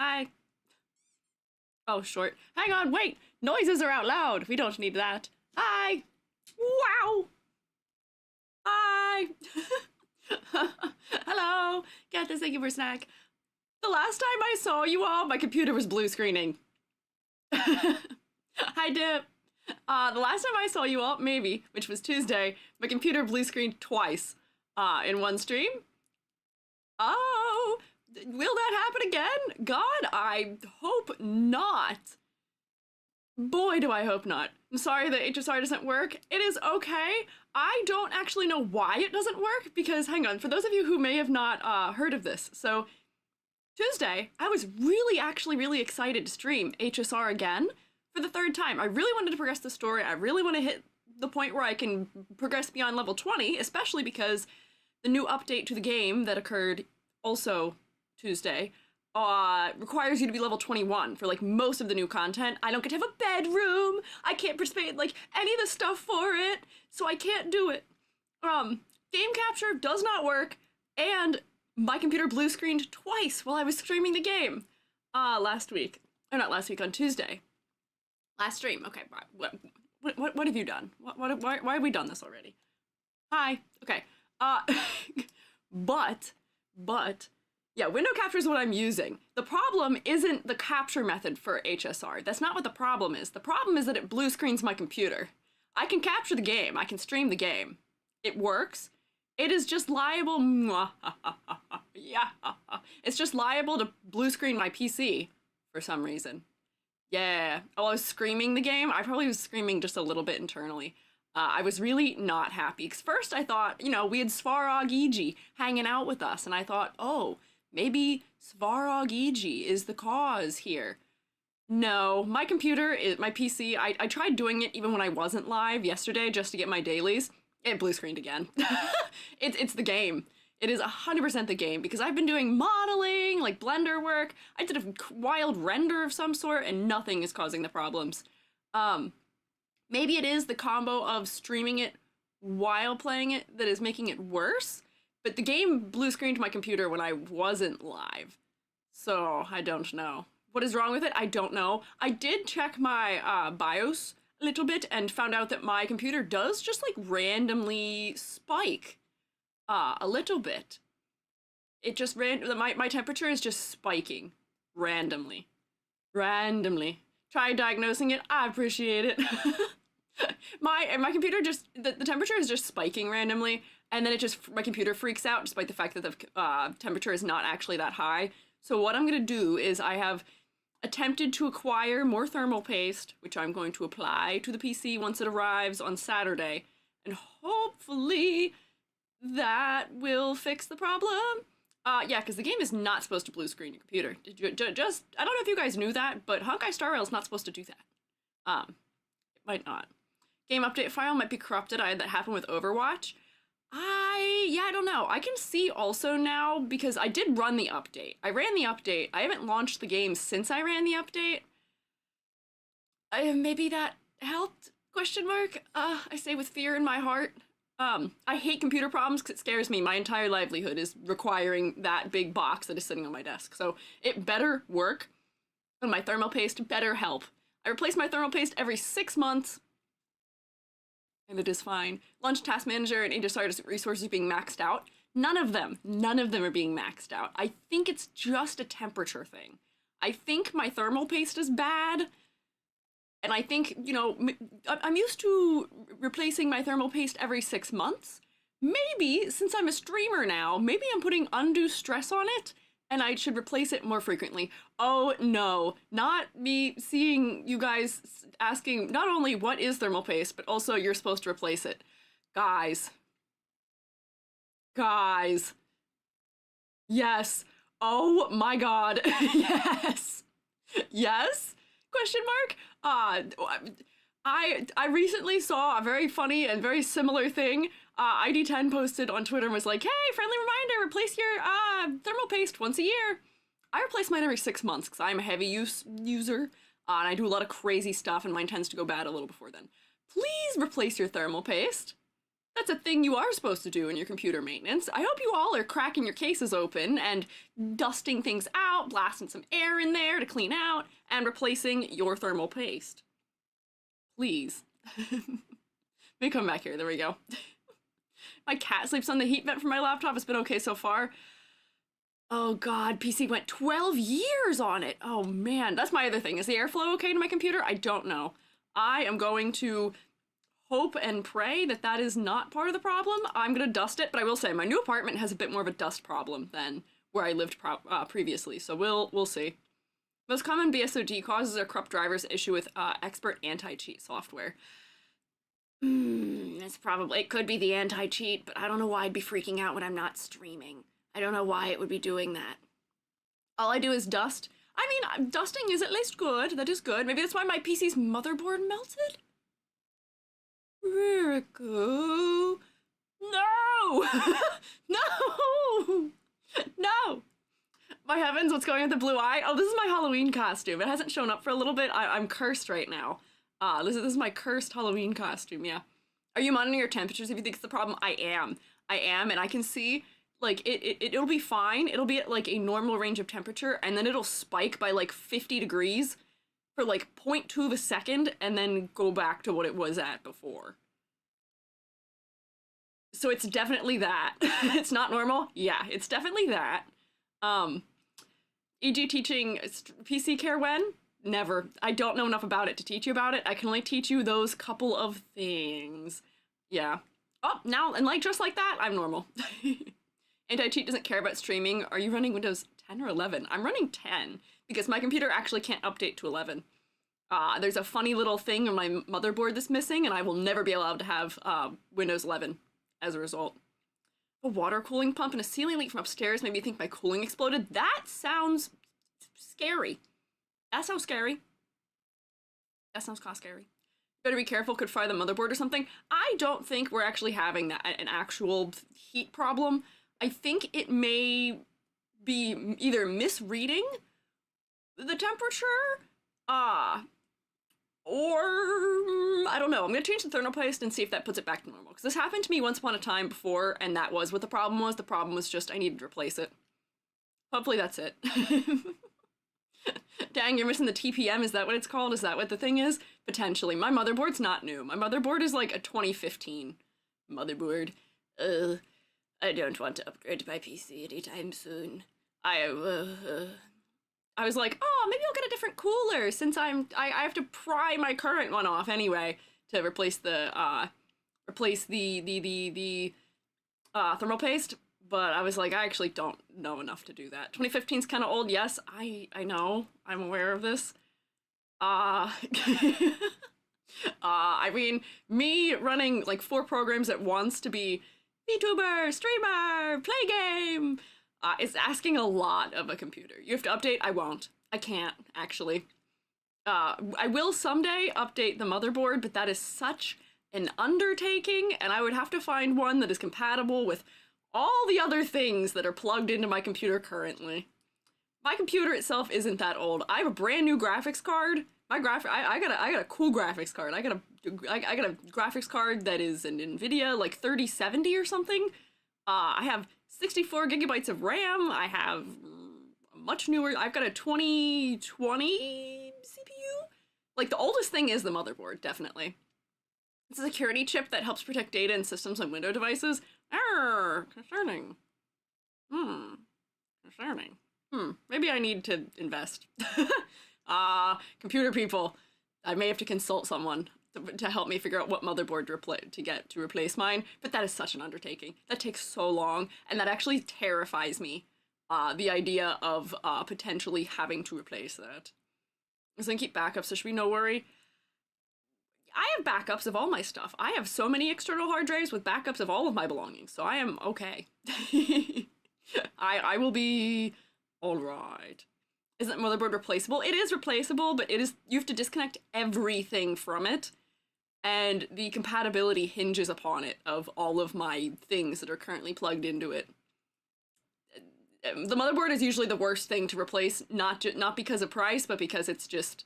Hi. Oh, short. Hang on, wait! Noises are out loud! We don't need that. Hi! Wow! Hi! Hello! Get this, thank you for a snack. The last time I saw you all, my computer was blue screening. Hi, Dip. The last time I saw you all, maybe, which was Tuesday, my computer blue screened twice in one stream. Oh, will that happen again? God, I hope not. Boy, do I hope not. I'm sorry that HSR doesn't work. It is okay. I don't actually know why it doesn't work because, hang on, for those of you who may have not heard of this, so Tuesday, I was really excited to stream HSR again for the third time. I really wanted to progress the story. I really want to hit the point where I can progress beyond level 20, especially because the new update to the game that occurred also Tuesday requires you to be level 21 for like most of the new content. I don't get to have a bedroom. I can't participate in like any of the stuff for it, so I can't do it. Game capture does not work, and my computer blue screened twice while I was streaming the game last week. Or not last week, on Tuesday. Last stream. Okay, what have you done? Why have we done this already? Hi. Okay. But yeah, window capture is what I'm using. The problem isn't the capture method for HSR. That's not what the problem is. The problem is that it blue screens my computer. I can capture the game. I can stream the game. It works. It is just liable. Yeah. It's just liable to blue screen my PC for some reason. Yeah. Oh, I was screaming the game. I probably was screaming just a little bit internally. I was really not happy because first I thought, you know, we had Svarog hanging out with us, and I thought, oh, maybe Svarog is the cause here. No, my computer, my PC, I tried doing it even when I wasn't live yesterday just to get my dailies. It blue screened again. It's the game. It is 100% the game because I've been doing modeling, like Blender work. I did a wild render of some sort and nothing is causing the problems. Maybe it is the combo of streaming it while playing it that is making it worse, but the game blue screened my computer when I wasn't live. So I don't know. What is wrong with it? I don't know. I did check my BIOS a little bit and found out that my computer does just like randomly spike a little bit. It just my temperature is just spiking randomly. Try diagnosing it. I appreciate it. my computer just the temperature is just spiking randomly, and then my computer freaks out despite the fact that the temperature is not actually that high. So what I'm gonna do is I have attempted to acquire more thermal paste, which I'm going to apply to the PC once it arrives on Saturday, and hopefully that will fix the problem. Yeah, because the game is not supposed to blue screen your computer. I don't know if you guys knew that, but Honkai Star Rail is not supposed to do that. It might not. Game update file might be corrupted. I had that happen with Overwatch. I don't know. I can see also now, because I did run the update. I ran the update. I haven't launched the game since I ran the update. Maybe that helped? Question mark? I say with fear in my heart. I hate computer problems because it scares me. My entire livelihood is requiring that big box that is sitting on my desk. So it better work, and my thermal paste better help. I replace my thermal paste every 6 months, and it is fine. Launch Task Manager and HSR resources being maxed out. None of them are being maxed out. I think it's just a temperature thing. I think my thermal paste is bad, and I think, you know, I'm used to replacing my thermal paste every 6 months. Maybe, since I'm a streamer now, maybe I'm putting undue stress on it, and I should replace it more frequently. Oh no, not me seeing you guys asking not only what is thermal paste, but also you're supposed to replace it. Guys. Yes. Oh my god. Yes. Yes? Question mark? I recently saw a very funny and very similar thing. ID10 posted on Twitter and was like, hey, friendly reminder, replace your thermal paste once a year. I replace mine every 6 months because I'm a heavy user, and I do a lot of crazy stuff, and mine tends to go bad a little before then. Please replace your thermal paste. That's a thing you are supposed to do in your computer maintenance. I hope you all are cracking your cases open and dusting things out, blasting some air in there to clean out, and replacing your thermal paste. Please. Let me come back here. There we go. My cat sleeps on the heat vent for my laptop. It's been okay so far. Oh god, PC went 12 years on it. Oh man, that's my other thing. Is the airflow okay to my computer? I don't know. I am going to hope and pray that that is not part of the problem. I'm gonna dust it, but I will say my new apartment has a bit more of a dust problem than where I lived previously, so we'll see. Most common BSOD causes are corrupt drivers issue with expert anti-cheat software. It could be the anti-cheat, but I don't know why I'd be freaking out when I'm not streaming. I don't know why it would be doing that. All I do is dust. I mean, dusting is at least good. That is good. Maybe that's why my PC's motherboard melted? Ririku. No! No! No! My heavens, what's going on with the blue eye? Oh, this is my Halloween costume. It hasn't shown up for a little bit. I'm cursed right now. This is my cursed Halloween costume, yeah. Are you monitoring your temperatures if you think it's the problem? I am, and I can see, like, it'll be fine. It'll be at, like, a normal range of temperature, and then it'll spike by, like, 50 degrees for, like, 0.2 of a second, and then go back to what it was at before. So it's definitely that. It's not normal? Yeah, it's definitely that. E.g. teaching PC care when? Never. I don't know enough about it to teach you about it. I can only teach you those couple of things. Yeah. Oh, now, and like, just like that, I'm normal. Anti-cheat doesn't care about streaming. Are you running Windows 10 or 11? I'm running 10, because my computer actually can't update to 11. There's a funny little thing on my motherboard that's missing, and I will never be allowed to have Windows 11 as a result. A water cooling pump and a ceiling leak from upstairs made me think my cooling exploded. That sounds scary. That sounds scary. That sounds kind of scary. Better be careful, could fry the motherboard or something. I don't think we're actually having that, an actual heat problem. I think it may be either misreading the temperature, or I don't know. I'm gonna change the thermal paste and see if that puts it back to normal. Because this happened to me once upon a time before, and that was what the problem was. The problem was just I needed to replace it. Hopefully that's it. Dang, you're missing the TPM, is that what it's called? Is that what the thing is? Potentially. My motherboard's not new. My motherboard is like a 2015 motherboard. I don't want to upgrade my PC anytime soon. I was like, oh, maybe I'll get a different cooler since I have to pry my current one off anyway to replace the thermal paste. But I was like, I actually don't know enough to do that. 2015 is kind of old, yes, I know. I'm aware of this. I mean, me running like 4 programs at once to be VTuber, streamer, play game, is asking a lot of a computer. You have to update? I won't. I can't, actually. I will someday update the motherboard, but that is such an undertaking, and I would have to find one that is compatible with all the other things that are plugged into my computer currently. My computer itself isn't that old. I have a brand new graphics card. I got a cool graphics card. I got a graphics card that is an NVIDIA like 3070 or something. I have 64 gigabytes of RAM. I have much newer. I've got a 2020 CPU. Like, the oldest thing is the motherboard, definitely. It's a security chip that helps protect data and systems on Windows devices. Concerning. Concerning. Maybe I need to invest. Computer people. I may have to consult someone to help me figure out what motherboard to replace mine, but that is such an undertaking. That takes so long, and that actually terrifies me. The idea of potentially having to replace that. So I can keep backups, there should be no worry. I have backups of all my stuff. I have so many external hard drives with backups of all of my belongings, so I am okay. I will be alright. Isn't motherboard replaceable? It is replaceable, but you have to disconnect everything from it, and the compatibility hinges upon it of all of my things that are currently plugged into it. The motherboard is usually the worst thing to replace, not because of price, but because it's just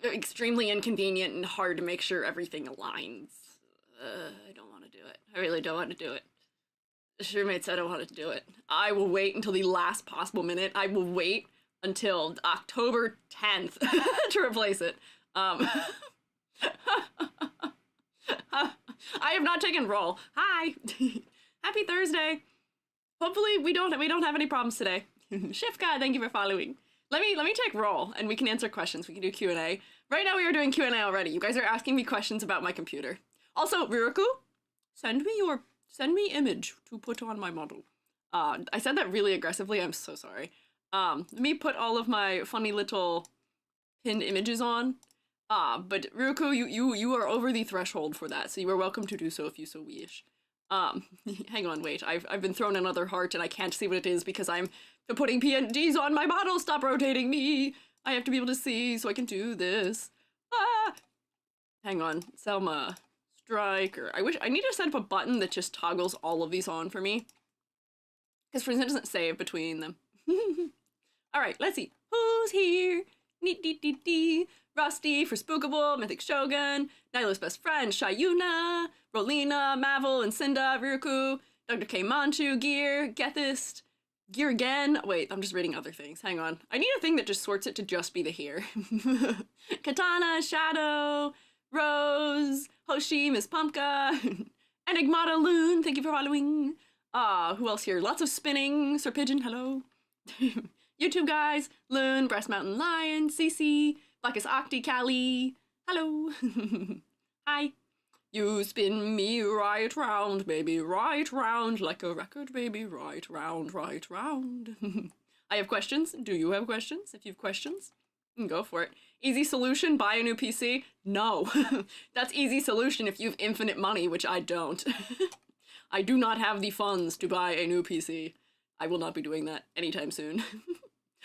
extremely inconvenient and hard to make sure everything aligns. I don't want to do it. I really don't want to do it. The roommate said I wanted to do it. I will wait until the last possible minute. I will wait until October 10th to replace it. I have not taken roll. Hi. Happy Thursday. Hopefully we don't have any problems today. Shifka, thank you for following. Let me take roll and we can answer questions. We can do Q&A. Right now we are doing Q&A already. You guys are asking me questions about my computer. Also, Riruku, send me image to put on my model. I said that really aggressively. I'm so sorry. Let me put all of my funny little pinned images on. But Riruku, you are over the threshold for that, so you are welcome to do so if you so wish. Hang on, wait. I've been thrown another heart and I can't see what it is because I'm putting PNGs on my model. Stop rotating me. I have to be able to see so I can do this. Ah! Hang on, Selma. Striker. I need to set up a button that just toggles all of these on for me. Because for instance, it doesn't save between them. Alright, let's see. Who's here? Rusty for Spookable, Mythic Shogun, Nyla's best friend, Shayuna, Rolina, Mavel, and Cinda, Riruku, Dr. K. Manchu, Gear, Gethist, Gear again. Wait, I'm just reading other things. Hang on. I need a thing that just sorts it to just be the here. Katana, Shadow, Rose, Hoshi, Miss Pumpka, Enigmata Loon, thank you for following. Who else here? Lots of spinning. Sir Pigeon, hello. YouTube guys, Loon, Breast Mountain Lion, Cece, Blackest Octi, Callie, hello. Hi. You spin me right round, baby, right round, like a record, baby, right round, right round. I have questions. Do you have questions? If you have questions, go for it. Easy solution, buy a new PC? No. That's easy solution if you have infinite money, which I don't. I do not have the funds to buy a new PC. I will not be doing that anytime soon.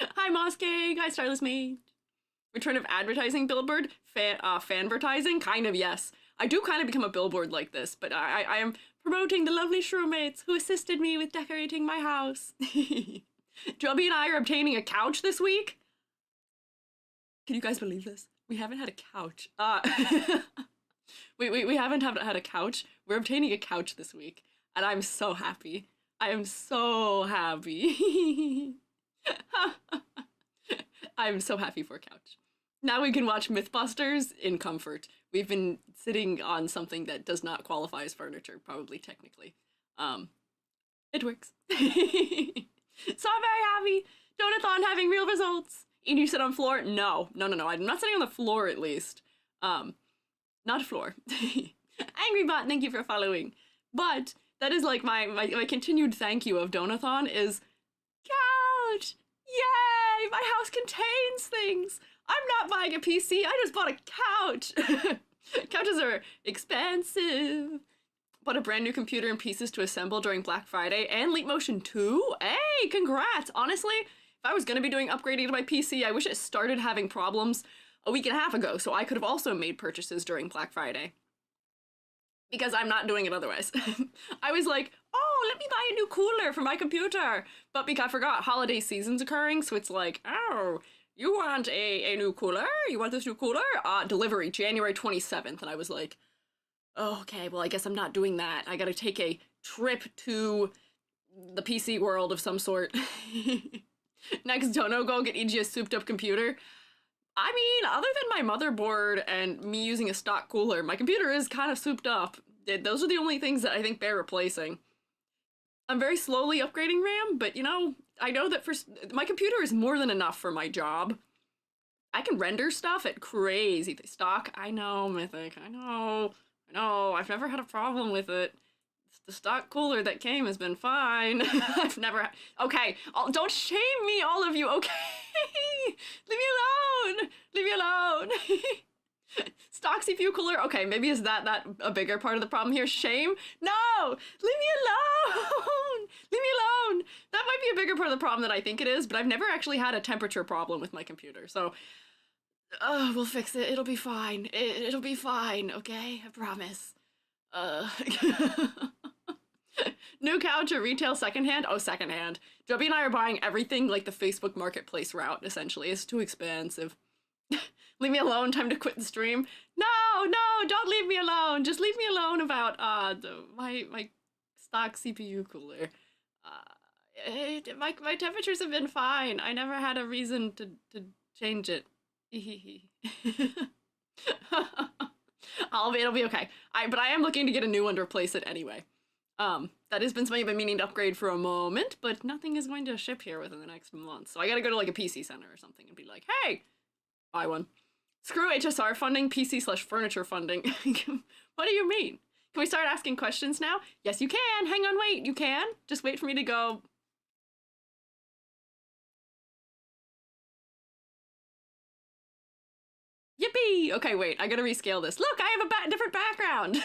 Hi, Moss Cake. Hi, Starless Mate. Return of advertising billboard? Fanvertising? Kind of, yes. I do kind of become a billboard like this, but I am promoting the lovely shroommates who assisted me with decorating my house. Joby and I are obtaining a couch this week. Can you guys believe this? We haven't had a couch. We haven't had a couch. We're obtaining a couch this week, and I'm so happy. I am so happy. I'm so happy for a couch. Now we can watch Mythbusters in comfort. We've been sitting on something that does not qualify as furniture, probably technically. It works. So I'm very happy. Donathon having real results. And you sit on floor? No. I'm not sitting on the floor at least. Not floor. Angry Bot, thank you for following. But that is like my continued thank you of Donathon is couch. Yay! My house contains things. I'm not buying a PC. I just bought a couch. Couches are expensive. Bought a brand new computer and pieces to assemble during Black Friday and Leap Motion 2. Hey, congrats. Honestly, if I was going to be doing upgrading to my PC, I wish it started having problems a week and a half ago, so I could have also made purchases during Black Friday. Because I'm not doing it otherwise. I was like, oh, let me buy a new cooler for my computer. But because I forgot holiday season's occurring, so it's like, oh, you want a new cooler? You want this new cooler? Delivery, January 27th. And I was like, oh, okay, well, I guess I'm not doing that. I gotta take a trip to the PC world of some sort. Next, Dono, go get EG a souped up computer. I mean, other than my motherboard and me using a stock cooler, my computer is kind of souped up. Those are the only things that I think bear replacing. I'm very slowly upgrading RAM, but you know, I know that my computer is more than enough for my job. I can render stuff at crazy stock. I know, Mythic. I know. I've never had a problem with it. The stock cooler that came has been fine. I've never. Okay, don't shame me, all of you. Okay, leave me alone. Stock CPU cooler. Okay, maybe is that a bigger part of the problem here? Shame? No, leave me alone. Leave me alone. That might be a bigger part of the problem than I think it is, but I've never actually had a temperature problem with my computer, so we'll fix it. It'll be fine. It'll be fine. Okay, I promise. New couch or retail secondhand? Oh, secondhand. Joby and I are buying everything like the Facebook Marketplace route, essentially. It's too expensive. Leave me alone. Time to quit the stream. No! no, don't leave me alone. Just leave me alone about my stock CPU cooler. My temperatures have been fine. I never had a reason to change it. It'll be okay. But I am looking to get a new one to replace it anyway. That has been something I've been meaning to upgrade for a moment, but nothing is going to ship here within the next month. So I gotta go to like a PC center or something and be like, hey, buy one. Screw HSR funding, PC/furniture funding. What do you mean? Can we start asking questions now? Yes, you can. Hang on, wait, you can. Just wait for me to go. Yippee! Okay, wait, I gotta rescale this. Look, I have a different background.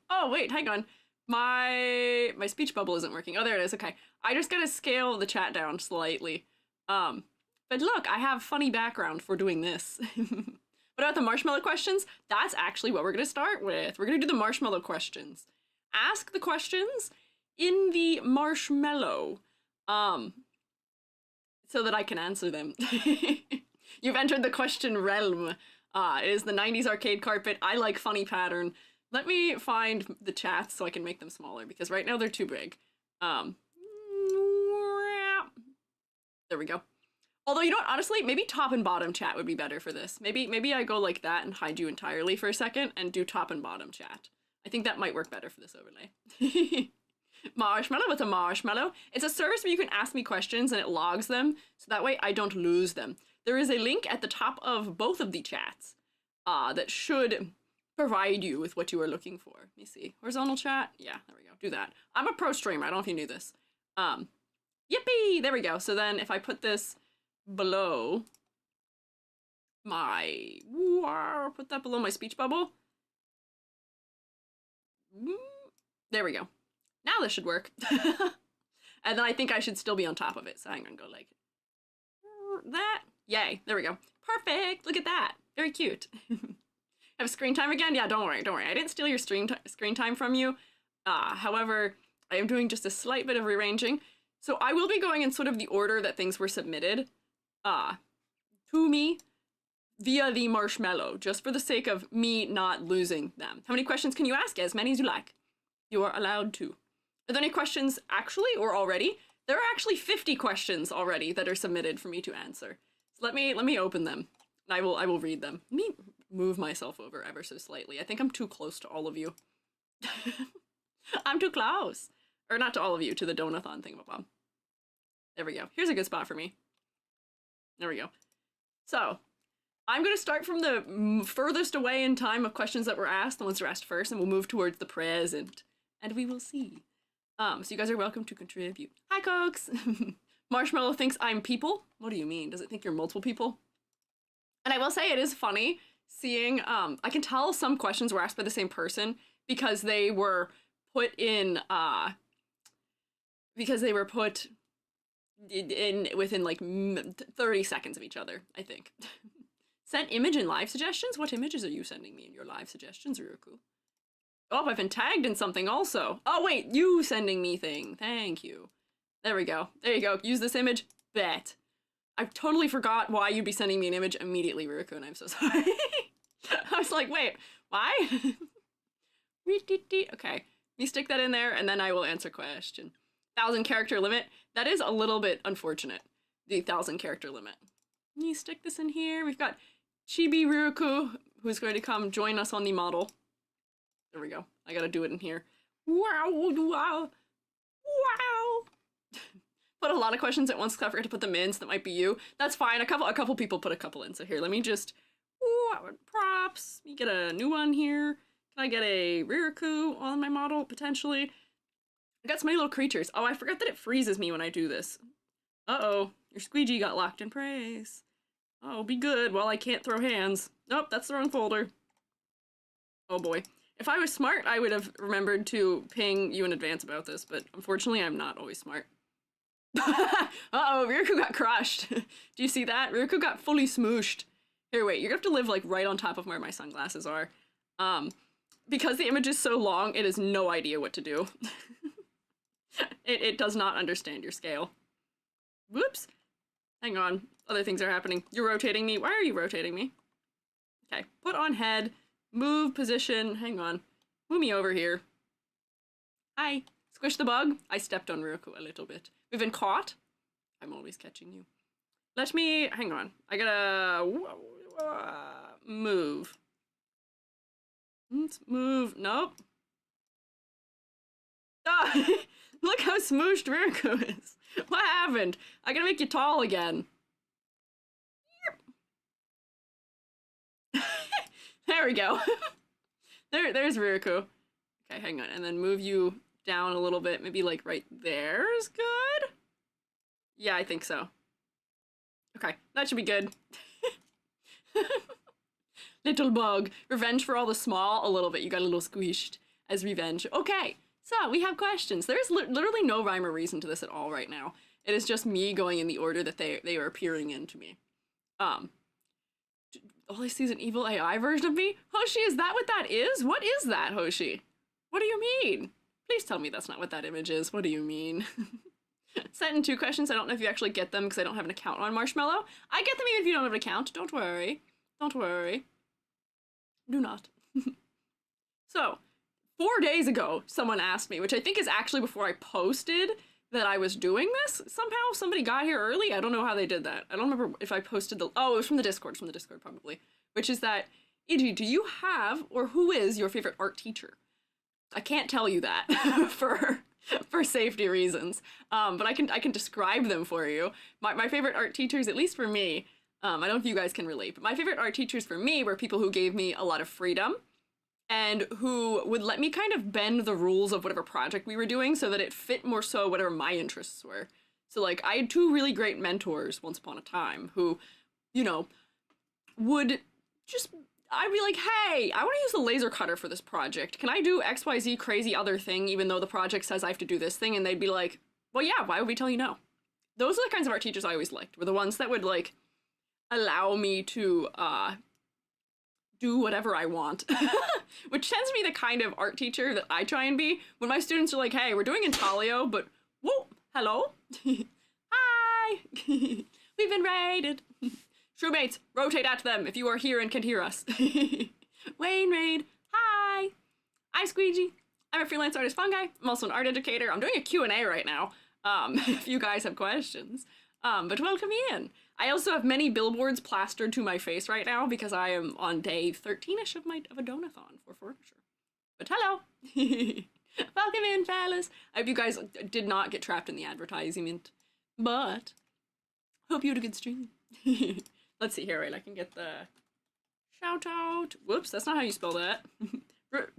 Oh, wait, hang on. My speech bubble isn't working. Oh, there it is. Okay. I just gotta scale the chat down slightly. But look, I have funny background for doing this. What about the marshmallow questions? That's actually what we're gonna start with. We're gonna do the marshmallow questions. Ask the questions in the marshmallow, so that I can answer them. You've entered the question realm. It is the 90s arcade carpet. I like funny pattern. Let me find the chats so I can make them smaller, because right now they're too big. There we go. Although, you know what, honestly, maybe top and bottom chat would be better for this. Maybe I go like that and hide you entirely for a second and do top and bottom chat. I think that might work better for this overlay. Marshmallow, what's a marshmallow? It's a service where you can ask me questions and it logs them, so that way I don't lose them. There is a link at the top of both of the chats that should provide you with what you are looking for. Let me see. Horizontal chat? Yeah, there we go. Do that. I'm a pro streamer. I don't know if you knew this. Yippee! There we go. So then if I put this below my... Put that below my speech bubble. There we go. Now this should work. And then I think I should still be on top of it. So I'm gonna go like that. Yay. There we go. Perfect. Look at that. Very cute. Have screen time again? Yeah, don't worry. I didn't steal your screen time from you. However, I am doing just a slight bit of rearranging. So I will be going in sort of the order that things were submitted to me via the marshmallow, just for the sake of me not losing them. How many questions can you ask? As many as you like. You are allowed to. Are there any questions actually or already? There are actually 50 questions already that are submitted for me to answer. So let me open them. I will read them. Let me move myself over ever so slightly. I think I'm too close to all of you. I'm too close. Or not to all of you, to the donathon thingamabob. There we go. Here's a good spot for me. There we go. So, I'm going to start from the furthest away in time of questions that were asked, the ones that were asked first, and we'll move towards the present. And we will see. So you guys are welcome to contribute. Hi, Cokes! Marshmallow thinks I'm people? What do you mean? Does it think you're multiple people? And I will say it is funny seeing, I can tell some questions were asked by the same person because they were put in, within like 30 seconds of each other, I think. Sent image and live suggestions? What images are you sending me in your live suggestions, Ryuku? Oh, I've been tagged in something also. Oh, wait, you sending me thing. Thank you. There we go. There you go. Use this image. Bet. I totally forgot why you'd be sending me an image immediately, Ryuku, and I'm so sorry. I was like, wait, why? Okay, let me stick that in there, and then I will answer question. 1,000 character limit. That is a little bit unfortunate, the 1,000 character limit. Let me stick this in here. We've got Chibi Ryuku, who's going to come join us on the model. There we go. I gotta do it in here. Wow, wow, wow. Put a lot of questions at once because I forgot to put them in, so that might be you. That's fine. A couple people put a couple in. So here, let me just, props. Let me get a new one here. Can I get a Ryuku on my model, potentially? I got so many little creatures. Oh, I forgot that it freezes me when I do this. Uh-oh, your squeegee got locked in place. Oh, be good while I can't throw hands. Nope, that's the wrong folder. Oh boy. If I was smart, I would have remembered to ping you in advance about this, but unfortunately I'm not always smart. Uh-oh, Ryuku got crushed. Do you see that? Ryuku got fully smooshed. Here, wait, you're gonna have to live like right on top of where my sunglasses are. Because the image is so long, it has no idea what to do. It does not understand your scale. Whoops. Hang on. Other things are happening. You're rotating me. Why are you rotating me? Okay, put on head. Move position. Hang on. Move me over here. Hi. Squish the bug. I stepped on Ryuko a little bit. We've been caught. I'm always catching you. Let me, hang on. I gotta move. Let's move. Nope. Ah, look how smooshed Ryuko is. What happened? I gotta make you tall again. There we go. There's Ryuko. Okay, hang on. And then move you down a little bit. Maybe like right there is good? Yeah, I think so. Okay, that should be good. Little bug. Revenge for all the small, a little bit. You got a little squished as revenge. Okay, so we have questions. There's literally no rhyme or reason to this at all right now. It is just me going in the order that they are appearing in to me. All I see is an evil AI version of me? Hoshi, is that what that is? What is that, Hoshi? What do you mean? Please tell me that's not what that image is. What do you mean? Sent in 2 questions. I don't know if you actually get them because I don't have an account on Marshmallow. I get them even if you don't have an account. Don't worry. Don't worry. Do not. So, 4 days ago, someone asked me, which I think is actually before I posted that I was doing this. Somehow somebody got here early. I don't know how they did that. I don't remember if I posted the... Oh, it was from the Discord. From the Discord, probably. Which is that, E.G., do you have, or who is your favorite art teacher? I can't tell you that for safety reasons, but I can describe them for you. My favorite art teachers, at least for me, I don't know if you guys can relate, but my favorite art teachers for me were people who gave me a lot of freedom and who would let me kind of bend the rules of whatever project we were doing so that it fit more so whatever my interests were. So like I had 2 really great mentors once upon a time who, you know, would just... I'd be like, hey, I want to use the laser cutter for this project. Can I do XYZ crazy other thing even though the project says I have to do this thing? And they'd be like, well, yeah, why would we tell you no? Those are the kinds of art teachers I always liked, were the ones that would, like, allow me to do whatever I want. Which tends to be the kind of art teacher that I try and be. When my students are like, hey, we're doing Intaglio, but, whoa, hello? Hi! We've been raided. Shroommates, rotate at them if you are here and can hear us. Wayne Raid, hi! I'm Squiiji. I'm a freelance artist fungi. I'm also an art educator. I'm doing a Q&A right now, if you guys have questions. But welcome in. I also have many billboards plastered to my face right now because I am on day 13-ish of a donathon for furniture. But hello! Welcome in, fellas. I hope you guys did not get trapped in the advertisement, but hope you had a good stream. Let's see here, right? I can get the shout out. Whoops, that's not how you spell that.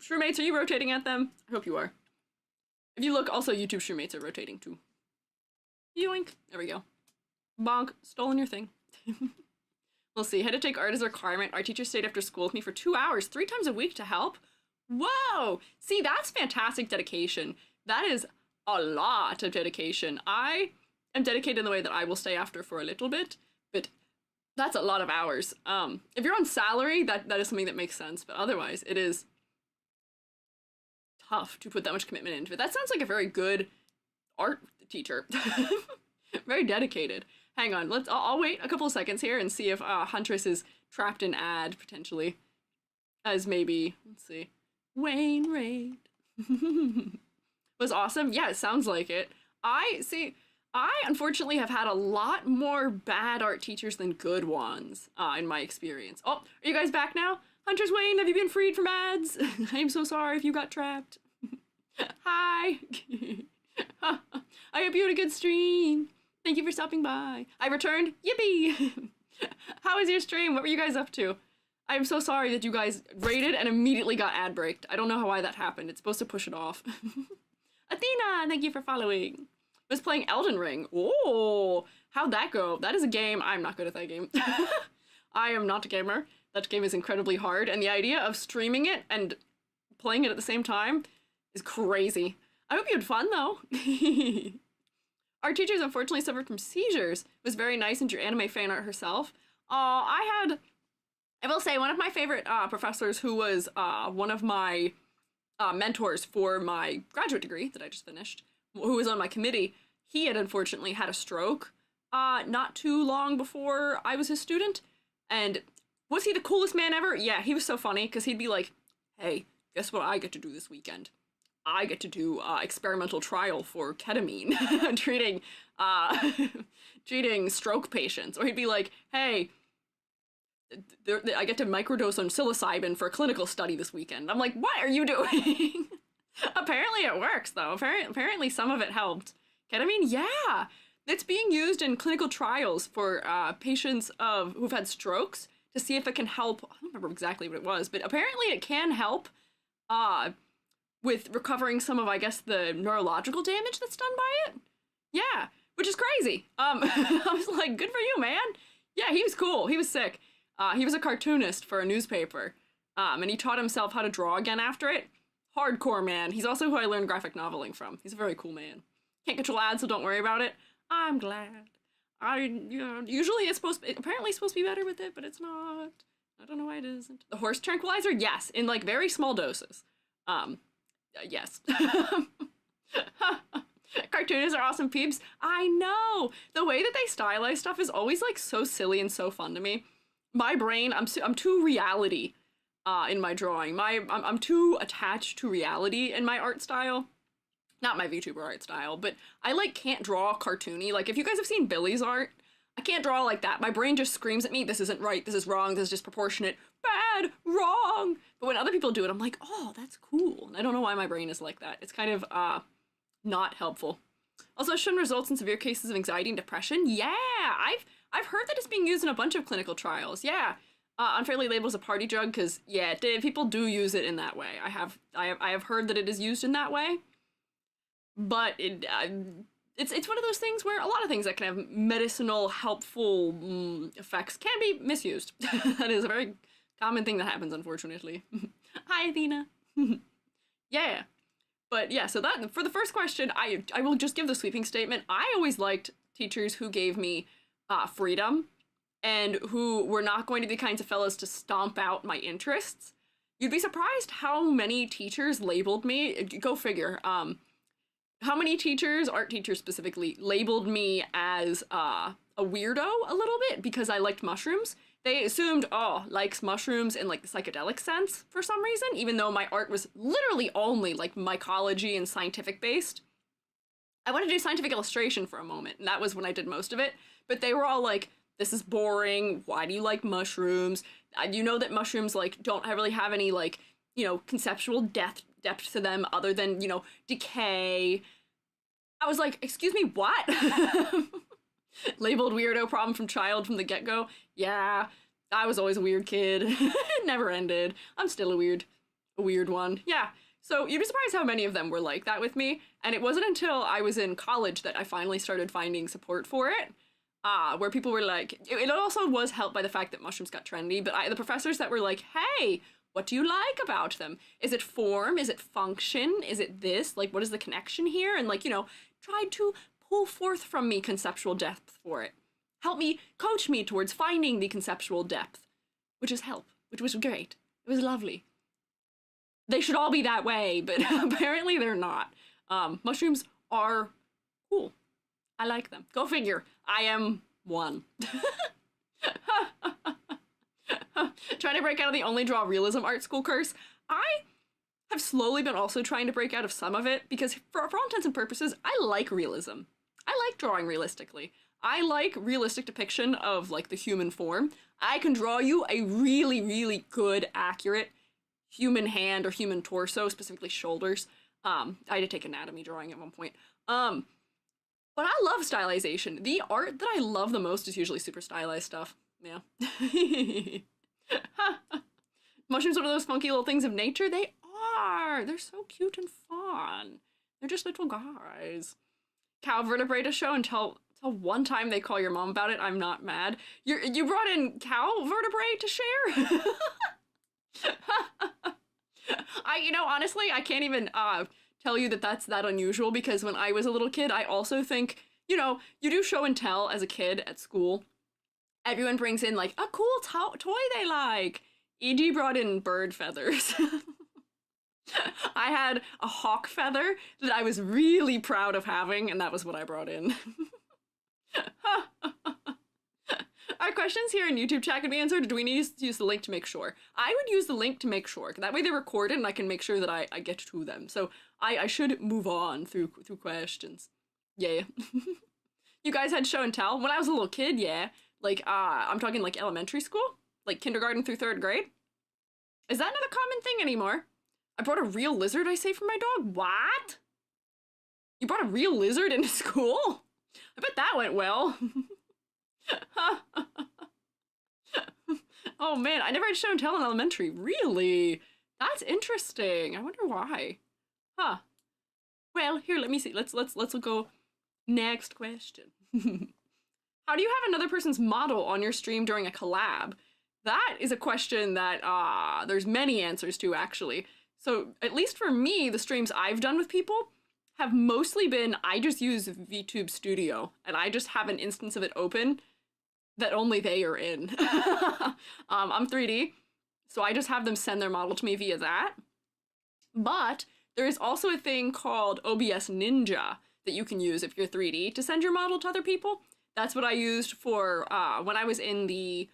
Shroommates, are you rotating at them? I hope you are. If you look, also YouTube Shroommates are rotating too. Yoink. There we go. Bonk. Stolen your thing. We'll see. Had to take art as a requirement. Our teacher stayed after school with me for 2 hours, 3 times a week to help. Whoa! See, that's fantastic dedication. That is a lot of dedication. I am dedicated in the way that I will stay after for a little bit, but that's a lot of hours. If you're on salary, that is something that makes sense, but otherwise it is tough to put that much commitment into it. That sounds like a very good art teacher. Very dedicated. Hang on, I'll wait a couple of seconds here and see if Huntress is trapped in ad, potentially. As maybe, let's see, Wayne Raid. Was awesome? Yeah, it sounds like it. I unfortunately have had a lot more bad art teachers than good ones, in my experience. Oh, are you guys back now? Huntress Wayne, have you been freed from ads? I am so sorry if you got trapped. Hi. I hope you had a good stream. Thank you for stopping by. I returned. Yippee! How was your stream? What were you guys up to? I'm so sorry that you guys raided and immediately got ad braked. I don't know why that happened. It's supposed to push it off. Athena, thank you for following. Was playing Elden Ring. Oh, how'd that go? That is a game. I'm not good at that game. I am not a gamer. That game is incredibly hard, and the idea of streaming it and playing it at the same time is crazy. I hope you had fun, though. Our teachers unfortunately suffered from seizures. It was very nice, and drew anime fan art herself. I will say, one of my favorite professors who was one of my mentors for my graduate degree that I just finished, who was on my committee, he had unfortunately had a stroke not too long before I was his student, and Was he the coolest man ever? Yeah, he was so funny because he'd be like, hey, guess what I get to do this weekend? I get to do experimental trial for ketamine, treating treating stroke patients. Or he'd be like, hey, I get to microdose on psilocybin for a clinical study this weekend. I'm like, what are you doing? Apparently it works, though. Apparently some of it helped. Ketamine, yeah. It's being used in clinical trials for patients who've had strokes to see if it can help. I don't remember exactly what it was, but apparently it can help with recovering some of, I guess, the neurological damage that's done by it. Yeah, which is crazy. I was like, good for you, man. Yeah, he was cool. He was sick. He was a cartoonist for a newspaper, and he taught himself how to draw again after it. Hardcore, man. He's also who I learned graphic noveling from. He's a very cool man. Can't control ads, so don't worry about it. I'm glad. Usually it's apparently supposed to be better with it, but it's not. I don't know why it isn't. The horse tranquilizer, yes, in like very small doses. Yes. Cartoonists are awesome peeps. I know. The way that they stylize stuff is always like so silly and so fun to me. My brain, I'm too reality in my drawing. I'm too attached to reality in my art style. Not my VTuber art style, but I like can't draw cartoony. Like if you guys have seen Billy's art, I can't draw like that. My brain just screams at me, this isn't right, this is wrong, this is disproportionate, bad, wrong. But when other people do it, I'm like, oh, that's cool. And I don't know why my brain is like that. It's kind of not helpful. Also, it's shown results in severe cases of anxiety and depression. Yeah, I've heard that it's being used in a bunch of clinical trials. Yeah, unfairly labeled as a party drug because yeah, people do use it in that way. I have heard that it is used in that way. But it's one of those things where a lot of things that can have medicinal, helpful effects can be misused. That is a very common thing that happens, unfortunately. Hi, Athena. Yeah. But yeah, so that for the first question, I will just give the sweeping statement. I always liked teachers who gave me freedom and who were not going to be the kinds of fellows to stomp out my interests. You'd be surprised how many teachers labeled me. Go figure. How many teachers, art teachers specifically, labeled me as a weirdo a little bit because I liked mushrooms. They assumed, oh, likes mushrooms in like the psychedelic sense for some reason, even though my art was literally only like mycology and scientific based. I wanted to do scientific illustration for a moment, and that was when I did most of it. But they were all like, this is boring. Why do you like mushrooms? You know that mushrooms like don't really have any like, you know, conceptual depth to them other than, you know, decay. I was like, excuse me, what? Labeled weirdo problem from the get-go. Yeah, I was always a weird kid. It never ended. I'm still a weird one. Yeah. So you'd be surprised how many of them were like that with me. And it wasn't until I was in college that I finally started finding support for it. Where people were like, it also was helped by the fact that mushrooms got trendy, but the professors that were like, hey, what do you like about them? Is it form? Is it function? Is it this? Like, what is the connection here? And like, you know, tried to pull forth from me conceptual depth for it. Help me, coach me towards finding the conceptual depth, which was great. It was lovely. They should all be that way, but apparently they're not. Mushrooms are cool. I like them. Go figure. I am one. Trying to break out of the only draw realism art school curse. I have slowly been also trying to break out of some of it because for all intents and purposes, I like realism. I like drawing realistically. I like realistic depiction of like the human form. I can draw you a really, really good, accurate human hand or human torso, specifically shoulders. I had to take anatomy drawing at one point. But I love stylization. The art that I love the most is usually super stylized stuff. Yeah. Mushrooms are one of those funky little things of nature. They are. They're so cute and fun. They're just little guys. Cow vertebrae to show until one time they call your mom about it. I'm not mad. You brought in cow vertebrae to share? Honestly, I can't even tell you that that's that unusual because when I was a little kid, I also think, you know, you do show and tell as a kid at school. Everyone brings in like a cool toy they like. E.G. brought in bird feathers. I had a hawk feather that I was really proud of having, and that was what I brought in. Our questions here in YouTube chat can be answered, or do we need to use the link to make sure? I would use the link to make sure. That way they're recorded and I can make sure that I get to them. So I should move on through questions. Yeah. You guys had show and tell? When I was a little kid, yeah. Like, I'm talking like elementary school? Like kindergarten through 3rd grade? Is that not a common thing anymore? I brought a real lizard, I say, for my dog? What? You brought a real lizard into school? I bet that went well. Oh man, I never had show and tell in elementary. Really? That's interesting. I wonder why. Huh. Well, here, let me see. Let's go. Next question. How do you have another person's model on your stream during a collab? That is a question that there's many answers to, actually. So at least for me, the streams I've done with people have mostly been, I just use VTube Studio and I just have an instance of it open that only they are in. I'm 3D, so I just have them send their model to me via that. But there is also a thing called OBS Ninja that you can use if you're 3D to send your model to other people. That's what I used for when I was in the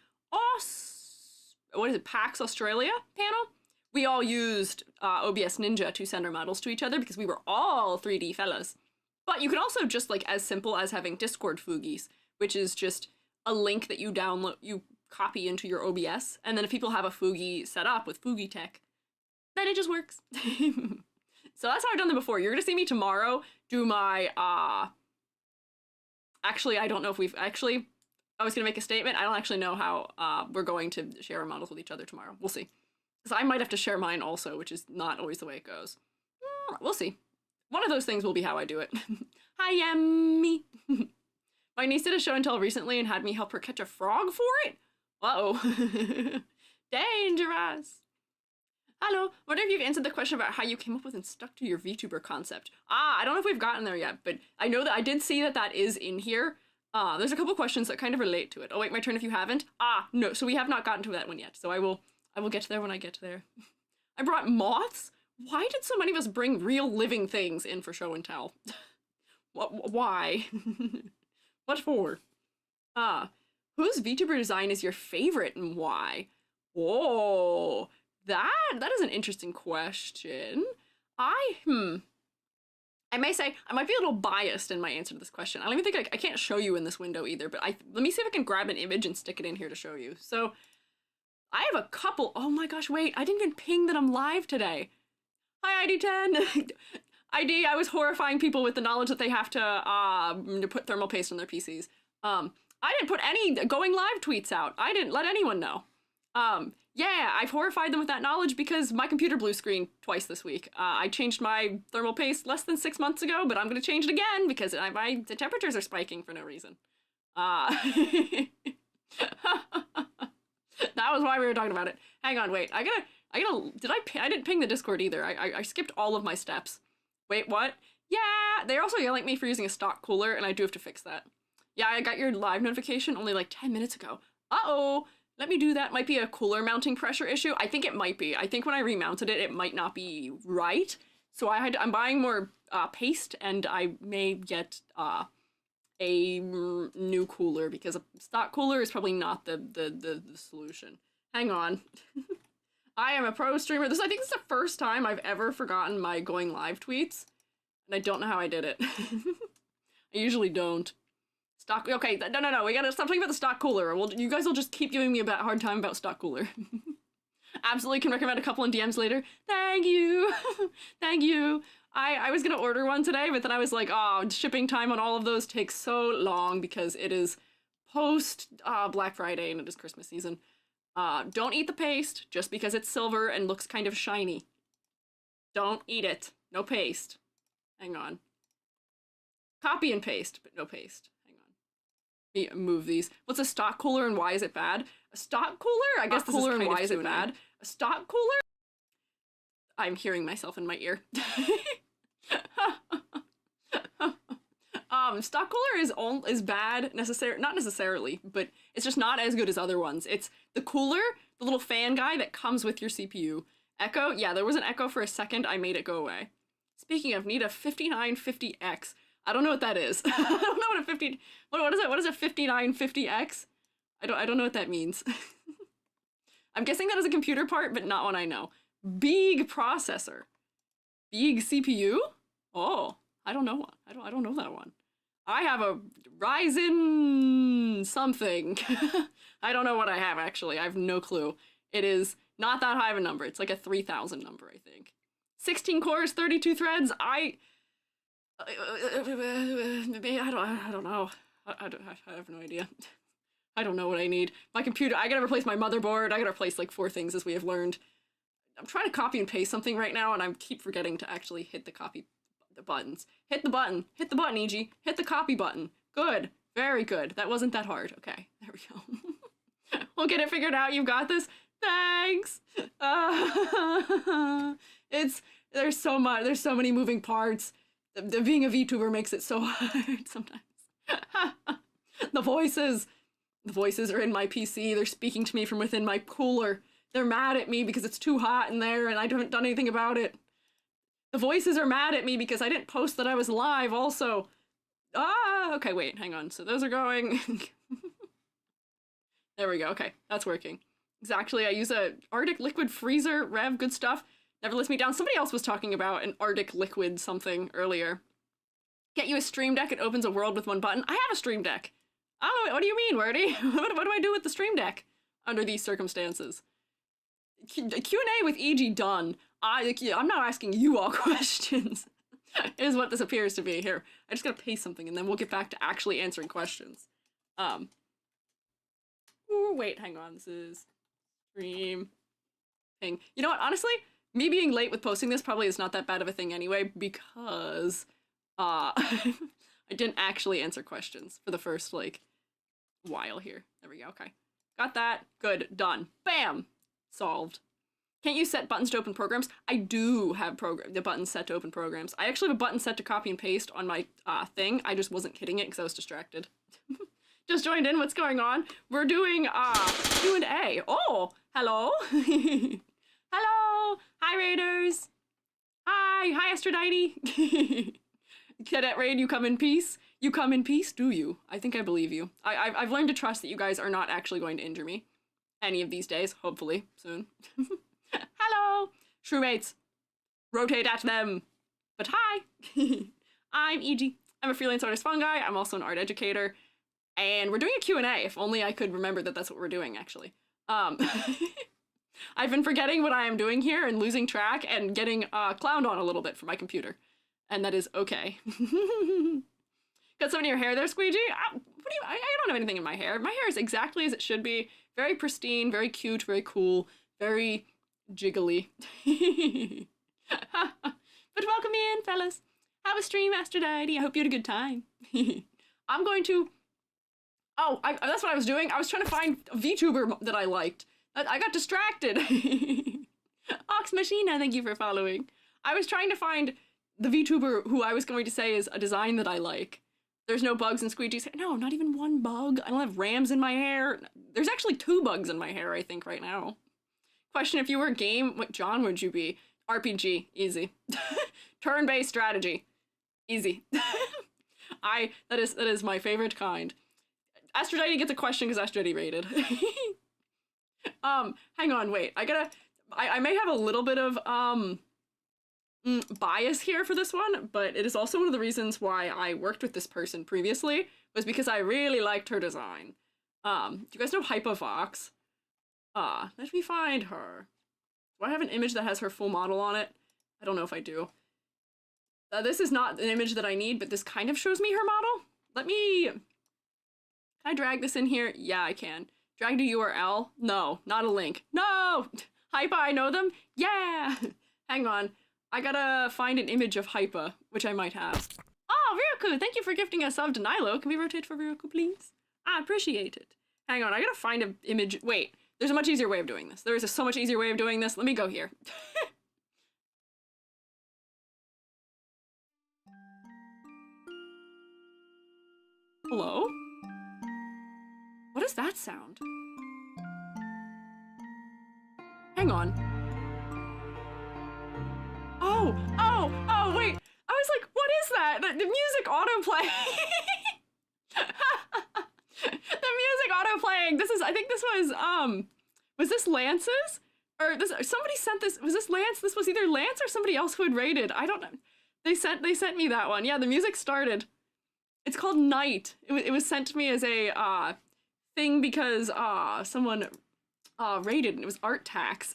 PAX Australia panel. We all used OBS Ninja to send our models to each other because we were all 3D fellas. But you can also just, like, as simple as having Discord Foogies, which is just a link that you download, you copy into your OBS, and then if people have a Foogie set up with Foogie Tech, then it just works. So that's how I've done them before. You're gonna see me tomorrow do my, actually, I don't know if I was gonna make a statement. I don't actually know how we're going to share our models with each other tomorrow. We'll see. Because I might have to share mine also, which is not always the way it goes. We'll see. One of those things will be how I do it. Hi, Emmy. My niece did a show and tell recently and had me help her catch a frog for it. Uh-oh. Dangerous. Hello. Wonder if you've answered the question about how you came up with and stuck to your VTuber concept. I don't know if we've gotten there yet, but I know that I did see that is in here. There's a couple questions that kind of relate to it. Oh, wait, my turn if you haven't. No, so we have not gotten to that one yet. So I will get to there when I get to there. I brought moths? Why did so many of us bring real living things in for show and tell? Why? What for? Whose VTuber design is your favorite and why? Whoa, that is an interesting question. I may say I might be a little biased in my answer to this question. I don't even think I can't show you in this window either, but let me see if I can grab an image and stick it in here to show you. So I have a couple. Oh my gosh, wait, I didn't even ping that I'm live today. Hi, ID10. ID, I was horrifying people with the knowledge that they have to put thermal paste on their PCs. I didn't put any going live tweets out. I didn't let anyone know. Yeah, I've horrified them with that knowledge because my computer blue screen twice this week. I changed my thermal paste less than 6 months ago, but I'm going to change it again because the temperatures are spiking for no reason. That was why we were talking about it. Hang on, wait. I didn't ping the Discord either. I skipped all of my steps. Wait, what? Yeah, they're also yelling at me for using a stock cooler, and I do have to fix that. Yeah, I got your live notification only like 10 minutes ago. Uh-oh. Let me do that. Might be a cooler mounting pressure issue. I think it might be. I think when I remounted it, it might not be right. So I'm buying more paste, and I may get a new cooler because a stock cooler is probably not the solution. Hang on. I am a pro streamer. I think this is the first time I've ever forgotten my going live tweets, and I don't know how I did it. I usually don't. Stock. Okay, no. We gotta stop talking about the stock cooler. You guys will just keep giving me a hard time about stock cooler. Absolutely can recommend a couple in DMs later. Thank you. Thank you. I was gonna order one today, but then I was like, oh, shipping time on all of those takes so long because it is post Black Friday and it is Christmas season. Don't eat the paste just because it's silver and looks kind of shiny. Don't eat it. No paste. Hang on. Copy and paste, but no paste. Hang on. Let me move these. What's a stock cooler and why is it bad? A stock cooler? I guess this is kind of why is it bad? A stock cooler? I'm hearing myself in my ear. Stock cooler is bad, not necessarily, but it's just not as good as other ones. It's the cooler, the little fan guy that comes with your CPU. Echo? Yeah, there was an echo for a second. I made it go away. Speaking of, need a 5950X. I don't know what that is. I don't know what a what is it? What is a 5950X? I don't know what that means. I'm guessing that is a computer part, but not one I know. Big processor. Big CPU? Oh, I don't know one. I don't know that one. I have a Ryzen something. I don't know what I have, actually. I have no clue. It is not that high of a number. It's like a 3,000 number, I think. 16 cores, 32 threads. I don't know. I have no idea. I don't know what I need. My computer, I gotta replace my motherboard. I gotta replace like 4 things, as we have learned. I'm trying to copy and paste something right now, and I keep forgetting to actually hit the buttons. Hit the button, EG. Hit the copy button. Good, very good. That wasn't that hard. Okay, there we go. We'll get it figured out. You've got this. Thanks. There's so many moving parts. Being a VTuber makes it so hard sometimes. The voices are in my PC. They're speaking to me from within my cooler. They're mad at me because it's too hot in there and I haven't done anything about it. The voices are mad at me because I didn't post that I was live also. Okay, wait, hang on. So those are going. There we go. Okay, that's working. Exactly. I use a Arctic liquid freezer. Rev, good stuff. Never lets me down. Somebody else was talking about an Arctic liquid something earlier. Get you a Stream Deck. It opens a world with one button. I have a Stream Deck. I don't know. What do you mean, Wordy? What do I do with the Stream Deck under these circumstances? Q&A with EG done. I'm not asking you all questions, is what this appears to be. Here, I just gotta paste something and then we'll get back to actually answering questions. Ooh, wait, hang on. This is stream ping. You know what? Honestly, me being late with posting this probably is not that bad of a thing anyway, because I didn't actually answer questions for the first, like, while here. There we go. Okay. Got that. Good. Done. Bam! Solved. Can't you set buttons to open programs? I do have the buttons set to open programs. I actually have a button set to copy and paste on my thing. I just wasn't hitting it because I was distracted. Just joined in. What's going on? We're doing Q&A. Oh, hello. Hello. Hi, Raiders. Hi, Aphrodite. Cadet Raid, you come in peace? You come in peace, do you? I think I believe you. I've learned to trust that you guys are not actually going to injure me any of these days, hopefully, soon. Hello! Shroommates, rotate at them. But hi! I'm EG. I'm a freelance artist fungi. I'm also an art educator. And we're doing a Q&A, if only I could remember that that's what we're doing, actually. I've been forgetting what I am doing here and losing track and getting clowned on a little bit for my computer. And that is okay. Got some in your hair there, Squeegee? I don't have anything in my hair. My hair is exactly as it should be. Very pristine, very cute, very cool, very jiggly. But welcome in, fellas. How was stream, Aphrodite? I hope you had a good time. I'm going to... Oh, that's what I was doing. I was trying to find a VTuber that I liked. I got distracted. Ox Machina, thank you for following. I was trying to find the VTuber who I was going to say is a design that I like. There's no bugs in Squeegee's hair. No, not even one bug. I don't have rams in my hair. There's actually 2 bugs in my hair, I think, right now. Question, if you were a game, what genre would you be? RPG, easy. Turn-based strategy, easy. That is my favorite kind. Aphrodite gets a question because Aphrodite rated. Hang on, wait. I may have a little bit of, bias here for this one, but it is also one of the reasons why I worked with this person previously, was because I really liked her design. Do you guys know Hypavox? Let me find her. Do I have an image that has her full model on it? I don't know if I do. This is not an image that I need, but this kind of shows me her model. Can I drag this in here? Yeah, I can. Drag to URL? No, not a link. No! Hypa, I know them? Yeah! Hang on. I gotta find an image of Hypa, which I might have. Oh, Ryuku, thank you for gifting a sub to Nilo. Can we rotate for Ryuku, please? I appreciate it. Hang on, I gotta find an image. Wait, there's a much easier way of doing this. There is a so much easier way of doing this. Let me go here. Hello? What is that sound? Hang on. Oh, wait. I was like, what is that? The music autoplay. The music autoplaying kidding. I think this was this Lance's? Or somebody sent this, was this Lance? This was either Lance or somebody else who had rated. I don't know. They sent me that one. Yeah, the music started. It's called Night. It was sent to me as a thing because someone rated, and it was art tax.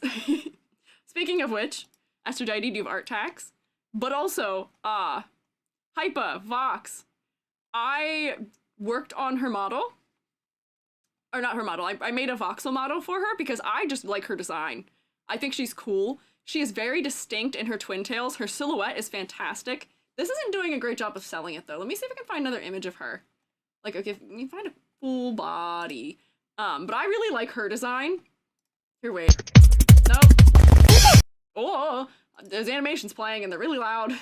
Speaking of which, Aphrodite, do you have art tax? But also, Hypa, Vox. I worked on her model. Or not her model, I made a voxel model for her because I just like her design. I think she's cool. She is very distinct in her twin tails. Her silhouette is fantastic. This isn't doing a great job of selling it though. Let me see if I can find another image of her. Like, okay, if you can find a full body. But I really like her design. Here, wait. Nope. Oh, there's animations playing and they're really loud.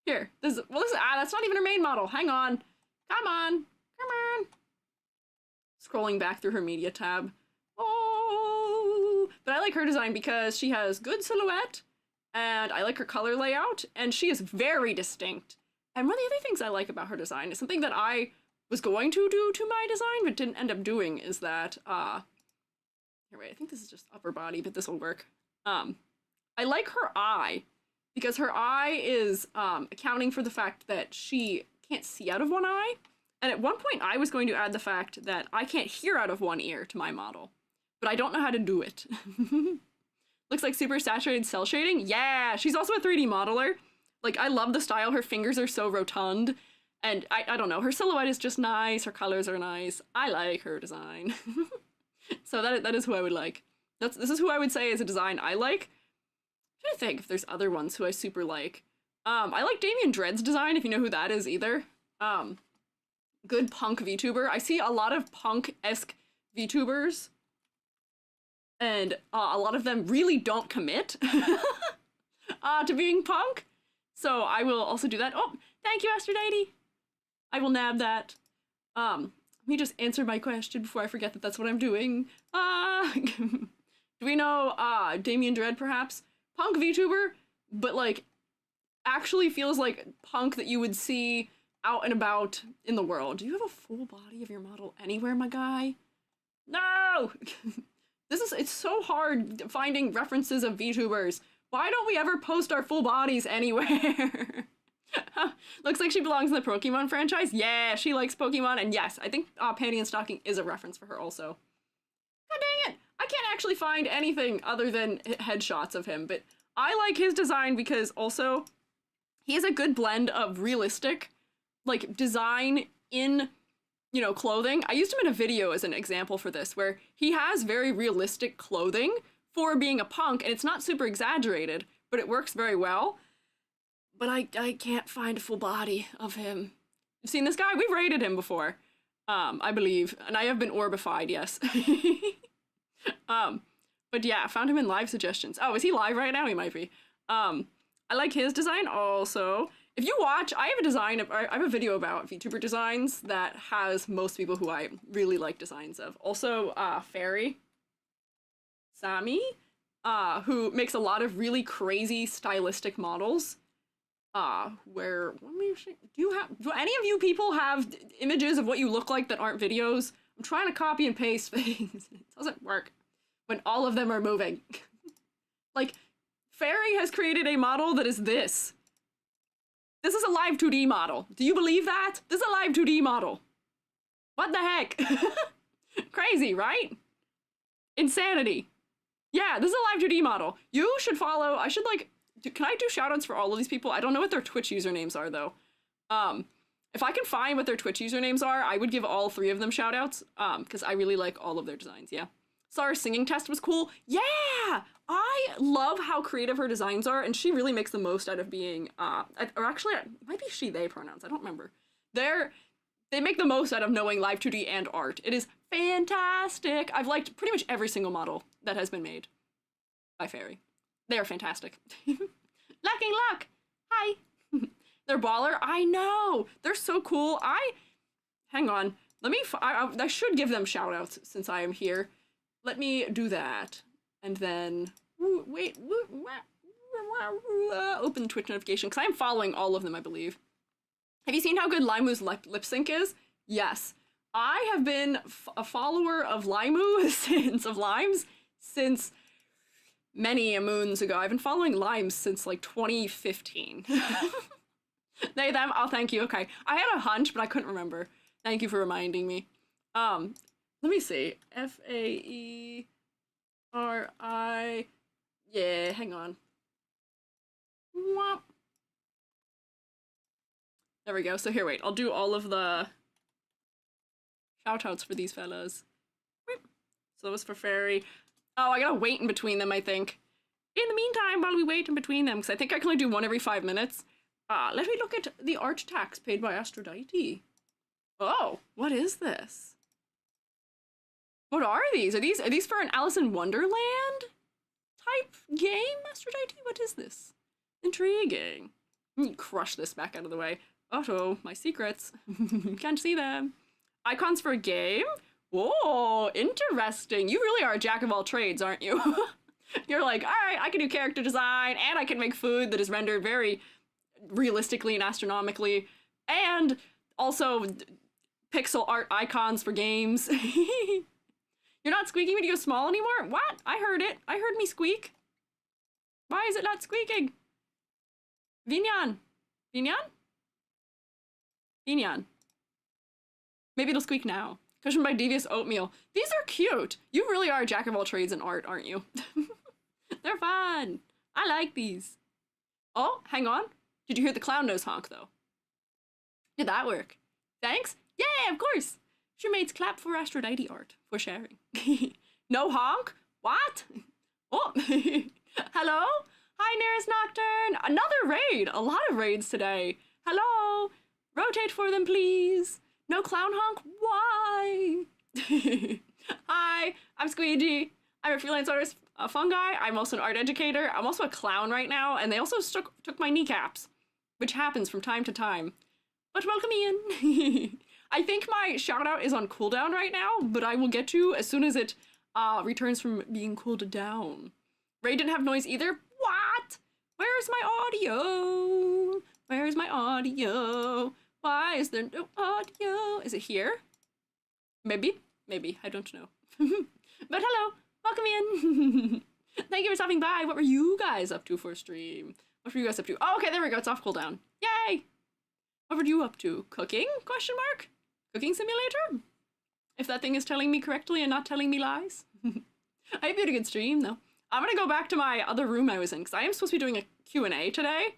Here, that's not even her main model. Hang on. Come on. Scrolling back through her media tab. Oh, but I like her design because she has good silhouette and I like her color layout and she is very distinct. And one of the other things I like about her design is something that I was going to do to my design but didn't end up doing is that, here, wait, I think this is just upper body, but this will work. I like her eye because her eye is accounting for the fact that she can't see out of one eye. And at one point, I was going to add the fact that I can't hear out of one ear to my model, but I don't know how to do it. Looks like super saturated cell shading. Yeah, she's also a 3D modeler. Like, I love the style. Her fingers are so rotund. And I don't know, her silhouette is just nice. Her colors are nice. I like her design. So that is who I would like. This is who I would say is a design I like. I'm trying to think if there's other ones who I super like. I like Damien Dread's design, if you know who that is either. Good punk VTuber. I see a lot of punk-esque VTubers, and a lot of them really don't commit to being punk. So I will also do that. Oh, thank you, Aphrodite. I will nab that. Let me just answer my question before I forget that that's what I'm doing. Do we know Damien Dread, perhaps? Punk VTuber, but like actually feels like punk that you would see out and about in the world. Do you have a full body of your model anywhere, my guy? No! It's so hard finding references of VTubers. Why don't we ever post our full bodies anywhere? Looks like she belongs in the Pokemon franchise. Yeah, she likes Pokemon, and yes, I think Panty and Stocking is a reference for her also. God dang it! I can't actually find anything other than headshots of him, but I like his design because also he has a good blend of realistic like design in, you know, clothing. I used him in a video as an example for this, where he has very realistic clothing for being a punk, and it's not super exaggerated, but it works very well. But I can't find a full body of him. You've seen this guy? We've rated him before, I believe, and I have been orbified, yes. But yeah, I found him in live suggestions. Oh, is he live right now? He might be. I like his design also. If you watch, I have a video about VTuber designs that has most people who I really like designs of. Also, Fairy, Sami, who makes a lot of really crazy stylistic models. Where, let me see, do any of you people have images of what you look like that aren't videos? I'm trying to copy and paste things. It doesn't work when all of them are moving. Like, Fairy has created a model that is this. This is a live 2D model. Do you believe that? This is a live 2D model. What the heck? Crazy, right? Insanity. Yeah, this is a live 2D model. You should follow, can I do shoutouts for all of these people? I don't know what their Twitch usernames are, though. If I can find what their Twitch usernames are, I would give all 3 of them shoutouts, because I really like all of their designs, yeah. Sarah's singing test was cool. Yeah! I love how creative her designs are, and she really makes the most out of being, or actually, it might be she, they pronouns, I don't remember. They make the most out of knowing live 2D and art. It is fantastic! I've liked pretty much every single model that has been made by Fairy. They are fantastic. Lacking luck! Hi! They're baller? I know! They're so cool. Hang on. I should give them shoutouts since I am here. Let me do that. And then, open Twitch notification, because I am following all of them, I believe. Have you seen how good Limu's lip sync is? Yes. I have been a follower of Limu since many a moons ago. I've been following Limes since like 2015. They, them, oh, thank you. Okay. I had a hunch, but I couldn't remember. Thank you for reminding me. Let me see. Faeri. Yeah, hang on. Womp. There we go. So here, wait. I'll do all of the shoutouts for these fellas. So that was for Faeri. Oh, I gotta wait in between them, I think. In the meantime, while we wait in between them, because I think I can only do one every 5 minutes, let me look at the art tax paid by Aphrodite. Oh, what is this? What are these? Are these for an Alice in Wonderland type game, Aphrodite? What is this? Intriguing. Crush this back out of the way. Oh, my secrets. Can't see them. Icons for a game? Whoa, interesting. You really are a jack of all trades, aren't you? You're like, all right, I can do character design, and I can make food that is rendered very realistically and astronomically, and also pixel art icons for games. You're not squeaking me to go small anymore? What? I heard it. I heard me squeak. Why is it not squeaking? Vinyan. Vinyan? Vinyan. Maybe it'll squeak now. Cushioned by Devious Oatmeal. These are cute. You really are a jack of all trades in art, aren't you? They're fun. I like these. Oh, hang on. Did you hear the clown nose honk, though? Did that work? Thanks? Yeah, of course. Shumates clap for Aphrodite art for sharing. No honk? What? Oh. Hello? Hi, Nearest Nocturne. Another raid. A lot of raids today. Hello? Rotate for them, please. No clown honk? Why? Hi, I'm Squiiji. I'm a freelance artist, a fungi. I'm also an art educator. I'm also a clown right now, and they also took my kneecaps, which happens from time to time. But welcome in. I think my shoutout is on cooldown right now, but I will get to as soon as it returns from being cooled down. Ray didn't have noise either. What? Where's my audio? Where's my audio? Why is there no audio? Is it here? Maybe. Maybe. I don't know. But hello. Welcome in. Thank you for stopping by. What were you guys up to for stream? What were you guys up to? Oh, okay, there we go. It's off cooldown. Yay! What were you up to? Cooking? Question mark? Cooking simulator? If that thing is telling me correctly and not telling me lies. I hope you had a good stream, though. I'm gonna go back to my other room I was in, because I am supposed to be doing a Q&A today.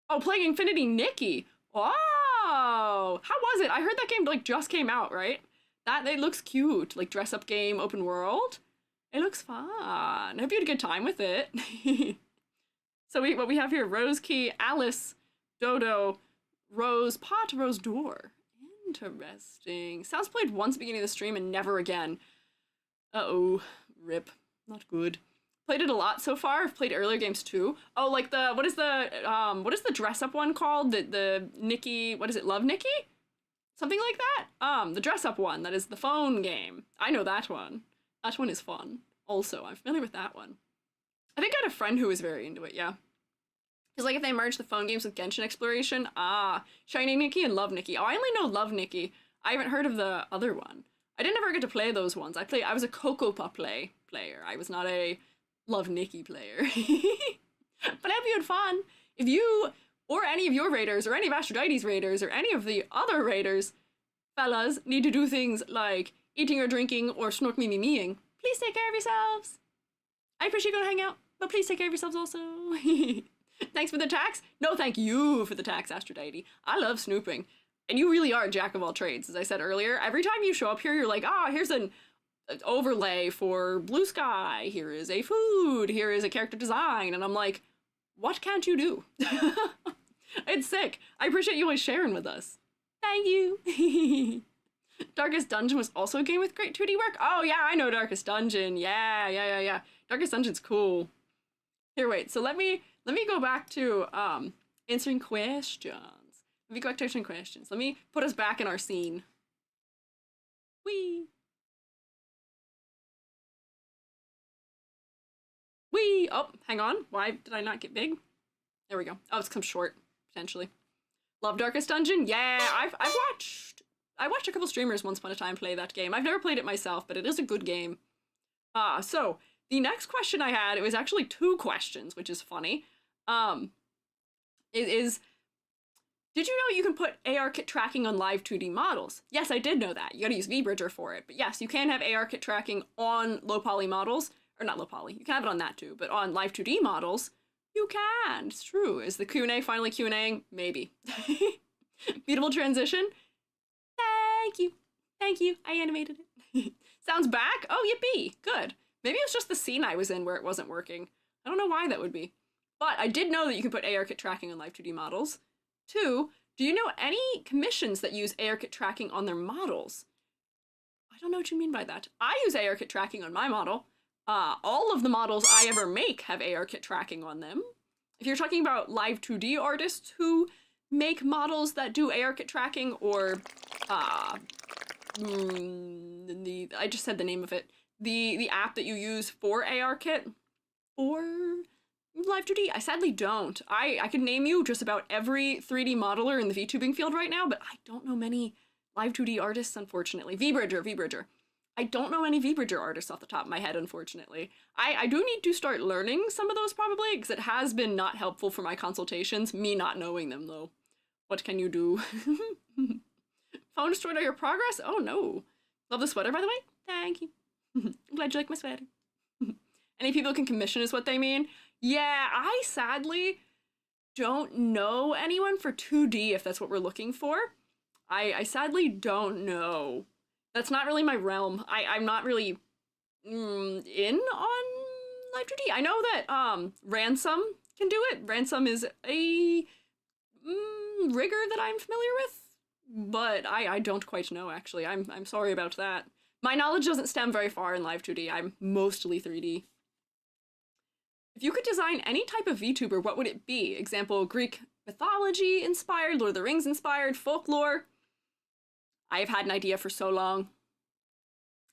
Oh, playing Infinity Nikki. Oh, how was it? I heard that game like just came out, right? It looks cute, like dress up game, open world. It looks fun. I hope you had a good time with it. So what we have here: Rose Key, Alice, Dodo, Rose Pot, Rose Door. Interesting. Sounds played once beginning of the stream and never again. Uh-oh, rip. Not good. Played it a lot so far. I've played earlier games too. Oh, like what is the dress up one called? The Nikki, what is it? Love Nikki? Something like that? The dress up one, that is the phone game. I know that one. That one is fun. Also, I'm familiar with that one. I think I had a friend who was very into it, yeah. Because like if they merge the phone games with Genshin Exploration, Shiny Nikki and Love Nikki. Oh, I only know Love Nikki. I haven't heard of the other one. I didn't ever get to play those ones. I was a Coco Pup player. I was not a Love Nikki player. But I hope you had fun. If you, or any of your raiders, or any of Aphrodite's raiders, or any of the other raiders, fellas, need to do things like eating or drinking or snork me meing, please take care of yourselves. I appreciate you going to hang out, but please take care of yourselves also. Thanks for the tax. No, thank you for the tax, Aphrodite. I love snooping. And you really are a jack of all trades, as I said earlier. Every time you show up here, you're like, here's an overlay for blue sky. Here is a food. Here is a character design. And I'm like, what can't you do? It's sick. I appreciate you always sharing with us. Thank you. Darkest Dungeon was also a game with great 2D work. Oh, yeah, I know Darkest Dungeon. Yeah. Darkest Dungeon's cool. Here, wait. So let me go back to answering questions. Let me go back to answering questions. Let me put us back in our scene. Wee. Oh, hang on. Why did I not get big? There we go. Oh, it's come short, potentially. Love Darkest Dungeon? Yeah, I've watched I watched a couple streamers once upon a time play that game. I've never played it myself, but it is a good game. So the next question I had, it was actually 2 questions, which is funny. It is, did you know you can put ARKit tracking on live 2D models? Yes, I did know that. You gotta use VBridger for it. But yes, you can have ARKit tracking on low poly models, or not low poly, you can have it on that too, but on live 2D models, you can. It's true. Is the Q&A finally Q&Ing? Maybe. Beautiful transition. Thank you. Thank you. I animated it. Sounds back? Oh, yippee. Good. Maybe it was just the scene I was in where it wasn't working. I don't know why that would be. But I did know that you can put ARKit tracking on live 2D models. 2, do you know any commissions that use ARKit tracking on their models? I don't know what you mean by that. I use ARKit tracking on my model. All of the models I ever make have ARKit tracking on them. If you're talking about live 2D artists who make models that do ARKit tracking, or I just said the name of it. The app that you use for ARKit or live 2D, I sadly don't. I could name you just about every 3D modeler in the VTubing field right now, but I don't know many live 2D artists, unfortunately. VBridger. I don't know any VBridger artists off the top of my head, unfortunately. I do need to start learning some of those probably, because it has been not helpful for my consultations, me not knowing them though. What can you do? Phone destroyed all your progress? Oh no. Love the sweater, by the way. Thank you. I'm glad you like my sweater. Any people can commission is what they mean. Yeah, I sadly don't know anyone for 2D if that's what we're looking for. I sadly don't know. That's not really my realm. I'm not really in on live 2D. I know that Ransom can do it. Ransom is a rigger that I'm familiar with, but I don't quite know actually. I'm sorry about that. My knowledge doesn't stem very far in live 2D. I'm mostly 3D. If you could design any type of VTuber, what would it be? Example, Greek mythology inspired, Lord of the Rings inspired, folklore. I have had an idea for so long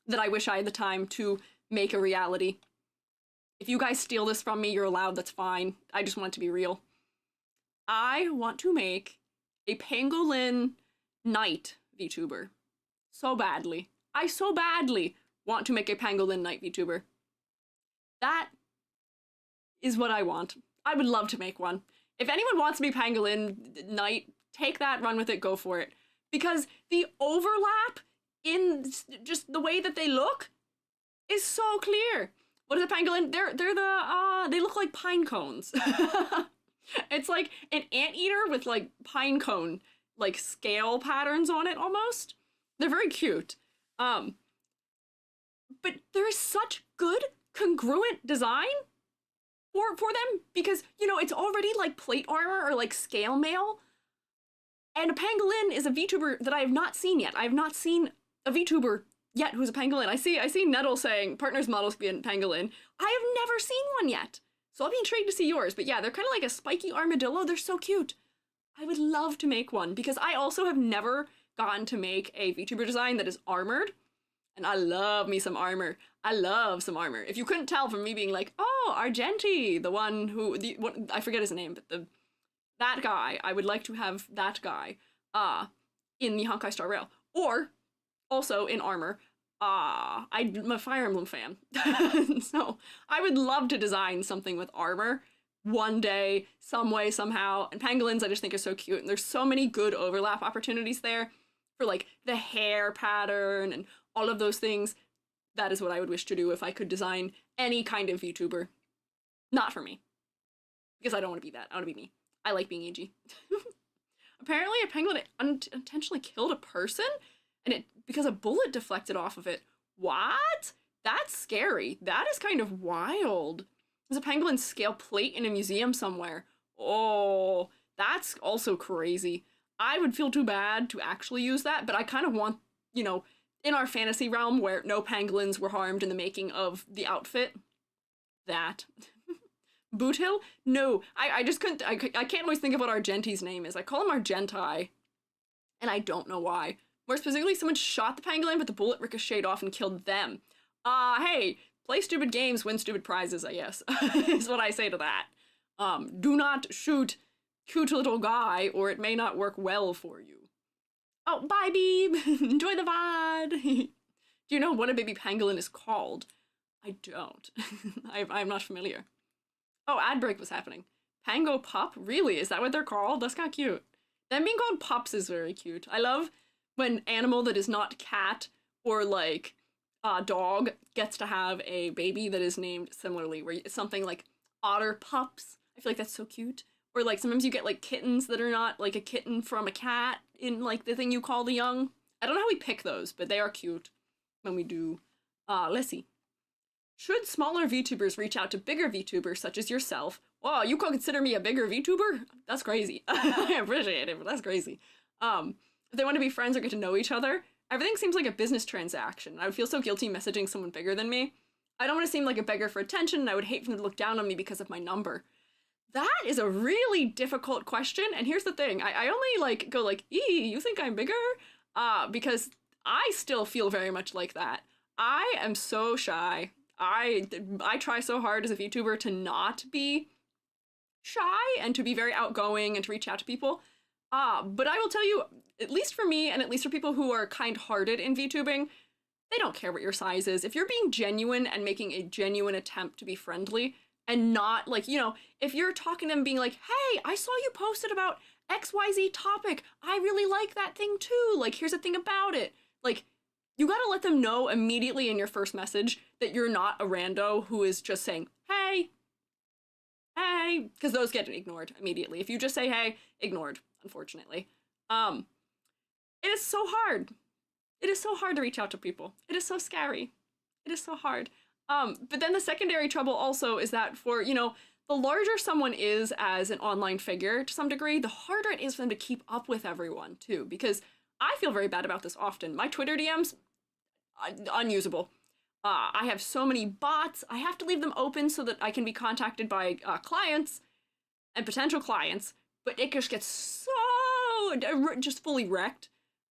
that I wish I had the time to make a reality. If you guys steal this from me, you're allowed, that's fine. I just want it to be real. I want to make a pangolin knight VTuber. So badly. I so badly want to make a pangolin knight VTuber. That is what I want. I would love to make one. If anyone wants to be pangolin knight, take that, run with it, go for it. Because the overlap in just the way that they look is so clear. What is a pangolin? They look like pine cones. It's like an anteater with like pine cone, like scale patterns on it almost. They're very cute. But there is such good congruent design for them because, you know, it's already like plate armor or like scale mail. And a pangolin is a VTuber that I have not seen yet. I have not seen a VTuber yet who's a pangolin. I see Nettle saying partners models can be a pangolin. I have never seen one yet. So I'll be intrigued to see yours. But yeah, they're kind of like a spiky armadillo. They're so cute. I would love to make one because I also have never gotten to make a VTuber design that is armored. And I love me some armor. I love some armor. If you couldn't tell from me being like, oh, Argenti, the one who, I forget his name, but that guy, I would like to have that guy in the Honkai Star Rail. Or, also in armor, I'm a Fire Emblem fan. So, I would love to design something with armor one day, some way, somehow. And pangolins I just think are so cute. And there's so many good overlap opportunities there for like the hair pattern and all of those things. That is what I would wish to do if I could design any kind of VTuber. Not for me. Because I don't want to be that. I want to be me. I like being AG. Apparently a penguin unintentionally killed a person and because a bullet deflected off of it. What? That's scary. That is kind of wild. There's a pangolin scale plate in a museum somewhere. Oh, that's also crazy. I would feel too bad to actually use that, but I kind of want, you know, in our fantasy realm where no pangolins were harmed in the making of the outfit. That. Boothill? No, I just couldn't, I can't always think of what Argenti's name is. I call him Argenti, and I don't know why. More specifically, someone shot the pangolin, but the bullet ricocheted off and killed them. Hey, play stupid games, win stupid prizes, I guess, is what I say to that. Do not shoot cute little guy, or it may not work well for you. Oh, bye, Beeb. Enjoy the VOD. Do you know what a baby pangolin is called? I don't. I'm not familiar. Oh, ad break was happening. Pango pup? Really? Is that what they're called? That's kind of cute. Them being called pups is very cute. I love when animal that is not cat or like dog gets to have a baby that is named similarly, where it's something like otter pups. I feel like that's so cute. Or like sometimes you get like kittens that are not like a kitten from a cat in like the thing you call the young. I don't know how we pick those, but they are cute when we do. Let's see. Should smaller VTubers reach out to bigger VTubers such as yourself? Wow, you consider me a bigger VTuber? That's crazy. I appreciate it, but that's crazy. If they want to be friends or get to know each other, everything seems like a business transaction. I would feel so guilty messaging someone bigger than me. I don't want to seem like a beggar for attention, and I would hate for them to look down on me because of my number. That is a really difficult question, and here's the thing. I only like go like, you think I'm bigger? Because I still feel very much like that. I am so shy. I try so hard as a VTuber to not be shy and to be very outgoing and to reach out to people. But I will tell you, at least for me and at least for people who are kind-hearted in VTubing, they don't care what your size is. If you're being genuine and making a genuine attempt to be friendly and not like, you know, if you're talking to them being like, hey, I saw you posted about XYZ topic. I really like that thing too. Like, here's a thing about it. Like, you gotta let them know immediately in your first message that you're not a rando who is just saying, hey, because those get ignored immediately. If you just say, hey, ignored, unfortunately. It is so hard. It is so hard to reach out to people. It is so scary. It is so hard. But then the secondary trouble also is that for, you know, the larger someone is as an online figure to some degree, the harder it is for them to keep up with everyone too, because I feel very bad about this often. My Twitter DMs, unusable. I have so many bots. I have to leave them open so that I can be contacted by clients and potential clients, but it just gets so just fully wrecked,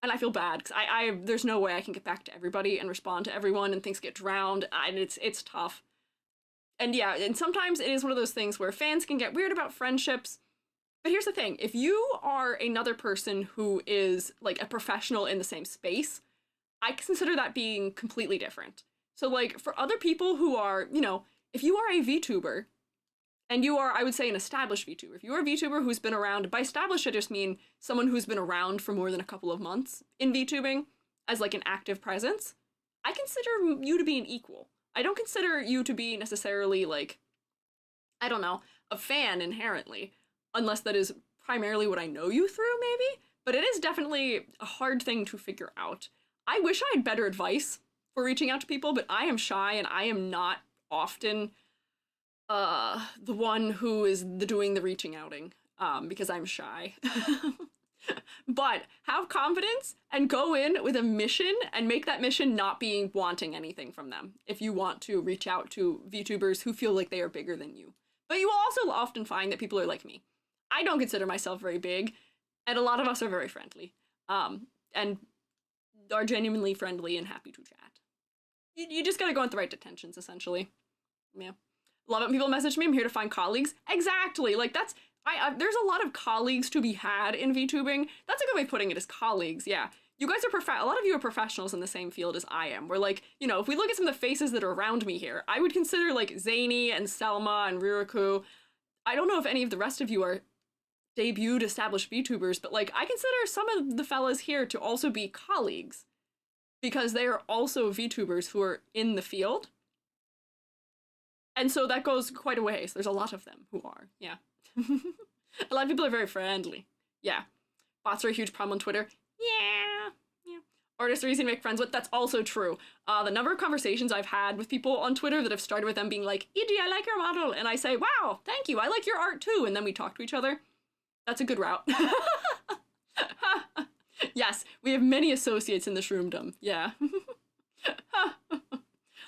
and I feel bad because there's no way I can get back to everybody and respond to everyone, and things get drowned, and it's tough. And yeah, and sometimes it is one of those things where fans can get weird about friendships. But here's the thing, if you are another person who is like a professional in the same space, I consider that being completely different. So like for other people who are, you know, if you are a VTuber and you are, I would say, an established VTuber, if you are a VTuber who's been around, by established I just mean someone who's been around for more than a couple of months in VTubing as like an active presence, I consider you to be an equal. I don't consider you to be necessarily like, I don't know, a fan inherently, unless that is primarily what I know you through maybe, but it is definitely a hard thing to figure out. I wish I had better advice for reaching out to people, but I am shy and I am not often the one who is doing the reaching outing because I'm shy. But have confidence and go in with a mission and make that mission not being wanting anything from them if you want to reach out to VTubers who feel like they are bigger than you. But you will also often find that people are like me. I don't consider myself very big, and a lot of us are very friendly and are genuinely friendly and happy to chat. You just gotta go with the right intentions, essentially. Yeah. Love it when people message me, I'm here to find colleagues. Exactly, like that's, there's a lot of colleagues to be had in VTubing. That's a good way of putting it, is colleagues, yeah. You guys are a lot of you are professionals in the same field as I am. We're like, you know, if we look at some of the faces that are around me here, I would consider like Zany and Selma and Riraku. I don't know if any of the rest of you are debuted established VTubers, but like I consider some of the fellas here to also be colleagues because they are also VTubers who are in the field. And so that goes quite a ways. There's a lot of them who are, yeah. A lot of people are very friendly. Yeah. Bots are a huge problem on Twitter. Yeah. Artists are easy to make friends with. That's also true. The number of conversations I've had with people on Twitter that have started with them being like, E.G., I like your model. And I say, wow, thank you. I like your art too. And then we talk to each other. That's a good route. Yes, we have many associates in this roomdom. Yeah.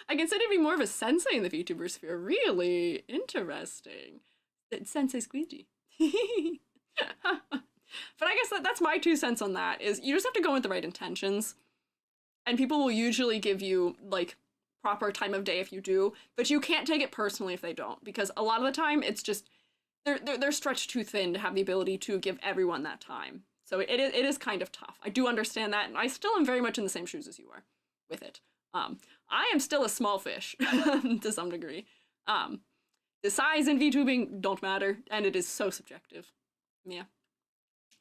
I consider being more of a sensei in the VTuber sphere. Really interesting. Sensei Squiiji. But I guess that's my 2 cents on that, is you just have to go with the right intentions. And people will usually give you, like, proper time of day if you do, but you can't take it personally if they don't, because a lot of the time it's just, they're stretched too thin to have the ability to give everyone that time. So it is kind of tough. I do understand that, and I still am very much in the same shoes as you are with it. I am still a small fish to some degree. The size in VTubing don't matter, and it is so subjective. Yeah.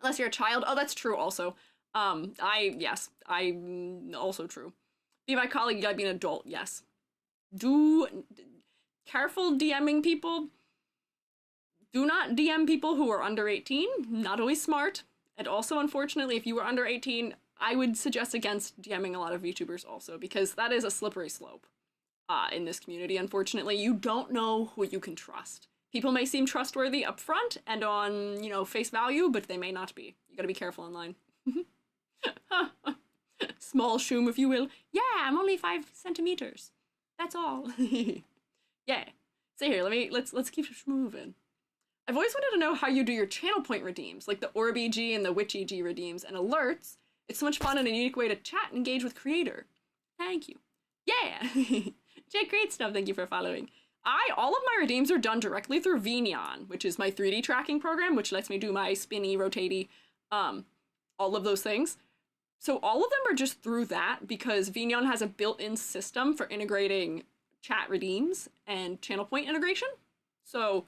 Unless you're a child. Oh, that's true also. Yes, I'm also true. Be my colleague, you gotta be an adult, yes. Careful DMing people. Do not DM people who are under 18, not always smart. And also, unfortunately, if you are under 18, I would suggest against DMing a lot of VTubers also, because that is a slippery slope in this community, unfortunately. You don't know who you can trust. People may seem trustworthy up front and on, you know, face value, but they may not be. You gotta be careful online. Small shoom, if you will. Yeah, I'm only 5 centimeters. That's all. Yeah. So here, let's keep moving. I've always wanted to know how you do your channel point redeems, like the OrbEG and the WitchEG redeems and alerts. It's so much fun and a unique way to chat and engage with creator. Thank you. Yeah. Jake, great stuff. Thank you for following. All of my redeems are done directly through Vneon, which is my 3D tracking program, which lets me do my spinny, rotatey, all of those things. So all of them are just through that because Vneon has a built-in system for integrating chat redeems and channel point integration. So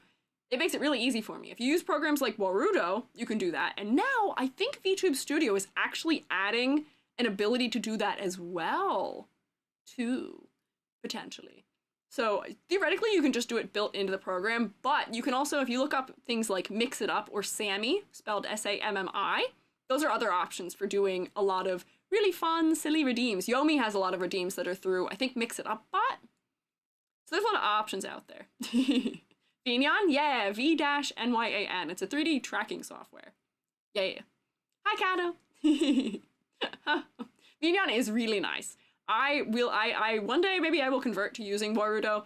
it makes it really easy for me. If you use programs like Warudo, you can do that. And now I think VTube Studio is actually adding an ability to do that as well, too, potentially. So theoretically, you can just do it built into the program, but you can also, if you look up things like Mix It Up or Sammy, spelled S-A-M-M-I, those are other options for doing a lot of really fun, silly redeems. Yomi has a lot of redeems that are through, I think, Mix It Up bot. So there's a lot of options out there. Vneon? Yeah, V-N-Y-A-N. It's a 3D tracking software. Yeah. Hi, Kato. Vneon is really nice. One day maybe I will convert to using Warudo,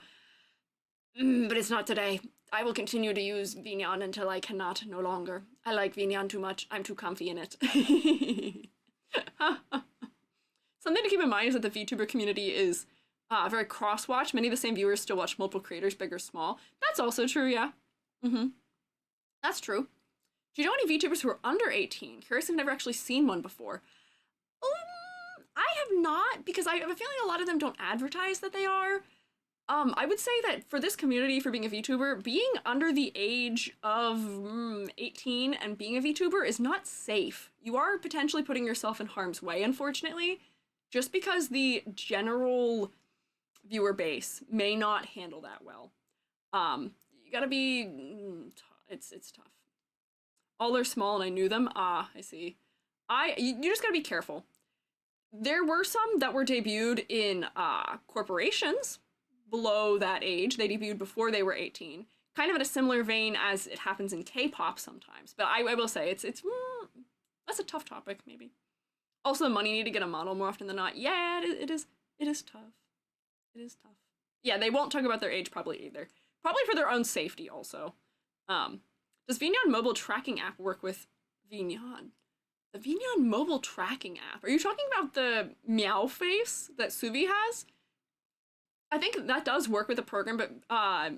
but it's not today. I will continue to use Vneon until I cannot no longer. I like Vneon too much. I'm too comfy in it. Something to keep in mind is that the VTuber community is very cross-watch. Many of the same viewers still watch multiple creators, big or small. That's also true, yeah. That's true. Do you know any VTubers who are under 18? Curious, I've never actually seen one before. I have not, because I have a feeling a lot of them don't advertise that they are. I would say that for this community, for being a VTuber, being under the age of 18 and being a VTuber is not safe. You are potentially putting yourself in harm's way, unfortunately, just because the general viewer base may not handle that well. You gotta be, it's tough. All are small and I knew them. I see. You just gotta be careful. There were some that were debuted in corporations below that age. They debuted before they were 18. Kind of in a similar vein as it happens in K-pop sometimes. But I will say, it's that's a tough topic, maybe. Also, the money need to get a model more often than not. Yeah, it is tough. It is tough. Yeah, they won't talk about their age probably either. Probably for their own safety also. Does Vneon mobile tracking app work with Vneon? The Vneon mobile tracking app. Are you talking about the meow face that Suvi has? I think that does work with the program, but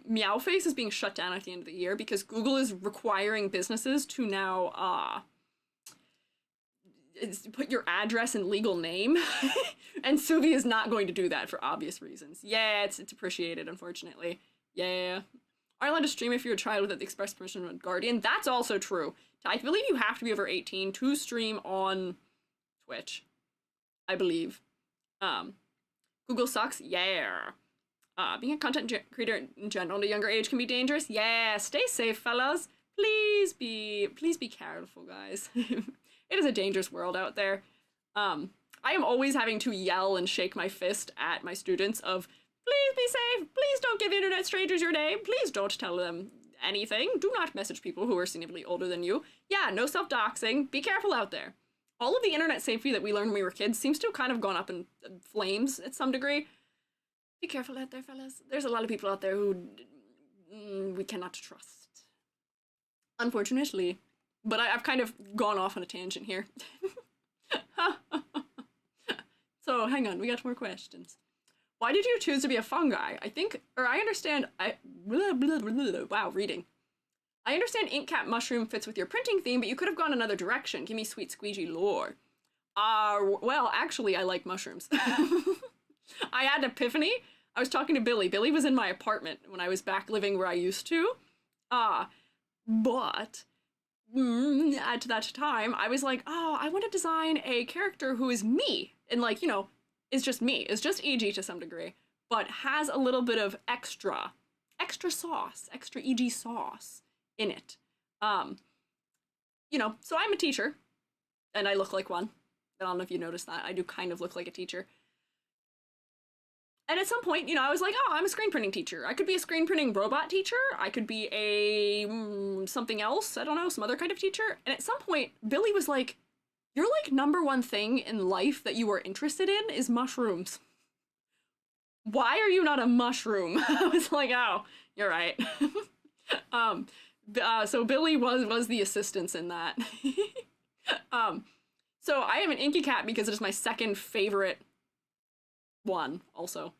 meow face is being shut down at the end of the year because Google is requiring businesses to now put your address and legal name. And Suvi is not going to do that for obvious reasons. Yeah, it's appreciated, unfortunately. Yeah. Are you allowed to stream if you're a child without the express permission of a guardian? That's also true. I believe you have to be over 18 to stream on Twitch. I believe. Google sucks? Yeah. Being a content creator in general at a younger age can be dangerous? Yeah. Stay safe, fellas. Please be careful, guys. It is a dangerous world out there. I am always having to yell and shake my fist at my students of, please be safe. Please don't give internet strangers your name. Please don't tell them anything. Do not message people who are significantly older than you. Yeah, no self-doxing. Be careful out there. All of the internet safety that we learned when we were kids seems to have kind of gone up in flames at some degree. Be careful out there, fellas. There's a lot of people out there who we cannot trust. Unfortunately. But I've kind of gone off on a tangent here. So, hang on. We got more questions. Why did you choose to be a fungi? I understand, wow, reading. I understand ink cap mushroom fits with your printing theme, but you could have gone another direction. Give me sweet squeegee lore. Well, actually, I like mushrooms. I had an epiphany. I was talking to Billy. Billy was in my apartment when I was back living where I used to. But at that time, I was like, oh, I want to design a character who is me. And like, you know, is just me. Is just EG to some degree. But has a little bit of extra sauce, extra EG sauce in it. You know, so I'm a teacher. And I look like one. I don't know if you noticed that. I do kind of look like a teacher. And at some point, you know, I was like, oh, I'm a screen printing teacher. I could be a screen printing robot teacher. I could be a something else. I don't know, some other kind of teacher. And at some point, Billy was like, your like #1 thing in life that you are interested in is mushrooms. Why are you not a mushroom? I was like, oh, you're right. So Billy was the assistance in that. So I have an Inky Cat because it is my second favorite one also.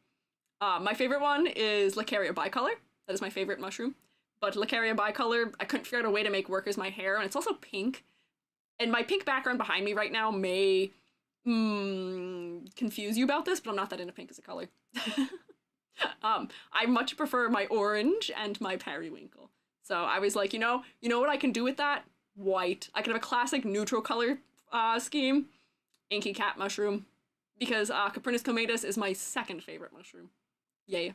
My favorite one is Lacaria bicolor. That is my favorite mushroom. But Lacaria bicolor, I couldn't figure out a way to make work as my hair, and it's also pink. And my pink background behind me right now may confuse you about this, but I'm not that into pink as a color. I much prefer my orange and my periwinkle. So I was like, you know what I can do with that? White. I can have a classic neutral color scheme. Inky Cat mushroom. Because Caprinus comatus is my second favorite mushroom. Yay.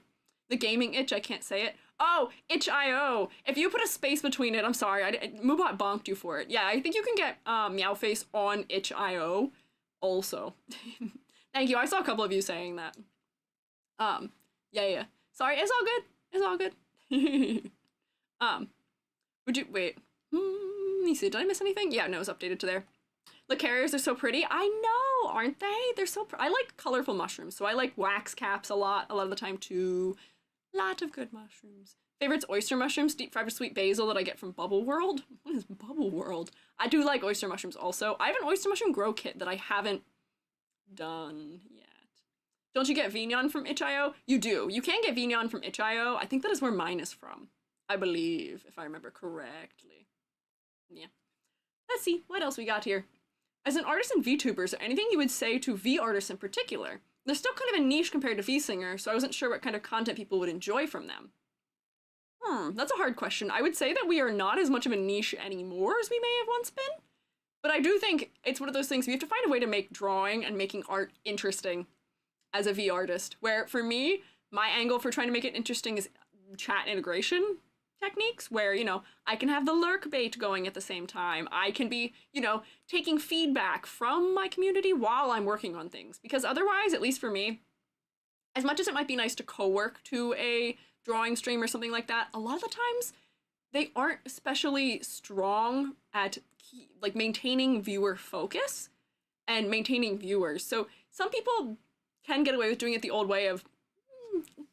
The gaming itch, I can't say it. Oh, itch.io. If you put a space between it, I'm sorry, Moobot bonked you for it. Yeah, I think you can get Meowface on itch.io also. Thank you, I saw a couple of you saying that. Yeah. Sorry, it's all good. It's all good. Would you, wait. Let me see, did I miss anything? Yeah, no, it's updated to there. Lacarias are so pretty. I know, aren't they? They're so I like colorful mushrooms, so I like wax caps a lot of the time too. Lot of good mushrooms. Favorites oyster mushrooms, deep fried with sweet basil that I get from Bubble World. What is Bubble World? I do like oyster mushrooms also. I have an oyster mushroom grow kit that I haven't done yet. Don't you get Vignon from itch.io? You do. You can get Vignon from itch.io. I think that is where mine is from. I believe, if I remember correctly. Yeah. Let's see, what else we got here? As an artist in VTubers, is there anything you would say to V artists in particular? They're still kind of a niche compared to V singer, so I wasn't sure what kind of content people would enjoy from them. That's a hard question. I would say that we are not as much of a niche anymore as we may have once been. But I do think it's one of those things, we have to find a way to make drawing and making art interesting as a V artist. Where, for me, my angle for trying to make it interesting is chat integration techniques, where, you know, I can have the lurk bait going at the same time. I can be, you know, taking feedback from my community while I'm working on things. Because otherwise, at least for me, as much as it might be nice to co-work to a drawing stream or something like that, a lot of the times they aren't especially strong at like maintaining viewer focus and maintaining viewers. So some people can get away with doing it the old way of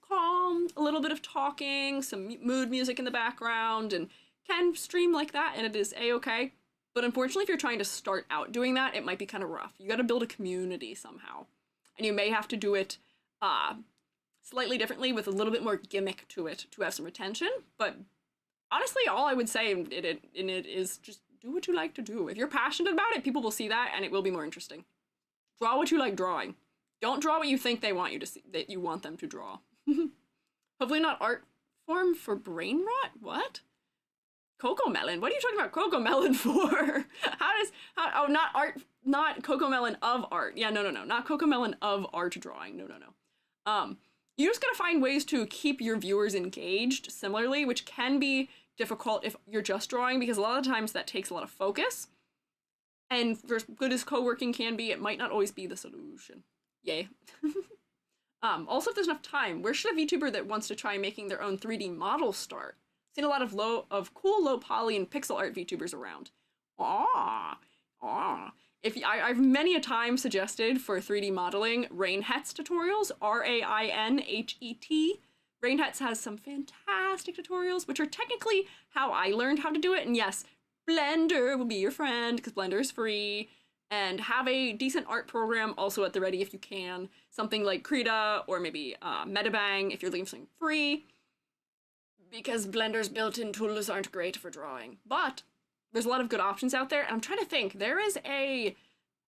calm, a little bit of talking, some mood music in the background, and can stream like that, and it is a-okay. But unfortunately, if you're trying to start out doing that, it might be kind of rough. You gotta build a community somehow. And you may have to do it slightly differently with a little bit more gimmick to it to have some retention. But honestly, all I would say in it is just do what you like to do. If you're passionate about it, people will see that, and it will be more interesting. Draw what you like drawing. Don't draw what you think they want you to see, that you want them to draw. Hopefully not art form for brain rot? What? Coco Melon? What are you talking about Coco Melon for? Oh, not Coco Melon of art. Yeah, no, not Coco Melon of art drawing. No. You just gotta find ways to keep your viewers engaged similarly, which can be difficult if you're just drawing, because a lot of times that takes a lot of focus. And for as good as co-working can be, it might not always be the solution. Yay. Also, if there's enough time, where should a VTuber that wants to try making their own 3D model start? Seen a lot of cool low poly and pixel art VTubers around. I've many a time suggested for 3D modeling Rainhet's tutorials, R-A-I-N-H-E-T. Rainhet's has some fantastic tutorials, which are technically how I learned how to do it. And yes, Blender will be your friend because Blender is free. And have a decent art program also at the ready if you can. Something like Krita or maybe Metabang if you're looking for something free. Because Blender's built-in tools aren't great for drawing. But there's a lot of good options out there, and I'm trying to think. There is a...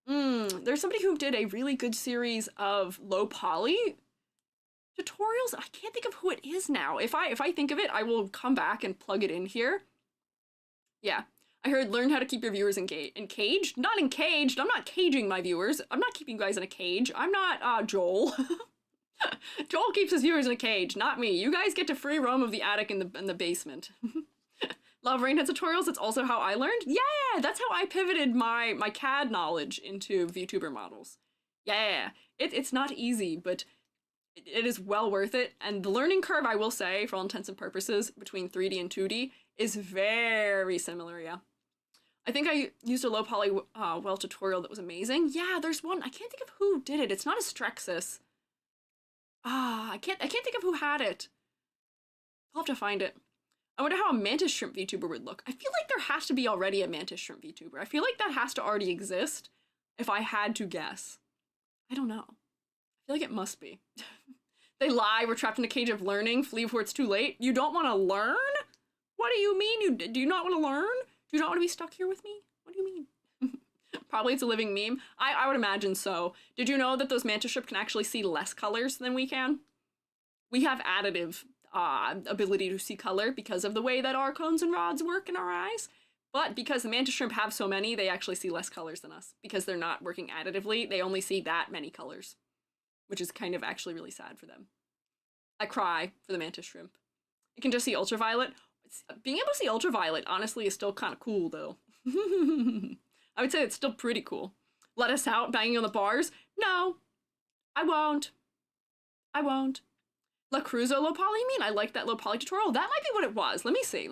there's somebody who did a really good series of low poly tutorials. I can't think of who it is now. If I think of it, I will come back and plug it in here. Yeah. I heard learn how to keep your viewers encaged. Not encaged. I'm not caging my viewers. I'm not keeping you guys in a cage. I'm not Joel. Joel keeps his viewers in a cage, not me. You guys get to free roam of the attic and the basement. Love Rainhead tutorials. That's also how I learned. Yeah, that's how I pivoted my CAD knowledge into VTuber models. Yeah, it's not easy, but it is well worth it. And the learning curve, I will say, for all intents and purposes, between 3D and 2D is very similar, yeah. I think I used a low poly well tutorial that was amazing. Yeah, there's one. I can't think of who did it. It's not a Strexus. I can't think of who had it. I'll have to find it. I wonder how a mantis shrimp VTuber would look. I feel like there has to be already a mantis shrimp VTuber. I feel like that has to already exist if I had to guess. I don't know. I feel like it must be. They lie, we're trapped in a cage of learning, flee before it's too late. You don't want to learn? What do you mean? Do you not want to learn? Do you not want to be stuck here with me? What do you mean? Probably it's a living meme. I would imagine so. Did you know that those mantis shrimp can actually see less colors than we can? We have additive ability to see color because of the way that our cones and rods work in our eyes. But because the mantis shrimp have so many, they actually see less colors than us. Because they're not working additively, they only see that many colors. Which is kind of actually really sad for them. I cry for the mantis shrimp. It can just see ultraviolet. Being able to see ultraviolet, honestly, is still kind of cool, though. I would say it's still pretty cool. Let us out, banging on the bars? No, I won't. I won't. La Cruzo low poly, you mean? I like that low poly tutorial. That might be what it was. Let me see.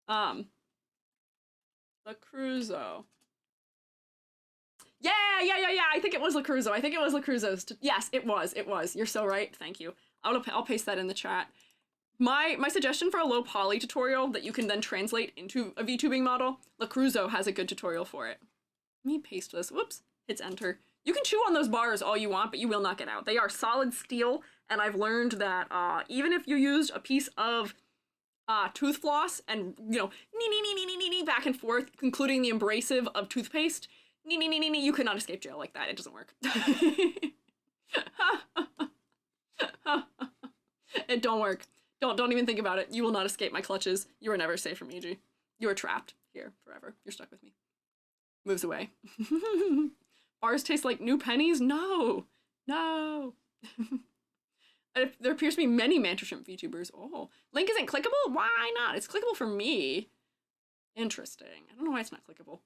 La Cruzo. Yeah. I think it was La Cruzo's. Yes, it was. You're so right. Thank you. I'll paste that in the chat. My suggestion for a low poly tutorial that you can then translate into a VTubing model, La Cruzo has a good tutorial for it. Let me paste this. Whoops. Hits enter. You can chew on those bars all you want, but you will not get out. They are solid steel, and I've learned that even if you used a piece of tooth floss and, you know, back and forth, including the abrasive of toothpaste, you could not escape jail like that. It doesn't work. It don't work. Don't even think about it. You will not escape my clutches. You are never safe from EG. You are trapped here forever. You're stuck with me. Moves away. Bars taste like new pennies? No. There appears to be many mantis shrimp VTubers. Oh. Link isn't clickable? Why not? It's clickable for me. Interesting. I don't know why it's not clickable.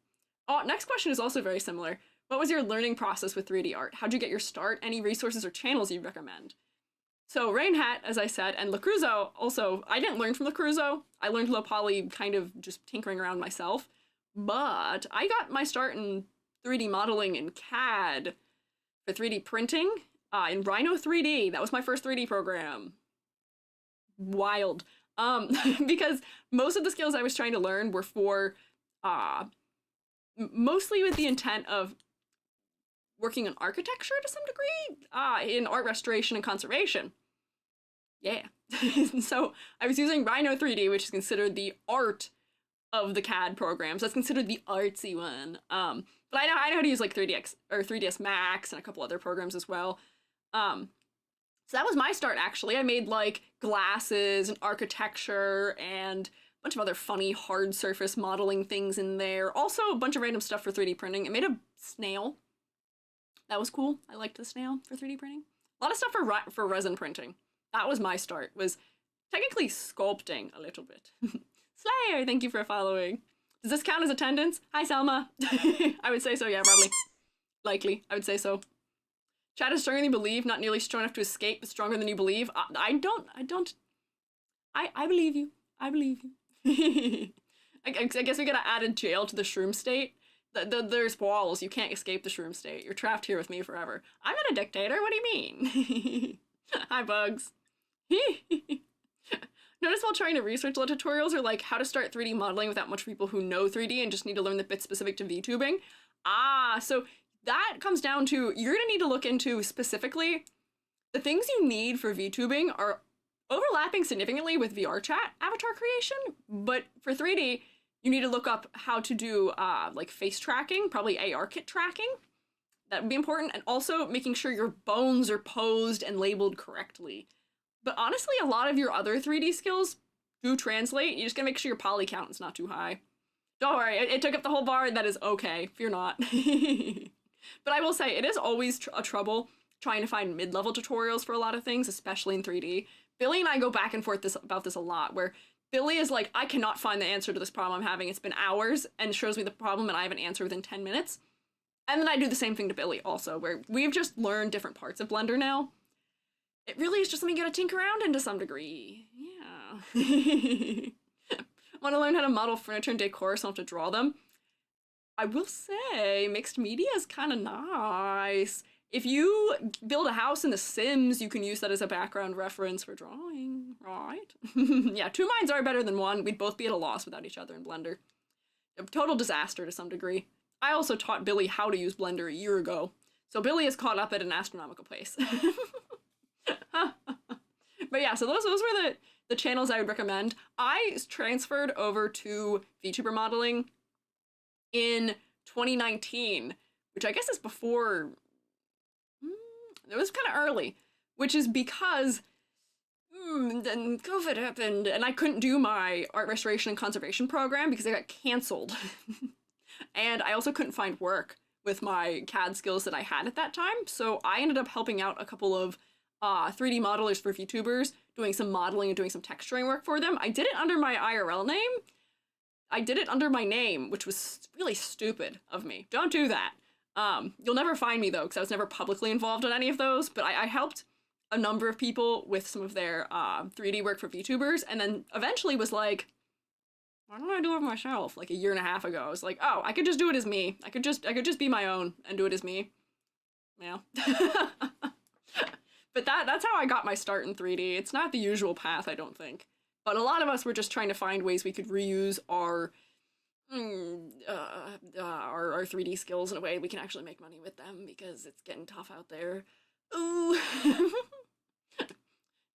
Oh, next question is also very similar. What was your learning process with 3D art? How'd you get your start? Any resources or channels you'd recommend? So Rain Hat, as I said, and La Cruzo, also, I didn't learn from La Cruzo. I learned low poly kind of just tinkering around myself. But I got my start in 3D modeling in CAD for 3D printing in Rhino 3D. That was my first 3D program. Wild. Because most of the skills I was trying to learn were for, mostly with the intent of working on architecture to some degree, in art restoration and conservation. Yeah. So I was using Rhino 3D, which is considered the art of the CAD programs. That's considered the artsy one. But I know how to use like 3DX or 3ds Max and a couple other programs as well. So that was my start, actually. I made like glasses and architecture and a bunch of other funny hard surface modeling things in there. Also a bunch of random stuff for 3D printing. I made a snail. That was cool. I liked the snail for 3D printing. A lot of stuff for resin printing. That was my start, was technically sculpting a little bit. Slayer, thank you for following. Does this count as attendance? Hi, Selma. I would say so, yeah, probably. Likely, I would say so. Chat is stronger than you believe, not nearly strong enough to escape, but stronger than you believe. I believe you. I believe you. I guess we gotta add a jail to the shroom state. There's walls. You can't escape the shroom state. You're trapped here with me forever. I'm not a dictator. What do you mean? Hi, Bugs. Notice while trying to research the tutorials are like how to start 3D modeling without much people who know 3D and just need to learn the bits specific to VTubing. So that comes down to, you're gonna need to look into specifically the things you need for VTubing are overlapping significantly with VR chat avatar creation, but for 3D, you need to look up how to do like face tracking, probably AR kit tracking. That would be important, and also making sure your bones are posed and labeled correctly. But honestly, a lot of your other 3D skills do translate. You just gotta make sure your poly count is not too high. Don't worry, it took up the whole bar, and that is okay. Fear not. But I will say, it is always a trouble trying to find mid-level tutorials for a lot of things, especially in 3D. Billy and I go back and forth about this a lot, where Billy is like, I cannot find the answer to this problem I'm having. It's been hours, and shows me the problem, and I have an answer within 10 minutes. And then I do the same thing to Billy also, where we've just learned different parts of Blender now. It really is just something you gotta tinker around in to some degree. Yeah. Want to learn how to model furniture and decor so I don't have to draw them? I will say, mixed media is kind of nice. If you build a house in The Sims, you can use that as a background reference for drawing, right? Yeah, two minds are better than one. We'd both be at a loss without each other in Blender. A total disaster to some degree. I also taught Billy how to use Blender a year ago, so Billy is caught up at an astronomical pace. But yeah, so those were the channels I would recommend. I transferred over to VTuber modeling in 2019, which I guess is before, it was kind of early, which is because then COVID happened and I couldn't do my art restoration and conservation program because it got canceled. And I also couldn't find work with my CAD skills that I had at that time, so I ended up helping out a couple of 3D modelers for VTubers, doing some modeling and doing some texturing work for them. I did it under my IRL name. I did it under my name, which was really stupid of me. Don't do that. You'll never find me though, because I was never publicly involved in any of those, but I helped a number of people with some of their 3D work for VTubers, and then eventually was like, why don't I do it myself? Like a year and a half ago, I was like, oh, I could just do it as me. I could just be my own and do it as me. Yeah. But that's how I got my start in 3D. It's not the usual path, I don't think. But a lot of us were just trying to find ways we could reuse our 3D skills in a way we can actually make money with them, because it's getting tough out there. Ooh.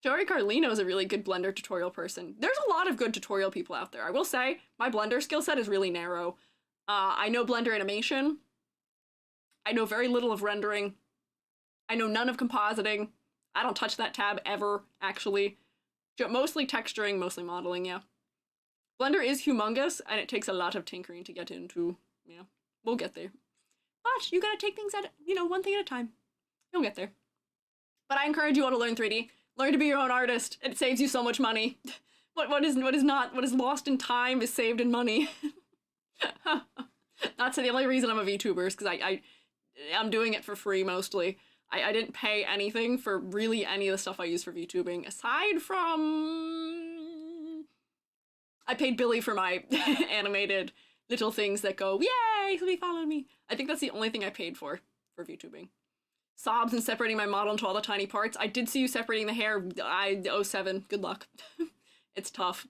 Joey Carlino is a really good Blender tutorial person. There's a lot of good tutorial people out there. I will say, my Blender skill set is really narrow. I know Blender animation. I know very little of rendering. I know none of compositing. I don't touch that tab ever, actually. Mostly texturing, mostly modeling, yeah. Blender is humongous, and it takes a lot of tinkering to get into. Yeah, we'll get there. But you gotta take things at, one thing at a time. You'll get there. But I encourage you all to learn 3D. Learn to be your own artist. It saves you so much money. What is lost in time is saved in money. That's the only reason I'm a VTuber, is because I'm doing it for free mostly. I didn't pay anything for really any of the stuff I use for VTubing, aside from I paid Billy for my animated little things that go, yay, somebody followed me. I think that's the only thing I paid for VTubing. Sobs and separating my model into all the tiny parts. I did see you separating the hair. 07. Good luck. It's tough,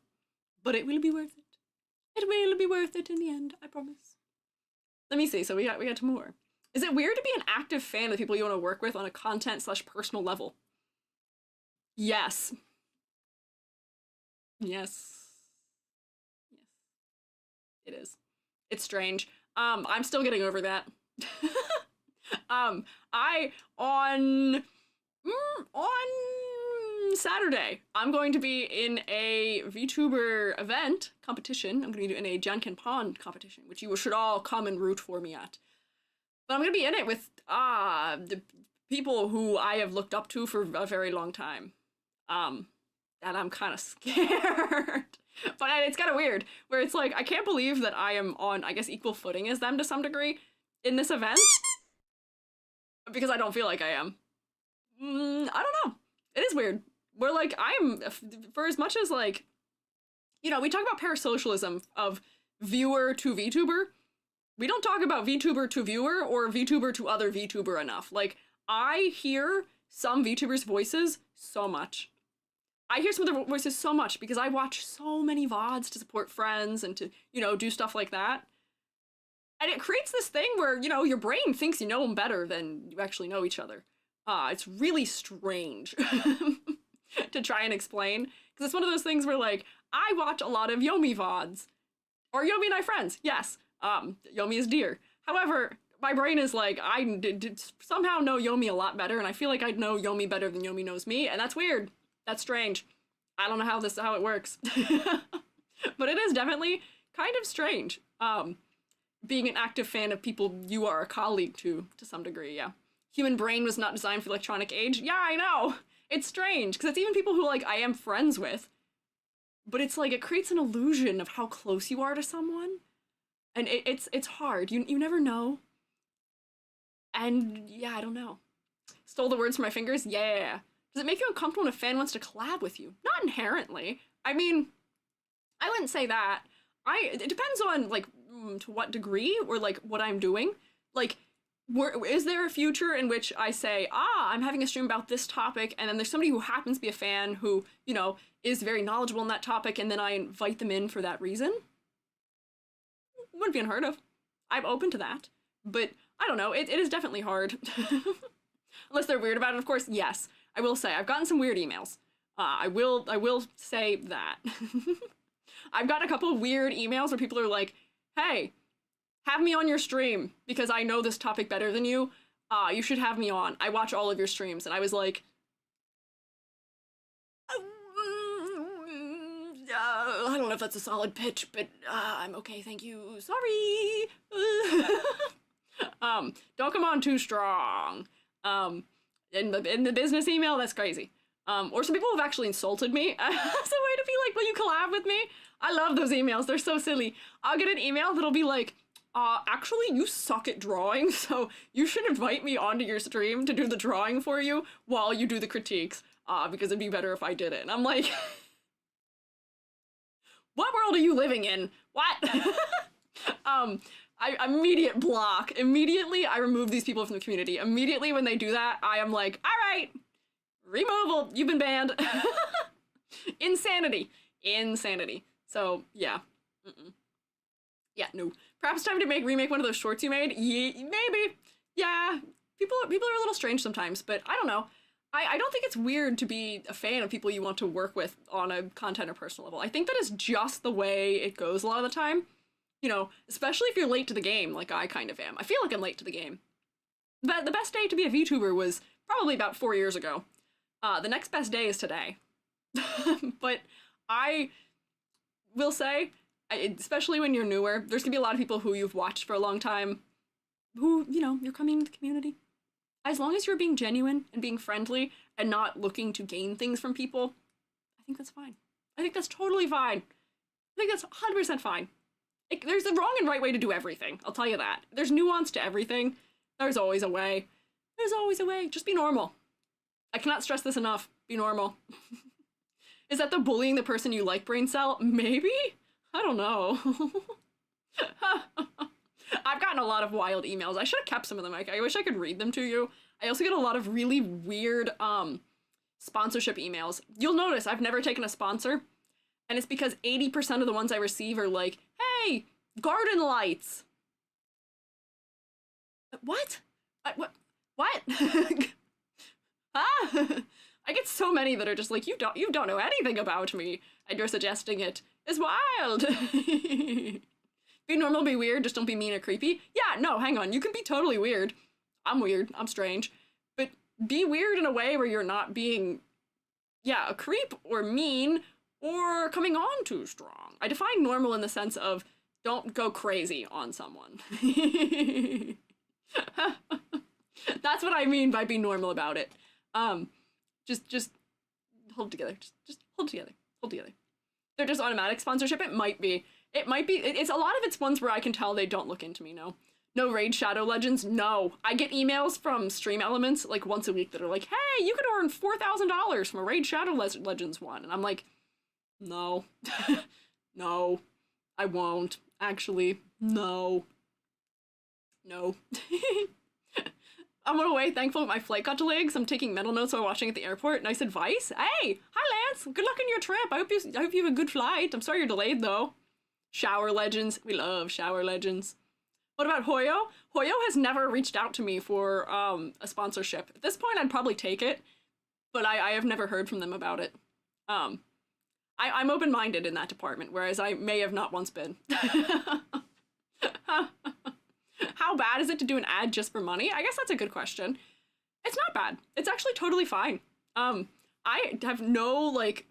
but it will be worth it. It will be worth it in the end, I promise. Let me see. So we got two more. Is it weird to be an active fan of the people you want to work with on a content/personal level? Yes. Yes. Yes. It is. It's strange. I'm still getting over that. On Saturday, I'm going to be in a VTuber event competition. I'm going to be in a Janken Pond competition, which you should all come and root for me at. But I'm going to be in it with the people who I have looked up to for a very long time. And I'm kind of scared. But it's kind of weird, where it's like, I can't believe that I am on, I guess, equal footing as them to some degree in this event. Because I don't feel like I am. I don't know. It is weird. We're like, for as much as like, we talk about parasocialism of viewer to VTuber. We don't talk about VTuber to viewer or VTuber to other VTuber enough. Like, I hear some VTubers' voices so much. I hear some of their voices so much because I watch so many VODs to support friends and to, do stuff like that. And it creates this thing where, your brain thinks you know them better than you actually know each other. It's really strange. to try and explain. Because it's one of those things where, like, I watch a lot of Yomi VODs. Or Yomi and I friends, yes. Yomi is dear. However, my brain is like, I did somehow know Yomi a lot better, and I feel like I'd know Yomi better than Yomi knows me, and that's weird. That's strange. I don't know how it works. But it is definitely kind of strange. Being an active fan of people you are a colleague to some degree, yeah. Human brain was not designed for the electronic age. Yeah, I know. It's strange, because it's even people who, like, I am friends with. But it's like, it creates an illusion of how close you are to someone. And it's hard. You never know. And yeah, I don't know. Stole the words from my fingers? Yeah. Does it make you uncomfortable when a fan wants to collab with you? Not inherently. I mean, I wouldn't say that. It depends on, like, to what degree, or, like, what I'm doing. Like, is there a future in which I say, I'm having a stream about this topic, and then there's somebody who happens to be a fan who, you know, is very knowledgeable in that topic, and then I invite them in for that reason? Wouldn't be unheard of. I'm open to that. But, I don't know, it is definitely hard. Unless they're weird about it, of course, yes. I will say, I've gotten some weird emails. I will say that. I've gotten a couple of weird emails where people are like, hey, have me on your stream, because I know this topic better than you. You should have me on. I watch all of your streams. And I was like, I don't know if that's a solid pitch, but I'm okay, thank you. Sorry. Don't come on too strong. In the business email, that's crazy. Or some people have actually insulted me as a way to be like, will you collab with me? I love those emails. They're so silly. I'll get an email that'll be like, actually, you suck at drawing, so you should invite me onto your stream to do the drawing for you while you do the critiques, because it'd be better if I did it. And I'm like, what world are you living in? What? I immediate block. Immediately, I remove these people from the community. Immediately when they do that, I am like, all right, removal, you've been banned. Insanity. Insanity. So, yeah. Yeah, no. Perhaps time to remake one of those shorts you made? Yeah, maybe. Yeah. People are a little strange sometimes, but I don't know. I don't think it's weird to be a fan of people you want to work with on a content or personal level. I think that is just the way it goes a lot of the time. You know, especially if you're late to the game, like I kind of am. I feel like I'm late to the game. But the best day to be a VTuber was probably about 4 years ago. The next best day is today. But I will say, especially when you're newer, there's gonna be a lot of people who you've watched for a long time who, you know, you're coming into the community. As long as you're being genuine and being friendly and not looking to gain things from people, I think that's fine. I think that's totally fine. I think that's 100% fine. There's a wrong and right way to do everything, I'll tell you that. There's nuance to everything. There's always a way. There's always a way. Just be normal. I cannot stress this enough. Be normal. Is that the bullying the person you like brain cell? Maybe? I don't know. I've gotten a lot of wild emails. I should have kept some of them. I wish I could read them to you. I also get a lot of really weird sponsorship emails. You'll notice I've never taken a sponsor, and it's because 80% of the ones I receive are like, hey, garden lights. What? What? I get so many that are just like, you don't know anything about me, and you're suggesting it. It's wild. Be normal, be weird, just don't be mean or creepy. Yeah, no, hang on, you can be totally weird. I'm weird, I'm strange. But be weird in a way where you're not being, yeah, a creep or mean or coming on too strong. I define normal in the sense of don't go crazy on someone. That's what I mean by be normal about it. Just hold together. Just hold together. Hold together. They're just automatic sponsorship. It might be. It's a lot of it's ones where I can tell they don't look into me, no. No Raid Shadow Legends, no. I get emails from Stream Elements like once a week that are like, hey, you could earn $4,000 from a Raid Shadow Legends one. And I'm like, no. No. I won't. Actually, no. No. I'm on the way, thankful my flight got delayed because I'm taking mental notes while watching at the airport. Nice advice. Hey, hi Lance. Good luck on your trip. I hope you have a good flight. I'm sorry you're delayed though. Shower Legends. We love Shower Legends. What about Hoyo? Hoyo has never reached out to me for a sponsorship. At this point, I'd probably take it, but I have never heard from them about it. Um, I'm open-minded in that department, whereas I may have not once been. How bad is it to do an ad just for money? I guess that's a good question. It's not bad. It's actually totally fine. I have no, like,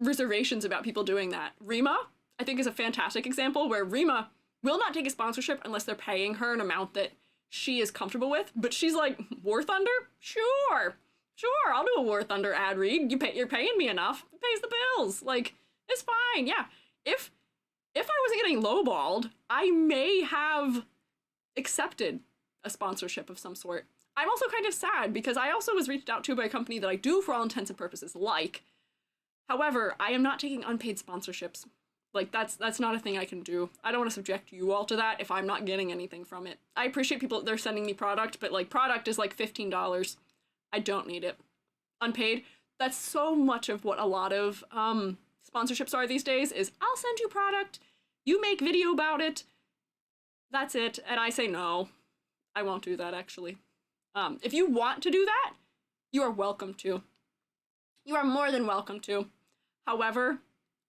reservations about people doing that. Rima, I think, is a fantastic example where Rima will not take a sponsorship unless they're paying her an amount that she is comfortable with, but she's like, War Thunder? Sure, I'll do a War Thunder ad read. You're paying me enough. It pays the bills. Like, it's fine, yeah. If I wasn't getting lowballed, I may have accepted a sponsorship of some sort. I'm also kind of sad because I also was reached out to by a company that I do, for all intents and purposes, like. However, I am not taking unpaid sponsorships. Like, that's not a thing I can do. I don't want to subject you all to that if I'm not getting anything from it. I appreciate people, they're sending me product, but, like, product is like $15. I don't need it. Unpaid, that's so much of what a lot of sponsorships are these days, is I'll send you product, you make video about it, that's it, and I say no. I won't do that, actually. If you want to do that, you are welcome to. You are more than welcome to. However,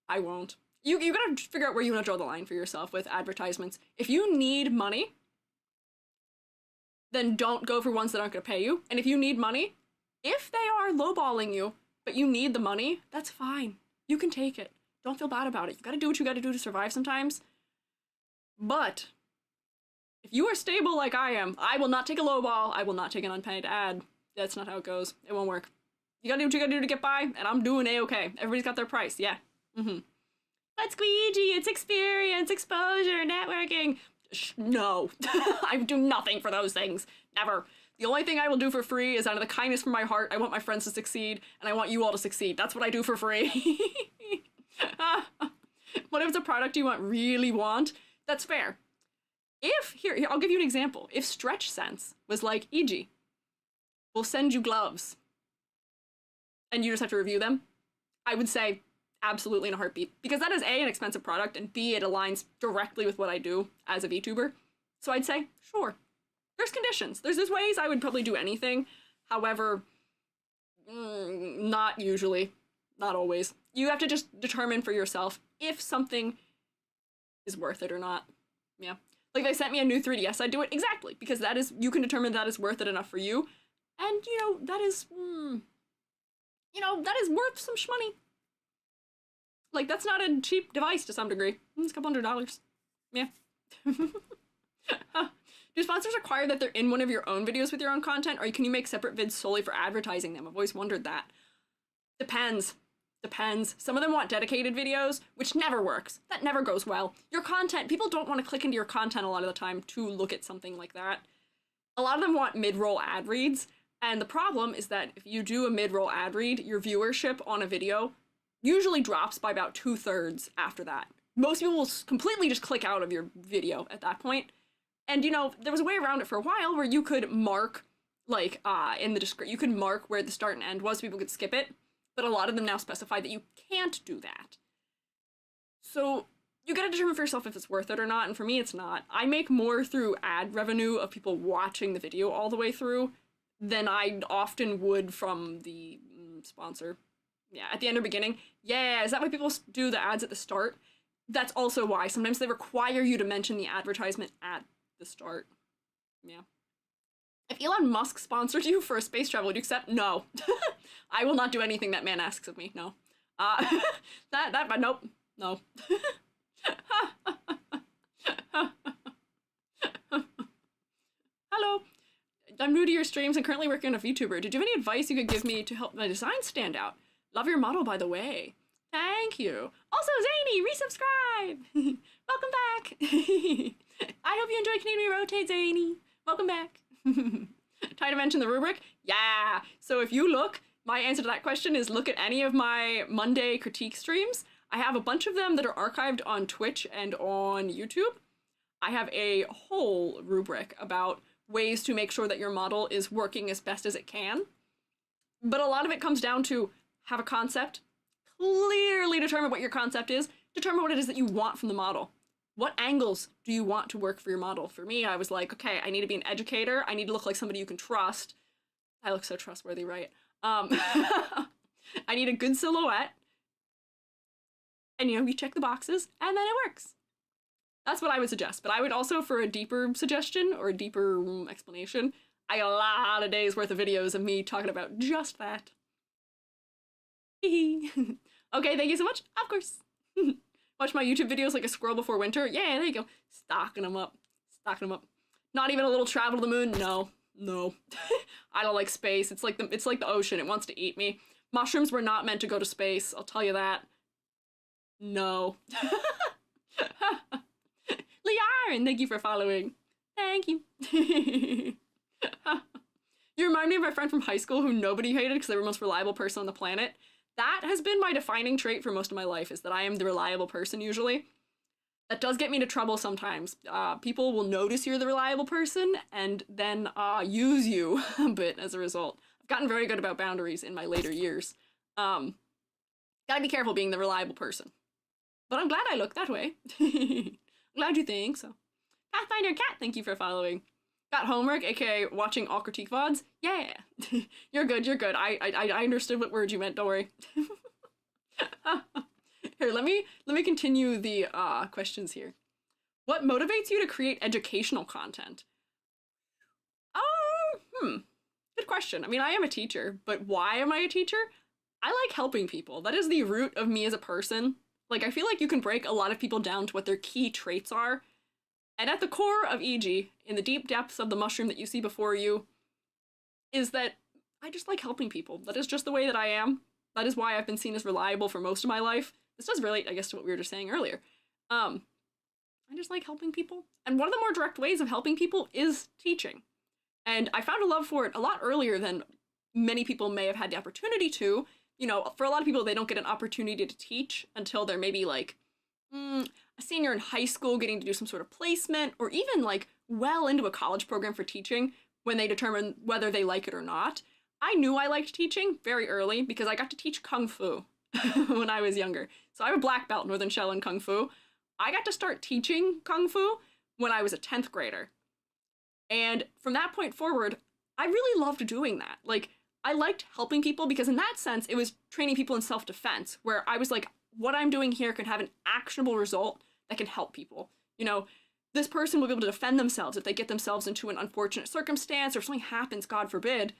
I won't. You gotta figure out where you want to draw the line for yourself with advertisements. If you need money, then don't go for ones that aren't gonna pay you. And if you need money, if they are lowballing you, but you need the money, that's fine. You can take it. Don't feel bad about it. You gotta do what you gotta do to survive sometimes. But if you are stable like I am, I will not take a lowball. I will not take an unpaid ad. That's not how it goes. It won't work. You gotta do what you gotta do to get by, and I'm doing A-okay. Everybody's got their price, yeah. But Squiiji, it's experience, exposure, networking. No, I do nothing for those things. Never. The only thing I will do for free is out of the kindness from my heart. I want my friends to succeed, and I want you all to succeed. That's what I do for free. What if it's a product you really want? That's fair. Here, I'll give you an example. If Stretch Sense was like, e.g., we'll send you gloves, and you just have to review them, I would say, absolutely in a heartbeat, because that is A, an expensive product, and B, it aligns directly with what I do as a VTuber. So I'd say, sure. There's conditions. There's ways I would probably do anything. However, not usually. Not always. You have to just determine for yourself if something is worth it or not. Yeah. Like, they sent me a new 3DS, I'd do it exactly, because that is, you can determine that is worth it enough for you. And, that is, that is worth some shmoney. Like, that's not a cheap device to some degree. It's a couple $100. Yeah. Do sponsors require that they're in one of your own videos with your own content, or can you make separate vids solely for advertising them? I've always wondered that. Depends. Some of them want dedicated videos, which never works. That never goes well. Your content, people don't want to click into your content a lot of the time to look at something like that. A lot of them want mid-roll ad reads, and the problem is that if you do a mid-roll ad read, your viewership on a video usually drops by about 2/3 after that. Most people will completely just click out of your video at that point. And, there was a way around it for a while where you could mark, like, in the description, you could mark where the start and end was so people could skip it. But a lot of them now specify that you can't do that. So you gotta determine for yourself if it's worth it or not, and for me it's not. I make more through ad revenue of people watching the video all the way through than I often would from the sponsor. Yeah, at the end or beginning. Yeah, is that why people do the ads at the start? That's also why. Sometimes they require you to mention the advertisement at the start. Yeah. If Elon Musk sponsored you for a space travel, would you accept? No. I will not do anything that man asks of me, no. Nope. No. Hello. I'm new to your streams and currently working on a VTuber. Did you have any advice you could give me to help my design stand out? Love your model, by the way. Thank you. Also, Zany, resubscribe. Welcome back. I hope you enjoyed Canadian Rotate, Zany. Welcome back. Try to mention the rubric? Yeah. So if you look, my answer to that question is look at any of my Monday critique streams. I have a bunch of them that are archived on Twitch and on YouTube. I have a whole rubric about ways to make sure that your model is working as best as it can. But a lot of it comes down to have a concept, clearly determine what your concept is, determine what it is that you want from the model. What angles do you want to work for your model? For me, I was like, okay, I need to be an educator. I need to look like somebody you can trust. I look so trustworthy, right? I need a good silhouette. And, you know, you check the boxes, and then it works. That's what I would suggest. But I would also, for a deeper suggestion or a deeper explanation, I got a lot of days worth of videos of me talking about just that. Okay, thank you so much. Of course. Watch my YouTube videos like a squirrel before winter. Yeah, there you go. Stocking them up. Stocking them up. Not even a little travel to the moon. No. No. I don't like space. It's like the ocean. It wants to eat me. Mushrooms were not meant to go to space. I'll tell you that. No. Liaren, thank you for following. Thank you. You remind me of my friend from high school who nobody hated because they were the most reliable person on the planet. That has been my defining trait for most of my life, is that I am the reliable person usually. That does get me into trouble sometimes. People will notice you're the reliable person and then use you a bit as a result. I've gotten very good about boundaries in my later years. Gotta be careful being the reliable person. But I'm glad I look that way. Glad you think so. Pathfinder Cat, thank you for following. Got homework, aka watching all critique VODs? Yeah. You're good, you're good. I understood what word you meant, don't worry. Here, let me continue the questions here. What motivates you to create educational content? Good question. I mean, I am a teacher, but why am I a teacher? I like helping people. That is the root of me as a person. Like, I feel like you can break a lot of people down to what their key traits are. And at the core of EG, in the deep depths of the mushroom that you see before you, is that I just like helping people. That is just the way that I am. That is why I've been seen as reliable for most of my life. This does relate, I guess, to what we were just saying earlier. I just like helping people. And one of the more direct ways of helping people is teaching. And I found a love for it a lot earlier than many people may have had the opportunity to. You know, for a lot of people, they don't get an opportunity to teach until they're maybe like a senior in high school, getting to do some sort of placement, or even like well into a college program for teaching when they determine whether they like it or not. I knew I liked teaching very early because I got to teach Kung Fu when I was younger. So I have a black belt, Northern Shaolin Kung Fu. I got to start teaching Kung Fu when I was a 10th grader. And from that point forward, I really loved doing that. Like, I liked helping people because in that sense, it was training people in self-defense, where I was like, what I'm doing here can have an actionable result that can help people. You know, this person will be able to defend themselves if they get themselves into an unfortunate circumstance or if something happens, God forbid.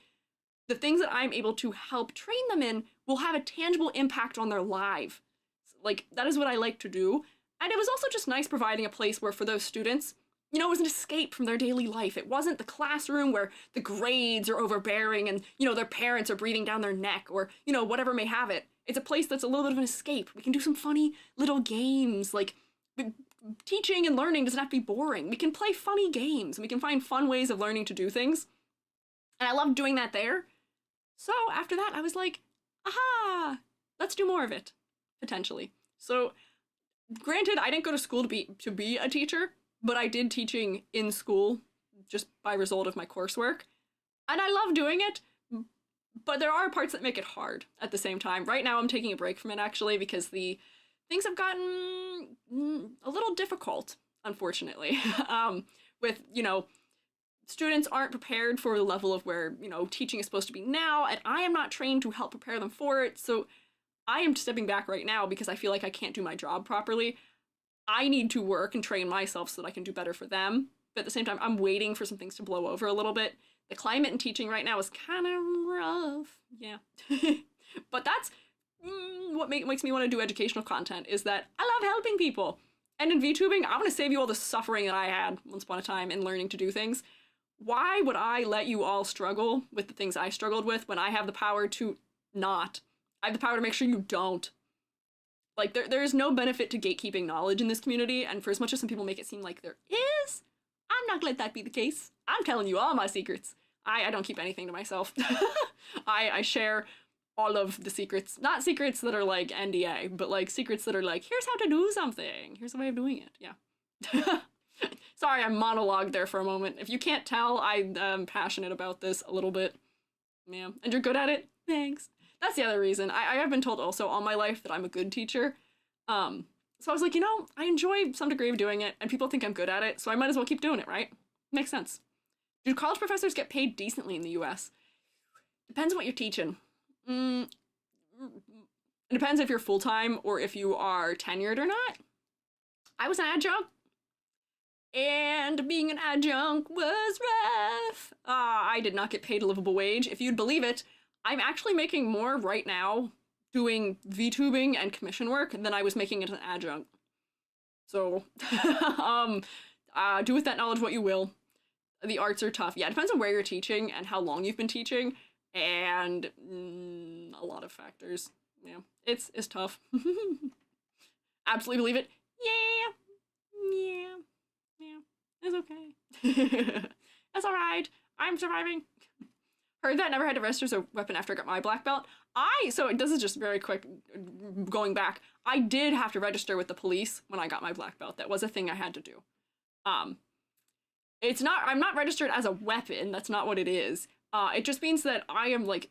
The things that I'm able to help train them in will have a tangible impact on their life. Like, that is what I like to do. And it was also just nice providing a place where for those students, you know, it was an escape from their daily life. It wasn't the classroom where the grades are overbearing and, you know, their parents are breathing down their neck or, you know, whatever may have it. It's a place that's a little bit of an escape. We can do some funny little games. Like, teaching and learning doesn't have to be boring. We can play funny games and we can find fun ways of learning to do things. And I loved doing that there. So after that, I was like, aha, let's do more of it, potentially. So granted, I didn't go to school to be a teacher, but I did teaching in school just by result of my coursework. And I love doing it, but there are parts that make it hard at the same time. Right now I'm taking a break from it actually because the things have gotten a little difficult, unfortunately. With, you know, students aren't prepared for the level of where, you know, teaching is supposed to be now, and I am not trained to help prepare them for it. So I am stepping back right now because I feel like I can't do my job properly. I need to work and train myself so that I can do better for them. But at the same time, I'm waiting for some things to blow over a little bit. The climate in teaching right now is kind of rough. Yeah. But that's what makes me want to do educational content, is that I love helping people. And in VTubing, I want to save you all the suffering that I had once upon a time in learning to do things. Why would I let you all struggle with the things I struggled with when I have the power to not? I have the power to make sure you don't. Like, there is no benefit to gatekeeping knowledge in this community, and for as much as some people make it seem like there is, I'm not gonna let that be the case. I'm telling you all my secrets. I don't keep anything to myself. I share all of the secrets. Not secrets that are like NDA, but like secrets that are like, here's how to do something. Here's the way of doing it. Yeah. Sorry, I monologued there for a moment. If you can't tell, I'm passionate about this a little bit. Yeah, and you're good at it? Thanks. That's the other reason. I have been told also all my life that I'm a good teacher. So I was like, you know, I enjoy some degree of doing it, and people think I'm good at it, so I might as well keep doing it, right? Makes sense. Do college professors get paid decently in the US? Depends on what you're teaching. It depends if you're full-time or if you are tenured or not. I was an adjunct, and being an adjunct was rough. I did not get paid a livable wage. If you'd believe it, I'm actually making more right now doing VTubing and commission work than I was making as an adjunct. So, do with that knowledge what you will. The arts are tough. Yeah, it depends on where you're teaching and how long you've been teaching, and a lot of factors. Yeah, it's tough. Absolutely believe it. Yeah, it's okay. That's alright. I'm surviving. Heard that, never had to register as a weapon after I got my black belt. So this is just very quick, going back. I did have to register with the police when I got my black belt. That was a thing I had to do. I'm not registered as a weapon. That's not what it is. It just means that I am, like,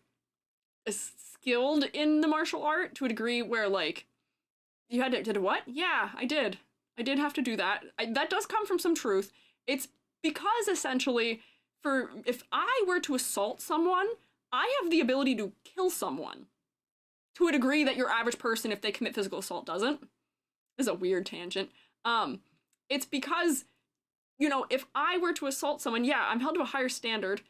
skilled in the martial art to a degree where, like, you had to, did what? Yeah, I did. I did have to do that. That does come from some truth. It's because, essentially, if I were to assault someone, I have the ability to kill someone to a degree that your average person, if they commit physical assault, doesn't. This is a weird tangent. It's because, you know, if I were to assault someone, yeah, I'm held to a higher standard,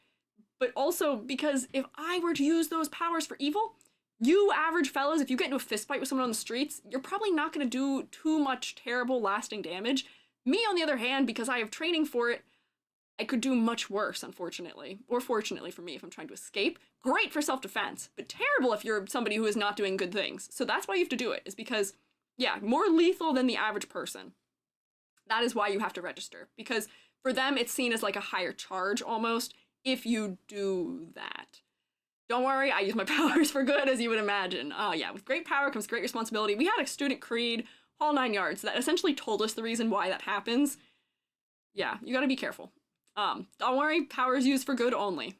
but also because if I were to use those powers for evil, you average fellas, if you get into a fist fight with someone on the streets, you're probably not going to do too much terrible lasting damage. Me, on the other hand, because I have training for it, I could do much worse, unfortunately. Or fortunately for me, if I'm trying to escape. Great for self-defense, but terrible if you're somebody who is not doing good things. So that's why you have to do it, is because, yeah, more lethal than the average person. That is why you have to register. Because for them, it's seen as like a higher charge, almost, if you do that. Don't worry, I use my powers for good, as you would imagine. Yeah, with great power comes great responsibility. We had a student creed, all 9 yards, that essentially told us the reason why that happens. Yeah, you gotta be careful. Don't worry, power is used for good only.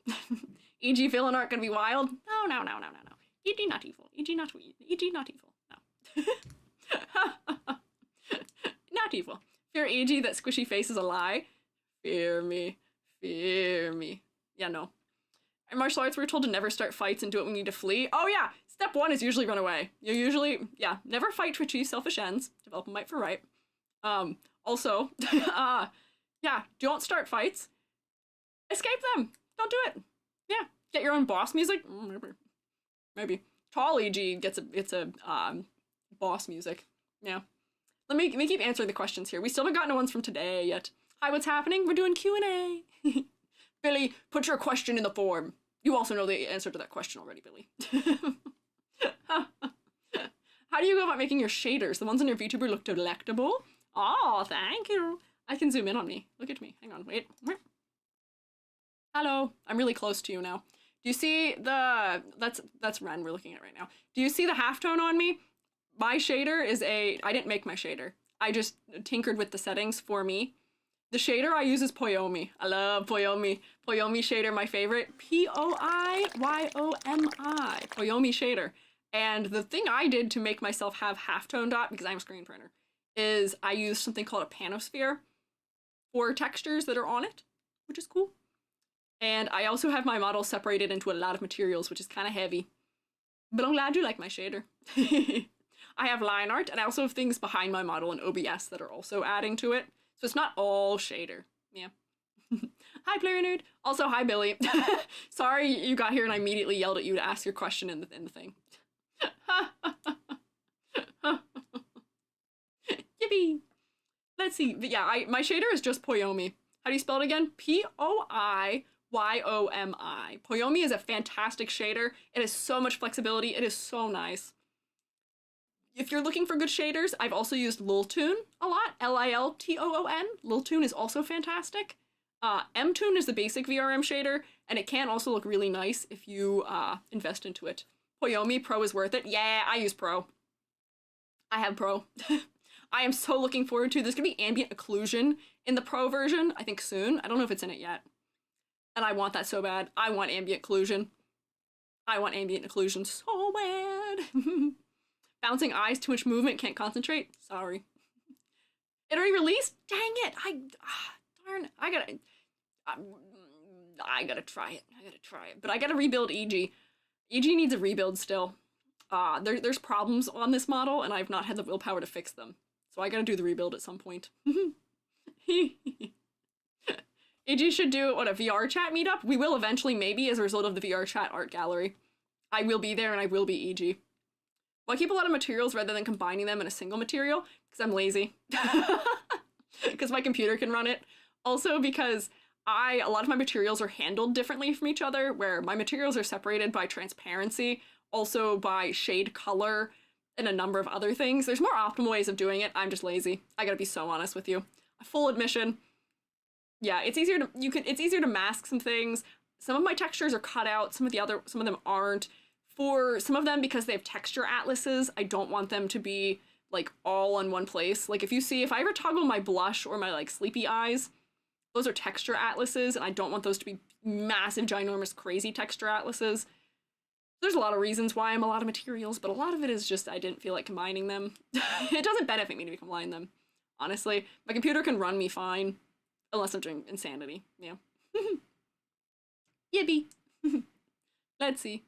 E.g. villain aren't gonna be wild. No. E.g. not evil. E.g. not evil. No. Not evil. Fear E.g. that squishy face is a lie. Fear me. Yeah, no. In martial arts, we're told to never start fights and do it when we need to flee. Oh yeah, step 1 is usually run away. You usually, yeah, never fight to achieve selfish ends. Develop a might for right. Also, yeah, don't start fights. Escape them. Don't do it. Yeah, get your own boss music. Maybe. Tall EG gets a boss music. Yeah. Let me keep answering the questions here. We still haven't gotten to ones from today yet. Hi, what's happening? We're doing Q&A. Billy, put your question in the form. You also know the answer to that question already, Billy. How do you go about making your shaders? The ones on your VTuber look delectable. Oh, thank you. I can zoom in on me. Look at me. Hang on, wait. Hello. I'm really close to you now. Do you see the... That's Ren we're looking at right now. Do you see the halftone on me? My shader is I didn't make my shader. I just tinkered with the settings for me. The shader I use is Poyomi. I love Poyomi. Poyomi shader, my favorite. Poyomi. Poyomi shader. And the thing I did to make myself have halftone dot, because I'm a screen printer, is I used something called a panosphere for textures that are on it, which is cool. And I also have my model separated into a lot of materials, which is kind of heavy. But I'm glad you like my shader. I have line art, and I also have things behind my model in OBS that are also adding to it. So it's not all shader. Yeah. Hi, Player Nerd. Also, hi, Billy. Sorry you got here and I immediately yelled at you to ask your question in the thing. Yippee. Let's see. But yeah, my shader is just Poyomi. How do you spell it again? Poiyomi. Poyomi is a fantastic shader. It has so much flexibility. It is so nice. If you're looking for good shaders, I've also used Liltoon a lot. Liltoon. Liltoon is also fantastic. Mtoon is the basic VRM shader, and it can also look really nice if you invest into it. Poyomi Pro is worth it. Yeah, I use Pro. I have Pro. I am so looking forward to. There's gonna be ambient occlusion in the Pro version, I think soon. I don't know if it's in it yet. And I want that so bad. I want ambient occlusion. I want ambient occlusion so bad. Bouncing eyes, too much movement, can't concentrate. Sorry. It already released? Dang it! Darn, I gotta try it. But I gotta rebuild EG. EG needs a rebuild still. There's problems on this model, and I've not had the willpower to fix them. So I gotta do the rebuild at some point. AG should do, what, a VR chat meetup? We will eventually, maybe, as a result of the VR chat art gallery. I will be there, and I will be EG. Well, I keep a lot of materials rather than combining them in a single material, because I'm lazy. Because my computer can run it. Also because a lot of my materials are handled differently from each other, where my materials are separated by transparency, also by shade color, and a number of other things. There's more optimal ways of doing it. I'm just lazy. I gotta be so honest with you. A full admission. Yeah, it's easier to mask some things. Some of my textures are cut out, some of them aren't. For some of them, because they have texture atlases, I don't want them to be like all in one place. Like if I ever toggle my blush or my like sleepy eyes, those are texture atlases, and I don't want those to be massive, ginormous, crazy texture atlases. There's a lot of reasons why I'm a lot of materials, but a lot of it is just I didn't feel like combining them. It doesn't benefit me to be combining them, honestly. My computer can run me fine, unless I'm doing insanity, yeah. Yippee. Let's see.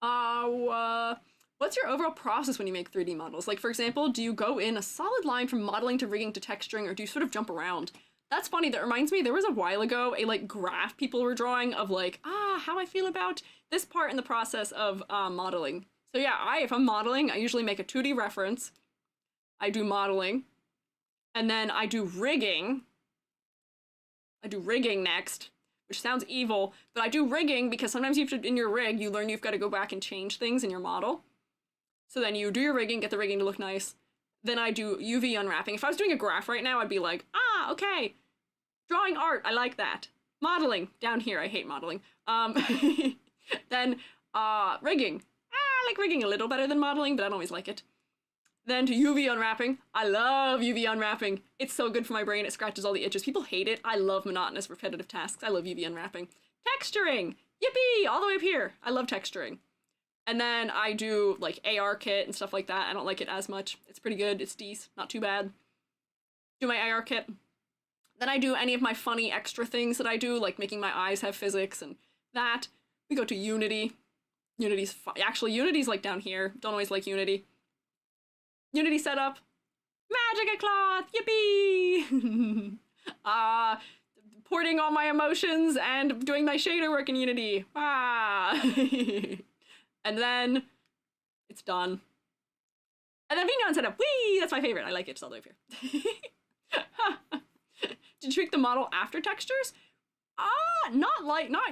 What's your overall process when you make 3D models? Like, for example, do you go in a solid line from modeling to rigging to texturing, or do you sort of jump around? That's funny, that reminds me, there was a while ago a like graph people were drawing of like, how I feel about this part in the process of modeling. So yeah, if I'm modeling, I usually make a 2D reference, I do modeling, and then I do rigging. I do rigging next, which sounds evil, but I do rigging because sometimes you have to, in your rig, you learn you've got to go back and change things in your model. So then you do your rigging, get the rigging to look nice. Then I do UV unwrapping. If I was doing a graph right now, I'd be like, okay. Drawing art, I like that. Modeling, down here, I hate modeling. Then, rigging. I like rigging a little better than modeling, but I don't always like it. Then to UV unwrapping. I love UV unwrapping. It's so good for my brain, it scratches all the itches. People hate it. I love monotonous, repetitive tasks. I love UV unwrapping. Texturing! Yippee! All the way up here. I love texturing. And then I do, like, AR kit and stuff like that. I don't like it as much. It's pretty good. It's decent. Not too bad. Do my AR kit. Then I do any of my funny extra things that I do, like making my eyes have physics and that. We go to Unity. Actually, Unity's like down here. Don't always like Unity. Unity setup. Magic cloth! Yippee! Porting all my emotions and doing my shader work in Unity. And then it's done. And then Vignon setup. Whee! That's my favorite. I like it. It's all the way up here. Did you tweak the model after textures? Not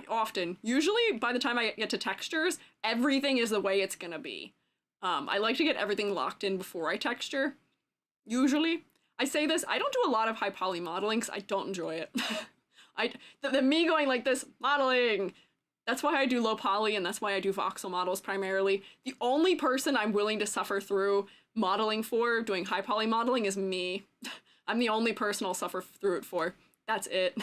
often. Usually, by the time I get to textures, everything is the way it's gonna be. I like to get everything locked in before I texture. Usually. I say this, I don't do a lot of high poly modeling because I don't enjoy it. Me going like this, modeling! That's why I do low poly, and that's why I do voxel models primarily. The only person I'm willing to suffer through modeling for, doing high poly modeling, is me. I'm the only person I'll suffer through it for. That's it.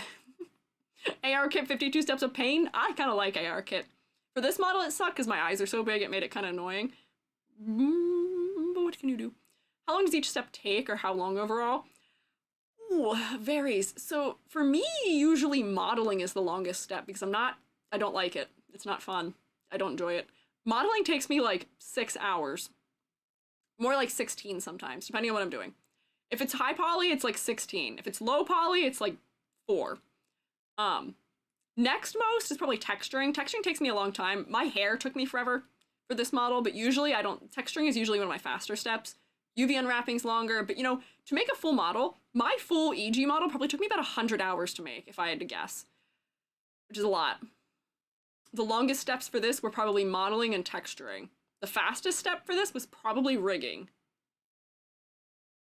AR kit 52 steps of pain? I kind of like AR kit. For this model it sucked because my eyes are so big it made it kind of annoying. But what can you do? How long does each step take, or how long overall? Ooh, varies. So for me, usually modeling is the longest step because I don't like it. It's not fun. I don't enjoy it. Modeling takes me like 6 hours. More like 16 sometimes, depending on what I'm doing. If it's high poly, it's like 16. If it's low poly, it's like 4. Next most is probably texturing. Texturing takes me a long time. My hair took me forever for this model, but usually texturing is usually one of my faster steps. UV unwrapping's longer, but to make a full model, my full EG model probably took me about 100 hours to make, if I had to guess, which is a lot. The longest steps for this were probably modeling and texturing. The fastest step for this was probably rigging.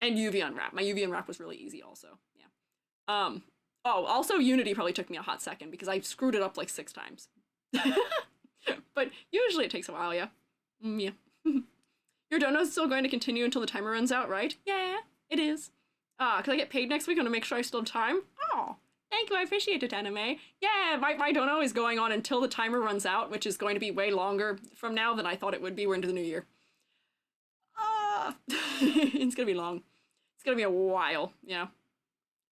And UV unwrap. My UV unwrap was really easy also, yeah. Also Unity probably took me a hot second because I screwed it up like 6 times. But usually it takes a while, yeah. Yeah. Your dono's still going to continue until the timer runs out, right? Yeah, it is. Cause I get paid next week, I'm gonna make sure I still have time. Oh, thank you, I appreciate it, anime. Yeah, my dono is going on until the timer runs out, which is going to be way longer from now than I thought it would be. We're into the new year. It's gonna be long. It's gonna be a while, yeah.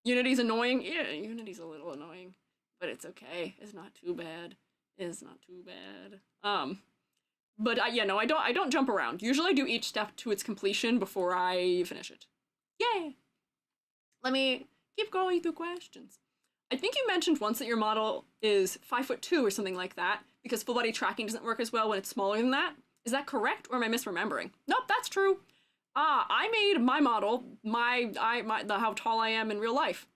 Unity's annoying? Yeah, Unity's a little annoying, but it's okay. It's not too bad. It's not too bad. But yeah, no, I don't jump around. Usually I do each step to its completion before I finish it. Yay! Let me keep going through questions. I think you mentioned once that your model is 5'2" or something like that, because full body tracking doesn't work as well when it's smaller than that. Is that correct, or am I misremembering? Nope, that's true. I made my model how tall I am in real life.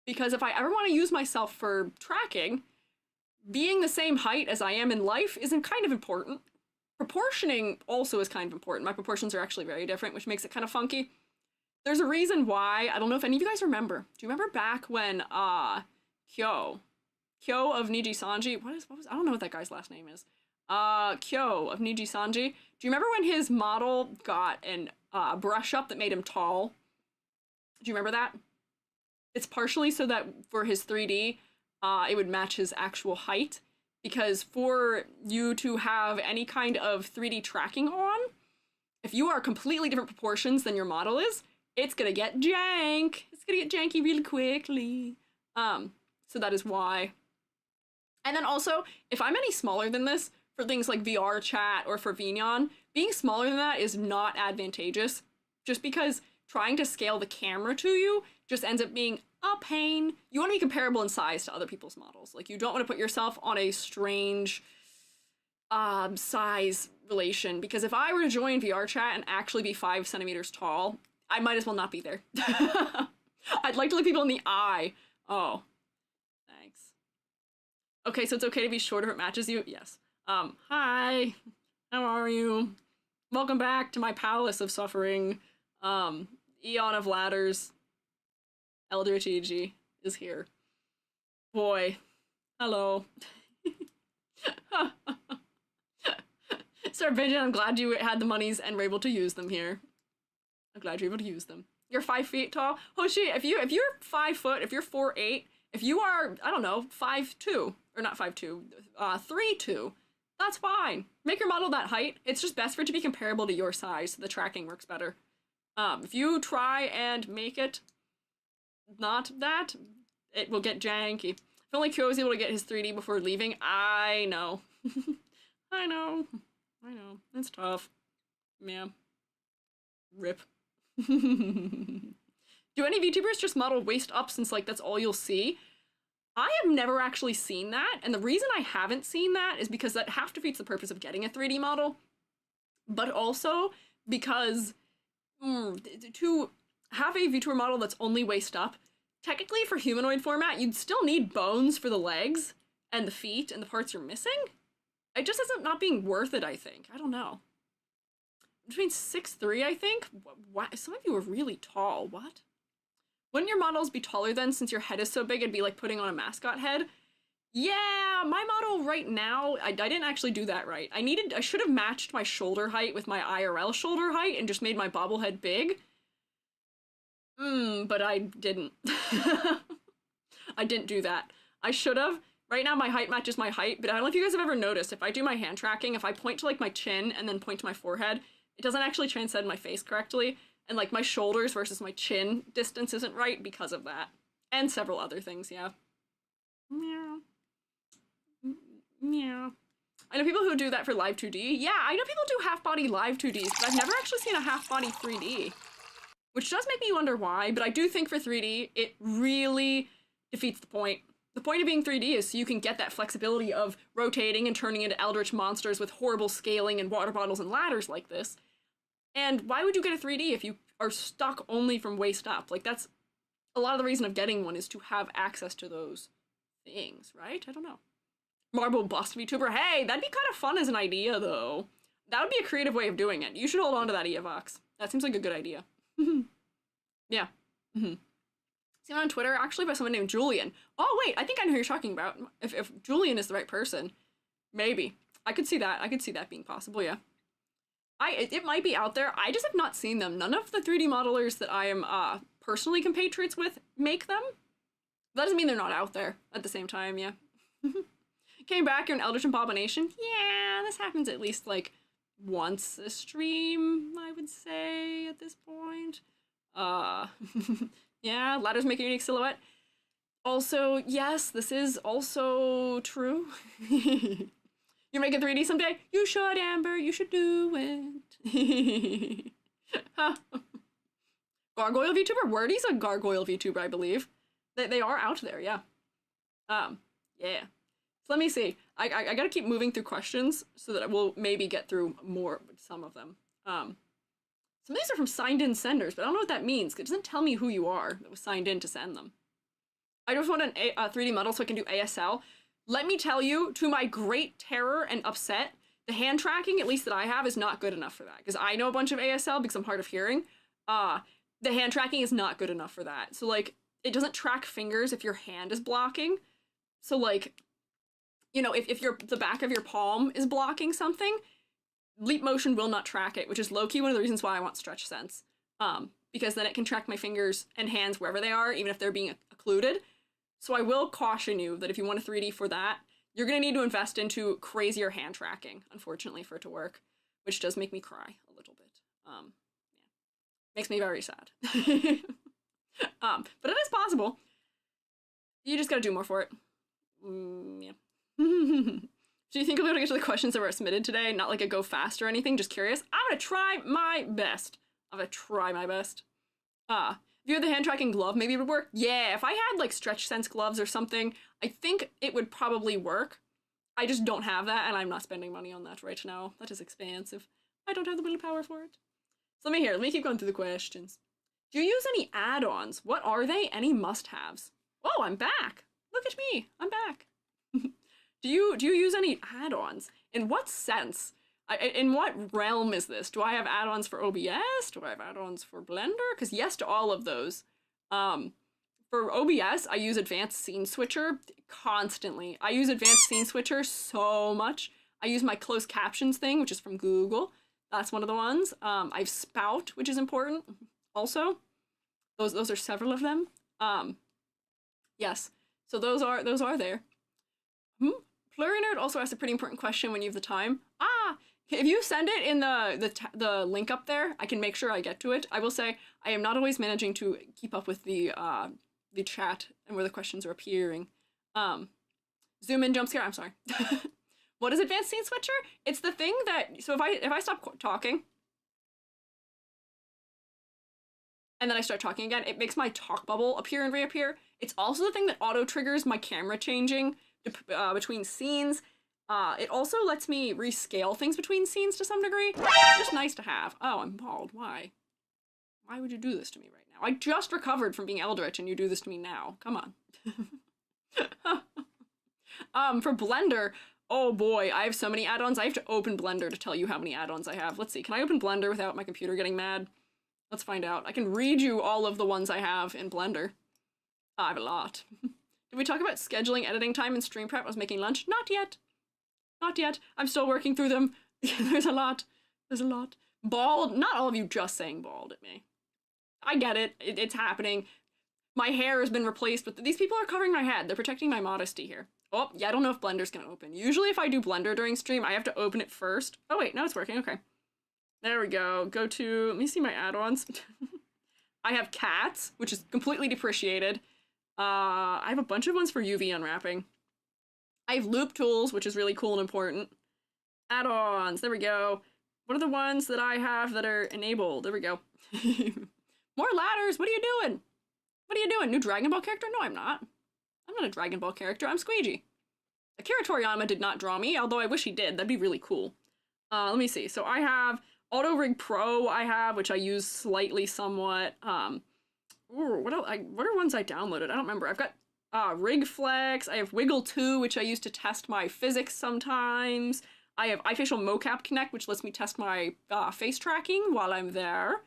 Because if I ever want to use myself for tracking, being the same height as I am in life isn't kind of important. Proportioning also is kind of important. My proportions are actually very different, which makes it kind of funky. There's a reason why. I don't know if any of you guys remember. Do you remember back when Kyo of Niji Sanji, what was I don't know what that guy's last name is. Kyo of Niji Sanji. Do you remember when his model got an brush up that made him tall? Do you remember that? It's partially so that for his 3D, it would match his actual height. Because for you to have any kind of 3D tracking on, if you are completely different proportions than your model is, it's gonna get jank. It's gonna get janky really quickly. So that is why. And then also, if I'm any smaller than this, for things like VR chat or for Vignon, being smaller than that is not advantageous. Just because trying to scale the camera to you just ends up being a pain. You want to be comparable in size to other people's models. Like, you don't want to put yourself on a strange size relation, because if I were to join VR chat and actually be 5 centimeters tall, I might as well not be there. I'd like to look people in the eye. Oh, thanks. Okay, so it's okay to be short if it matches you? Yes. Hi, how are you? Welcome back to my palace of suffering. Eon of Ladders. Eldritch EG is here. Boy. Hello. Sir Benjamin, I'm glad you had the monies and were able to use them here. I'm glad you're able to use them. You're 5 feet tall. Hoshi, if you're 5 foot, if you're 4'8", if you are, I don't know, 5'2", or not 5'2", 3'2", that's fine. Make your model that height. It's just best for it to be comparable to your size, so the tracking works better. If you try and make it not that, it will get janky. If only Kyo was able to get his 3D before leaving. I know. I know. It's tough. Yeah. Rip. Do any VTubers just model waist up, since like that's all you'll see? I have never actually seen that, and the reason I haven't seen that is because that half defeats the purpose of getting a 3D model, but also because to have a VTuber model that's only waist up, technically for humanoid format, you'd still need bones for the legs and the feet and the parts you're missing. It just ends up not being worth it, I think. I don't know. Between 6'3", I think? What? Some of you are really tall. What? Wouldn't your models be taller then, since your head is so big? It'd be like putting on a mascot head. Yeah, my model right now, I didn't actually do that right. I should have matched my shoulder height with my IRL shoulder height and just made my bobblehead big. But I didn't. I didn't do that. I should have. Right now my height matches my height, but I don't know if you guys have ever noticed, if I do my hand tracking, if I point to like my chin and then point to my forehead, it doesn't actually transcend my face correctly. And like my shoulders versus my chin distance isn't right because of that. And several other things, yeah. Meow. Meow. I know people who do that for live 2D. Yeah, I know people do half-body live 2Ds, but I've never actually seen a half-body 3D. Which does make me wonder why, but I do think for 3D, it really defeats the point. The point of being 3D is so you can get that flexibility of rotating and turning into eldritch monsters with horrible scaling and water bottles and ladders like this. And why would you get a 3D if you are stuck only from waist up? Like, that's a lot of the reason of getting one, is to have access to those things, right? I don't know. Marble bust VTuber. Hey, that'd be kind of fun as an idea, though. That would be a creative way of doing it. You should hold on to that, Eavox. That seems like a good idea. Yeah. Seen on Twitter, actually, by someone named Julian. Oh, wait, I think I know who you're talking about. If Julian is the right person, maybe. I could see that. I could see that being possible, yeah. It might be out there. I just have not seen them. None of the 3D modelers that I am personally compatriots with make them. That doesn't mean they're not out there at the same time, yeah. Came back, you're an Eldritch Abomination. Yeah, this happens at least, like, once a stream, I would say, at this point. Yeah, ladders make a unique silhouette. Also, yes, this is also true. You make it 3D someday? You should, Amber. You should do it. Gargoyle VTuber? Wordy's a gargoyle VTuber, I believe. They are out there, yeah. Yeah. So let me see. I gotta keep moving through questions so that we'll maybe get through some of them. Some of these are from signed in senders, but I don't know what that means. It doesn't tell me who you are that was signed in to send them. I just want a 3D model so I can do ASL. Let me tell you, to my great terror and upset, the hand tracking, at least that I have, is not good enough for that. Because I know a bunch of ASL because I'm hard of hearing. The hand tracking is not good enough for that. So, like, it doesn't track fingers if your hand is blocking. So, like, you know, if the back of your palm is blocking something, Leap Motion will not track it, which is low-key one of the reasons why I want Stretch Sense. Because then it can track my fingers and hands wherever they are, even if they're being occluded. So I will caution you that if you want a 3D for that, you're going to need to invest into crazier hand tracking, unfortunately, for it to work, which does make me cry a little bit. Yeah. Makes me very sad. But it is possible. You just got to do more for it. Yeah. Do you think you'll be able to get to the questions that were submitted today? Not like a go fast or anything, just curious. I'm going to try my best. If you had the hand tracking glove, maybe it would work. Yeah, if I had like Stretch Sense gloves or something, I think it would probably work. I just don't have that, and I'm not spending money on that right now. That is expensive. I don't have the willpower for it. So let me keep going through the questions. Do you use any add-ons? What are they? Any must-haves? Oh, I'm back. Look at me. I'm back. Do you use any add-ons? In what sense? In what realm is this? Do I have add-ons for OBS? Do I have add-ons for Blender? Because yes to all of those. For OBS, I use Advanced Scene Switcher constantly. I use Advanced Scene Switcher so much. I use my closed captions thing, which is from Google. That's one of the ones. I have Spout, which is important also. Those are several of them. Yes. So those are there. Plurinerd also asked a pretty important question when you have the time. If you send it in the link up there, I can make sure I get to it. I will say I am not always managing to keep up with the chat and where the questions are appearing. Zoom in jump scare. I'm sorry. What is Advanced Scene Switcher? It's the thing that if I stop talking and then I start talking again, it makes my talk bubble appear and reappear. It's also the thing that auto triggers my camera changing between scenes. It also lets me rescale things between scenes to some degree. It's just nice to have. Oh, I'm bald. Why? Why would you do this to me right now? I just recovered from being Eldritch and you do this to me now. Come on. For Blender, oh boy, I have so many add-ons. I have to open Blender to tell you how many add-ons I have. Let's see, can I open Blender without my computer getting mad? Let's find out. I can read you all of the ones I have in Blender. I have a lot. Did we talk about scheduling editing time and stream prep? I was making lunch? Not yet. Not yet. I'm still working through them. There's a lot. There's a lot. Bald. Not all of you just saying bald at me. I get it. It's happening. My hair has been replaced, but these people are covering my head. They're protecting my modesty here. Oh, yeah, I don't know if Blender's gonna open. Usually if I do Blender during stream, I have to open it first. Oh wait, no, it's working. Okay. There we go. Go to, let me see my add-ons. I have cats, which is completely depreciated. I have a bunch of ones for UV unwrapping. I have loop tools, which is really cool and important. Add-ons, there we go. What are the ones that I have that are enabled? There we go. More ladders, what are you doing? What are you doing? New Dragon Ball character? No, I'm not. I'm not a Dragon Ball character, I'm Squiiji. Akira Toriyama did not draw me, although I wish he did, that'd be really cool. Let me see, so I have Auto Rig Pro, which I use slightly somewhat. What else? What are ones I downloaded? I don't remember. I've got Rig Flex. I have Wiggle 2, which I use to test my physics sometimes. I have iFacial Mocap Connect, which lets me test my face tracking while I'm there.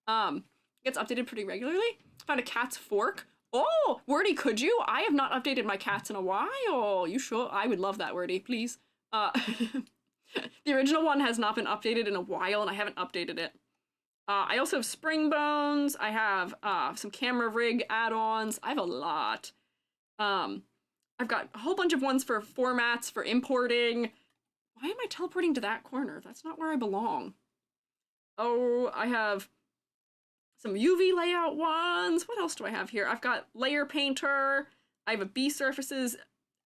Gets updated pretty regularly. Found a cat's fork. Oh, Wordy, could you? I have not updated my cats in a while. You sure? I would love that, Wordy, please. The original one has not been updated in a while, and I haven't updated it. I also have Spring Bones. I have some camera rig add-ons. I have a lot. I've got a whole bunch of ones for formats, for importing. Why am I teleporting to that corner? That's not where I belong. Oh, I have some UV layout ones. What else do I have here? I've got Layer Painter. I have a B Surfaces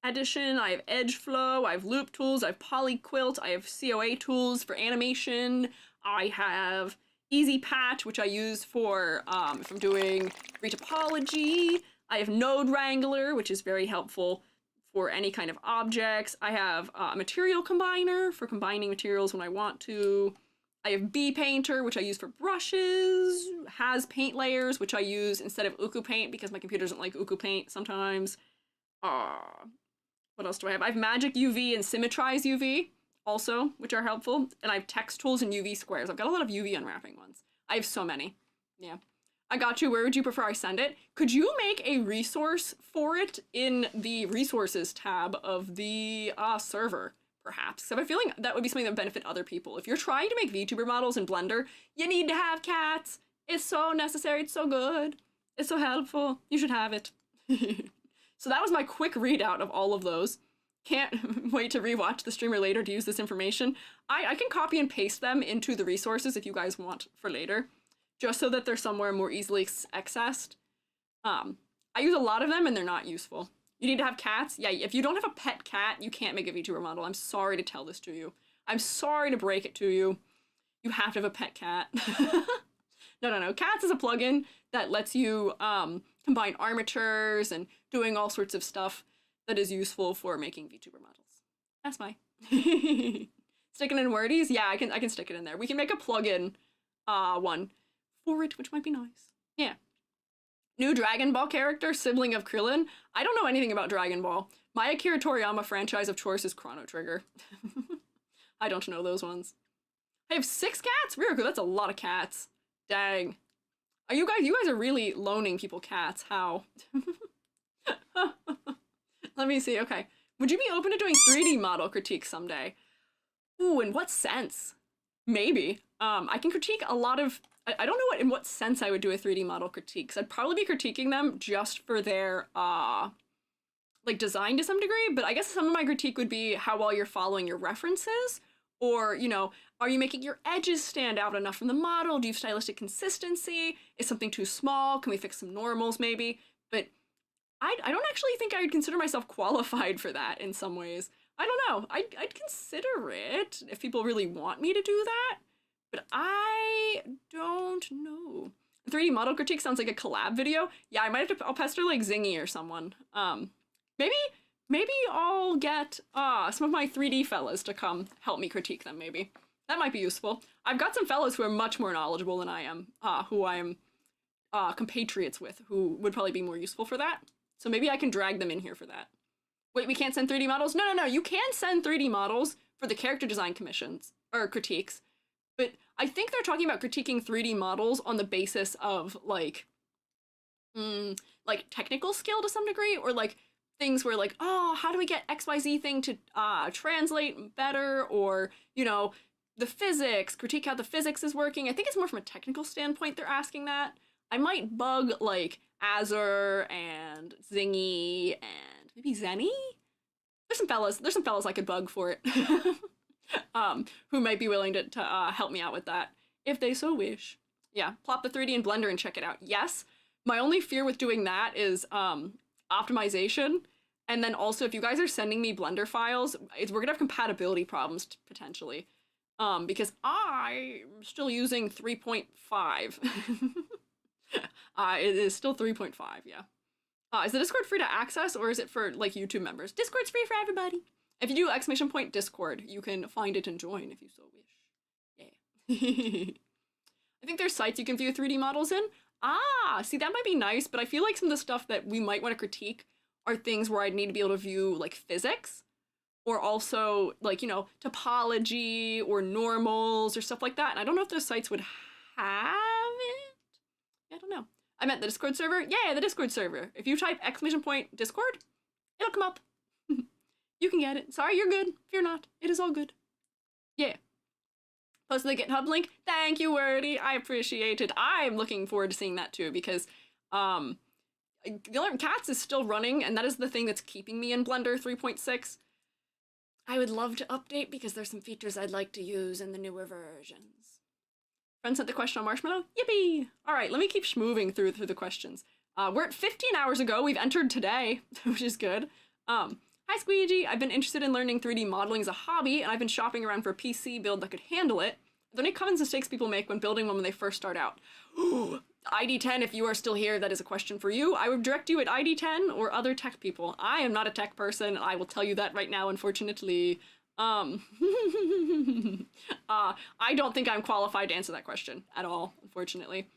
edition, I have edge flow, I have loop tools, I have polyquilt, I have COA tools for animation, I have easy patch, which I use for if I'm doing retopology. I have node wrangler, which is very helpful for any kind of objects. I have a material combiner for combining materials when I want to. I have B painter, which I use for brushes. Has paint layers, which I use instead of Uku paint because my computer doesn't like Uku paint sometimes. What else do I have? I have magic UV and symmetrize UV also, which are helpful. And I have text tools and UV squares. I've got a lot of UV unwrapping ones. I have so many. Yeah. I got you. Where would you prefer I send it? Could you make a resource for it in the resources tab of the server, perhaps? So I have a feeling that would be something that would benefit other people. If you're trying to make VTuber models in Blender, you need to have cats. It's so necessary. It's so good. It's so helpful. You should have it. So that was my quick readout of all of those. Can't wait to rewatch the streamer later to use this information. I can copy and paste them into the resources if you guys want for later, just so that they're somewhere more easily accessed. I use a lot of them and they're not useful. You need to have cats. Yeah, if you don't have a pet cat, you can't make a VTuber model. I'm sorry to tell this to you. I'm sorry to break it to you. You have to have a pet cat. No. Cats is a plugin that lets you combine armatures and doing all sorts of stuff that is useful for making VTuber models. That's my sticking in wordies. Yeah, I can stick it in there. We can make a plugin one for it, which might be nice. Yeah. New Dragon Ball character, sibling of Krillin. I don't know anything about Dragon Ball. My Akira Toriyama franchise of choice is Chrono Trigger. I don't know those ones. I have 6 cats? Ryoku, that's a lot of cats. Dang. You guys are really loaning people cats. How? Let me see. Okay. Would you be open to doing 3D model critiques someday? Ooh, in what sense? Maybe. I can critique a lot of... I don't know in what sense I would do a 3D model critique, because I'd probably be critiquing them just for their, like, design to some degree, but I guess some of my critique would be how well you're following your references, or, you know, are you making your edges stand out enough from the model? Do you have stylistic consistency? Is something too small? Can we fix some normals, maybe? But I don't actually think I would consider myself qualified for that in some ways. I don't know. I'd consider it if people really want me to do that, but I don't know. 3D model critique sounds like a collab video. Yeah, I might have to, I'll pester like Zingy or someone. Maybe I'll get some of my 3D fellas to come help me critique them, maybe. That might be useful. I've got some fellows who are much more knowledgeable than I am, who I am compatriots with, who would probably be more useful for that. So maybe I can drag them in here for that. Wait, we can't send 3D models? No, you can send 3D models for the character design commissions, or critiques, but I think they're talking about critiquing 3D models on the basis of, like technical skill to some degree, or, like, things where, like, oh, how do we get XYZ thing to translate better, or, you know, the physics, critique how the physics is working. I think it's more from a technical standpoint they're asking that. I might bug, like, Azure and Zingy and maybe Zenny? There's some fellas I could bug for it. Who might be willing to help me out with that, if they so wish. Yeah, plop the 3D in Blender and check it out. Yes, my only fear with doing that is optimization, and then also if you guys are sending me Blender files, we're gonna have compatibility problems potentially, because I'm still using 3.5. It is still 3.5, yeah. Is the Discord free to access, or is it for, like, YouTube members? Discord's free for everybody. If you do ! Discord, you can find it and join if you so wish. Yeah. I think there's sites you can view 3D models in. See, that might be nice, but I feel like some of the stuff that we might want to critique are things where I'd need to be able to view, like, physics, or also, like, you know, topology, or normals, or stuff like that. And I don't know if those sites would have it. I don't know. I meant the Discord server. Yeah, the Discord server. If you type !Discord, it'll come up. You can get it. Sorry, you're good. Fear not. It is all good. Yeah. Post the GitHub link. Thank you, Wordy. I appreciate it. I'm looking forward to seeing that too, because Cats is still running, and that is the thing that's keeping me in Blender 3.6. I would love to update because there's some features I'd like to use in the newer versions. Friend sent the question on Marshmallow. Yippee! All right, let me keep moving through the questions. We're at 15 hours ago. We've entered today, which is good. How Hi Squeiji, I've been interested in learning 3D modeling as a hobby, and I've been shopping around for a PC build that could handle it. Are there any common mistakes people make when building one when they first start out? ID10, if you are still here, that is a question for you. I would direct you at ID10 or other tech people. I am not a tech person, I will tell you that right now, unfortunately. I don't think I'm qualified to answer that question at all, unfortunately.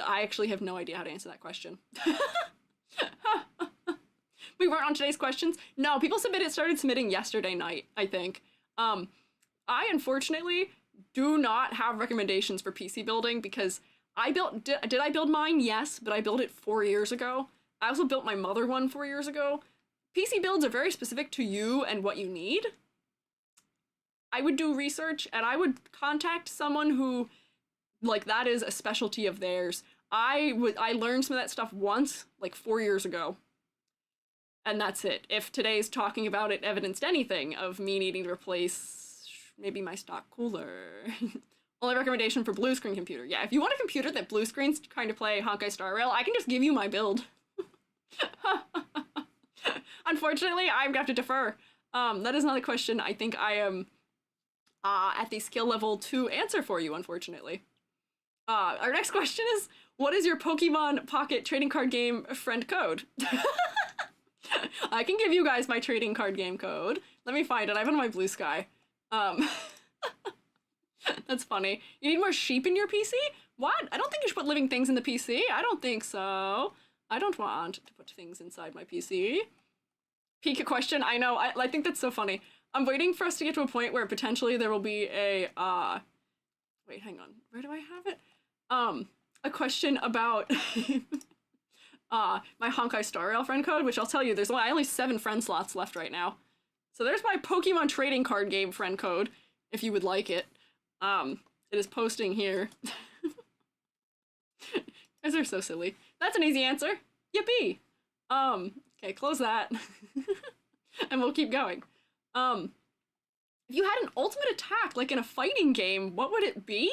I actually have no idea how to answer that question. We weren't on today's questions. No, people started submitting yesterday night, I think. I unfortunately do not have recommendations for PC building because did I build mine? Yes, but I built it 4 years ago. I also built my mother one 4 years ago. PC builds are very specific to you and what you need. I would do research and I would contact someone who, like, that is a specialty of theirs. I learned some of that stuff once, like 4 years ago. And that's it. If today's talking about it evidenced anything of me needing to replace maybe my stock cooler. Only recommendation for blue screen computer. Yeah, if you want a computer that blue screens trying to play Honkai Star Rail, I can just give you my build. Unfortunately, I'm gonna have to defer. That is not a question I think I am at the skill level to answer for you, unfortunately. Our next question is, what is your Pokemon Pocket trading card game friend code? I can give you guys my trading card game code. Let me find it. I have it on my Blue Sky. That's funny. You need more sheep in your PC? What? I don't think you should put living things in the PC. I don't think so. I don't want to put things inside my PC. Peek question. I know. I think that's so funny. I'm waiting for us to get to a point where potentially there will be a, wait, hang on. Where do I have it? A question about my Honkai Star Rail friend code, which I'll tell you, there's only 7 friend slots left right now. So there's my Pokemon trading card game friend code, if you would like it. It is posting here. You guys are so silly. That's an easy answer. Yippee! Okay, close that. And we'll keep going. If you had an ultimate attack, like in a fighting game, what would it be?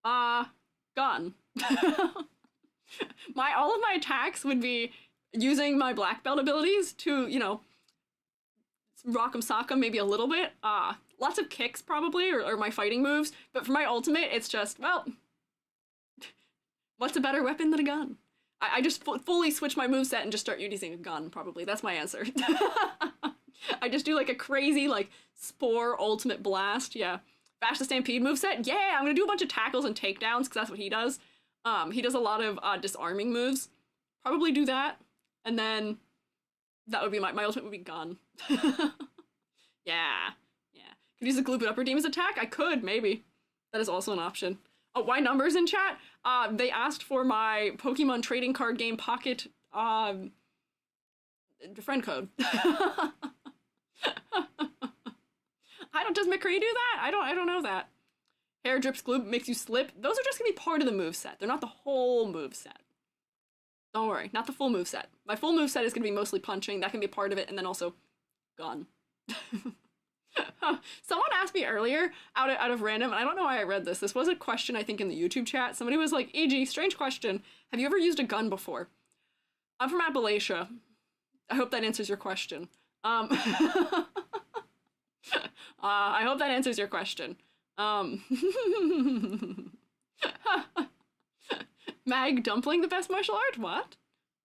Gun. All of my attacks would be using my black belt abilities to, you know, rock'em sock'em maybe a little bit. Lots of kicks probably, or my fighting moves. But for my ultimate, it's just, well, what's a better weapon than a gun? I just fully switch my moveset and just start using a gun, probably. That's my answer. I just do like a crazy, like, Spore ultimate blast, yeah. Bash the Stampede moveset, yeah, I'm gonna do a bunch of tackles and takedowns, because that's what he does. He does a lot of disarming moves. Probably do that, and then that would be my ultimate would be gun. Yeah. Could use the Gloop It Up Redeem's attack? I could, maybe. That is also an option. Oh, why numbers in chat? They asked for my Pokemon trading card game pocket, friend code. Does McCree do that? I don't know that. Hair drips gloop makes you slip. Those are just gonna be part of the moveset. They're not the whole moveset. Don't worry, not the full moveset. My full moveset is gonna be mostly punching. That can be a part of it, and then also gun. Someone asked me earlier, out of random, and I don't know why I read this. This was a question, I think, in the YouTube chat. Somebody was like, EG, strange question. Have you ever used a gun before? I'm from Appalachia. I hope that answers your question. I hope that answers your question. Mag Dumpling, the best martial art? What?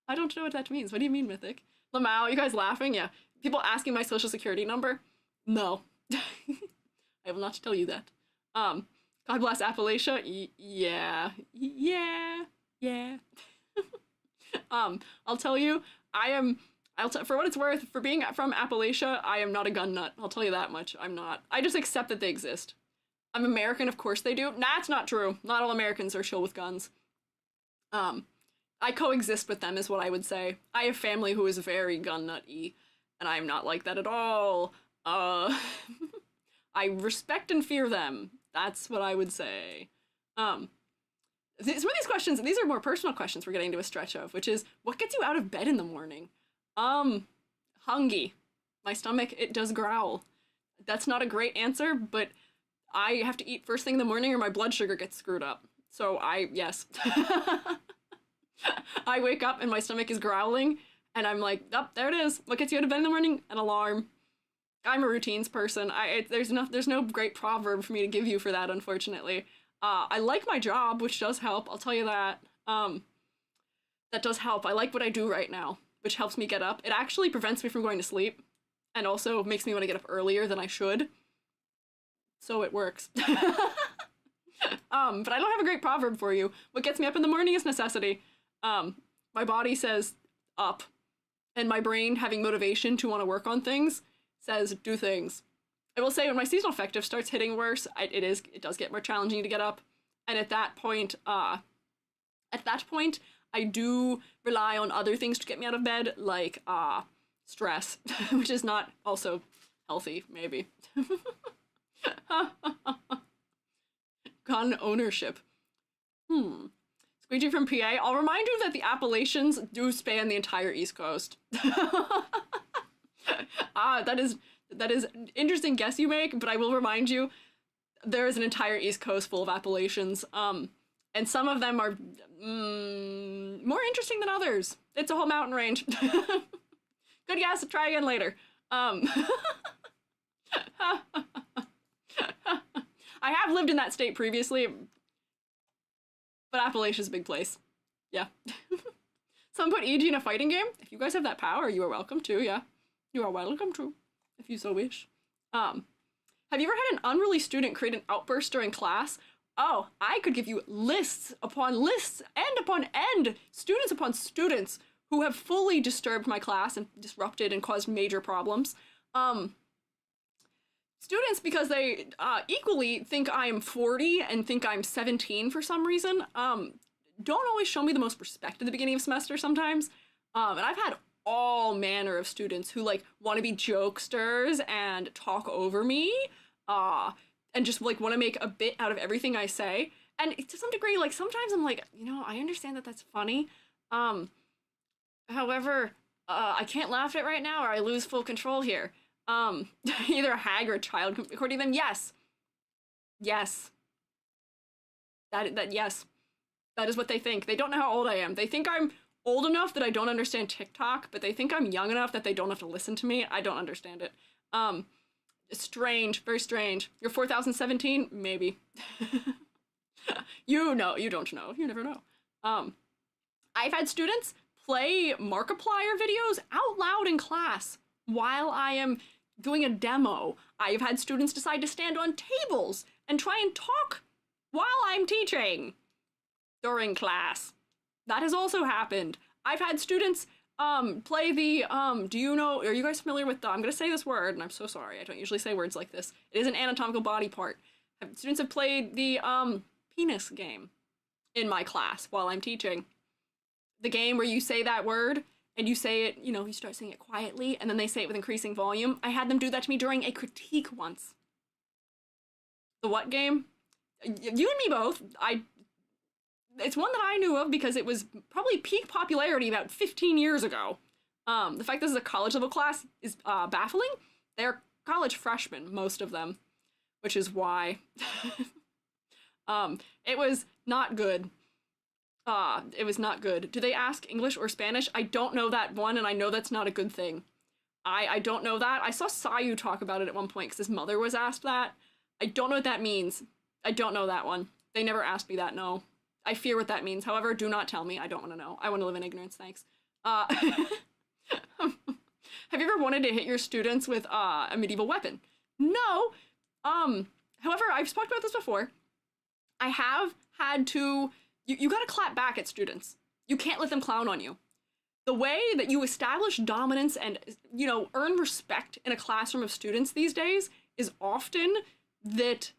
I don't know what that means. What do you mean, Mythic? Lamau, you guys laughing? Yeah. People asking my social security number? No. I will not tell you that. God bless Appalachia? Yeah. I'll tell you, for what it's worth, for being from Appalachia, I am not a gun nut. I'll tell you that much. I'm not. I just accept that they exist. I'm American, of course they do. Nah, it's not true. Not all Americans are chill with guns. I coexist with them is what I would say. I have family who is very gun nut-y, and I'm not like that at all. I respect and fear them. That's what I would say. Some of these questions, and these are more personal questions we're getting into a stretch of, which is, what gets you out of bed in the morning? Hungry. My stomach, it does growl. That's not a great answer, but I have to eat first thing in the morning or my blood sugar gets screwed up. So yes. I wake up and my stomach is growling, and I'm like, oh, there it is. What gets you out of bed in the morning? An alarm. I'm a routines person. There's no great proverb for me to give you for that, unfortunately. I like my job, which does help. I'll tell you that. That does help. I like what I do right now, which helps me get up. It actually prevents me from going to sleep, and also makes me want to get up earlier than I should. So it works. But I don't have a great proverb for you. What gets me up in the morning is necessity. My body says up, and my brain, having motivation to want to work on things, says do things. I will say when my seasonal affective starts hitting worse, it does get more challenging to get up, and at that point, I do rely on other things to get me out of bed, like stress, which is not also healthy, maybe. Gun ownership. Squiiji from PA, I'll remind you that the Appalachians do span the entire East Coast. That is an interesting guess you make, but I will remind you, there is an entire East Coast full of Appalachians, and some of them are more interesting than others. It's a whole mountain range. Good guess, try again later. I have lived in that state previously, but Appalachia's a big place. Yeah. Someone put EG in a fighting game. If you guys have that power, you are welcome to, yeah. You are welcome to, if you so wish. Have you ever had an unruly student create an outburst during class? Oh, I could give you lists upon lists, end upon end, students upon students who have fully disturbed my class and disrupted and caused major problems. Students, because they equally think I'm 40 and think I'm 17 for some reason, don't always show me the most respect at the beginning of semester sometimes. And I've had all manner of students who like want to be jokesters and talk over me, and just like want to make a bit out of everything I say. And to some degree, like sometimes I'm like, you know, I understand that that's funny. However, I can't laugh at it right now or I lose full control here. Either a hag or a child, according to them, yes. Yes. Yes. That is what they think. They don't know how old I am. They think I'm old enough that I don't understand TikTok, but they think I'm young enough that they don't have to listen to me. I don't understand it. It's strange, very strange. You're 4017? Maybe. You know, you don't know. You never know. I've had students play Markiplier videos out loud in class while I am doing a demo. I've had students decide to stand on tables and try and talk while I'm teaching during class. That has also happened. I've had students play the, do you know, are you guys familiar with the, I'm gonna say this word, and I'm so sorry, I don't usually say words like this. It is an anatomical body part. Students have played the penis game in my class while I'm teaching. The game where you say that word, and you say it, you know, you start saying it quietly, and then they say it with increasing volume. I had them do that to me during a critique once. The what game? You and me both. It's one that I knew of because it was probably peak popularity about 15 years ago. The fact this is a college level class is baffling. They're college freshmen, most of them, which is why. It was not good. It was not good. Do they ask English or Spanish? I don't know that one, and I know that's not a good thing. I don't know that. I saw Sayu talk about it at one point because his mother was asked that. I don't know what that means. I don't know that one. They never asked me that, no. I fear what that means. However, do not tell me. I don't want to know. I want to live in ignorance, thanks. Have you ever wanted to hit your students with a medieval weapon? No. However, I've talked about this before. I have had to... You gotta clap back at students. You can't let them clown on you. The way that you establish dominance and, you know, earn respect in a classroom of students these days is often that,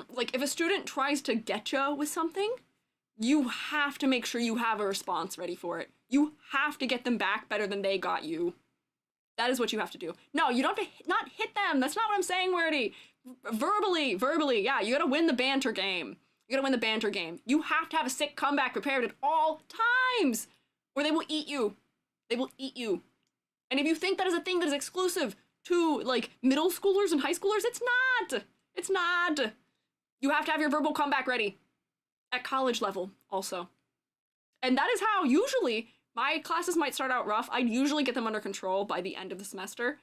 like, if a student tries to get you with something, you have to make sure you have a response ready for it. You have to get them back better than they got you. That is what you have to do. No, you don't have to not hit them. That's not what I'm saying, Wordy. Verbally, yeah, you gotta win the banter game. You gotta win the banter game. You have to have a sick comeback prepared at all times, or they will eat you. They will eat you. And if you think that is a thing that is exclusive to, like, middle schoolers and high schoolers, it's not. It's not. You have to have your verbal comeback ready. At college level, also. And that is how usually my classes might start out rough. I'd usually get them under control by the end of the semester.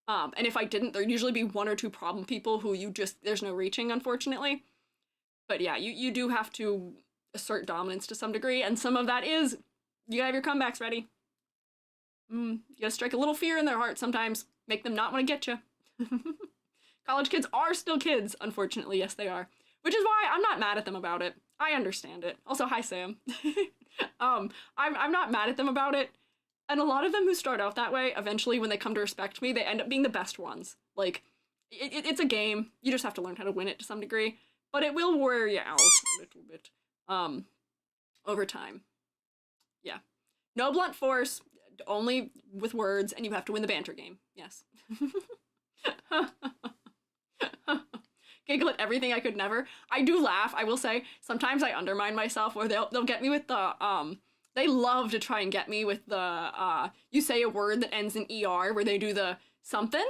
And if I didn't, there'd usually be one or two problem people who there's no reaching, unfortunately. But yeah, you do have to assert dominance to some degree, and some of that is, you gotta have your comebacks ready. You gotta strike a little fear in their heart sometimes, make them not want to get you. College kids are still kids, unfortunately, yes they are. Which is why I'm not mad at them about it. I understand it. Also, hi Sam. I'm not mad at them about it. And a lot of them who start out that way, eventually when they come to respect me, they end up being the best ones. Like, it's a game. You just have to learn how to win it to some degree. But it will wear you out a little bit. Over time. Yeah. No blunt force, only with words, and you have to win the banter game. Yes. Giggle at everything I could never. I do laugh, I will say. Sometimes I undermine myself, or they'll get me with the, they love to try and get me with the, you say a word that ends in ER, where they do the somethinger,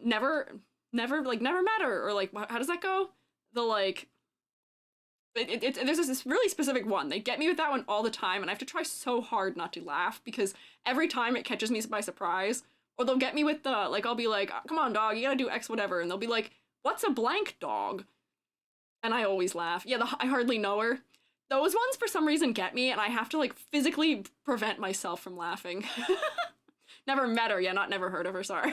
never matter, or like, how does that go? The like, there's this really specific one. They get me with that one all the time, and I have to try so hard not to laugh, because every time it catches me by surprise. Or they'll get me with the, like, I'll be like, come on, dog, you gotta do X whatever, and they'll be like, what's a blank dog? And I always laugh. Yeah, I hardly know her. Those ones, for some reason, get me, and I have to, like, physically prevent myself from laughing. Never met her, yeah, not never heard of her, sorry.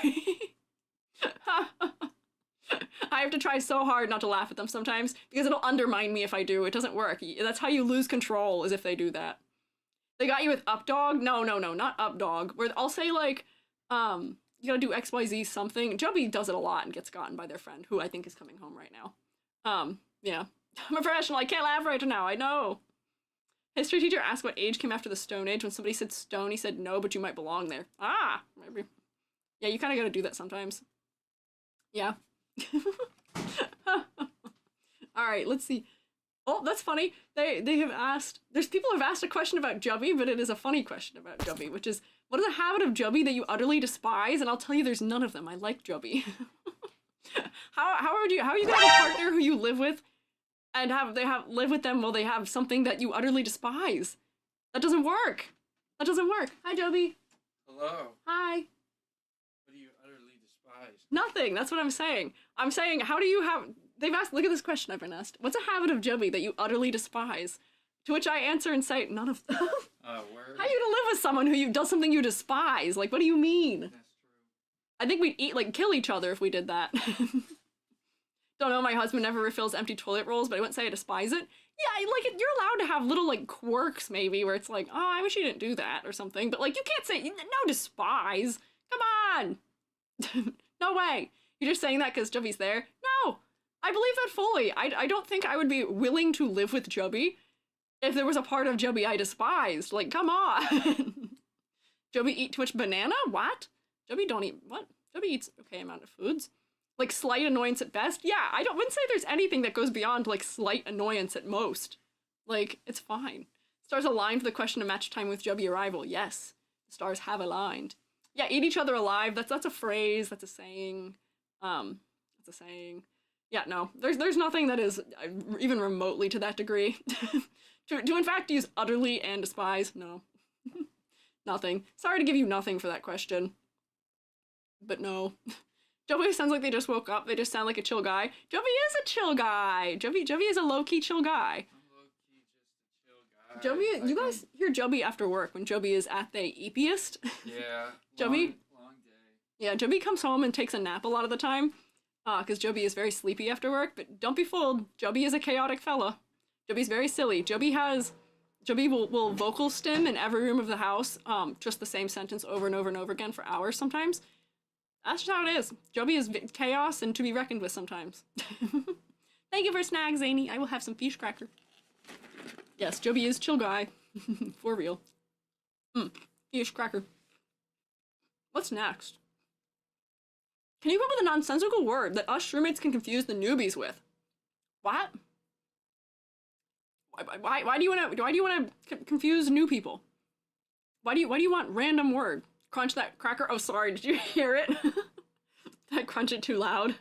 I have to try so hard not to laugh at them sometimes, because it'll undermine me if I do. It doesn't work. That's how you lose control, is if they do that. They got you with up dog? No, not up dog. Where I'll say, like, you gotta do XYZ something. Joby does it a lot and gets gotten by their friend, who I think is coming home right now. Yeah. I'm a professional, I can't laugh right now, I know. History teacher asked what age came after the Stone Age. When somebody said stone, he said no, but you might belong there. Ah, maybe. Yeah, you kinda gotta do that sometimes. Yeah. Alright, let's see. Oh, that's funny. They have asked, there's people who have asked a question about Jubby, but it is a funny question about Jubby, which is, what is a habit of Jubby that you utterly despise? And I'll tell you there's none of them. I like Jubby. How are you gonna have a partner who you live with and live with them while they have something that you utterly despise? That doesn't work. That doesn't work. Hi, Jubby. Hello. Hi. What do you utterly despise? Nothing. That's what I'm saying. I'm saying, how do you have... They've asked... Look at this question I've been asked. What's a habit of Jubby that you utterly despise? To which I answer and say, none of them. Word. How are you gonna live with someone who does something you despise? Like, what do you mean? That's true. I think we'd kill each other if we did that. Don't know, my husband never refills empty toilet rolls, but I wouldn't say I despise it. Yeah, like, you're allowed to have little, like, quirks, maybe, where it's like, oh, I wish you didn't do that, or something. But, like, you can't say, no despise. Come on. No way. You're just saying that because Jubby's there? No. I believe that fully. I don't think I would be willing to live with Jubby if there was a part of Jubby I despised. Like, come on. Jubby eat too much banana? What? Jubby don't eat, what? Jubby eats okay amount of foods. Like, slight annoyance at best? Yeah, wouldn't say there's anything that goes beyond, like, slight annoyance at most. Like, it's fine. Stars aligned for the question of match time with Jubby arrival. Yes, the stars have aligned. Yeah, eat each other alive. That's a phrase. That's a saying. That's a saying. Yeah, no. There's nothing that is even remotely to that degree. To in fact use utterly and despise? No. Nothing. Sorry to give you nothing for that question. But no. Jubby sounds like they just woke up. They just sound like a chill guy. Jubby is a chill guy. Jubby is a low-key chill guy. I'm low-key just a chill guy. Jubby, you guys hear Jubby after work when Jubby is at the eepiest. Yeah. Jubby? Long day. Yeah, Jubby comes home and takes a nap a lot of the time. Because Jubby is very sleepy after work. But don't be fooled. Jubby is a chaotic fella. Jubby's very silly. Jubby will vocal stim in every room of the house, just the same sentence over and over and over again for hours sometimes. That's just how it is. Jubby is chaos and to be reckoned with sometimes. Thank you for a snack, Zany. I will have some fish cracker. Yes, Jubby is chill guy. For real. Fish cracker. What's next? Can you come up with a nonsensical word that us roommates can confuse the newbies with? What? Why do you want to confuse new people? Why do you want random word? Crunch that cracker. Oh, sorry. Did you hear it? Did I crunch it too loud?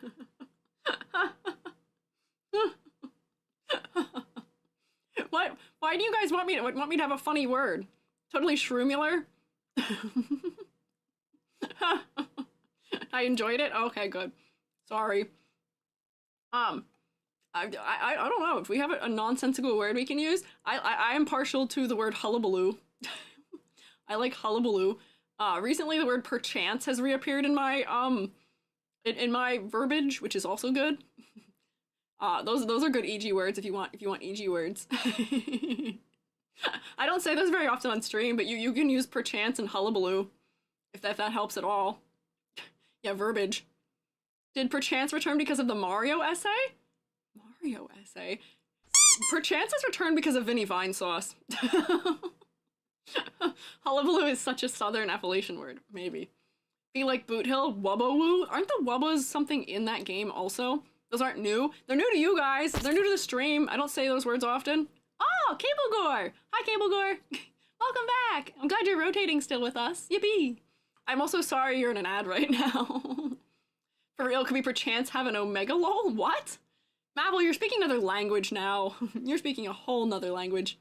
Why Why do you guys want me to have a funny word? Totally shroomular? I enjoyed it? Okay, good. Sorry. I don't know if we have a nonsensical word we can use. I am partial to the word hullabaloo. I like hullabaloo. Recently the word perchance has reappeared in my in my verbiage, which is also good. Those are good EG words if you want EG words. I don't say those very often on stream, but you can use perchance and hullabaloo if that helps at all. Yeah, verbiage. Did perchance return because of the Mario essay? Mario essay? Perchance has returned because of Vinny Vine sauce. Hullabaloo is such a southern Appalachian word. Maybe. Be like Boot Hill, Wubba Woo. Aren't the Wubbas something in that game also? Those aren't new. They're new to you guys. They're new to the stream. I don't say those words often. Oh, Cable Gore! Hi, Cable Gore! Welcome back! I'm glad you're rotating still with us. Yippee! I'm also sorry you're in an ad right now. For real, could we perchance have an Omega lol? What? Mabel, you're speaking another language now. You're speaking a whole nother language.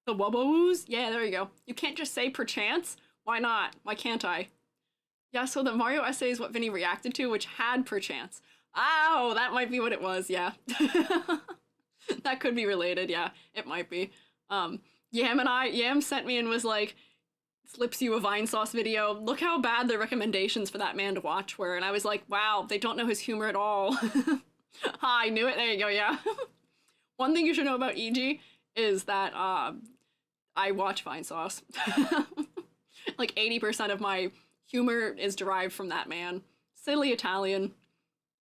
The Wubba-woos? Yeah, there you go. You can't just say perchance? Why not? Why can't I? Yeah, so the Mario essay is what Vinny reacted to, which had perchance. Oh, that might be what it was, yeah. That could be related, yeah. It might be. Yam sent me and was like, slips you a Vine Sauce video. Look how bad the recommendations for that man to watch were. And I was like, wow, they don't know his humor at all. I knew it. There you go, yeah. One thing you should know about EG is that I watch Vine Sauce. Like 80% of my humor is derived from that man. Silly Italian.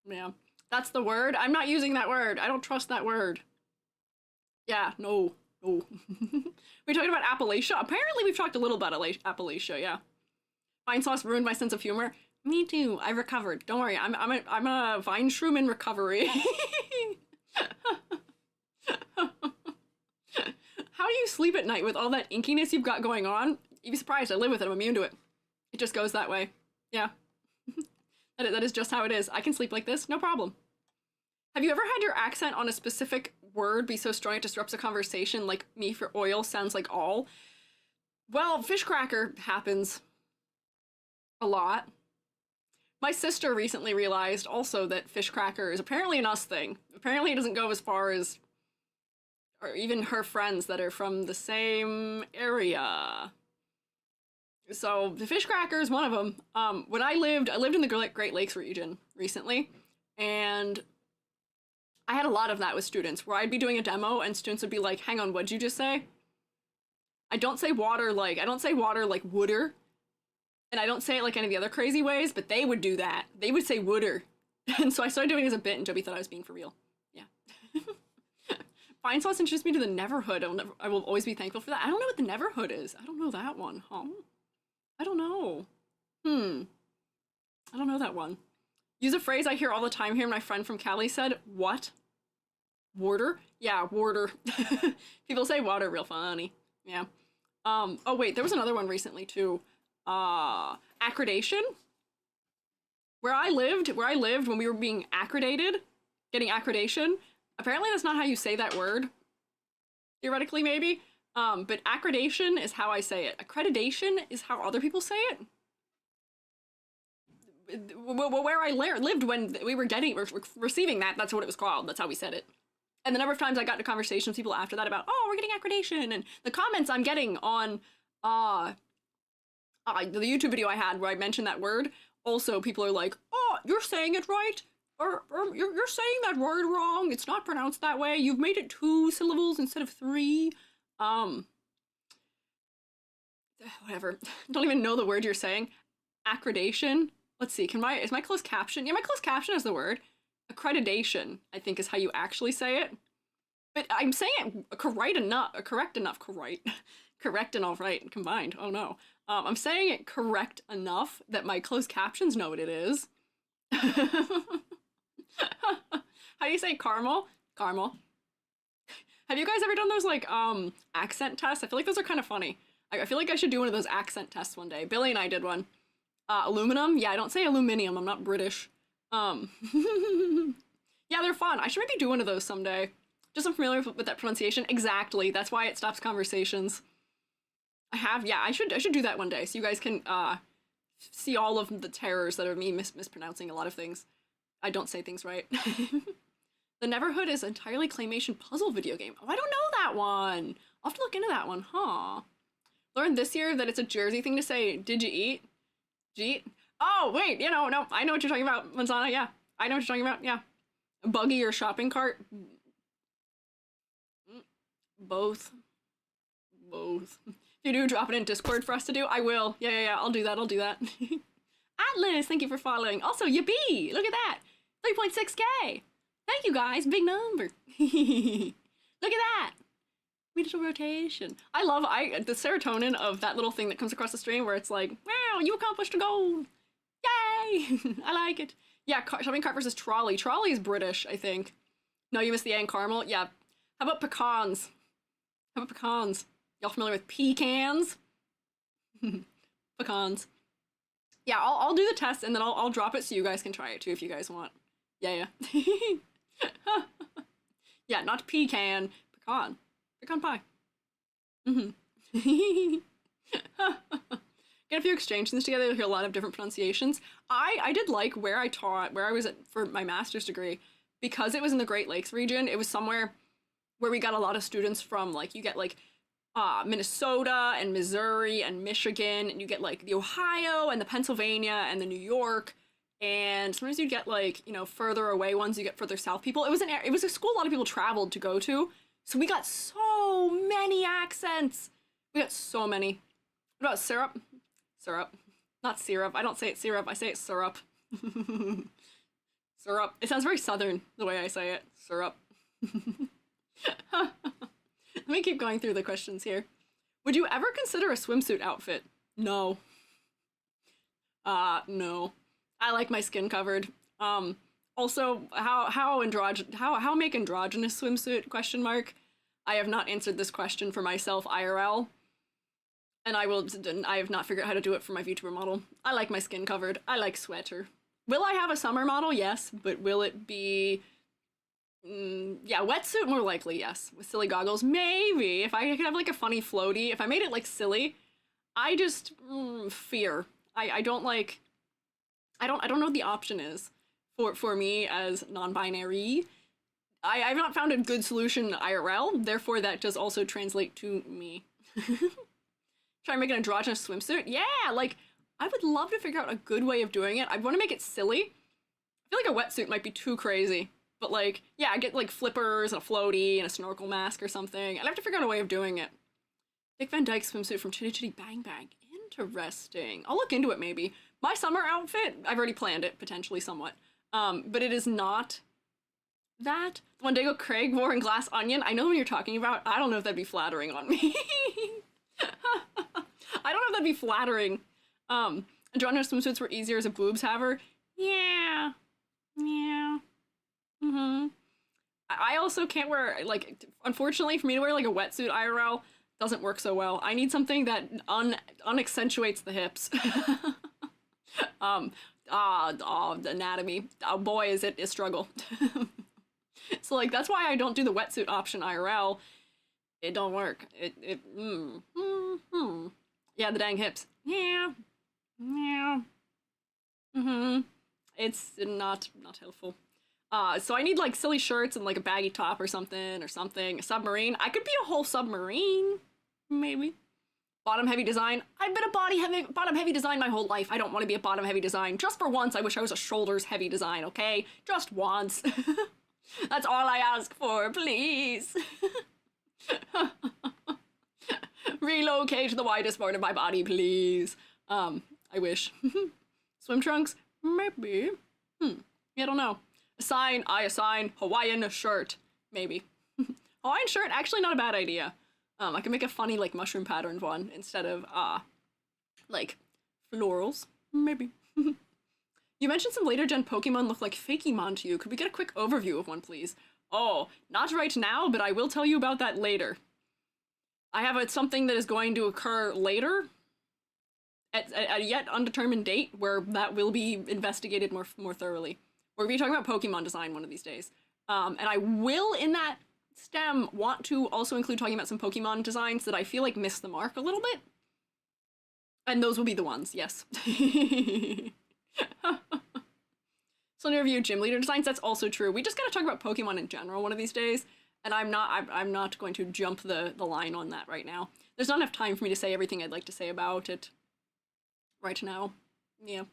Yeah. That's the word. I'm not using that word. I don't trust that word. Yeah, no. We're talking about Appalachia. Apparently we've talked a little about Appalachia, yeah. Vine Sauce ruined my sense of humor. Me too. I recovered. Don't worry. I'm a Vine shroom in recovery. How do you sleep at night with all that inkiness you've got going on? You'd be surprised. I live with it. I'm immune to it. It just goes that way. Yeah. That is just how it is. I can sleep like this. No problem. Have you ever had your accent on a specific word be so strong it disrupts a conversation, like me for oil sounds like all? Well, fish cracker happens a lot. My sister recently realized also that fish cracker is apparently an us thing. Apparently it doesn't go as far as, or even her friends that are from the same area. So the fish cracker is one of them. When I lived in the Great Lakes region recently, and I had a lot of that with students, where I'd be doing a demo and students would be like, hang on, what'd you just say? I don't say water like wooder, and I don't say it like any of the other crazy ways, but they would do that. They would say wooder. And so I started doing it as a bit, and Joby thought I was being for real. Yeah. Vine Sauce introduced me to the Neverhood. I will always be thankful for that. I don't know what the Neverhood is. I don't know that one, huh? I don't know. I don't know that one. Use a phrase I hear all the time here. My friend from Cali said, what? Warder? Yeah, warder. People say water real funny. Yeah. Oh wait, there was another one recently too. Accreditation? Where I lived when we were being accredited, getting accreditation, apparently that's not how you say that word. Theoretically, maybe. But accreditation is how I say it. Accreditation is how other people say it. Where I lived when we were receiving that, that's what it was called. That's how we said it. And the number of times I got into conversations with people after that about, oh, we're getting accreditation, and the comments I'm getting on the YouTube video I had where I mentioned that word, also people are like, oh, you're saying it right, or you're saying that word wrong, it's not pronounced that way, you've made it 2 syllables instead of 3. Whatever. Don't even know the word you're saying. Accreditation. Let's see, is my closed caption? Yeah, my closed caption is the word. Accreditation, I think, is how you actually say it. But I'm saying it correct and all right combined. Oh no. I'm saying it correct enough that my closed captions know what it is. How do you say caramel? Caramel. Have you guys ever done those, like, accent tests? I feel like those are kind of funny. I feel like I should do one of those accent tests one day. Billy and I did one. Aluminum? Yeah, I don't say aluminium. I'm not British. Yeah, they're fun. I should maybe do one of those someday. Just unfamiliar with that pronunciation. Exactly. That's why it stops conversations. Yeah, I should do that one day so you guys can see all of the terrors that are me mispronouncing a lot of things. I don't say things right. The Neverhood is entirely claymation puzzle video game. Oh, I don't know that one. I'll have to look into that one, huh? Learned this year that it's a Jersey thing to say, did you eat? Did you eat? Oh, wait, no, I know what you're talking about, Manzana, yeah. I know what you're talking about, yeah. Buggy or shopping cart? Both. If you do, drop it in Discord for us to do. I will. Yeah, I'll do that. Atlas, thank you for following. Also, yippee! Look at that! 3.6k! Thank you guys, big number. Look at that! Digital rotation. I love the serotonin of that little thing that comes across the stream where it's like, wow, you accomplished a goal! Yay! I like it. Yeah, shopping cart versus trolley. Trolley is British, I think. No, you missed the A and caramel? Yeah. How about pecans? Y'all familiar with pecans? Pecans. Yeah, I'll do the test and then I'll drop it so you guys can try it too if you guys want. Yeah. Yeah, not pecan. Pecan. Pecan pie. Get a few exchange things together, you'll hear a lot of different pronunciations. I did like where I was at for my master's degree, because it was in the Great Lakes region. It was somewhere where we got a lot of students from, like, you get like Minnesota and Missouri and Michigan, and you get like the Ohio and the Pennsylvania and the New York, and sometimes you get like, further away ones, you get further south people. It was a school a lot of people traveled to go to, so we got so many accents. We got so many. What about syrup? Syrup. Not syrup. I don't say it syrup, I say it syrup. Syrup. It sounds very southern the way I say it. Syrup. Let me keep going through the questions here. Would you ever consider a swimsuit outfit? No. No. I like my skin covered. Also, how make androgynous swimsuit, question mark? I have not answered this question for myself IRL. And I have not figured out how to do it for my VTuber model. I like my skin covered. I like sweater. Will I have a summer model? Yes, but will it be... yeah, wetsuit more likely, yes. With silly goggles, maybe. If I could have like a funny floaty, if I made it like silly, I just fear. I don't like... I don't know what the option is for me as non-binary. I've not found a good solution IRL, therefore that does also translate to me. Try and make an androgynous swimsuit? Yeah, like, I would love to figure out a good way of doing it. I want to make it silly. I feel like a wetsuit might be too crazy. But like, yeah, I get like flippers and a floaty and a snorkel mask or something. I'd have to figure out a way of doing it. Dick Van Dyke swimsuit from Chitty Chitty Bang Bang. Interesting. I'll look into it maybe. My summer outfit, I've already planned it, potentially somewhat. But it is not that. The one Dago Craig wore in Glass Onion, I know what you're talking about. I don't know if that'd be flattering on me. I don't know if that'd be flattering. Androgynous swimsuits were easier as a boobs haver. Yeah. I also can't wear, like, unfortunately for me to wear like a wetsuit IRL doesn't work so well. I need something that unaccentuates the hips. The anatomy. Oh boy, is it a struggle. So like, that's why I don't do the wetsuit option IRL. It don't work. Yeah, the dang hips. Yeah. It's not helpful. So I need like silly shirts and like a baggy top or something. A submarine. I could be a whole submarine, maybe. Bottom heavy design. I've been a bottom heavy design my whole life. I don't want to be a bottom heavy design. Just for once, I wish I was a shoulders heavy design, okay? Just once. That's all I ask for, please. Relocate to the widest part of my body, please. I wish. Swim trunks? Maybe. I don't know. I assign Hawaiian shirt. Maybe. Hawaiian shirt, actually not a bad idea. I can make a funny, like, mushroom patterned one instead of, like, florals. Maybe. You mentioned some later gen Pokemon look like Fakemon to you. Could we get a quick overview of one, please? Oh, not right now, but I will tell you about that later. I have something that is going to occur later at a yet undetermined date where that will be investigated more thoroughly. We're going to be talking about Pokemon design one of these days. And I will, in that STEM want to also include talking about some Pokemon designs that I feel like miss the mark a little bit. And those will be the ones, yes. So to review gym leader designs, that's also true. We just gotta talk about Pokemon in general one of these days, and I'm not going to jump the line on that right now. There's not enough time for me to say everything I'd like to say about it right now. Yeah.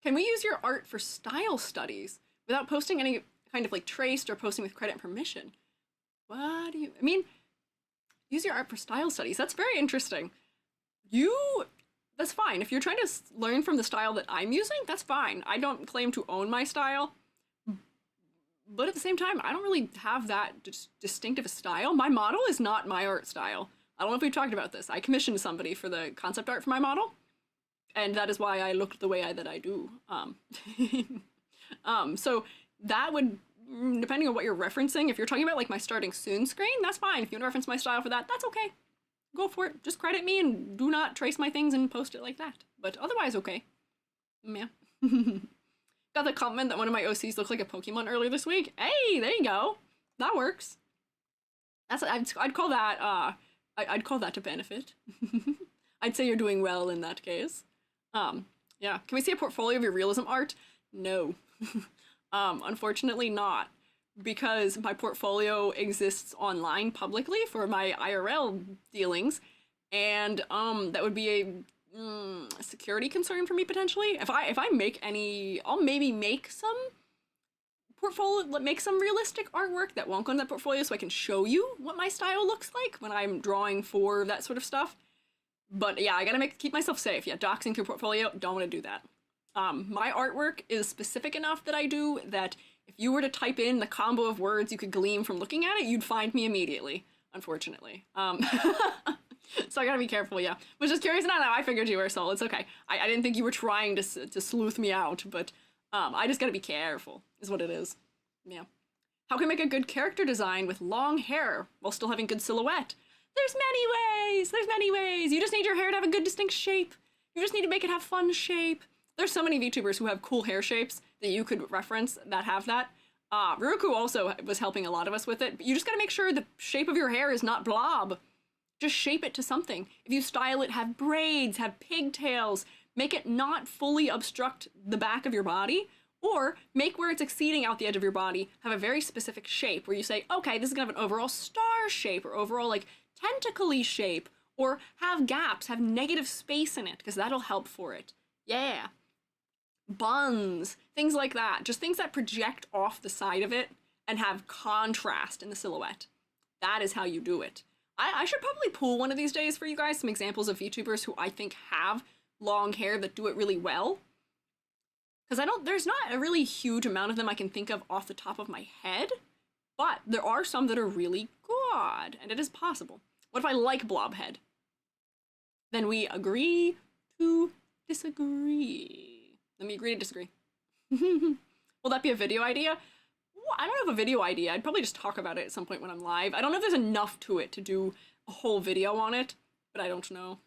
Can we use your art for style studies without posting any kind of like traced or posting with credit and permission? What do you, I mean, use your art for style studies. That's very interesting. That's fine. If you're trying to learn from the style that I'm using, that's fine. I don't claim to own my style, but at the same time, I don't really have that distinctive a style. My model is not my art style. I don't know if we've talked about this. I commissioned somebody for the concept art for my model, and that is why I looked the way that I do. So that would, depending on what you're referencing, if you're talking about like my starting soon screen, that's fine. If you want to reference my style for that, that's okay. Go for it. Just credit me and do not trace my things and post it like that. But otherwise, okay. Yeah. Got the compliment that one of my OCs looked like a Pokemon earlier this week. Hey, there you go. That works. I'd call that I'd call that a benefit. I'd say you're doing well in that case. Yeah. Can we see a portfolio of your realism art? No. Unfortunately not. Because my portfolio exists online publicly for my IRL dealings, and that would be a security concern for me potentially. If I make any, I'll maybe make some realistic artwork that won't go in that portfolio so I can show you what my style looks like when I'm drawing for that sort of stuff. But yeah, I gotta keep myself safe. Yeah, doxing through portfolio, don't want to do that. My artwork is specific enough that I do that if you were to type in the combo of words you could glean from looking at it, you'd find me immediately, unfortunately. So I gotta be careful, yeah. Was just curious, not how I figured you were, Soul. It's okay. I didn't think you were trying to sleuth me out, but I just gotta be careful, is what it is. Yeah. How can I make a good character design with long hair while still having good silhouette? There's many ways! There's many ways! You just need your hair to have a good distinct shape. You just need to make it have fun shape. There's so many VTubers who have cool hair shapes that you could reference that have that. Ruruku also was helping a lot of us with it, but you just gotta make sure the shape of your hair is not blob. Just shape it to something. If you style it, have braids, have pigtails, make it not fully obstruct the back of your body, or make where it's exceeding out the edge of your body, have a very specific shape where you say, okay, this is gonna have an overall star shape, or overall like tentacle-y shape, or have gaps, have negative space in it, because that'll help for it. Yeah. Buns, things like that. Just things that project off the side of it and have contrast in the silhouette. That is how you do it. I should probably pull one of these days for you guys some examples of VTubers who I think have long hair that do it really well. Because there's not a really huge amount of them I can think of off the top of my head, but there are some that are really good, and it is possible. What if I like Blobhead? Then we agree to disagree. Let me agree to disagree. Will that be a video idea? Well, I don't have a video idea. I'd probably just talk about it at some point when I'm live. I don't know if there's enough to it to do a whole video on it, but I don't know.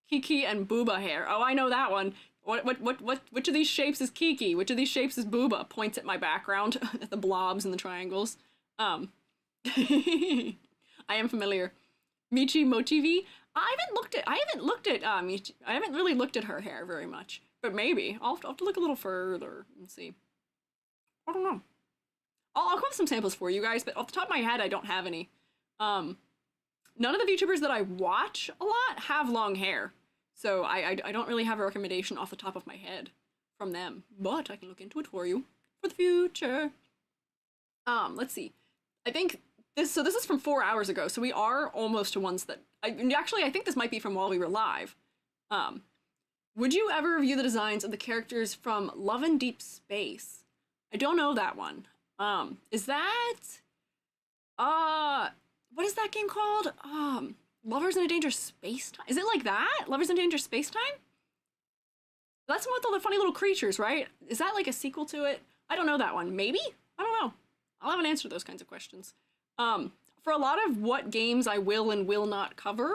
Kiki and Booba hair. Oh, I know that one. Which of these shapes is Kiki? Which of these shapes is Booba? Points at my background, at the blobs and the triangles. I am familiar. Michi Mochivi. I haven't looked at Michi. I haven't really looked at her hair very much. But maybe. I'll have to look a little further and see. I don't know. I'll come up with some samples for you guys, but off the top of my head, I don't have any. None of the VTubers that I watch a lot have long hair. So I don't really have a recommendation off the top of my head from them. But I can look into it for you for the future. Let's see. I think this is from 4 hours ago, so we are almost to ones that... I think this might be from while we were live. Would you ever review the designs of the characters from Love in Deep Space? I don't know that one. Is that... what is that game called? Lovers in a Dangerous Space-Time? Is it like that? Lovers in a Dangerous Space-Time? That's one with all the funny little creatures, right? Is that like a sequel to it? I don't know that one. Maybe? I don't know. I'll have an answer to those kinds of questions. For a lot of what games I will and will not cover,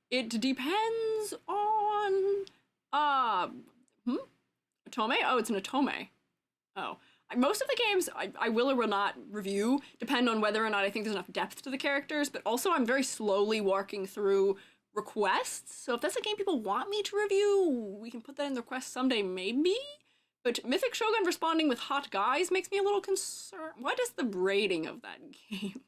it depends on, Otome? Oh, it's an Otome. Oh. Most of the games I will or will not review, depend on whether or not I think there's enough depth to the characters, but also I'm very slowly walking through requests, so if that's a game people want me to review, we can put that in the request someday, maybe? But Mythic Shogun responding with hot guys makes me a little concerned. What is the rating of that game?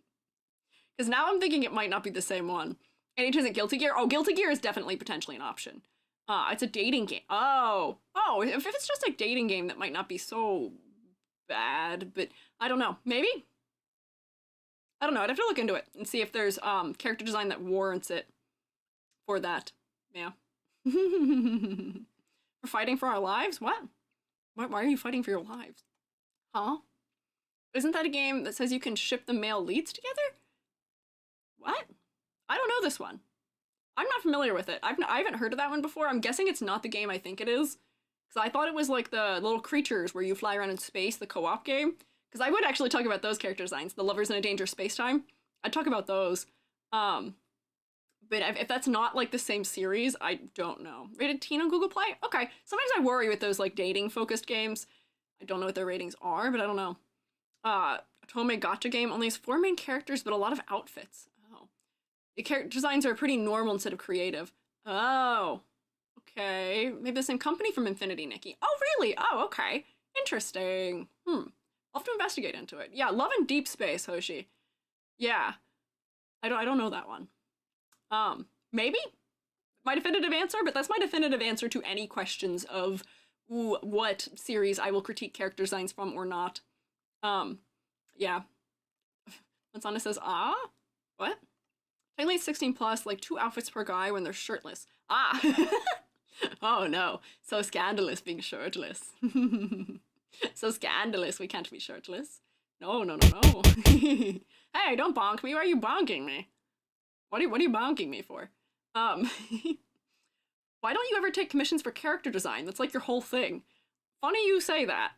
Because now I'm thinking it might not be the same one. And it isn't Guilty Gear? Oh, Guilty Gear is definitely potentially an option. It's a dating game. Oh, if it's just a dating game, that might not be so bad, but I don't know. Maybe? I don't know. I'd have to look into it and see if there's character design that warrants it for that. Yeah. We're fighting for our lives? What? Why are you fighting for your lives? Huh? Isn't that a game that says you can ship the male leads together? What? I don't know this one. I'm not familiar with it. I haven't heard of that one before. I'm guessing it's not the game I think it is. Because I thought it was like the little creatures where you fly around in space, the co-op game. Because I would actually talk about those character designs, the lovers in a dangerous space-time. I'd talk about those. But if that's not like the same series, I don't know. Rated teen on Google Play? Okay. Sometimes I worry with those like dating-focused games. I don't know what their ratings are, but I don't know. Otome Gacha game only has 4 main characters, but a lot of outfits. Oh. The character designs are pretty normal instead of creative. Oh. Okay, maybe the same company from Infinity Nikki. Oh, really? Oh, okay. Interesting. I'll have to investigate into it. Yeah, Love in Deep Space, Hoshi. Yeah. I don't know that one. Maybe? My definitive answer, but that's my definitive answer to any questions of what series I will critique character designs from or not. Yeah. Mansana says, what? Technically it's 16 plus, like 2 outfits per guy when they're shirtless. Oh no, so scandalous being shirtless. So scandalous, we can't be shirtless. No. Hey, don't bonk me, why are you bonking me? What are you bonking me for? Why don't you ever take commissions for character design? That's like your whole thing. Funny you say that.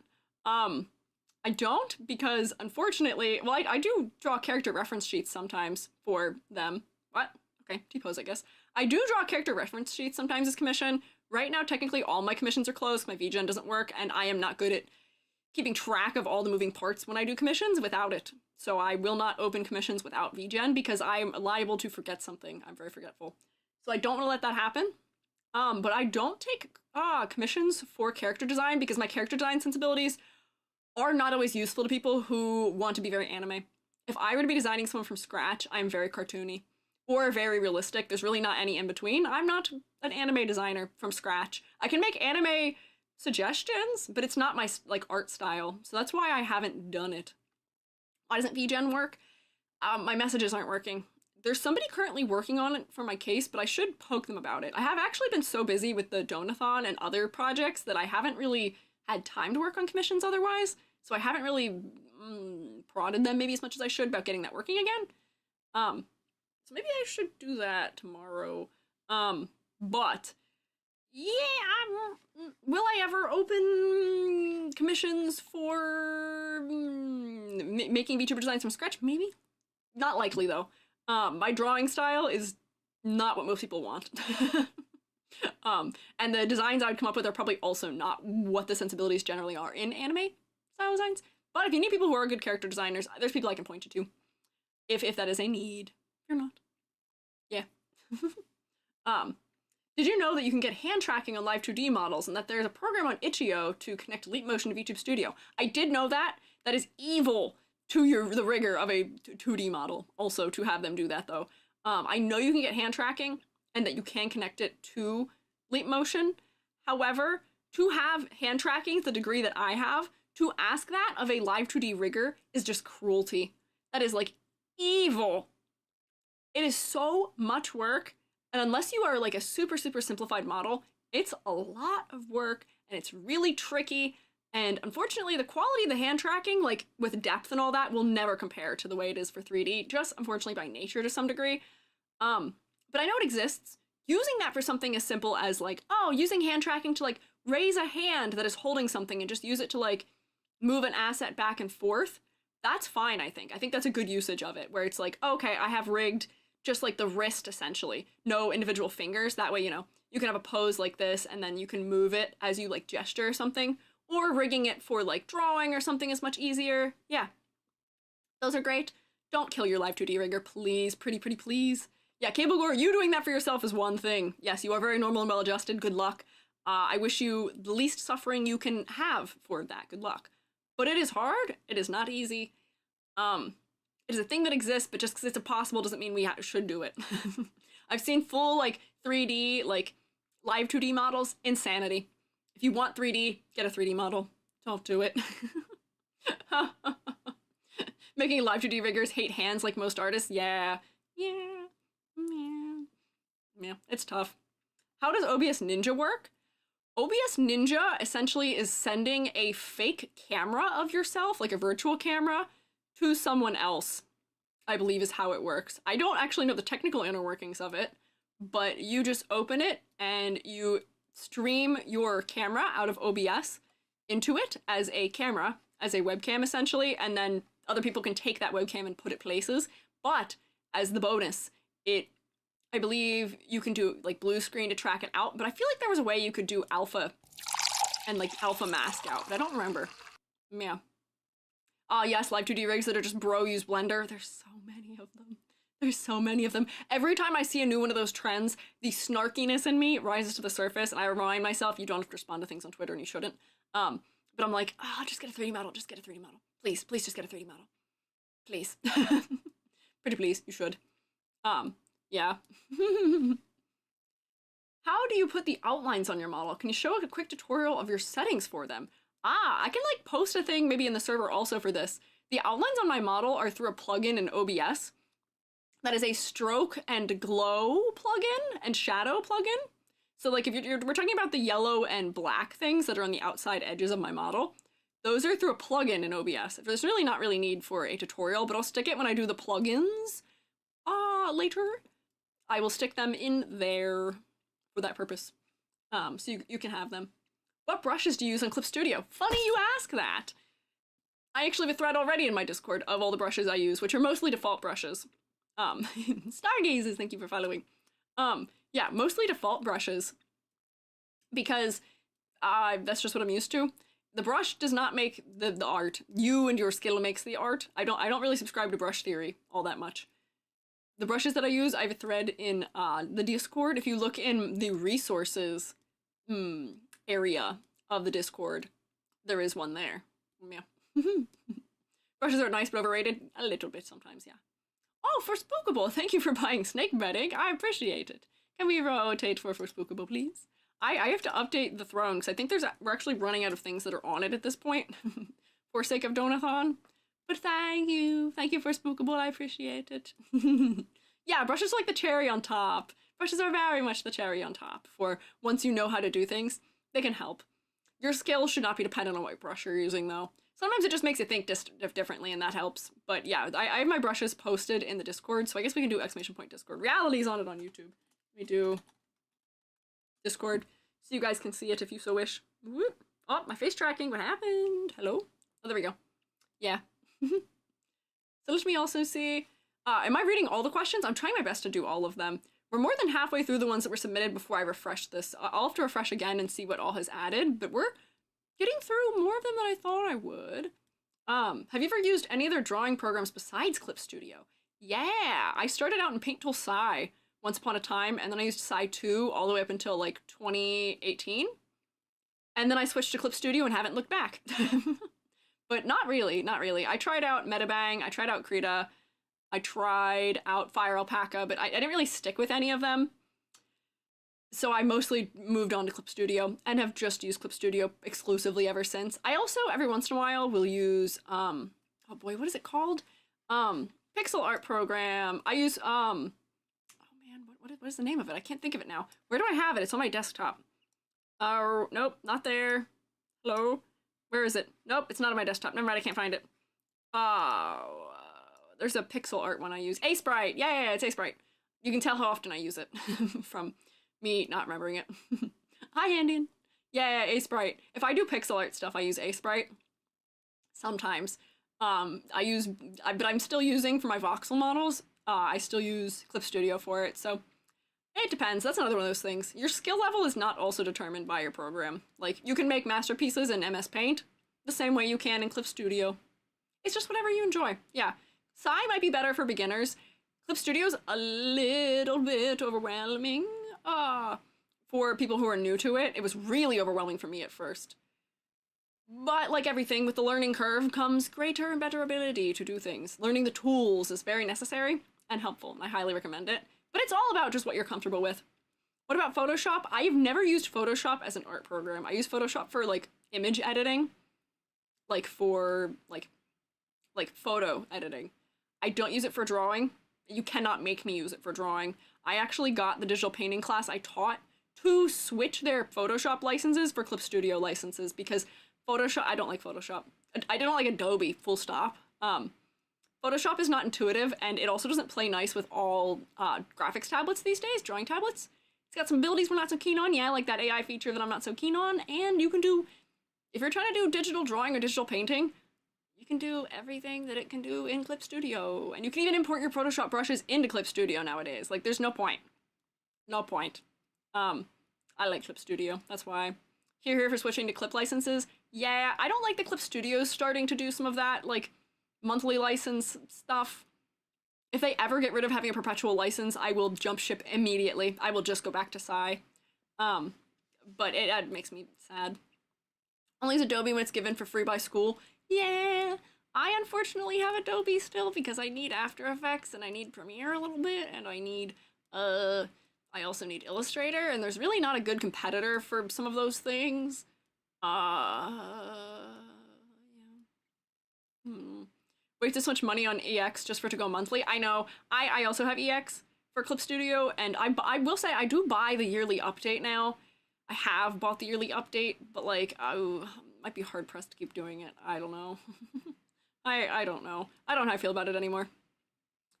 I don't, because unfortunately, well, I do draw character reference sheets sometimes for them. What? Okay, T-pose, I guess. I do draw character reference sheets sometimes as commission. Right now, technically, all my commissions are closed. My VGen doesn't work, and I am not good at keeping track of all the moving parts when I do commissions without it. So I will not open commissions without VGen because I'm liable to forget something. I'm very forgetful. So I don't want to let that happen. But I don't take commissions for character design because my character design sensibilities are not always useful to people who want to be very anime. If I were to be designing someone from scratch, I'm very cartoony or very realistic. There's really not any in between. I'm not an anime designer from scratch. I can make anime suggestions, but it's not my like art style. So that's why I haven't done it. Why doesn't VGen work? My messages aren't working. There's somebody currently working on it for my case, but I should poke them about it. I have actually been so busy with the Donathon and other projects that I haven't really had time to work on commissions otherwise. So I haven't really prodded them maybe as much as I should about getting that working again. So maybe I should do that tomorrow. But yeah, will I ever open commissions for making VTuber designs from scratch? Maybe. Not likely though. My drawing style is not what most people want. And the designs I would come up with are probably also not what the sensibilities generally are in anime style designs. But if you need people who are good character designers, there's people I can point you to. If that is a need. You're not. Yeah. Did you know that you can get hand tracking on live 2D models and that there's a program on Itch.io to connect Leap Motion to VTube Studio? I did know that. That is evil to the rigor of a 2D model, also, to have them do that, though. I know you can get hand tracking and that you can connect it to Leap Motion. However, to have hand tracking to the degree that I have, to ask that of a live 2D rigger is just cruelty. That is, like, evil. It is so much work, and unless you are, like, a super, super simplified model, it's a lot of work, and it's really tricky. And unfortunately, the quality of the hand tracking, like with depth and all that, will never compare to the way it is for 3D, just unfortunately by nature to some degree. But I know it exists. Using that for something as simple as like, using hand tracking to like raise a hand that is holding something and just use it to like move an asset back and forth, that's fine, I think. I think that's a good usage of it, where it's like, okay, I have rigged just like the wrist essentially, no individual fingers. That way, you know, you can have a pose like this and then you can move it as you like gesture or something. or rigging it for like drawing or something is much easier. Yeah, those are great. Don't kill your live 2D rigger, please. Pretty please. Yeah, Cable Gore, you doing that for yourself is one thing. Yes, you are very normal and well-adjusted. Good luck. I wish you the least suffering you can have for that. Good luck. But it is hard. It is not easy. It is a thing that exists, but just because it's impossible doesn't mean we should do it. I've seen full, like, 3D, like, live 2D models. Insanity. If you want 3D, get a 3D model. Don't do it. Making live 2D riggers hate hands like most artists. Yeah. Yeah, it's tough. How does OBS Ninja work? OBS Ninja essentially is sending a fake camera of yourself, like a virtual camera, to someone else, I believe is how it works. I don't actually know the technical inner workings of it, but you just open it and you stream your camera out of OBS into it as a camera, as a webcam essentially, and then other people can take that webcam and put it places. But as the bonus, I believe you can do like blue screen to track it out, but I feel like there was a way you could do alpha and like alpha mask out, but I don't remember. Yeah. Yes, live 2D rigs that are just bro use Blender. There's so many of them. There's so many of them. Every time I see a new one of those trends, the snarkiness in me rises to the surface, and I remind myself you don't have to respond to things on Twitter, and you shouldn't. But I'm like, just get a 3D model, just get a 3D model. Please just get a 3D model. Please. Pretty please, you should. Yeah. How do you put the outlines on your model? Can you show a quick tutorial of your settings for them? I can like post a thing maybe in the server also for this. The outlines on my model are through a plugin in OBS. That is a stroke and glow plugin and shadow plugin. So like if we're talking about the yellow and black things that are on the outside edges of my model, those are through a plugin in OBS. There's really not really need for a tutorial, but I'll stick it when I do the plugins later. I will stick them in there for that purpose. So you can have them. What brushes do you use on Clip Studio? Funny you ask that. I actually have a thread already in my Discord of all the brushes I use, which are mostly default brushes. Stargazes, thank you for following. Yeah, mostly default brushes. Because that's just what I'm used to. The brush does not make the art. You and your skill makes the art. I don't really subscribe to brush theory all that much. The brushes that I use, I have a thread in the Discord. If you look in the resources area of the Discord, there is one there. Yeah. Brushes are nice but overrated. A little bit sometimes, yeah. Oh, for Spookable, thank you for buying snake bedding. I appreciate it. Can we rotate for Spookable, please? I have to update the throne, because I think we're actually running out of things that are on it at this point. For sake of Donathon. But thank you for Spookable, I appreciate it. Yeah, brushes are like the cherry on top. Brushes are very much the cherry on top. For once you know how to do things, they can help. Your skill should not be dependent on what brush you're using, though. Sometimes it just makes you think differently, and that helps. But yeah, I have my brushes posted in the Discord, so I guess we can do !Discord. Reality's on it on YouTube. We do Discord, so you guys can see it if you so wish. Whoop. Oh, my face tracking, what happened? Hello? Oh, there we go. Yeah. So let me also see, am I reading all the questions? I'm trying my best to do all of them. We're more than halfway through the ones that were submitted before I refresh this. I'll have to refresh again and see what all has added, but we're getting through more of them than I thought I would. Have you ever used any other drawing programs besides Clip Studio? Yeah, I started out in Paint Tool Sci once upon a time, and then I used Sci 2 all the way up until like 2018. And then I switched to Clip Studio and haven't looked back. But not really. I tried out Metabang, I tried out Krita, I tried out Fire Alpaca, but I didn't really stick with any of them. So I mostly moved on to Clip Studio and have just used Clip Studio exclusively ever since. I also, every once in a while, will use, oh boy, what is it called? Pixel art program. I use, oh man, what is the name of it? I can't think of it now. Where do I have it? It's on my desktop. Oh, nope, not there. Hello? Where is it? Nope, it's not on my desktop. Never mind, I can't find it. Oh, there's a pixel art one I use. Sprite. Yeah, it's Sprite. You can tell how often I use it from me not remembering it. Hi, Andian. Yeah, Sprite. If I do pixel art stuff, I use Sprite. Sometimes. But I'm still using for my voxel models. I still use Clip Studio for it. So It depends. That's another one of those things. Your skill level is not also determined by your program. Like, you can make masterpieces in MS Paint the same way you can in Clip Studio. It's just whatever you enjoy. Yeah. Psy might be better for beginners. Clip Studio's a little bit overwhelming. For people who are new to it. It was really overwhelming for me at first. But like everything, with the learning curve comes greater and better ability to do things. Learning the tools is very necessary and helpful, and I highly recommend it. But it's all about just what you're comfortable with. What about Photoshop? I've never used Photoshop as an art program. I use Photoshop for like image editing, like for like photo editing. I don't use it for drawing. You cannot make me use it for drawing. I actually got the digital painting class I taught to switch their Photoshop licenses for Clip Studio licenses because Photoshop, I don't like Photoshop. I don't like Adobe, full stop. Photoshop is not intuitive, and it also doesn't play nice with all graphics tablets these days, drawing tablets. It's got some abilities we're not so keen on, yeah, like that AI feature that I'm not so keen on, and you can do, if you're trying to do digital drawing or digital painting, you can do everything that it can do in Clip Studio, and you can even import your Photoshop brushes into Clip Studio nowadays. Like, there's no point. No point. I like Clip Studio, that's why. Here for switching to Clip licenses. Yeah, I don't like the Clip Studios starting to do some of that, like, monthly license stuff. If they ever get rid of having a perpetual license, I will jump ship immediately. I will just go back to Psy. But it makes me sad. Only use Adobe when it's given for free by school. Yeah, I unfortunately have Adobe still because I need After Effects and I need Premiere a little bit and I need, I also need Illustrator, and there's really not a good competitor for some of those things. Waste this much money on EX just for it to go monthly. I know. I also have EX for Clip Studio, and I will say I do buy the yearly update now. I have bought the yearly update, but like, I might be hard pressed to keep doing it. I don't know. I don't know. I don't know how I feel about it anymore.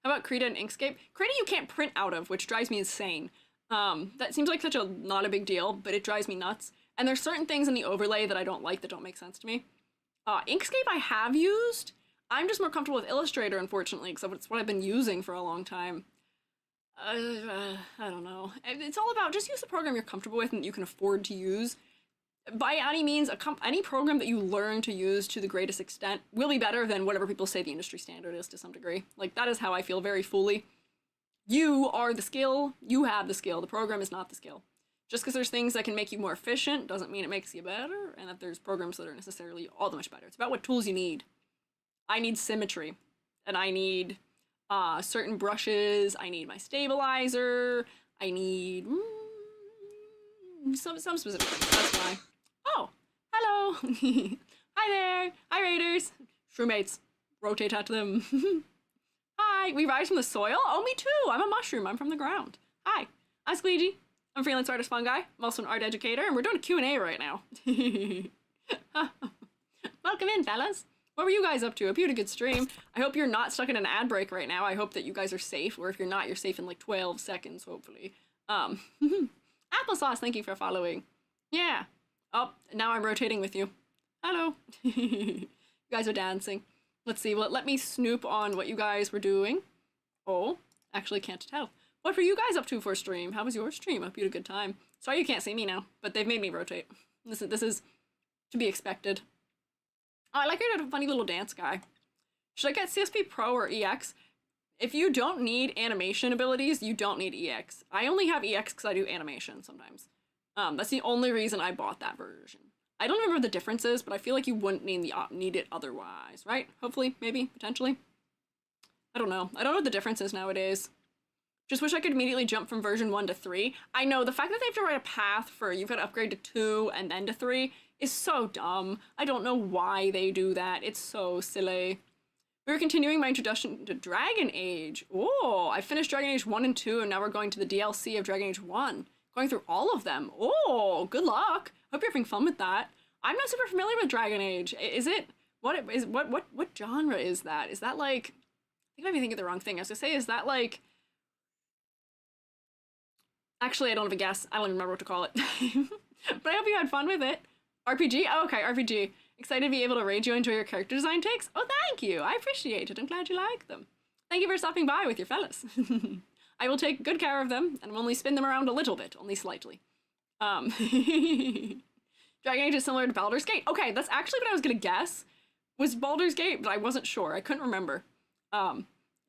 How about Krita and Inkscape? Krita you can't print out of, which drives me insane. That seems like such a not a big deal, but it drives me nuts. And there's certain things in the overlay that I don't like that don't make sense to me. Inkscape I have used. I'm just more comfortable with Illustrator, unfortunately, because it's what I've been using for a long time. I don't know. It's all about just use the program you're comfortable with and that you can afford to use. By any means, any program that you learn to use to the greatest extent will be better than whatever people say the industry standard is to some degree. Like, that is how I feel very fully. You are the skill, you have the skill, the program is not the skill. Just because there's things that can make you more efficient doesn't mean it makes you better, and that there's programs that are necessarily all that much better. It's about what tools you need. I need symmetry, and I need certain brushes, I need my stabilizer, I need some specific things, that's why. Oh, hello! Hi there! Hi Raiders! Shroommates, rotate at them. Hi, we rise from the soil? Oh, me too! I'm a mushroom, I'm from the ground. Hi, I'm Squiiji. I'm a freelance artist fungi. I'm also an art educator, and we're doing a Q&A right now. Welcome in, fellas. What were you guys up to? Hope you had a good stream. I hope you're not stuck in an ad break right now. I hope that you guys are safe, or if you're not, you're safe in like 12 seconds, hopefully. Applesauce, thank you for following. Yeah. Oh, now I'm rotating with you. Hello. You guys are dancing. Let's see, well, let me snoop on what you guys were doing. Oh, actually can't tell. What were you guys up to for stream? How was your stream? I hope you had a good time. Sorry you can't see me now, but they've made me rotate. This is to be expected. Oh, I like your funny little dance guy. Should I get CSP Pro or EX? If you don't need animation abilities, you don't need EX. I only have EX because I do animation sometimes. That's the only reason I bought that version. I don't remember what the difference is, but I feel like you wouldn't need it otherwise, right? Hopefully, maybe, potentially. I don't know. I don't know what the difference is nowadays. Just wish I could immediately jump from version 1 to 3. I know, the fact that they have to write a path for you've got to upgrade to 2 and then to 3 is so dumb. I don't know why they do that. It's so silly. We were continuing my introduction to Dragon Age. Oh, I finished Dragon Age 1 and 2, and now we're going to the DLC of Dragon Age 1. Going through all of them. Oh, good luck. Hope you're having fun with that. I'm not super familiar with Dragon Age. Is it, what genre is that? Is that like, I think I might be thinking the wrong thing. I was gonna say, is that like, actually, I don't have a guess. I don't even remember what to call it. But I hope you had fun with it. RPG? Oh, okay, RPG. Excited to be able to raid you, enjoy your character design takes? Oh, thank you. I appreciate it. I'm glad you like them. Thank you for stopping by with your fellas. I will take good care of them and will only spin them around a little bit, only slightly. Dragon Age is similar to Baldur's Gate. Okay, that's actually what I was gonna guess, was Baldur's Gate, but I wasn't sure. I couldn't remember.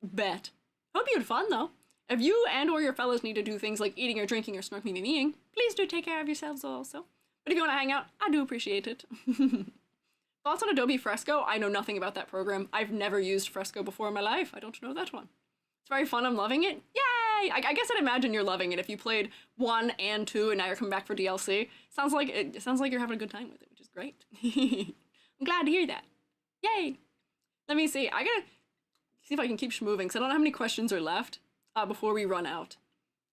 Bet. Hope you had fun, though. If you and or your fellows need to do things like eating or drinking or smoking, please do take care of yourselves also. But if you want to hang out, I do appreciate it. Thoughts on Adobe Fresco? I know nothing about that program. I've never used Fresco before in my life. I don't know that one. It's very fun. I'm loving it. Yay! I guess I'd imagine you're loving it if you played 1 and 2 and now you're coming back for DLC. Sounds like you're having a good time with it, which is great. I'm glad to hear that. Yay! Let me see. I gotta see if I can keep moving, because I don't know how many questions are left before we run out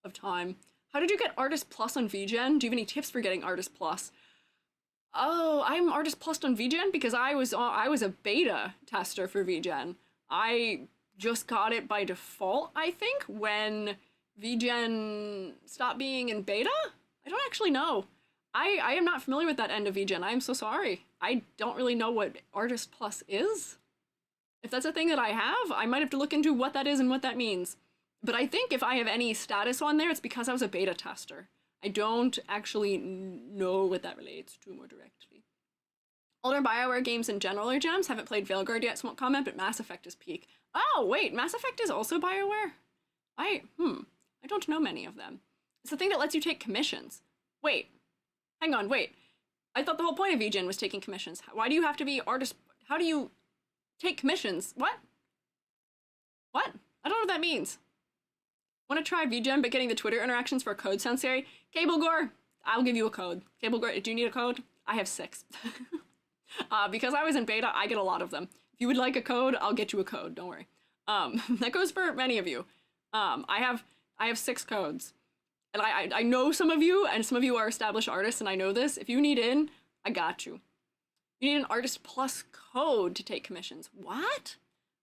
of time. How did you get Artist Plus on VGen? Do you have any tips for getting Artist Plus? Oh, I'm Artist Plus on VGen because I was a beta tester for VGen. I just got it by default, I think, when VGen stopped being in beta? I don't actually know. I am not familiar with that end of VGen. I am so sorry. I don't really know what Artist Plus is. If that's a thing that I have, I might have to look into what that is and what that means. But I think if I have any status on there, it's because I was a beta tester. I don't actually know what that relates to more directly. Older BioWare games in general are gems. Haven't played Veilguard yet, so won't comment, but Mass Effect is peak. Oh, wait, Mass Effect is also BioWare? I don't know many of them. It's the thing that lets you take commissions. Wait, hang on, wait. I thought the whole point of VGen was taking commissions. Why do you have to be artist? How do you take commissions? What? What? I don't know what that means. Want to try VGen, but getting the Twitter interactions for a code sounds scary? Cable Gore, I'll give you a code. Cable Gore, do you need a code? I have 6. Because I was in beta, I get a lot of them. If you would like a code, I'll get you a code, don't worry. That goes for many of you. I have 6 codes. And I know some of you, and some of you are established artists, and I know this. If you need in, I got you. You need an Artist Plus code to take commissions. What?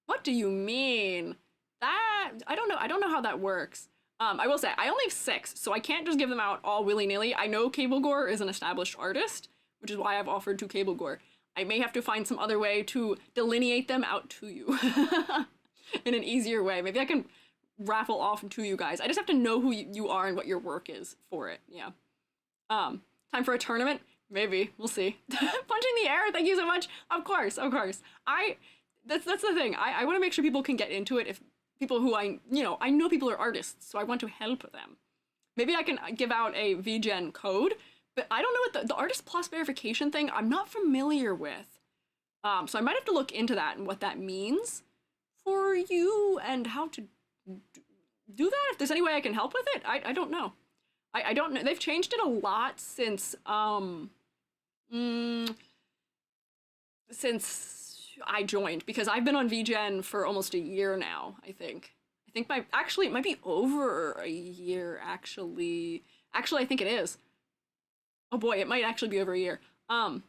What do you mean? That, I don't know how that works. I will say, I only have 6, so I can't just give them out all willy-nilly. I know Cable Gore is an established artist, which is why I've offered to Cable Gore. I may have to find some other way to delineate them out to you in an easier way. Maybe I can raffle off to you guys. I just have to know who you are and what your work is for it, yeah. Time for a tournament? Maybe, we'll see. Punching the air, thank you so much. Of course. That's the thing. I want to make sure people can get into it. If people who I know people are artists, so I want to help them. Maybe I can give out a VGen code, but I don't know what the Artist Plus verification thing, I'm not familiar with. So I might have to look into that and what that means for you and how to do that. If there's any way I can help with it, I don't know. I don't know. They've changed it a lot since I joined, because I've been on VGen for almost a year now, I think. Actually, it might be over a year, actually. Actually, I think it is. Oh boy, it might actually be over a year. Yeah,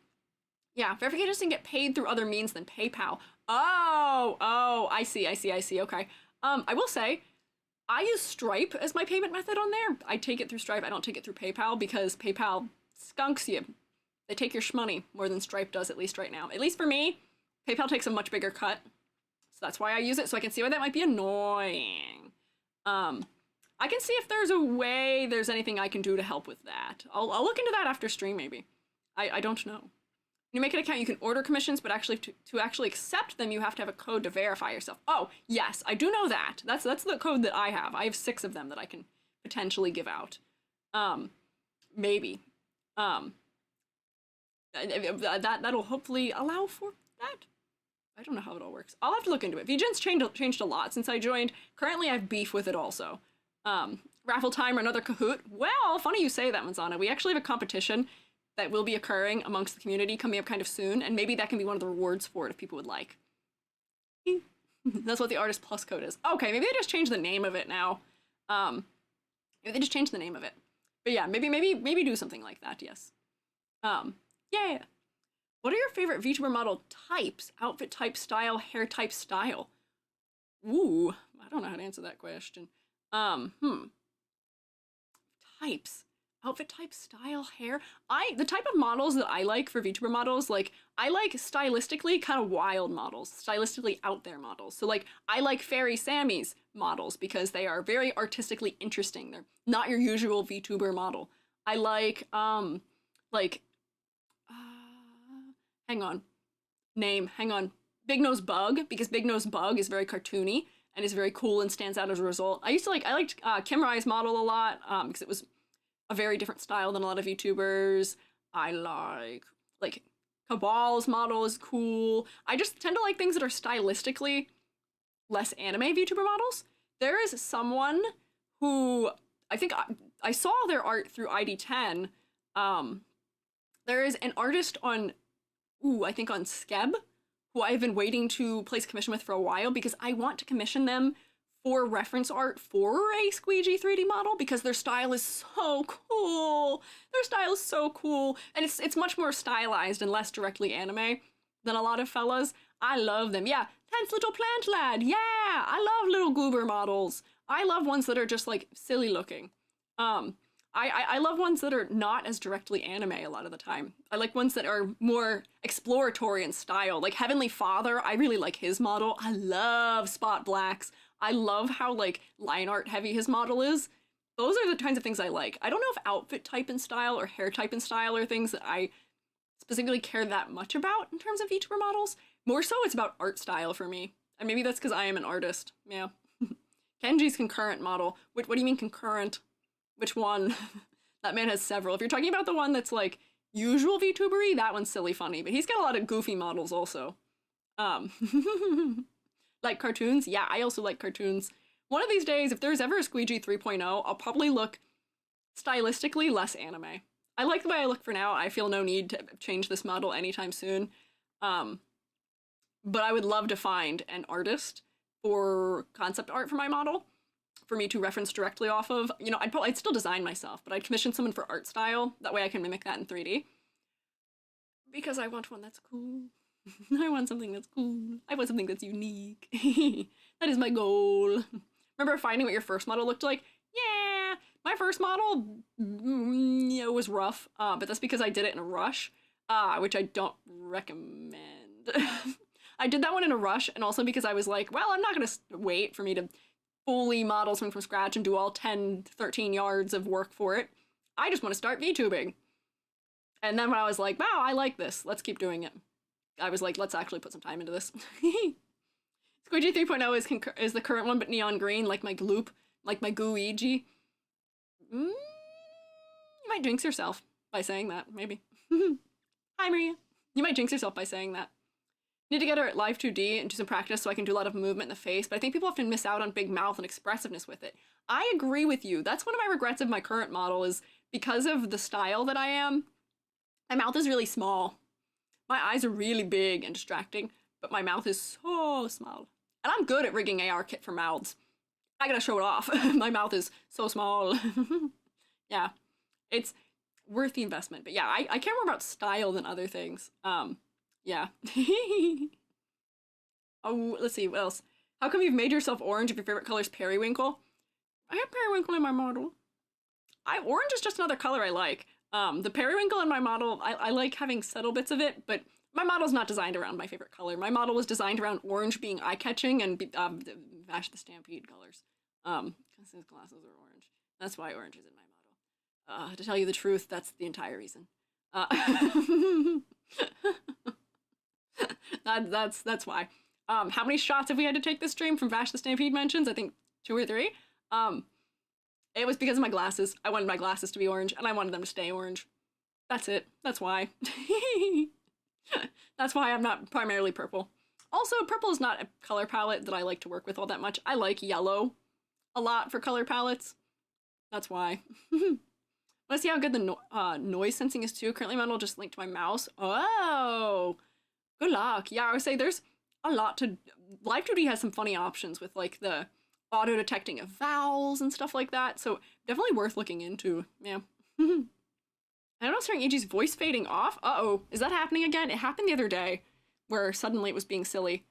verification doesn't get paid through other means than PayPal. Oh, I see, okay. I will say, I use Stripe as my payment method on there. I take it through Stripe, I don't take it through PayPal, because PayPal skunks you. They take your shmoney more than Stripe does, at least right now. At least for me, PayPal takes a much bigger cut. So that's why I use it, so I can see why that might be annoying. I can see if there's anything I can do to help with that. I'll look into that after stream, maybe. I don't know. When you make an account, you can order commissions, but actually to actually accept them, you have to have a code to verify yourself. Oh, yes, I do know that. That's the code that I have. I have 6 of them that I can potentially give out. Maybe. That'll hopefully allow for that. I don't know how it all works. I'll have to look into it. VGen's changed a lot since I joined. Currently, I have beef with it also. Raffle time or another Kahoot? Well, funny you say that, Manzana. We actually have a competition that will be occurring amongst the community coming up kind of soon, and maybe that can be one of the rewards for it if people would like. That's what the Artist Plus code is. Okay, maybe they just changed the name of it now. Maybe they just changed the name of it. But yeah, maybe do something like that, yes. Yeah. What are your favorite VTuber model types? Outfit type, style, hair type, style? Ooh, I don't know how to answer that question. Types. Outfit type, style, hair. The type of models that I like for VTuber models, like, I like stylistically kind of wild models, stylistically out there models. So like, I like Fairy Sammy's models because they are very artistically interesting. They're not your usual VTuber model. I like, like, hang on, Big Nose Bug, because Big Nose Bug is very cartoony and is very cool and stands out as a result. I liked Kim Rai's model a lot, because it was a very different style than a lot of VTubers. I like Cabal's model is cool. I just tend to like things that are stylistically less anime VTuber models. There is someone who I think I saw their art through ID10. There is an artist on, I think on Skeb, who I've been waiting to place commission with for a while because I want to commission them for reference art for a Squiiji 3D model because their style is so cool. Their style is so cool, and it's much more stylized and less directly anime than a lot of fellas. I love them. Yeah, Tense Little Plant Lad. Yeah, I love little goober models. I love ones that are just like silly looking. I love ones that are not as directly anime a lot of the time. I like ones that are more exploratory in style. Like Heavenly Father, I really like his model. I love Spot Blacks. I love how like line art heavy his model is. Those are the kinds of things I like. I don't know if outfit type and style or hair type and style are things that I specifically care that much about in terms of VTuber models. More so it's about art style for me. And maybe that's because I am an artist. Yeah. Kenji's concurrent model. What do you mean concurrent? Which one? That man has several. If you're talking about the one that's like usual VTuber-y, that one's silly funny. But he's got a lot of goofy models also. Like cartoons? Yeah, I also like cartoons. One of these days, if there's ever a Squiiji 3.0, I'll probably look stylistically less anime. I like the way I look for now. I feel no need to change this model anytime soon. But I would love to find an artist for concept art for my model for me to reference directly off of. You know, I'd still design myself, but I'd commission someone for art style. That way I can mimic that in 3D. Because I want one that's cool. I want something that's cool. I want something that's unique. That is my goal. Remember finding what your first model looked like? Yeah, my first model, it was rough, but that's because I did it in a rush, which I don't recommend. I did that one in a rush, and also because I was like, well, I'm not gonna wait for me to fully model something from scratch and do all 10, 13 yards of work for it. I just want to start VTubing. And then when I was like, wow, I like this, let's keep doing it. I was like, let's actually put some time into this. Squiiji 3.0 is the current one, but neon green, like my gloop, like my Gooigi. You might jinx yourself by saying that, maybe. Hi, Maria. You might jinx yourself by saying that. Need to get her at Live 2D and do some practice so I can do a lot of movement in the face, but I think people often miss out on big mouth and expressiveness with it. I agree with you. That's one of my regrets of my current model is because of the style that I am, my mouth is really small. My eyes are really big and distracting, but my mouth is so small. And I'm good at rigging AR kit for mouths. I gotta show it off. My mouth is so small. Yeah, it's worth the investment. But yeah, I care more about style than other things. Yeah. Oh, let's see, what else? How come you've made yourself orange if your favorite color is periwinkle? I have periwinkle in my model. Orange is just another color I like. The periwinkle in my model, I like having subtle bits of it, but my model's not designed around my favorite color. My model was designed around orange being eye-catching and Vash the Stampede colors. Because his glasses are orange. That's why orange is in my model. To tell you the truth, that's the entire reason. That's why. How many shots have we had to take this stream from Vash the Stampede mentions? I think 2 or 3. It was because of my glasses. I wanted my glasses to be orange, and I wanted them to stay orange. That's it. That's why. That's why I'm not primarily purple. Also, purple is not a color palette that I like to work with all that much. I like yellow a lot for color palettes. That's why. Let's see how good the noise sensing is too. Currently, my model just linked to my mouse. Oh, good luck. Yeah, I would say there's a lot to... Live 2D has some funny options with like the auto-detecting of vowels and stuff like that, so definitely worth looking into. Yeah. I don't know, starting AG's voice fading off. Uh-oh, is that happening again? It happened the other day, where suddenly it was being silly.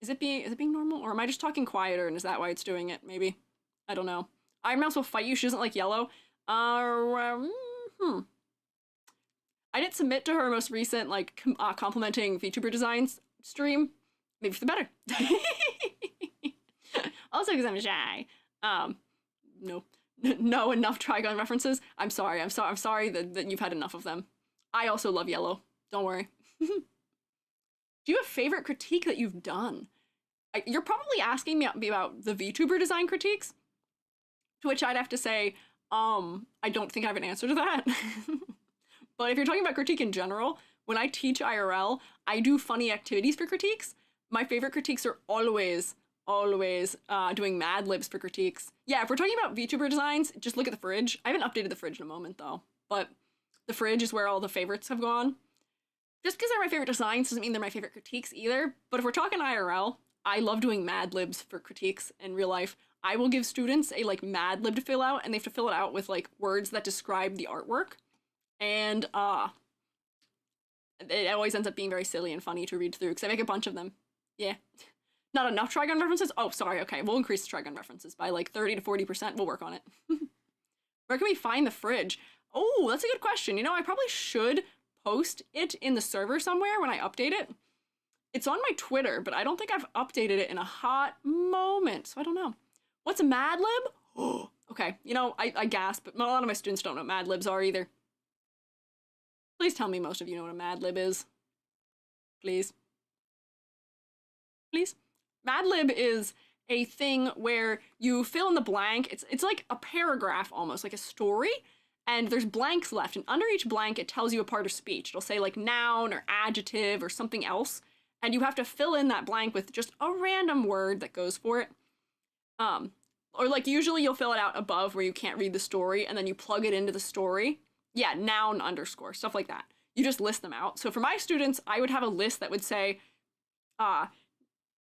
Is it being normal, or am I just talking quieter, and is that why it's doing it? Maybe. I don't know. Iron Mouse will fight you. She doesn't like yellow. I didn't submit to her most recent, like, complimenting VTuber designs stream. Maybe for the better. Also because I'm shy. No. No enough Trigon references. I'm sorry that you've had enough of them. I also love yellow. Don't worry. Do you have a favorite critique that you've done? You're probably asking me about the VTuber design critiques, to which I'd have to say, I don't think I have an answer to that. But if you're talking about critique in general, when I teach IRL, I do funny activities for critiques. My favorite critiques are always doing Mad Libs for critiques. Yeah, if we're talking about VTuber designs, just look at the fridge. I haven't updated the fridge in a moment, though. But the fridge is where all the favorites have gone. Just because they're my favorite designs doesn't mean they're my favorite critiques either. But if we're talking IRL, I love doing Mad Libs for critiques in real life. I will give students a, like, Mad Lib to fill out, and they have to fill it out with, like, words that describe the artwork. And, it always ends up being very silly and funny to read through, because I make a bunch of them. Yeah. Not enough Trigon references? Oh, sorry, okay. We'll increase the Trigon references by, like, 30 to 40%. We'll work on it. Where can we find the fridge? Oh, that's a good question. You know, I probably should post it in the server somewhere when I update it. It's on my Twitter, but I don't think I've updated it in a hot moment, so I don't know. What's a Mad Lib? Oh, okay. You know, I gasp, but a lot of my students don't know what Mad Libs are either. Please tell me most of you know what a Mad Lib is. Please. Please. Mad Lib is a thing where you fill in the blank. It's like a paragraph almost, like a story, and there's blanks left, and under each blank it tells you a part of speech. It'll say like noun or adjective or something else, and you have to fill in that blank with just a random word that goes for it. Or like usually you'll fill it out above where you can't read the story, and then you plug it into the story. Yeah, noun underscore, stuff like that. You just list them out. So for my students, I would have a list that would say,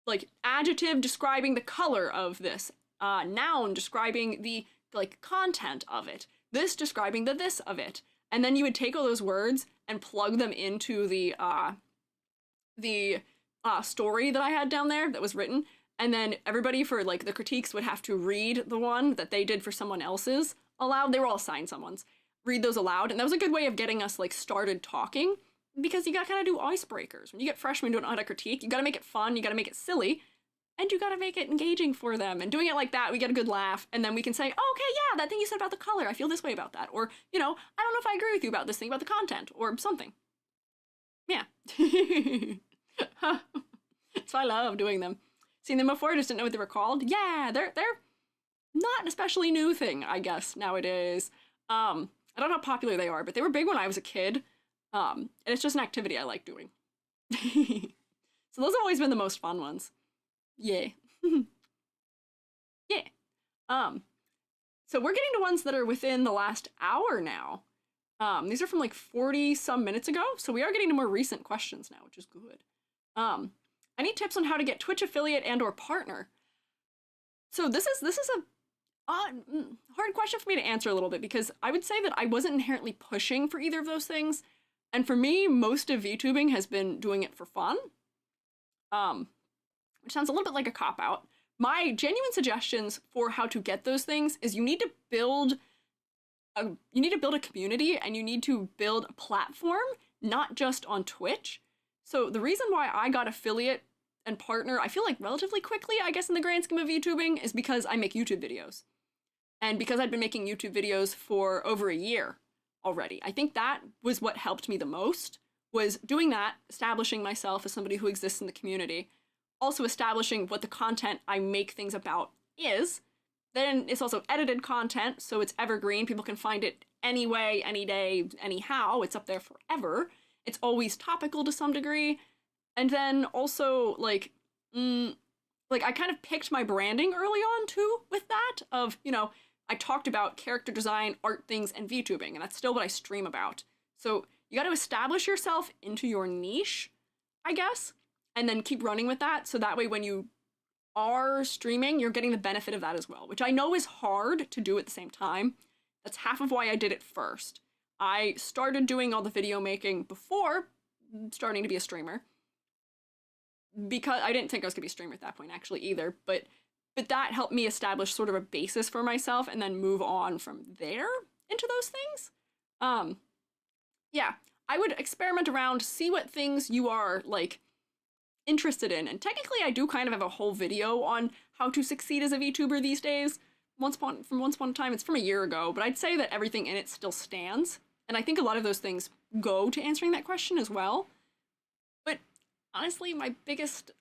like, adjective describing the color of this, noun describing the, like, content of it, this describing the this of it. And then you would take all those words and plug them into the story that I had down there that was written. And then everybody for, like, the critiques would have to read the one that they did for someone else's aloud. They were all assigned someone's. Read those aloud. And that was a good way of getting us, like, started talking, because you gotta kind of do icebreakers. When you get freshmen who don't know how to critique, you gotta make it fun, you gotta make it silly, and you gotta make it engaging for them. And doing it like that, we get a good laugh, and then we can say, oh, okay, yeah, that thing you said about the color, I feel this way about that. Or, you know, I don't know if I agree with you about this thing about the content, or something. Yeah. So I love doing them. Seen them before, just didn't know what they were called. Yeah, they're not an especially new thing, I guess, nowadays. I don't know how popular they are, but they were big when I was a kid. And it's just an activity I like doing. So those have always been the most fun ones. Yeah. Yeah. So we're getting to ones that are within the last hour now. These are from like 40 some minutes ago, so we are getting to more recent questions now, which is good. Any tips on how to get Twitch affiliate and or partner? So this is a hard question for me to answer a little bit, because I would say that I wasn't inherently pushing for either of those things. And for me, most of VTubing has been doing it for fun. Which sounds a little bit like a cop-out. My genuine suggestions for how to get those things is you need to build a community, and you need to build a platform, not just on Twitch. So the reason why I got affiliate and partner, I feel like relatively quickly, I guess in the grand scheme of VTubing, is because I make YouTube videos. And because I'd been making YouTube videos for over a year already. I think that was what helped me the most, was doing that, establishing myself as somebody who exists in the community, also establishing what the content I make things about is. Then it's also edited content, so it's evergreen. People can find it anyway, any day, anyhow. It's up there forever. It's always topical to some degree. And then also, like I kind of picked my branding early on, too, with that, of, you know, I talked about character design, art things, and VTubing, and that's still what I stream about. So you got to establish yourself into your niche, I guess, and then keep running with that, so that way when you are streaming, you're getting the benefit of that as well, which I know is hard to do at the same time. That's half of why I did it first. I started doing all the video making before starting to be a streamer, because I didn't think I was going to be a streamer at that point, actually, either, but that helped me establish sort of a basis for myself and then move on from there into those things. Yeah, I would experiment around, see what things you are, like, interested in. And technically, I do kind of have a whole video on how to succeed as a VTuber these days. From once upon a time, it's from a year ago, but I'd say that everything in it still stands. And I think a lot of those things go to answering that question as well. But honestly, my biggest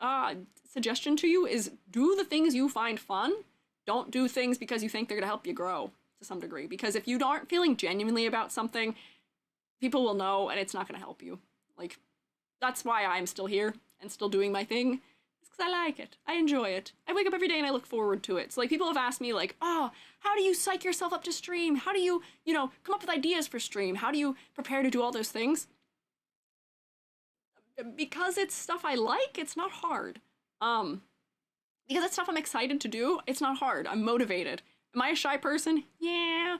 suggestion to you is do the things you find fun. Don't do things because you think they're gonna help you grow to some degree. Because if you aren't feeling genuinely about something, people will know and it's not gonna help you. Like, that's why I'm still here and still doing my thing. It's because I like it. I enjoy it. I wake up every day and I look forward to it. So, like, people have asked me, like, oh, how do you psych yourself up to stream? How do you, come up with ideas for stream? How do you prepare to do all those things? Because it's stuff I like, it's not hard. Because it's stuff I'm excited to do, it's not hard. I'm motivated. Am I a shy person? Yeah.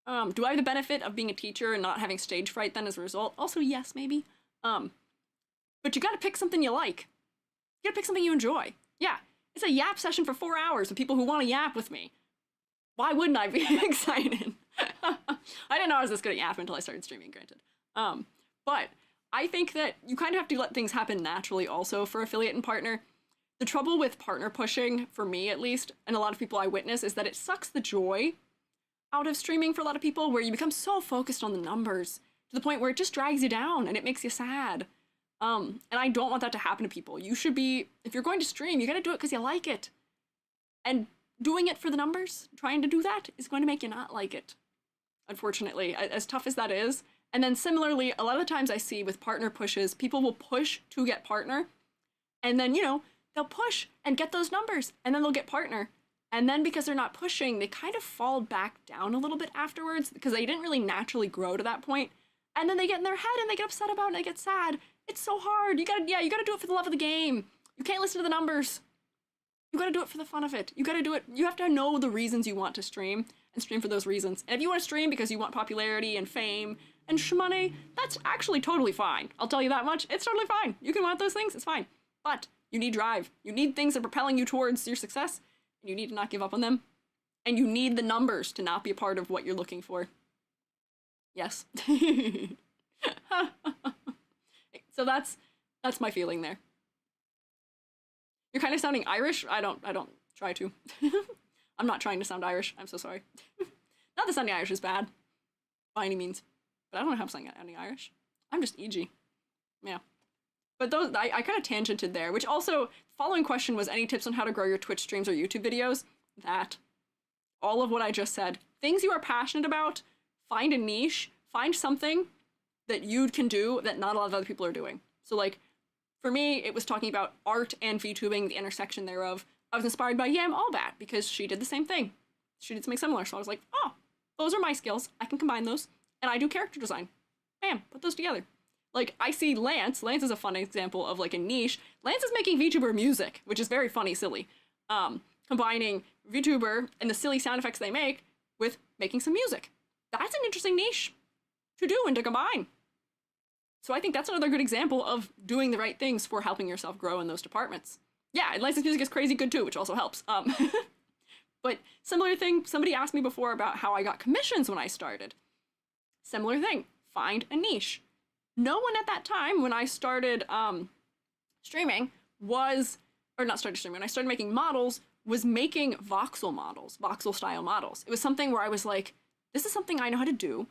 Do I have the benefit of being a teacher and not having stage fright then as a result? Also, yes, maybe. But you gotta pick something you like. You gotta pick something you enjoy. Yeah, it's a yap session for 4 hours with people who want to yap with me. Why wouldn't I be excited? I didn't know I was this good at yapping until I started streaming, granted. But I think that you kind of have to let things happen naturally also for affiliate and partner. The trouble with partner pushing, for me at least, and a lot of people I witness, is that it sucks the joy out of streaming for a lot of people, where you become so focused on the numbers to the point where it just drags you down and it makes you sad. And I don't want that to happen to people. You should be, if you're going to stream, you gotta do it because you like it. And doing it for the numbers, trying to do that, is going to make you not like it. Unfortunately, as tough as that is. And then similarly, a lot of the times I see with partner pushes, people will push to get partner, and then, they'll push and get those numbers, and then they'll get partner. And then because they're not pushing, they kind of fall back down a little bit afterwards because they didn't really naturally grow to that point. And then they get in their head and they get upset about it and they get sad. It's so hard. You gotta do it for the love of the game. You can't listen to the numbers. You gotta do it for the fun of it. You gotta do it. You have to know the reasons you want to stream and stream for those reasons. And if you want to stream because you want popularity and fame and shmoney, that's actually totally fine. I'll tell you that much. It's totally fine. You can want those things. It's fine. But you need drive. You need things that are propelling you towards your success. And you need to not give up on them. And you need the numbers to not be a part of what you're looking for. Yes. So that's my feeling there. You're kind of sounding Irish. I don't try to. I'm not trying to sound Irish. I'm so sorry. Not that sounding Irish is bad, by any means. But I don't know how I'm sounding Irish. I'm just EG. Yeah. But those, I kind of tangented there, which also, following question was any tips on how to grow your Twitch streams or YouTube videos? That. All of what I just said. Things you are passionate about, find a niche, find something that you can do that not a lot of other people are doing. So, like, for me, it was talking about art and VTubing, the intersection thereof. I was inspired by Yam Allbat because she did the same thing. She did something similar, so I was like, oh, those are my skills. I can combine those. And I do character design. Bam, put those together. Like, I see Lance. Lance is a fun example of, like, a niche. Lance is making VTuber music, which is very funny, silly. Combining VTuber and the silly sound effects they make with making some music. That's an interesting niche to do and to combine. So I think that's another good example of doing the right things for helping yourself grow in those departments. Yeah, and licensed music is crazy good too, which also helps. But similar thing, somebody asked me before about how I got commissions when I started. Similar thing, find a niche. No one at that time when I started streaming was, or not started streaming, when I started making models, was making voxel models, voxel style models. It was something where I was like, this is something I know how to do,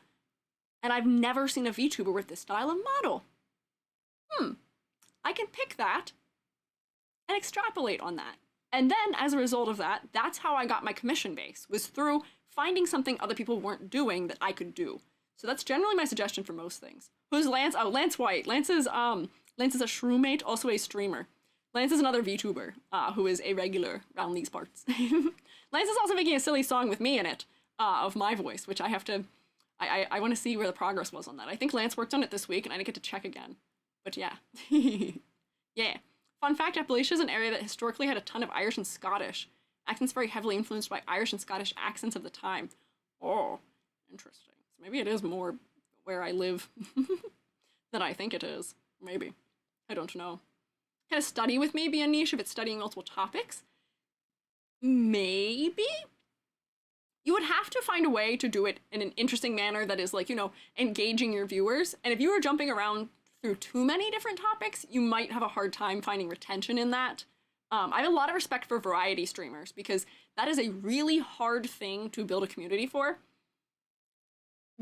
and I've never seen a VTuber with this style of model. I can pick that and extrapolate on that. And then, as a result of that, that's how I got my commission base, was through finding something other people weren't doing that I could do. So that's generally my suggestion for most things. Who's Lance? Oh, Lance White. Lance is a shroomate, also a streamer. Lance is another VTuber, who is a regular around these parts. Lance is also making a silly song with me in it, of my voice, which I have to, I want to see where the progress was on that. I think Lance worked on it this week, and I didn't get to check again. But yeah. Yeah. Fun fact, Appalachia is an area that historically had a ton of Irish and Scottish. Accents very heavily influenced by Irish and Scottish accents of the time. Oh, interesting. So maybe it is more where I live than I think it is. Maybe. I don't know. Can a study with me be a niche if it's studying multiple topics? Maybe? you would have to find a way to do it in an interesting manner that is like, you know, engaging your viewers. And if you were jumping around through too many different topics, you might have a hard time finding retention in that. I have a lot of respect for variety streamers because that is a really hard thing to build a community for.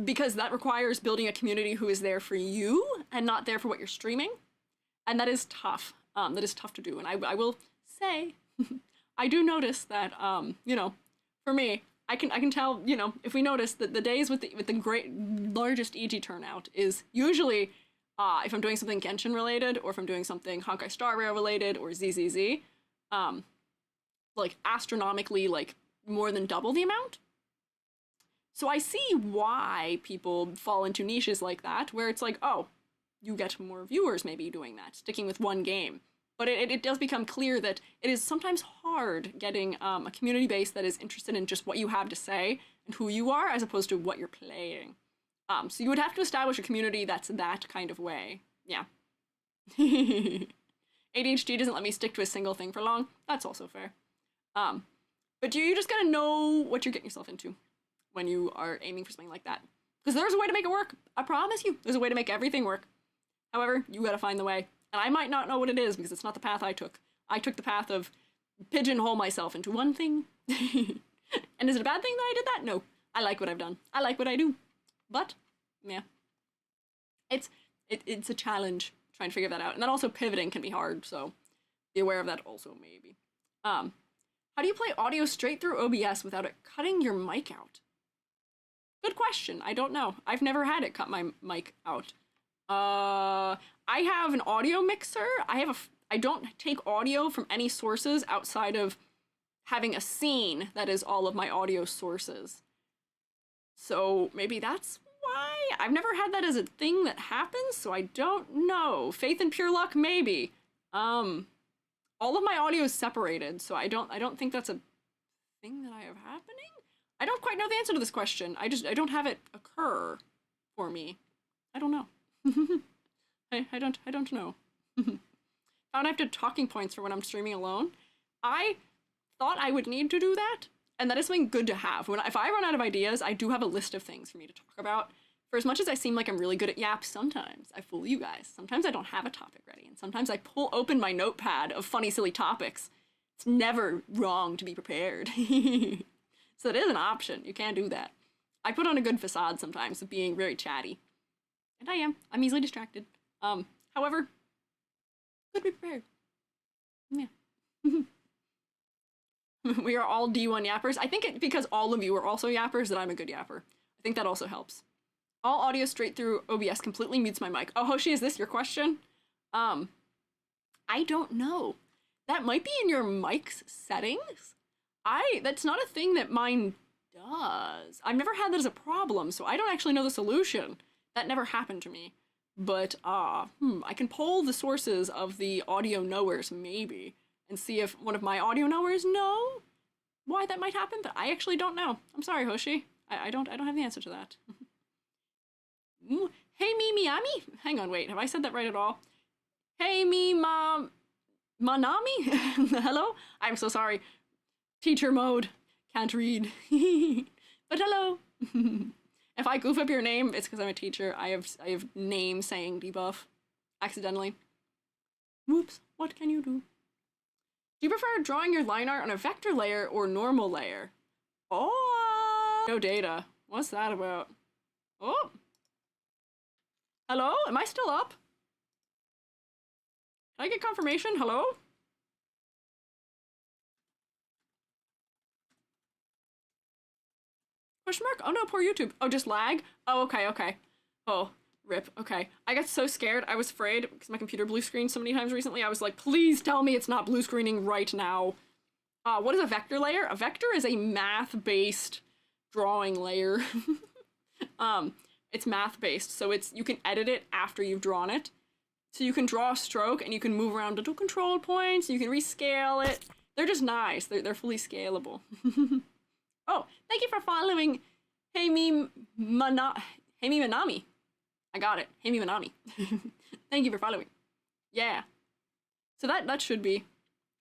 Because that requires building a community who is there for you and not there for what you're streaming. And that is tough. That is tough to do. And I will say, I do notice that, you know, for me, I can tell, you know, if we notice that the days with the largest EG turnout is usually if I'm doing something Genshin related, or if I'm doing something Honkai Star Rail related, or ZZZ, like astronomically, like more than double the amount. So I see why people fall into niches like that, where it's like, oh, you get more viewers maybe doing that, sticking with one game. But it does become clear that it is sometimes hard getting a community base that is interested in just what you have to say and who you are, as opposed to what you're playing. So you would have to establish a community that's that kind of way. Yeah. ADHD doesn't let me stick to a single thing for long. That's also fair. But you just gotta know what you're getting yourself into when you are aiming for something like that. Because there's a way to make it work. I promise you. There's a way to make everything work. However, you gotta find the way. And I might not know what it is because it's not the path I took. I took the path of pigeonhole myself into one thing. And is it a bad thing that I did that? No. I like what I've done. I like what I do. But, yeah. It's a challenge trying to figure that out. And then also pivoting can be hard, so be aware of that also, maybe. How do you play audio straight through OBS without it cutting your mic out? Good question. I don't know. I've never had it cut my mic out. I have an audio mixer. I don't take audio from any sources outside of having a scene that is all of my audio sources. So maybe that's why? I've never had that as a thing that happens, so I don't know. Faith and pure luck, maybe. All of my audio is separated, so I don't think that's a thing that I have happening. I don't quite know the answer to this question. I don't have it occur for me. I don't know. I don't know. Found I have to talking points for when I'm streaming alone. I thought I would need to do that, and that is something good to have. If I run out of ideas, I do have a list of things for me to talk about. For as much as I seem like I'm really good at yaps, sometimes I fool you guys. Sometimes I don't have a topic ready, and sometimes I pull open my notepad of funny, silly topics. It's never wrong to be prepared. So it is an option. You can do that. I put on a good facade sometimes of being very chatty. And I am. I'm easily distracted. However, good to be prepared. Yeah. We are all D1 yappers. I think it because all of you are also yappers that I'm a good yapper. I think that also helps. All audio straight through OBS completely mutes my mic. Oh, Hoshi, is this your question? I don't know. That might be in your mic's settings. That's not a thing that mine does. I've never had that as a problem, so I don't actually know the solution. That never happened to me. But, I can poll the sources of the audio knowers, maybe, and see if one of my audio knowers know why that might happen, but I actually don't know. I'm sorry, Hoshi. I don't have the answer to that. Hey, me, Miami? Hang on, wait, have I said that right at all? Hey, me, Manami? Hello? I'm so sorry. Teacher mode. Can't read. But hello. If I goof up your name, it's because I'm a teacher. I have name saying debuff. Accidentally. Whoops. What can you do? Do you prefer drawing your line art on a vector layer or normal layer? Oh, no data. What's that about? Oh. Hello? Am I still up? Can I get confirmation? Hello? Question mark? Oh no, poor YouTube. Oh, just lag? Oh, okay. Oh, rip. Okay. I got so scared. I was afraid because my computer blue screened so many times recently. I was like, please tell me it's not blue screening right now. What is a vector layer? A vector is a math-based drawing layer. It's math-based, so you can edit it after you've drawn it. So you can draw a stroke and you can move around little control points, you can rescale it. They're just nice. They're fully scalable. Oh, thank you for following Manami. I got it. Hey, Manami. Thank you for following. Yeah. So that should be.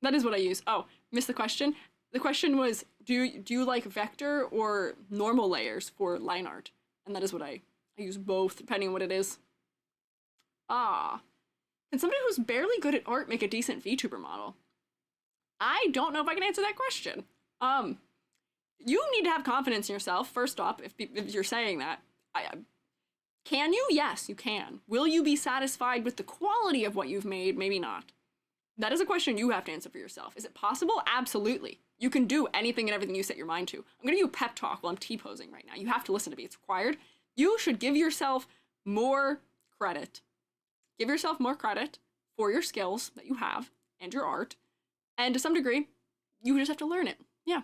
That is what I use. Oh, missed the question. The question was, do you like vector or normal layers for line art? And that is what I use both, depending on what it is. Ah. Can somebody who's barely good at art make a decent VTuber model? I don't know if I can answer that question. You need to have confidence in yourself, first off, if you're saying that. Can you? Yes, you can. Will you be satisfied with the quality of what you've made? Maybe not. That is a question you have to answer for yourself. Is it possible? Absolutely. You can do anything and everything you set your mind to. I'm gonna do a pep talk while I'm T-posing right now. You have to listen to me, it's required. You should give yourself more credit. Give yourself more credit for your skills that you have and your art. And to some degree, you just have to learn it. Yeah.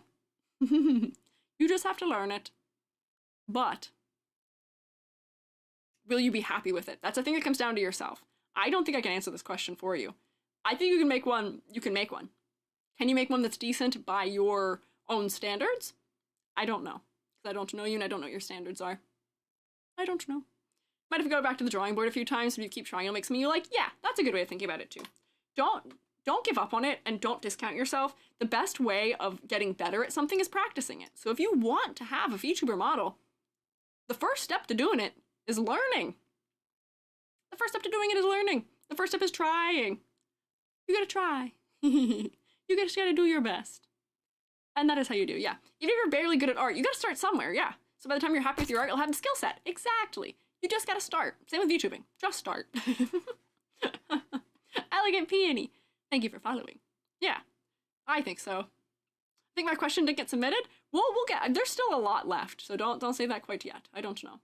You just have to learn it. But will you be happy with it? That's a thing that comes down to yourself. I don't think I can answer this question for you. I think you can make one. You can make one. Can you make one that's decent by your own standards? I don't know. Because I don't know you and I don't know what your standards are. I don't know. Might have to go back to the drawing board a few times, but if you keep trying, it'll make something you're like, yeah, that's a good way of thinking about it too. Don't give up on it and don't discount yourself. The best way of getting better at something is practicing it. So if you want to have a VTuber model, the first step to doing it is learning. The first step to doing it is learning. The first step is trying. You gotta try. You just gotta do your best. And that is how you do, yeah. Even if you're barely good at art, you gotta start somewhere, yeah. So by the time you're happy with your art, you'll have the skill set. Exactly. You just gotta start. Same with VTubing. Just start. Elegant Peony. Thank you for following. Yeah, I think so. I think my question didn't get submitted. We'll get, there's still a lot left, so don't say that quite yet. I don't know.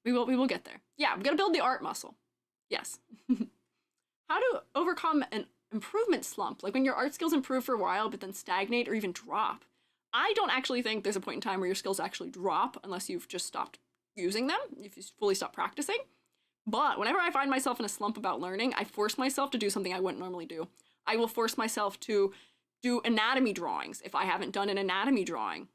We will get there. Yeah, I'm gonna build the art muscle. Yes. How to overcome an improvement slump, like when your art skills improve for a while but then stagnate or even drop. I don't actually think there's a point in time where your skills actually drop unless you've just stopped using them, if you fully stop practicing. But whenever I find myself in a slump about learning, I force myself to do something I wouldn't normally do. I will force myself to do anatomy drawings if I haven't done an anatomy drawing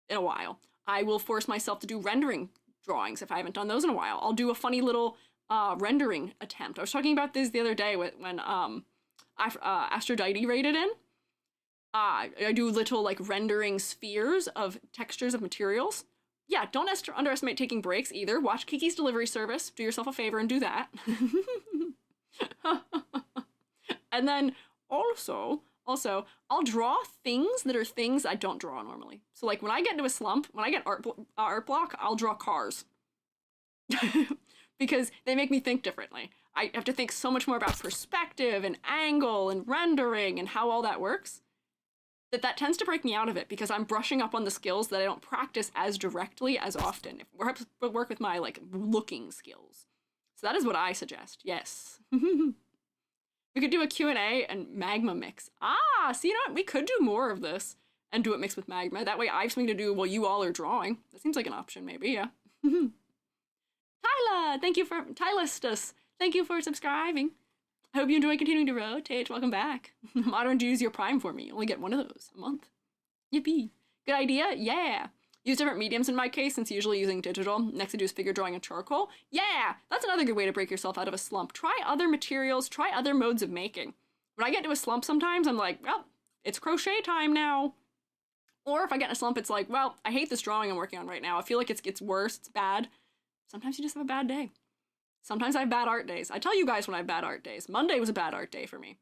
in a while. I will force myself to do rendering drawings if I haven't done those in a while. I'll do a funny little rendering attempt. I was talking about this the other day when Aphrodite raided in. I do little like rendering spheres of textures of materials. Yeah, don't underestimate taking breaks either. Watch Kiki's Delivery Service. Do yourself a favor and do that. And then also, I'll draw things that are things I don't draw normally. So like when I get into a slump, when I get art block, I'll draw cars. Because they make me think differently. I have to think so much more about perspective and angle and rendering and how all that works. That tends to break me out of it because I'm brushing up on the skills that I don't practice as directly as often. If work with my like looking skills. So that is what I suggest. Yes. We could do a Q&A and magma mix. See, you know what? We could do more of this and do it mixed with magma. That way I have something to do while you all are drawing. That seems like an option, maybe, yeah. Tyler, thank you for Tylistus. Thank you for subscribing. I hope you enjoy continuing to rotate. Welcome back. Modern, use your Prime for me. You only get one of those a month. Yippee. Good idea? Yeah. Use different mediums in my case, since usually using digital. Next I do is figure drawing and charcoal. Yeah! That's another good way to break yourself out of a slump. Try other materials, try other modes of making. When I get into a slump sometimes, I'm like, well, it's crochet time now. Or if I get in a slump, it's like, well, I hate this drawing I'm working on right now. I feel like it's worse, it's bad. Sometimes you just have a bad day. Sometimes I have bad art days. I tell you guys when I have bad art days. Monday was a bad art day for me.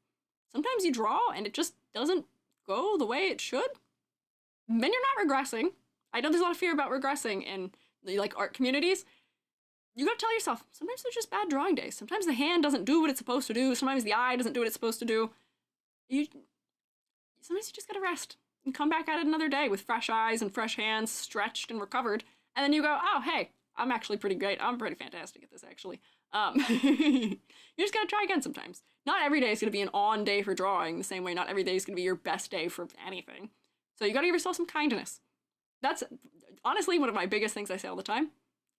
Sometimes you draw and it just doesn't go the way it should. Then you're not regressing. I know there's a lot of fear about regressing in the like art communities. You gotta tell yourself, sometimes they're just bad drawing days. Sometimes the hand doesn't do what it's supposed to do. Sometimes the eye doesn't do what it's supposed to do. Sometimes you just gotta rest and come back at it another day with fresh eyes and fresh hands, stretched and recovered. And then you go, oh, hey, I'm actually pretty great. I'm pretty fantastic at this, actually. You just gotta try again sometimes. Not every day is gonna be an on day for drawing, the same way not every day is gonna be your best day for anything. So you gotta give yourself some kindness. That's honestly one of my biggest things I say all the time.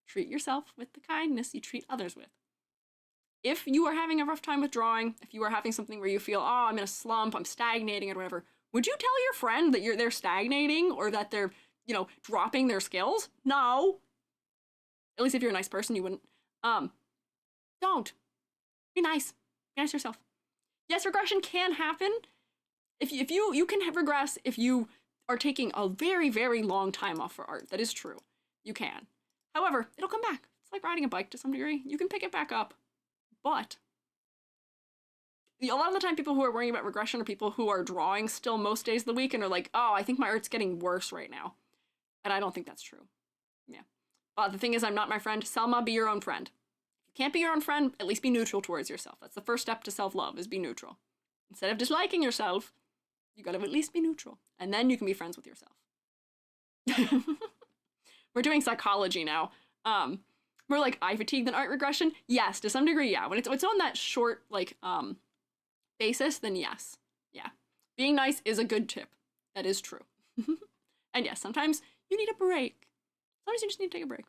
Treat yourself with the kindness you treat others with. If you are having a rough time with drawing, if you are having something where you feel, oh, I'm in a slump, I'm stagnating or whatever, would you tell your friend that they're stagnating or that they're, dropping their skills? No. At least if you're a nice person, you wouldn't. Don't. Be nice. Be nice to yourself. Yes, regression can happen. If you can regress if you are taking a very, very long time off for art. That is true. You can. However, it'll come back. It's like riding a bike to some degree. You can pick it back up. But a lot of the time, people who are worrying about regression are people who are drawing still most days of the week and are like, oh, I think my art's getting worse right now. And I don't think that's true. Yeah. But the thing is, I'm not my friend. Selma, be your own friend. If you can't be your own friend, at least be neutral towards yourself. That's the first step to self-love, is be neutral. Instead of disliking yourself, you gotta at least be neutral. And then you can be friends with yourself. We're doing psychology now. We're like, eye fatigue than art regression? Yes, to some degree, yeah. When it's on that short, like, basis, then yes. Yeah. Being nice is a good tip. That is true. And yes, sometimes you need a break. Sometimes you just need to take a break.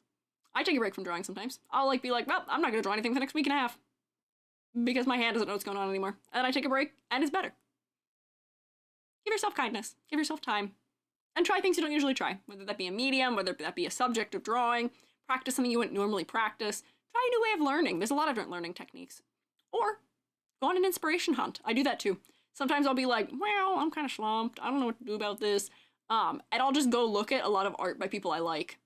I take a break from drawing sometimes. I'll like be like, well, I'm not gonna draw anything for the next week and a half. Because my hand doesn't know what's going on anymore. And I take a break, and it's better. Give yourself kindness. Give yourself time. And try things you don't usually try. Whether that be a medium, whether that be a subject of drawing, practice something you wouldn't normally practice. Try a new way of learning. There's a lot of different learning techniques. Or go on an inspiration hunt. I do that too. Sometimes I'll be like, well, I'm kind of slumped. I don't know what to do about this. And I'll just go look at a lot of art by people I like.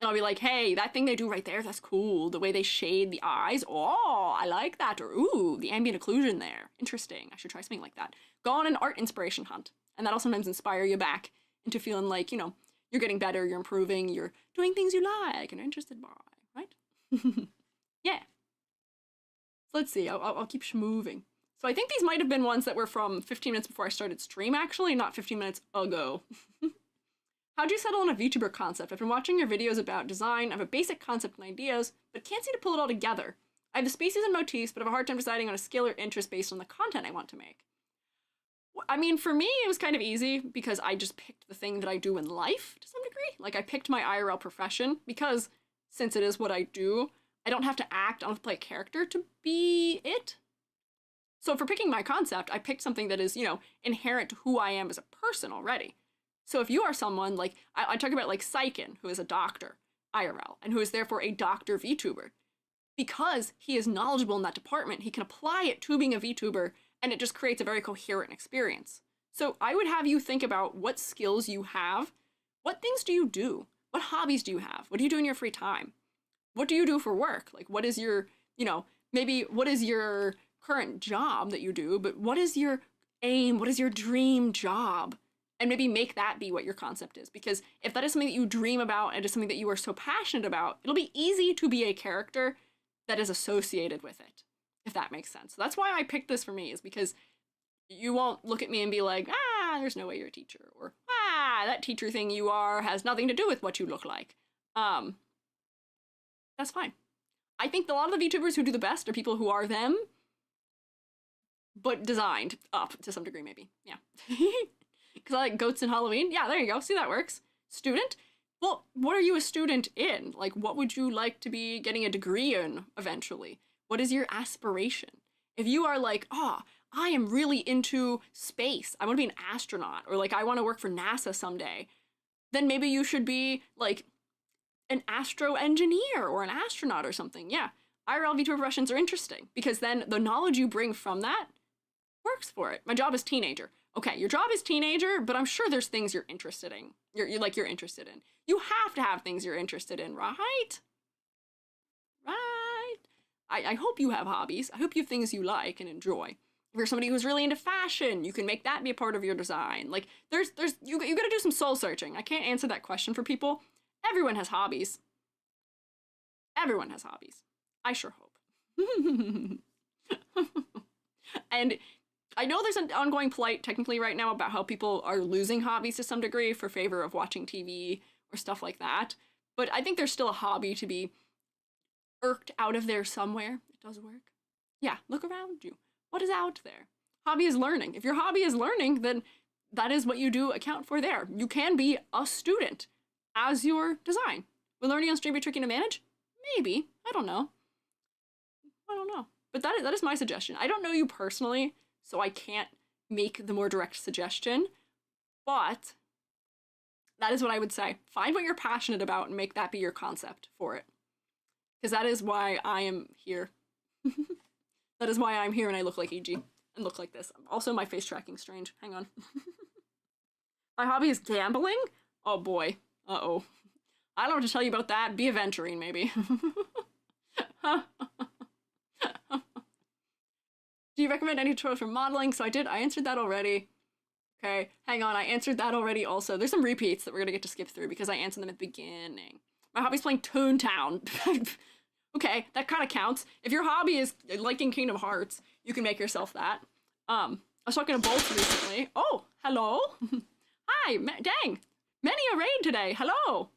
And I'll be like, hey, that thing they do right there, that's cool. The way they shade the eyes, oh, I like that. Or, ooh, the ambient occlusion there. Interesting. I should try something like that. Go on an art inspiration hunt. And that'll sometimes inspire you back into feeling like, you know, you're getting better, you're improving, you're doing things you like and are interested by, right? Yeah. So let's see, I'll keep moving. So I think these might have been ones that were from 15 minutes before I started stream, actually, not 15 minutes ago. How'd you settle on a VTuber concept? I've been watching your videos about design. I have a basic concept and ideas, but can't seem to pull it all together. I have the species and motifs, but have a hard time deciding on a skill or interest based on the content I want to make. I mean, for me, it was kind of easy because I just picked the thing that I do in life to some degree. Like, I picked my IRL profession because, since it is what I do, I don't have to act, I don't have to play a character to be it. So for picking my concept, I picked something that is, you know, inherent to who I am as a person already. So if you are someone, like, I talk about, like, Saiken, who is a doctor, IRL, and who is therefore a doctor VTuber. Because he is knowledgeable in that department, he can apply it to being a VTuber, and it just creates a very coherent experience. So I would have you think about what skills you have. What things do you do? What hobbies do you have? What do you do in your free time? What do you do for work? Like, what is your, you know, maybe what is your current job that you do, but what is your aim? What is your dream job? And maybe make that be what your concept is. Because if that is something that you dream about and is something that you are so passionate about, it'll be easy to be a character that is associated with it, if that makes sense. So that's why I picked this for me, is because you won't look at me and be like, ah, there's no way you're a teacher, or ah, that teacher thing you are has nothing to do with what you look like. That's fine. I think a lot of the VTubers who do the best are people who are them, but designed up to some degree, maybe. Yeah. Because I like goats in Halloween. Yeah, there you go. See, that works. Student? Well, what are you a student in? Like, what would you like to be getting a degree in eventually? What is your aspiration? If you are like, oh, I am really into space, I want to be an astronaut, or like, I want to work for NASA someday, then maybe you should be like an astro engineer or an astronaut or something. Yeah, IRL VTuber professions are interesting because then the knowledge you bring from that works for it. My job is teenager. Okay, your job is teenager, but I'm sure there's things you're interested in. You're interested in. You have to have things you're interested in, right? Right. I hope you have hobbies. I hope you have things you like and enjoy. If you're somebody who's really into fashion, you can make that be a part of your design. Like, you gotta do some soul searching. I can't answer that question for people. Everyone has hobbies. Everyone has hobbies. I sure hope. And I know there's an ongoing plight technically right now about how people are losing hobbies to some degree for favor of watching TV or stuff like that. But I think there's still a hobby to be irked out of there somewhere. It does work. Yeah, look around you. What is out there? Hobby is learning. If your hobby is learning, then that is what you do account for there. You can be a student as your design. Will learning on stream be tricky to manage? Maybe. I don't know. But that is my suggestion. I don't know you personally, so I can't make the more direct suggestion, but that is what I would say. Find what you're passionate about and make that be your concept for it. Because that is why I am here. That is why I'm here and I look like EG and look like this. Also, my face tracking's strange. Hang on. My hobby is gambling? Oh boy. Uh-oh. I don't know what to tell you about that. Be aventurine, maybe. Do you recommend any tutorials for modeling? So I answered that already. Okay, hang on, I answered that already also. There's some repeats that we're gonna get to skip through because I answered them at the beginning. My hobby's playing Toontown. Okay, that kind of counts. If your hobby is liking Kingdom Hearts, you can make yourself that. I was talking to Bolts recently. Oh, hello. Hi, dang. Many a raid today. Hello.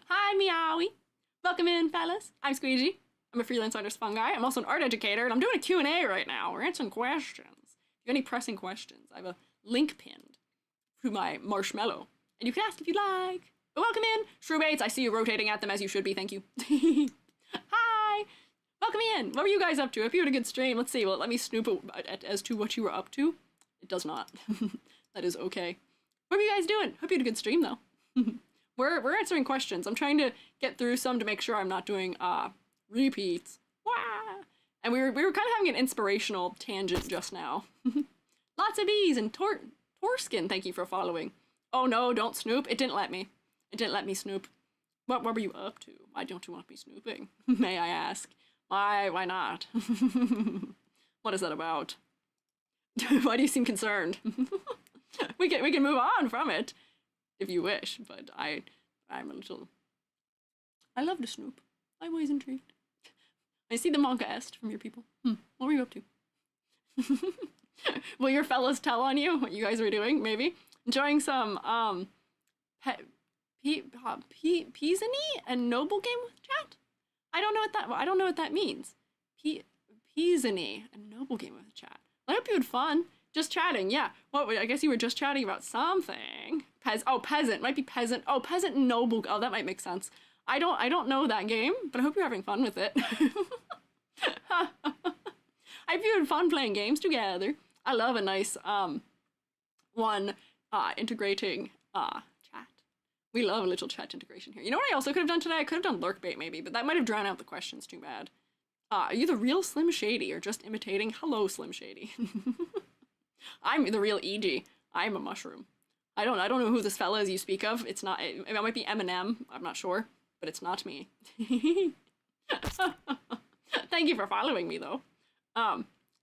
Hi, Meowie. Welcome in, fellas. I'm Squeiji. I'm a freelance artist fungi. I'm also an art educator, and I'm doing a Q&A right now. We're answering questions. If you have any pressing questions, I have a link pinned to my marshmallow, and you can ask if you like. But welcome in, Shrew-Baits. I see you rotating at them as you should be. Thank you. Hi. Welcome in. What were you guys up to? If you had a good stream, let's see. Well, let me snoop as to what you were up to. It does not. That is okay. What were you guys doing? Hope you had a good stream, though. We're answering questions. I'm trying to get through some to make sure I'm not doing repeats. Wah! And we were kind of having an inspirational tangent just now. Lots of bees and Torskin, thank you for following. Oh no, don't snoop. It didn't let me. It didn't let me snoop. What were you up to? Why don't you want me snooping? May I ask? Why not? What is that about? Why do you seem concerned? we can move on from it if you wish, but I'm a little. I love to snoop. I'm always intrigued. I see the manga est from your people. What were you up to? Will your fellas tell on you what you guys were doing? Maybe enjoying some Peasany and Noble game with chat. I don't know what that means. Peasany and Noble game with chat. I hope you had fun. Just chatting, yeah. What? I guess you were just chatting about something. Peasant. Might be peasant. Oh, peasant and noble. Oh, that might make sense. I don't know that game, but I hope you're having fun with it. I hope you had fun playing games together. I love a nice integrating chat. We love a little chat integration here. You know what I also could have done today? I could have done lurkbait maybe, but that might have drowned out the questions too bad. Are you the real Slim Shady or just imitating? Hello, Slim Shady. I'm the real EG. I'm a mushroom. I don't know who this fella is you speak of. It's not. It might be Eminem. I'm not sure, but it's not me. Thank you for following me though.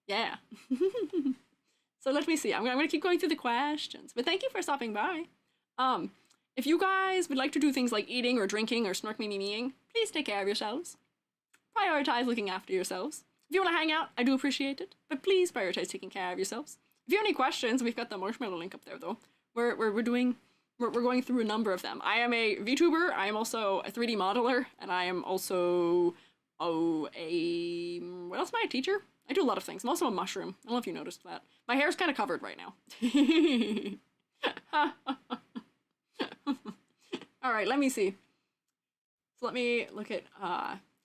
Yeah. So let me see. I'm gonna keep going through the questions, but thank you for stopping by. If you guys would like to do things like eating or drinking or snark me meing, please take care of yourselves. Prioritize looking after yourselves. If you want to hang out, I do appreciate it, but please prioritize taking care of yourselves. If you have any questions, we've got the marshmallow link up there though. We're going through a number of them. I am a VTuber. I am also a 3D modeler, and I am also what else am I? A teacher? I do a lot of things. I'm also a mushroom. I don't know if you noticed that. My hair's kind of covered right now. All right, let me see. So let me look at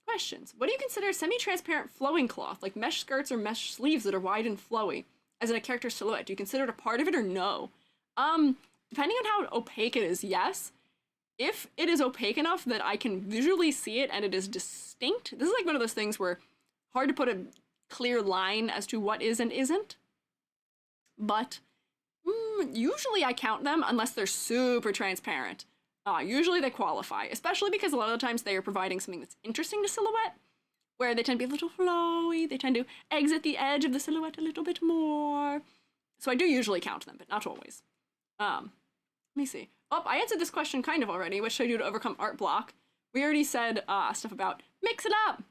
questions. What do you consider semi-transparent flowing cloth, like mesh skirts or mesh sleeves that are wide and flowy, as in a character's silhouette? Do you consider it a part of it or no? Depending on how opaque it is, yes. If it is opaque enough that I can visually see it and it is distinct, this is like one of those things where hard to put a clear line as to what is and isn't. But usually I count them unless they're super transparent. Usually they qualify, especially because a lot of the times they are providing something that's interesting to silhouette, where they tend to be a little flowy, they tend to exit the edge of the silhouette a little bit more. So I do usually count them, but not always. Let me see. Oh, I answered this question kind of already. What should I do to overcome art block? We already said stuff about mix it up.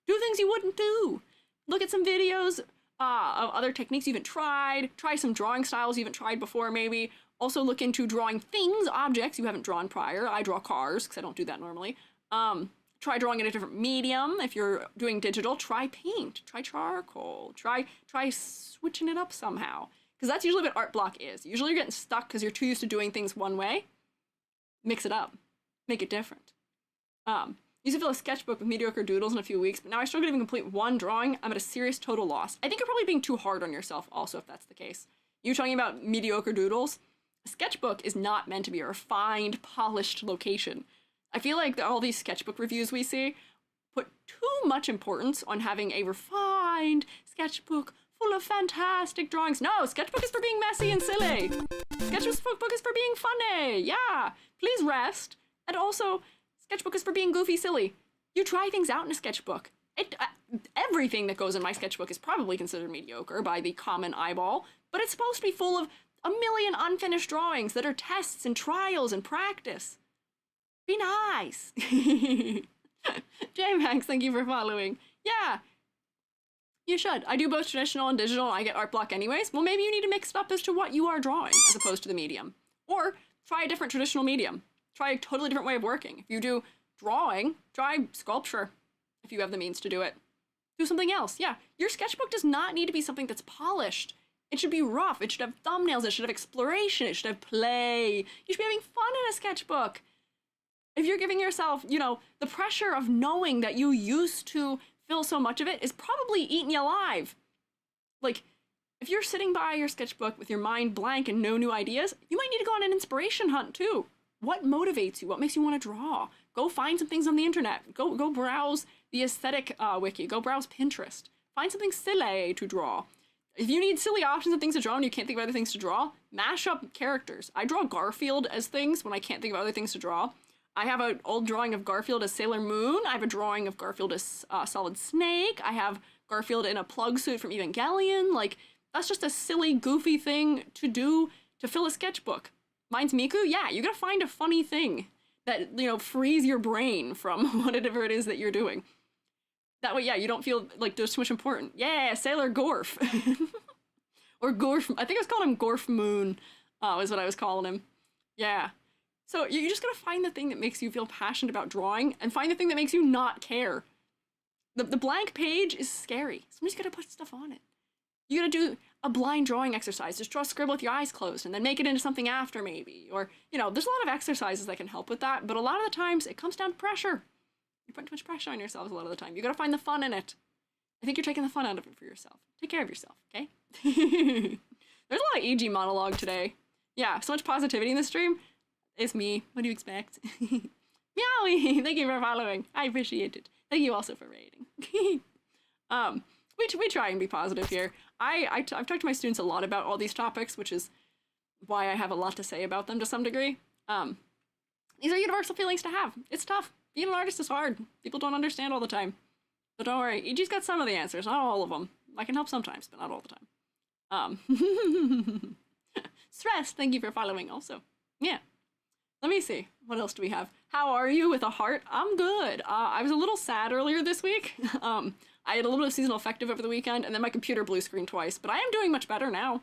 Do things you wouldn't do. Look at some videos of other techniques you haven't tried. Try some drawing styles you haven't tried before, maybe. Also look into drawing things, objects you haven't drawn prior. I draw cars, because I don't do that normally. Try drawing in a different medium. If you're doing digital, try paint. Try charcoal. Try switching it up somehow. Because that's usually what art block is. Usually you're getting stuck because you're too used to doing things one way. Mix it up. Make it different. Used to fill a sketchbook with mediocre doodles in a few weeks, but now I struggle to even complete one drawing. I'm at a serious total loss. I think you're probably being too hard on yourself also, if that's the case. You're talking about mediocre doodles. A sketchbook is not meant to be a refined, polished location. I feel like all these sketchbook reviews we see put too much importance on having a refined sketchbook full of fantastic drawings. No, sketchbook is for being messy and silly. Sketchbook is for being funny. Yeah, please rest. And also, sketchbook is for being goofy, silly. You try things out in a sketchbook. Everything that goes in my sketchbook is probably considered mediocre by the common eyeball, but it's supposed to be full of a million unfinished drawings that are tests and trials and practice. Be nice. J-Max, thank you for following. Yeah, you should. I do both traditional and digital, and I get art block anyways. Well, maybe you need to mix it up as to what you are drawing as opposed to the medium. Or try a different traditional medium. Try a totally different way of working. If you do drawing, try sculpture if you have the means to do it. Do something else. Yeah, your sketchbook does not need to be something that's polished. It should be rough. It should have thumbnails. It should have exploration. It should have play. You should be having fun in a sketchbook. If you're giving yourself, you know, the pressure of knowing that you used to fill so much of it is probably eating you alive. Like, if you're sitting by your sketchbook with your mind blank and no new ideas, you might need to go on an inspiration hunt too. What motivates you? What makes you want to draw? Go find some things on the internet. Go browse the aesthetic wiki. Go browse Pinterest. Find something silly to draw. If you need silly options of things to draw and you can't think of other things to draw, mash up characters. I draw Garfield as things when I can't think of other things to draw. I have an old drawing of Garfield as Sailor Moon. I have a drawing of Garfield as Solid Snake. I have Garfield in a plug suit from Evangelion. Like, that's just a silly, goofy thing to do to fill a sketchbook. Mine's Miku. Yeah, you gotta find a funny thing that, you know, frees your brain from whatever it is that you're doing. That way, yeah, you don't feel like there's too much important. Yeah, Sailor Gorf. Or Gorf, I think I was calling him Gorf Moon, is what I was calling him. Yeah. So you just gotta find the thing that makes you feel passionate about drawing and find the thing that makes you not care. The blank page is scary. Somebody's gotta put stuff on it. You gotta do a blind drawing exercise. Just draw a scribble with your eyes closed and then make it into something after maybe. Or, you know, there's a lot of exercises that can help with that, but a lot of the times it comes down to pressure. You're putting too much pressure on yourselves a lot of the time. You gotta find the fun in it. I think you're taking the fun out of it for yourself. Take care of yourself, okay? There's a lot of EG monologue today. Yeah, so much positivity in this stream. It's me. What do you expect? Meowie! Thank you for following. I appreciate it. Thank you also for rating. We try and be positive here. I've talked to my students a lot about all these topics, which is why I have a lot to say about them to some degree. These are universal feelings to have. It's tough. Being an artist is hard. People don't understand all the time. But don't worry, EG's got some of the answers, not all of them. I can help sometimes, but not all the time. Stress, thank you for following also. Yeah. Let me see. What else do we have? How are you with a heart? I'm good. I was a little sad earlier this week. I had a little bit of seasonal affective over the weekend, and then my computer blue screen twice, but I am doing much better now.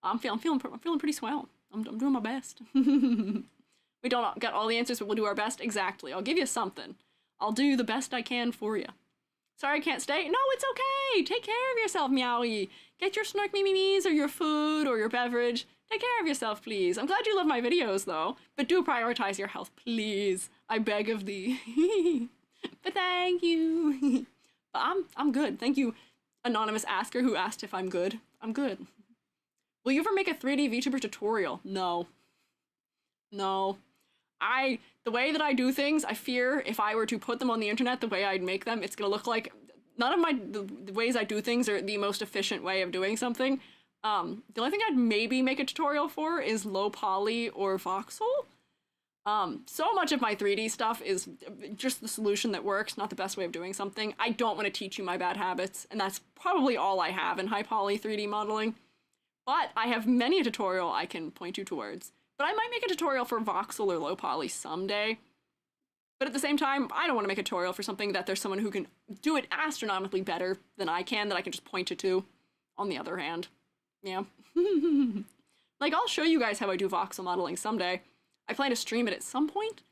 I'm feeling pretty swell. I'm doing my best. We don't get all the answers, but we'll do our best. Exactly. I'll give you something. I'll do the best I can for you. Sorry I can't stay. No, it's okay. Take care of yourself, Meowie. Get your snark memes or your food or your beverage. Take care of yourself, please. I'm glad you love my videos, though. But do prioritize your health, please. I beg of thee. But thank you. But I'm good. Thank you, anonymous asker who asked if I'm good. I'm good. Will you ever make a 3D VTuber tutorial? No. No. The way that I do things, I fear if I were to put them on the internet the way I'd make them, it's gonna look like none of the ways I do things are the most efficient way of doing something. The only thing I'd maybe make a tutorial for is low poly or voxel. So much of my 3D stuff is just the solution that works, not the best way of doing something. I don't want to teach you my bad habits, and that's probably all I have in high poly 3D modeling. But I have many a tutorial I can point you towards. But I might make a tutorial for voxel or low poly someday. But at the same time, I don't want to make a tutorial for something that there's someone who can do it astronomically better than I can, that I can just point you to, on the other hand. Yeah. Like, I'll show you guys how I do voxel modeling someday. I plan to stream it at some point,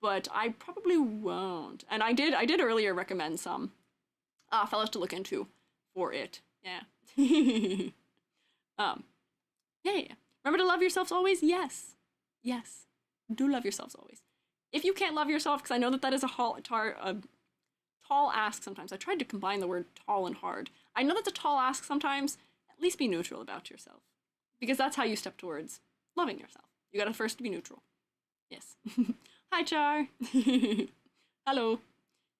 but I probably won't. And I did earlier recommend some fellas to look into for it. Yeah. Yeah. Remember to love yourselves always? Yes. Yes. Do love yourselves always. If you can't love yourself, because I know that is a tall ask sometimes. I tried to combine the word tall and hard. I know that's a tall ask sometimes. At least be neutral about yourself. Because that's how you step towards loving yourself. You gotta first be neutral. Yes. Hi, Char. Hello.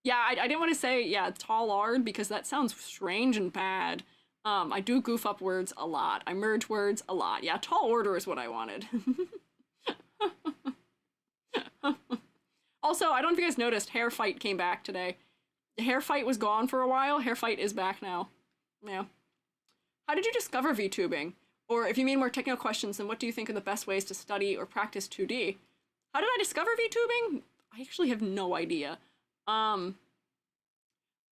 Yeah, I didn't want to say, yeah, tall ard, because that sounds strange and bad. I do goof up words a lot. I merge words a lot. Yeah, tall order is what I wanted. Also, I don't know if you guys noticed, Hair Fight came back today. The Hair Fight was gone for a while. Hair Fight is back now. Yeah. How did you discover VTubing? Or if you mean more technical questions, then what do you think are the best ways to study or practice 2D? How did I discover VTubing? I actually have no idea. I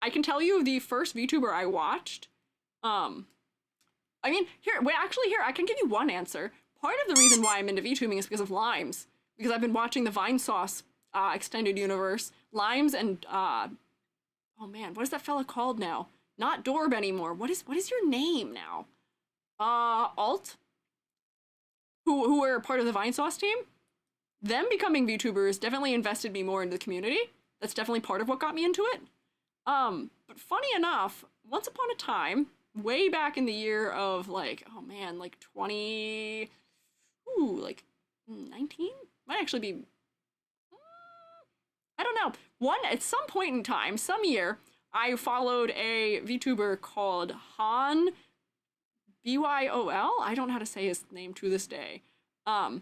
can tell you the first VTuber I watched. I mean, here, I can give you one answer. Part of the reason why I'm into VTubing is because of Limes. Because I've been watching the Vinesauce extended universe. Limes and, oh man, what is that fella called now? Not Dorb anymore. What is your name now? Alt? Who were part of the Vinesauce team? Them becoming VTubers definitely invested me more into the community. That's definitely part of what got me into it. But funny enough, once upon a time, way back in the year of like, oh man, like 19? Might actually be, I don't know. At some point in time, some year, I followed a VTuber called Han BYOL. I don't know how to say his name to this day. I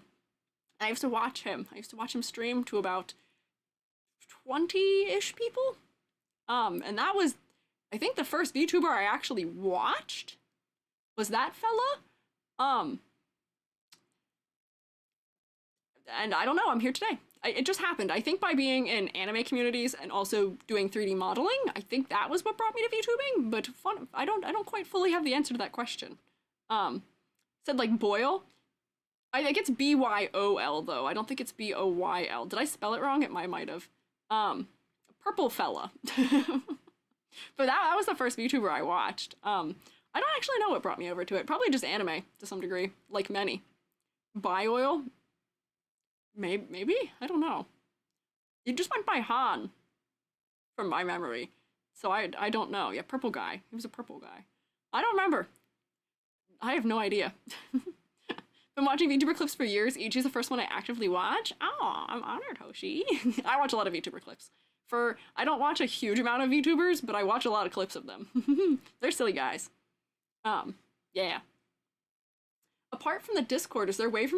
used to watch him. I used to watch him stream to about 20-ish people. And that was, I think, the first VTuber I actually watched was that fella. And I don't know, I'm here today. It just happened. I think by being in anime communities and also doing 3D modeling, I think that was what brought me to VTubing, but I don't quite fully have the answer to that question. Said like Boyle. I think it's BYOL though. I don't think it's BOYL. Did I spell it wrong? It might have. Purple fella. But that was the first VTuber I watched. I don't actually know what brought me over to it. Probably just anime to some degree, like many. Bioil? Maybe? I don't know. It just went by Han from my memory. So I don't know. Yeah, purple guy. He was a purple guy. I don't remember. I have no idea. Been watching VTuber clips for years. Ichi's the first one I actively watch. Oh, I'm honored, Hoshi. I watch a lot of VTuber clips. I don't watch a huge amount of VTubers, but I watch a lot of clips of them. They're silly guys. Yeah. Apart from the Discord, is there a way for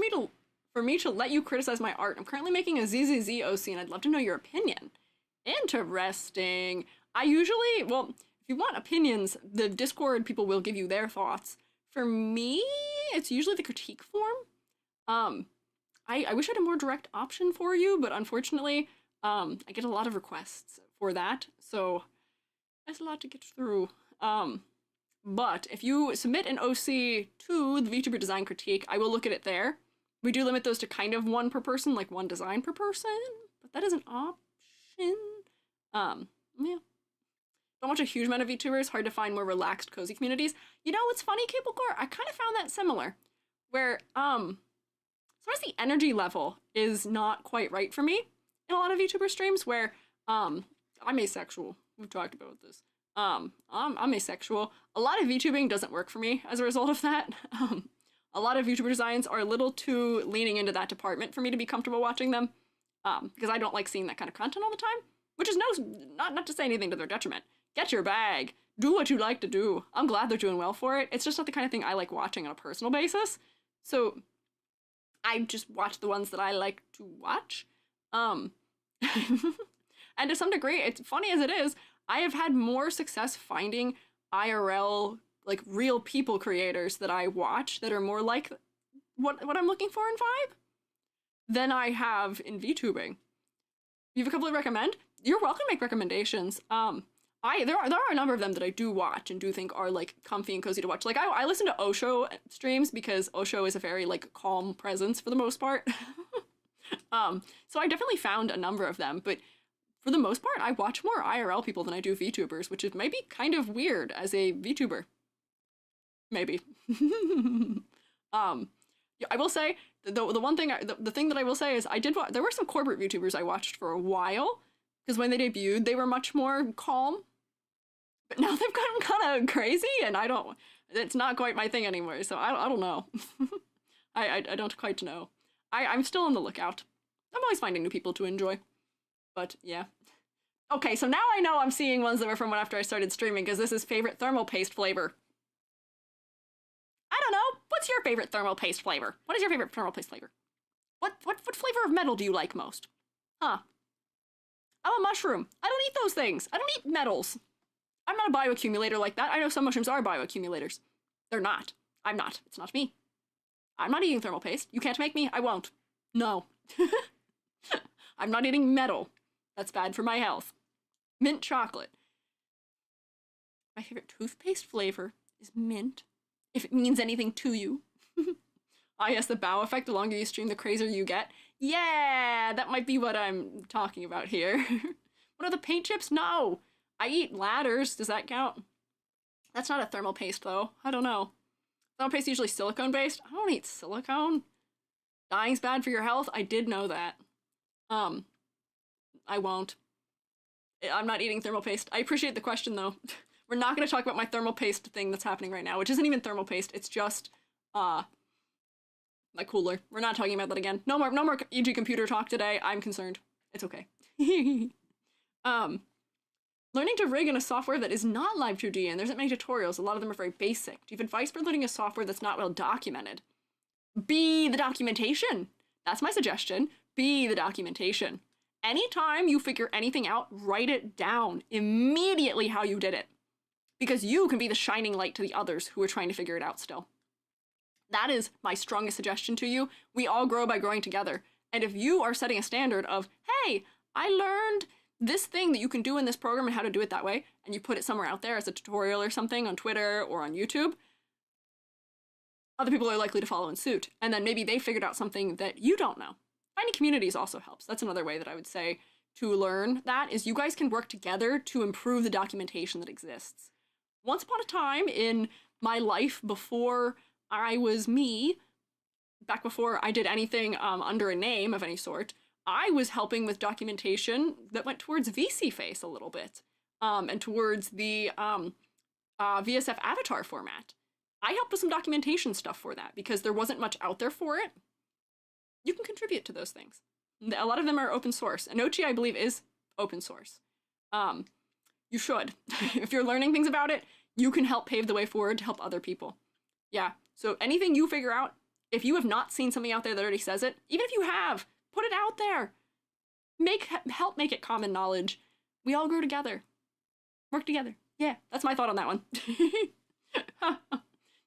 me to let you criticize my art? I'm currently making a ZZZ OC, and I'd love to know your opinion. Interesting. Well, if you want opinions, the Discord people will give you their thoughts. For me, it's usually the critique form. I wish I had a more direct option for you, but unfortunately, I get a lot of requests for that, so that's a lot to get through. But if you submit an OC to the VTuber design critique, I will look at it there. We do limit those to kind of one per person, like one design per person, but that is an option. Yeah. Don't watch a huge amount of VTubers, hard to find more relaxed, cozy communities. You know what's funny, Cablecore? I kind of found that similar, where, sometimes the energy level is not quite right for me in a lot of VTuber streams, where, I'm asexual. We've talked about this. I'm asexual. A lot of VTubing doesn't work for me as a result of that. A lot of VTuber designs are a little too leaning into that department for me to be comfortable watching them, because I don't like seeing that kind of content all the time, which is not to say anything to their detriment. Get your bag. Do what you like to do. I'm glad they're doing well for it. It's just not the kind of thing I like watching on a personal basis. So I just watch the ones that I like to watch. And to some degree, it's funny as it is, I have had more success finding IRL, like real people creators that I watch that are more like what I'm looking for in vibe than I have in VTubing. You have a couple to recommend? You're welcome to make recommendations. There are a number of them that I do watch and do think are like comfy and cozy to watch. Like I listen to Osho streams because Osho is a very like calm presence for the most part. So I definitely found a number of them, but for the most part, I watch more IRL people than I do VTubers, which is maybe kind of weird as a VTuber. Maybe. I will say the thing that I will say is there were some corporate VTubers I watched for a while because when they debuted, they were much more calm. But now they've gotten kind of crazy, and it's not quite my thing anymore, so I don't know. I don't quite know. I'm still on the lookout. I'm always finding new people to enjoy. But, yeah. Okay, so now I know I'm seeing ones that were from when after I started streaming, because this is favorite thermal paste flavor. your favorite thermal paste flavor? What is your favorite thermal paste flavor? What flavor of metal do you like most? Huh. I'm a mushroom. I don't eat those things. I don't eat metals. I'm not a bioaccumulator like that. I know some mushrooms are bioaccumulators. They're not. I'm not. It's not me. I'm not eating thermal paste. You can't make me. I won't. No. I'm not eating metal. That's bad for my health. Mint chocolate. My favorite toothpaste flavor is mint. If it means anything to you. Ah, yes, the bow effect. The longer you stream, the crazier you get. Yeah, that might be what I'm talking about here. What are the paint chips? No. I eat ladders. Does that count? That's not a thermal paste, though. I don't know. Thermal paste is usually silicone-based. I don't eat silicone. Dying's bad for your health. I did know that. I won't. I'm not eating thermal paste. I appreciate the question, though. We're not going to talk about my thermal paste thing that's happening right now, which isn't even thermal paste. It's just, my cooler. We're not talking about that again. No more EG computer talk today. I'm concerned. It's okay. Learning to rig in a software that is not live 2D, and there's not many tutorials. A lot of them are very basic. Do you have advice for learning a software that's not well documented? Be the documentation. That's my suggestion. Be the documentation. Anytime you figure anything out, write it down immediately how you did it. Because you can be the shining light to the others who are trying to figure it out still. That is my strongest suggestion to you. We all grow by growing together. And if you are setting a standard of, hey, I learned this thing that you can do in this program and how to do it that way, and you put it somewhere out there as a tutorial or something on Twitter or on YouTube, other people are likely to follow in suit. And then maybe they figured out something that you don't know. Finding communities also helps. That's another way that I would say to learn that, is you guys can work together to improve the documentation that exists. Once upon a time in my life before I was me, back before I did anything under a name of any sort, I was helping with documentation that went towards VC Face a little bit, and towards the VSF avatar format. I helped with some documentation stuff for that because there wasn't much out there for it. You can contribute to those things. A lot of them are open source. Anochi, I believe, is open source. You should. If you're learning things about it, you can help pave the way forward to help other people. Yeah, so anything you figure out, if you have not seen something out there that already says it, even if you have, put it out there. Help make it common knowledge. We all grow together. Work together. Yeah, that's my thought on that one.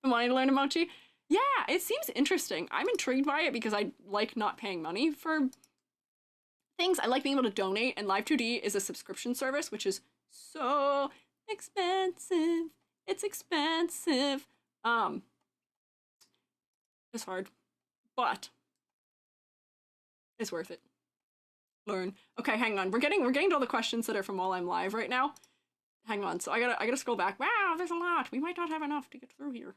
Been wanting to learn emoji? Yeah, it seems interesting. I'm intrigued by it because I like not paying money for things. I like being able to donate, and Live2D is a subscription service, which is so expensive. It's expensive. It's hard, but it's worth it. Learn. Okay, hang on. We're getting to all the questions that are from while I'm live right now. Hang on. So I gotta scroll back. Wow, there's a lot. We might not have enough to get through here.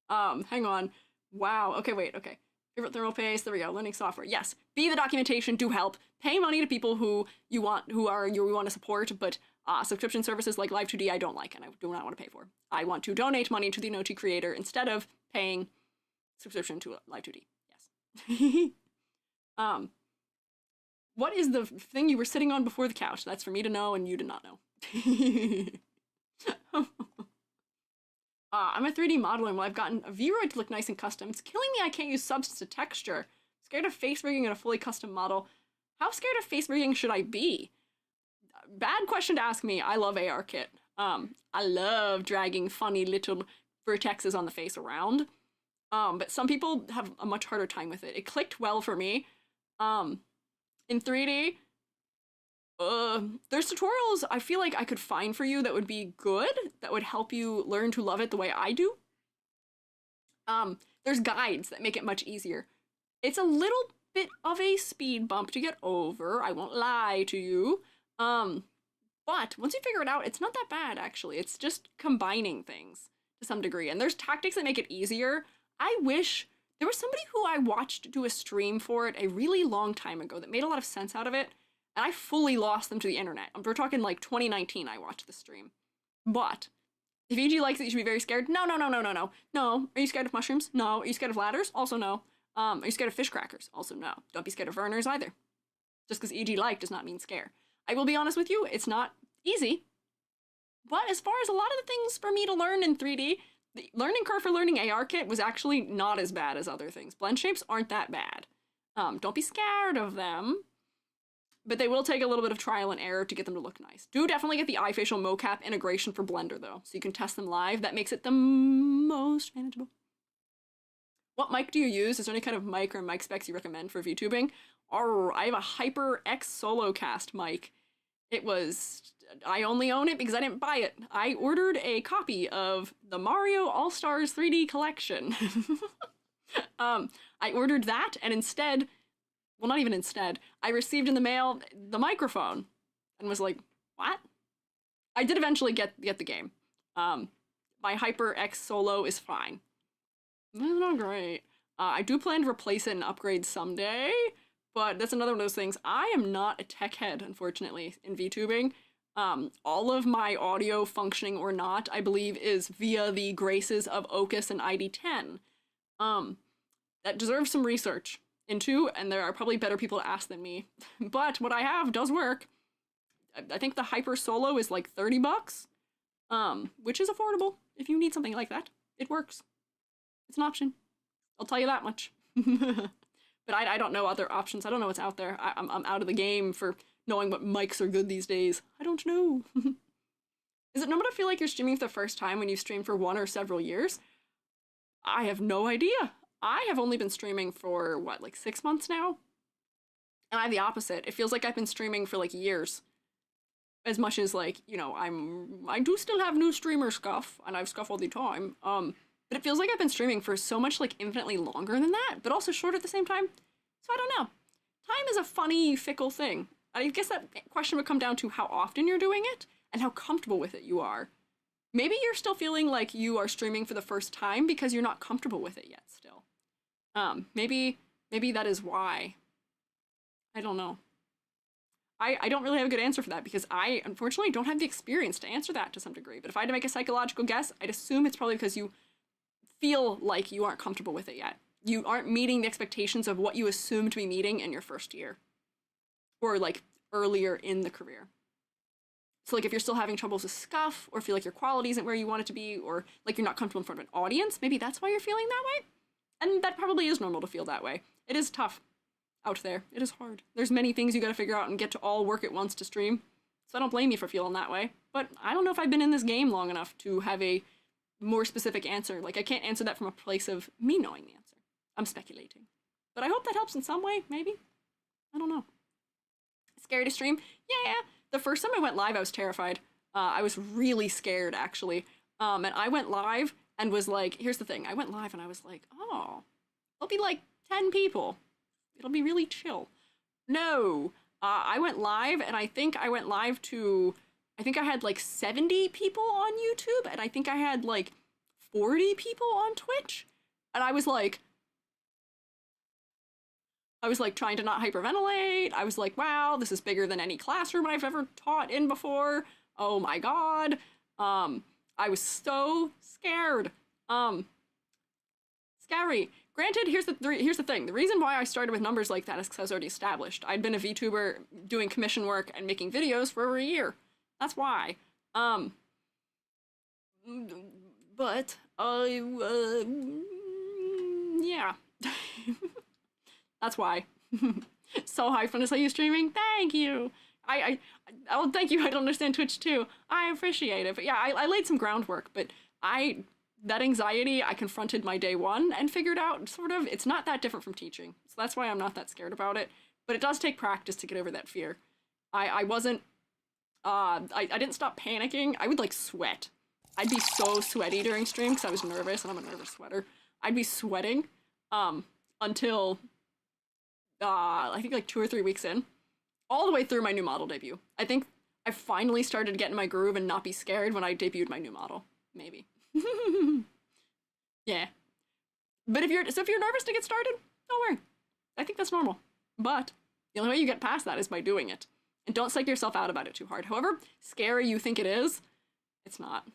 Hang on. Wow. Okay, wait. Okay. Favorite thermal paste. There we go. Learning software. Yes. Be the documentation. Do help. Pay money to people who you want to support, but subscription services like Live2D I don't like and I do not want to pay for. I want to donate money to the Anochi creator instead of paying subscription to Live2D. Yes. What is the thing you were sitting on before the couch? That's for me to know and you to not know. I'm a 3D modeler and I've gotten a V-Roid to look nice and custom. It's killing me I can't use substance to texture. Scared of face rigging in a fully custom model. How scared of face rigging should I be? Bad question to ask me. I love ARKit. I love dragging funny little vertexes on the face around. But some people have a much harder time with it. It clicked well for me. In 3D, there's tutorials I feel like I could find for you that would be good, that would help you learn to love it the way I do. There's guides that make it much easier. It's a little bit of a speed bump to get over, I won't lie to you. But once you figure it out, it's not that bad, actually. It's just combining things to some degree. And there's tactics that make it easier. I wish there was somebody who I watched do a stream for it a really long time ago that made a lot of sense out of it, and I fully lost them to the internet. We're talking like 2019 I watched the stream. But if EG likes it, you should be very scared. No. No. Are you scared of mushrooms? No. Are you scared of ladders? Also no. Are you scared of fish crackers? Also no. Don't be scared of Verners either. Just because EG like does not mean scare. I will be honest with you, it's not easy. But as far as a lot of the things for me to learn in 3D, The learning curve for learning ARKit was actually not as bad as other things. Blend shapes aren't that bad. Don't be scared of them, but they will take a little bit of trial and error to get them to look nice. Do definitely get the iFacial mocap integration for Blender though, so you can test them live. That makes it the most manageable. What mic do you use? Is there any kind of mic or mic specs you recommend for VTubing? I have a HyperX Solocast mic. I only own it because I didn't buy it. I ordered a copy of the Mario All-Stars 3D collection. I ordered that, and instead, well, not even instead, I received in the mail the microphone, and was like, what? I did eventually get the game. My HyperX Solo is fine. It's not great. I do plan to replace it and upgrade someday, but that's another one of those things. I am not a tech head, unfortunately, in VTubing. All of my audio, functioning or not, I believe is via the graces of Ocus and ID10. That deserves some research into, and there are probably better people to ask than me. But what I have does work. I think the Hyper Solo is like $30, which is affordable if you need something like that. It works. It's an option. I'll tell you that much. But I don't know other options. I don't know what's out there. I'm out of the game for knowing what mics are good these days. I don't know. Is it normal to feel like you're streaming for the first time when you've streamed for 1 or several years? I have no idea. I have only been streaming for, what, like 6 months now? And I have the opposite. It feels like I've been streaming for, like, years. As much as, like, you know, I do still have new streamer scuff, and I have scuff all the time. But it feels like I've been streaming for so much, like, infinitely longer than that, but also short at the same time. So I don't know. Time is a funny, fickle thing. I guess that question would come down to how often you're doing it, and how comfortable with it you are. Maybe you're still feeling like you are streaming for the first time because you're not comfortable with it yet still. Maybe that is why. I don't know. I don't really have a good answer for that because I, unfortunately, don't have the experience to answer that to some degree. But if I had to make a psychological guess, I'd assume it's probably because you feel like you aren't comfortable with it yet. You aren't meeting the expectations of what you assumed to be meeting in your first year. Or, like, earlier in the career. So, like, if you're still having troubles with scuff, or feel like your quality isn't where you want it to be, or, like, you're not comfortable in front of an audience, maybe that's why you're feeling that way? And that probably is normal to feel that way. It is tough out there. It is hard. There's many things you gotta figure out and get to all work at once to stream. So I don't blame you for feeling that way. But I don't know if I've been in this game long enough to have a more specific answer. Like, I can't answer that from a place of me knowing the answer. I'm speculating. But I hope that helps in some way, maybe? I don't know. Scary to stream? Yeah. The first time I went live, I was terrified. I was really scared, actually. And I went live and was like, here's the thing. I went live and I was like, oh, there'll be like 10 people. It'll be really chill. No. I went live and I think I went live to, I think I had like 70 people on YouTube and I think I had like 40 people on Twitch. And I was like trying to not hyperventilate. I was like, wow, this is bigger than any classroom I've ever taught in before. Oh my god. I was so scared. Scary. Granted, here's the thing. The reason why I started with numbers like that is because I was already established. I'd been a VTuber doing commission work and making videos for over a year. That's why. But, yeah. That's why. So hyped when I saw you streaming. Thank you. Oh, thank you. I don't understand Twitch too. I appreciate it. But yeah, I laid some groundwork, but that anxiety, I confronted my day one and figured out sort of, it's not that different from teaching. So that's why I'm not that scared about it. But it does take practice to get over that fear. I didn't stop panicking. I would like sweat. I'd be so sweaty during stream because I was nervous and I'm a nervous sweater. I'd be sweating until I think like 2 or 3 weeks in, all the way through my new model debut. I think I finally started to get in my groove and not be scared when I debuted my new model. Maybe. Yeah. But if you're nervous to get started, don't worry. I think that's normal. But the only way you get past that is by doing it. And don't psych yourself out about it too hard. However scary you think it is, it's not.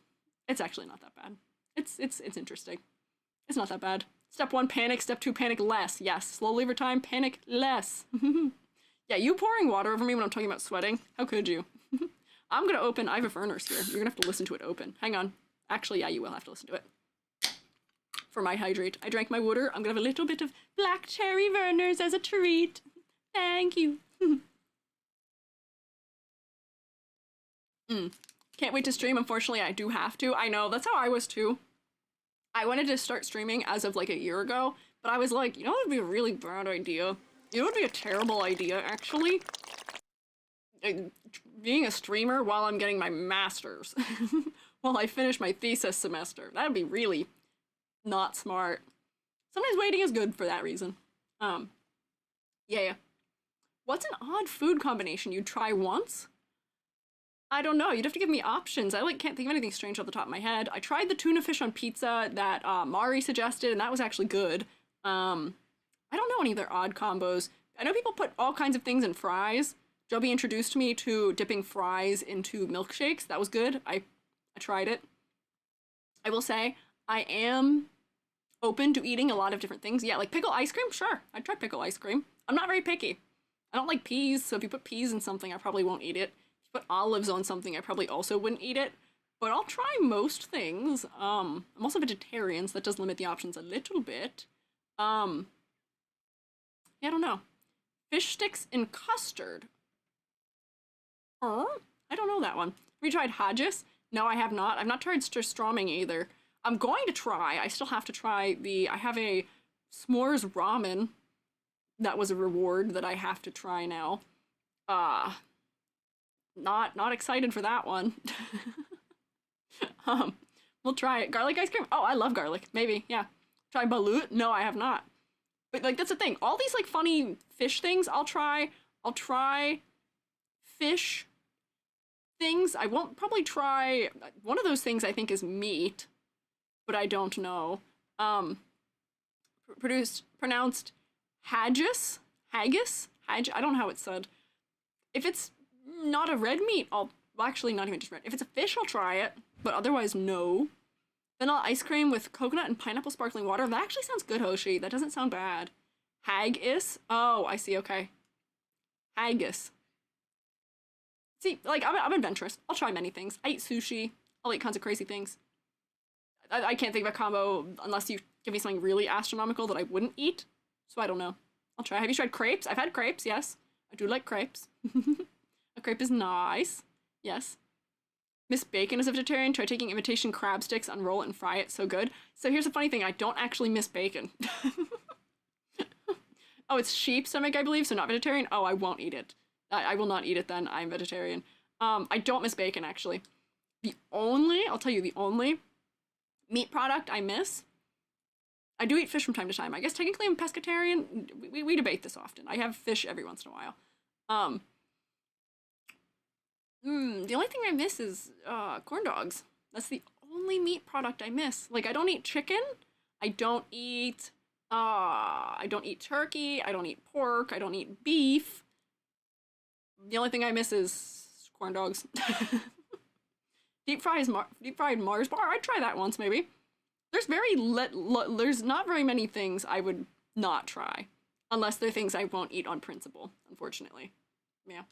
It's actually not that bad. It's interesting. It's not that bad. Step 1, panic. Step 2, panic less. Yes, slowly over time, panic less. Yeah, you pouring water over me when I'm talking about sweating? How could you? I'm gonna open, I have a furnace here. You're gonna have to listen to it open. Hang on. Actually, yeah, you will have to listen to it. for my hydrate. I drank my water. I'm gonna have a little bit of black cherry Vernors as a treat. Thank you. Can't wait to stream. Unfortunately, I do have to. I know, that's how I was too. I wanted to start streaming as of like a year ago, but I was like, you know what would be a really bad idea? You know what would be a terrible idea, actually? Being a streamer while I'm getting my master's. While I finish my thesis semester. That would be really not smart. Sometimes waiting is good for that reason. Yeah. What's an odd food combination you'd try once? I don't know. You'd have to give me options. I can't think of anything strange off the top of my head. I tried the tuna fish on pizza that Mari suggested, and that was actually good. I don't know any other odd combos. I know people put all kinds of things in fries. Joby introduced me to dipping fries into milkshakes. That was good. I tried it. I will say, I am open to eating a lot of different things. Yeah, like pickle ice cream? Sure. I'd try pickle ice cream. I'm not very picky. I don't like peas, so if you put peas in something, I probably won't eat it. Put olives on something, I probably also wouldn't eat it, but I'll try most things. I'm also vegetarian, so that does limit the options a little bit. Yeah, I don't know. Fish sticks in custard. I don't know that one. Have you tried haggis? No, I have not. I've not tried strömming either. I'm going to try. I still have to try I have a s'mores ramen. That was a reward that I have to try now. Not excited for that one. We'll try it. Garlic ice cream? Oh, I love garlic. Maybe, yeah. Try balut? No, I have not. But like, that's the thing. All these like funny fish things I'll try. I'll try fish things. I won't probably try, one of those things I think is meat, but I don't know. Pronounced haggis? Haggis? I don't know how it's said. If it's not a red meat, well, actually not even just red. If it's a fish, I'll try it, but otherwise, no. Vanilla ice cream with coconut and pineapple sparkling water. That actually sounds good, Hoshi. That doesn't sound bad. Haggis? Oh, I see, okay. Haggis. See, like, I'm adventurous. I'll try many things. I eat sushi. I'll eat kinds of crazy things. I can't think of a combo unless you give me something really astronomical that I wouldn't eat. So I don't know. I'll try. Have you tried crepes? I've had crepes, yes. I do like crepes. A crepe is nice. Yes. Miss Bacon is a vegetarian. Try taking imitation crab sticks, unroll it, and fry it. So good. So here's the funny thing. I don't actually miss bacon. Oh, it's sheep stomach, I believe, so not vegetarian. Oh, I won't eat it. I will not eat it then. I'm vegetarian. I don't miss bacon, actually. I'll tell you, the only meat product I miss, I do eat fish from time to time. I guess technically I'm pescatarian. We debate this often. I have fish every once in a while. The only thing I miss is corn dogs. That's the only meat product I miss. Like, I don't eat chicken. I don't eat turkey. I don't eat pork. I don't eat beef. The only thing I miss is corn dogs. Deep fried Mars bar. I'd try that once, maybe. There's there's not very many things I would not try, unless they're things I won't eat on principle, unfortunately. Yeah.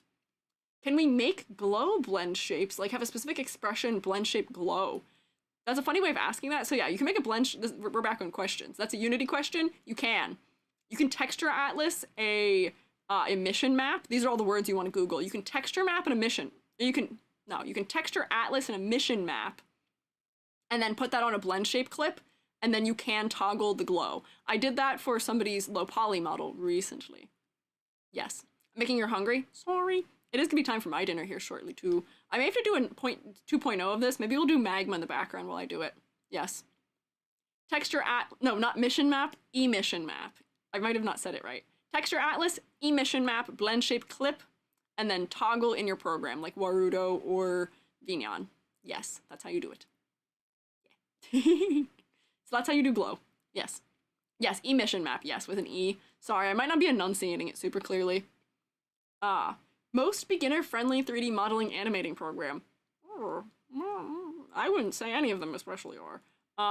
Can we make glow blend shapes? Like, have a specific expression, blend shape glow? That's a funny way of asking that. So yeah, you can make a blend, we're back on questions. That's a Unity question. You can texture atlas a emission map. These are all the words you want to Google. You can texture map an emission. You can texture atlas an emission map and then put that on a blend shape clip, and then you can toggle the glow. I did that for somebody's low poly model recently. Yes. Making you hungry? Sorry. It is gonna be time for my dinner here shortly too. I may have to do a 2.0 of this. Maybe we'll do magma in the background while I do it. Yes. Texture no, not mission map, emission map. I might have not said it right. Texture atlas, emission map, blend shape clip, and then toggle in your program like Warudo or Vignon. Yes, that's how you do it. Yeah. So that's how you do glow. Yes. Yes, emission map, yes, with an E. Sorry, I might not be enunciating it super clearly. Most beginner-friendly 3D modeling animating program. I wouldn't say any of them especially are.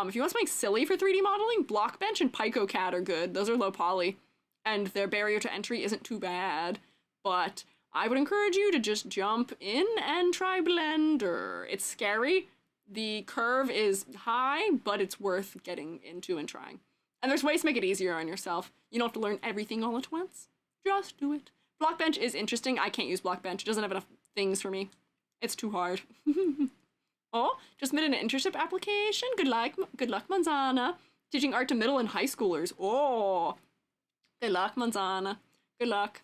If you want something silly for 3D modeling, Blockbench and PicoCAD are good. Those are low poly, and their barrier to entry isn't too bad. But I would encourage you to just jump in and try Blender. It's scary. The curve is high, but it's worth getting into and trying. And there's ways to make it easier on yourself. You don't have to learn everything all at once. Just do it. Blockbench is interesting. I can't use Blockbench. It doesn't have enough things for me. It's too hard. Oh, just made an internship application. Good luck, Manzana. Teaching art to middle and high schoolers. Oh, good luck, Manzana. Good luck.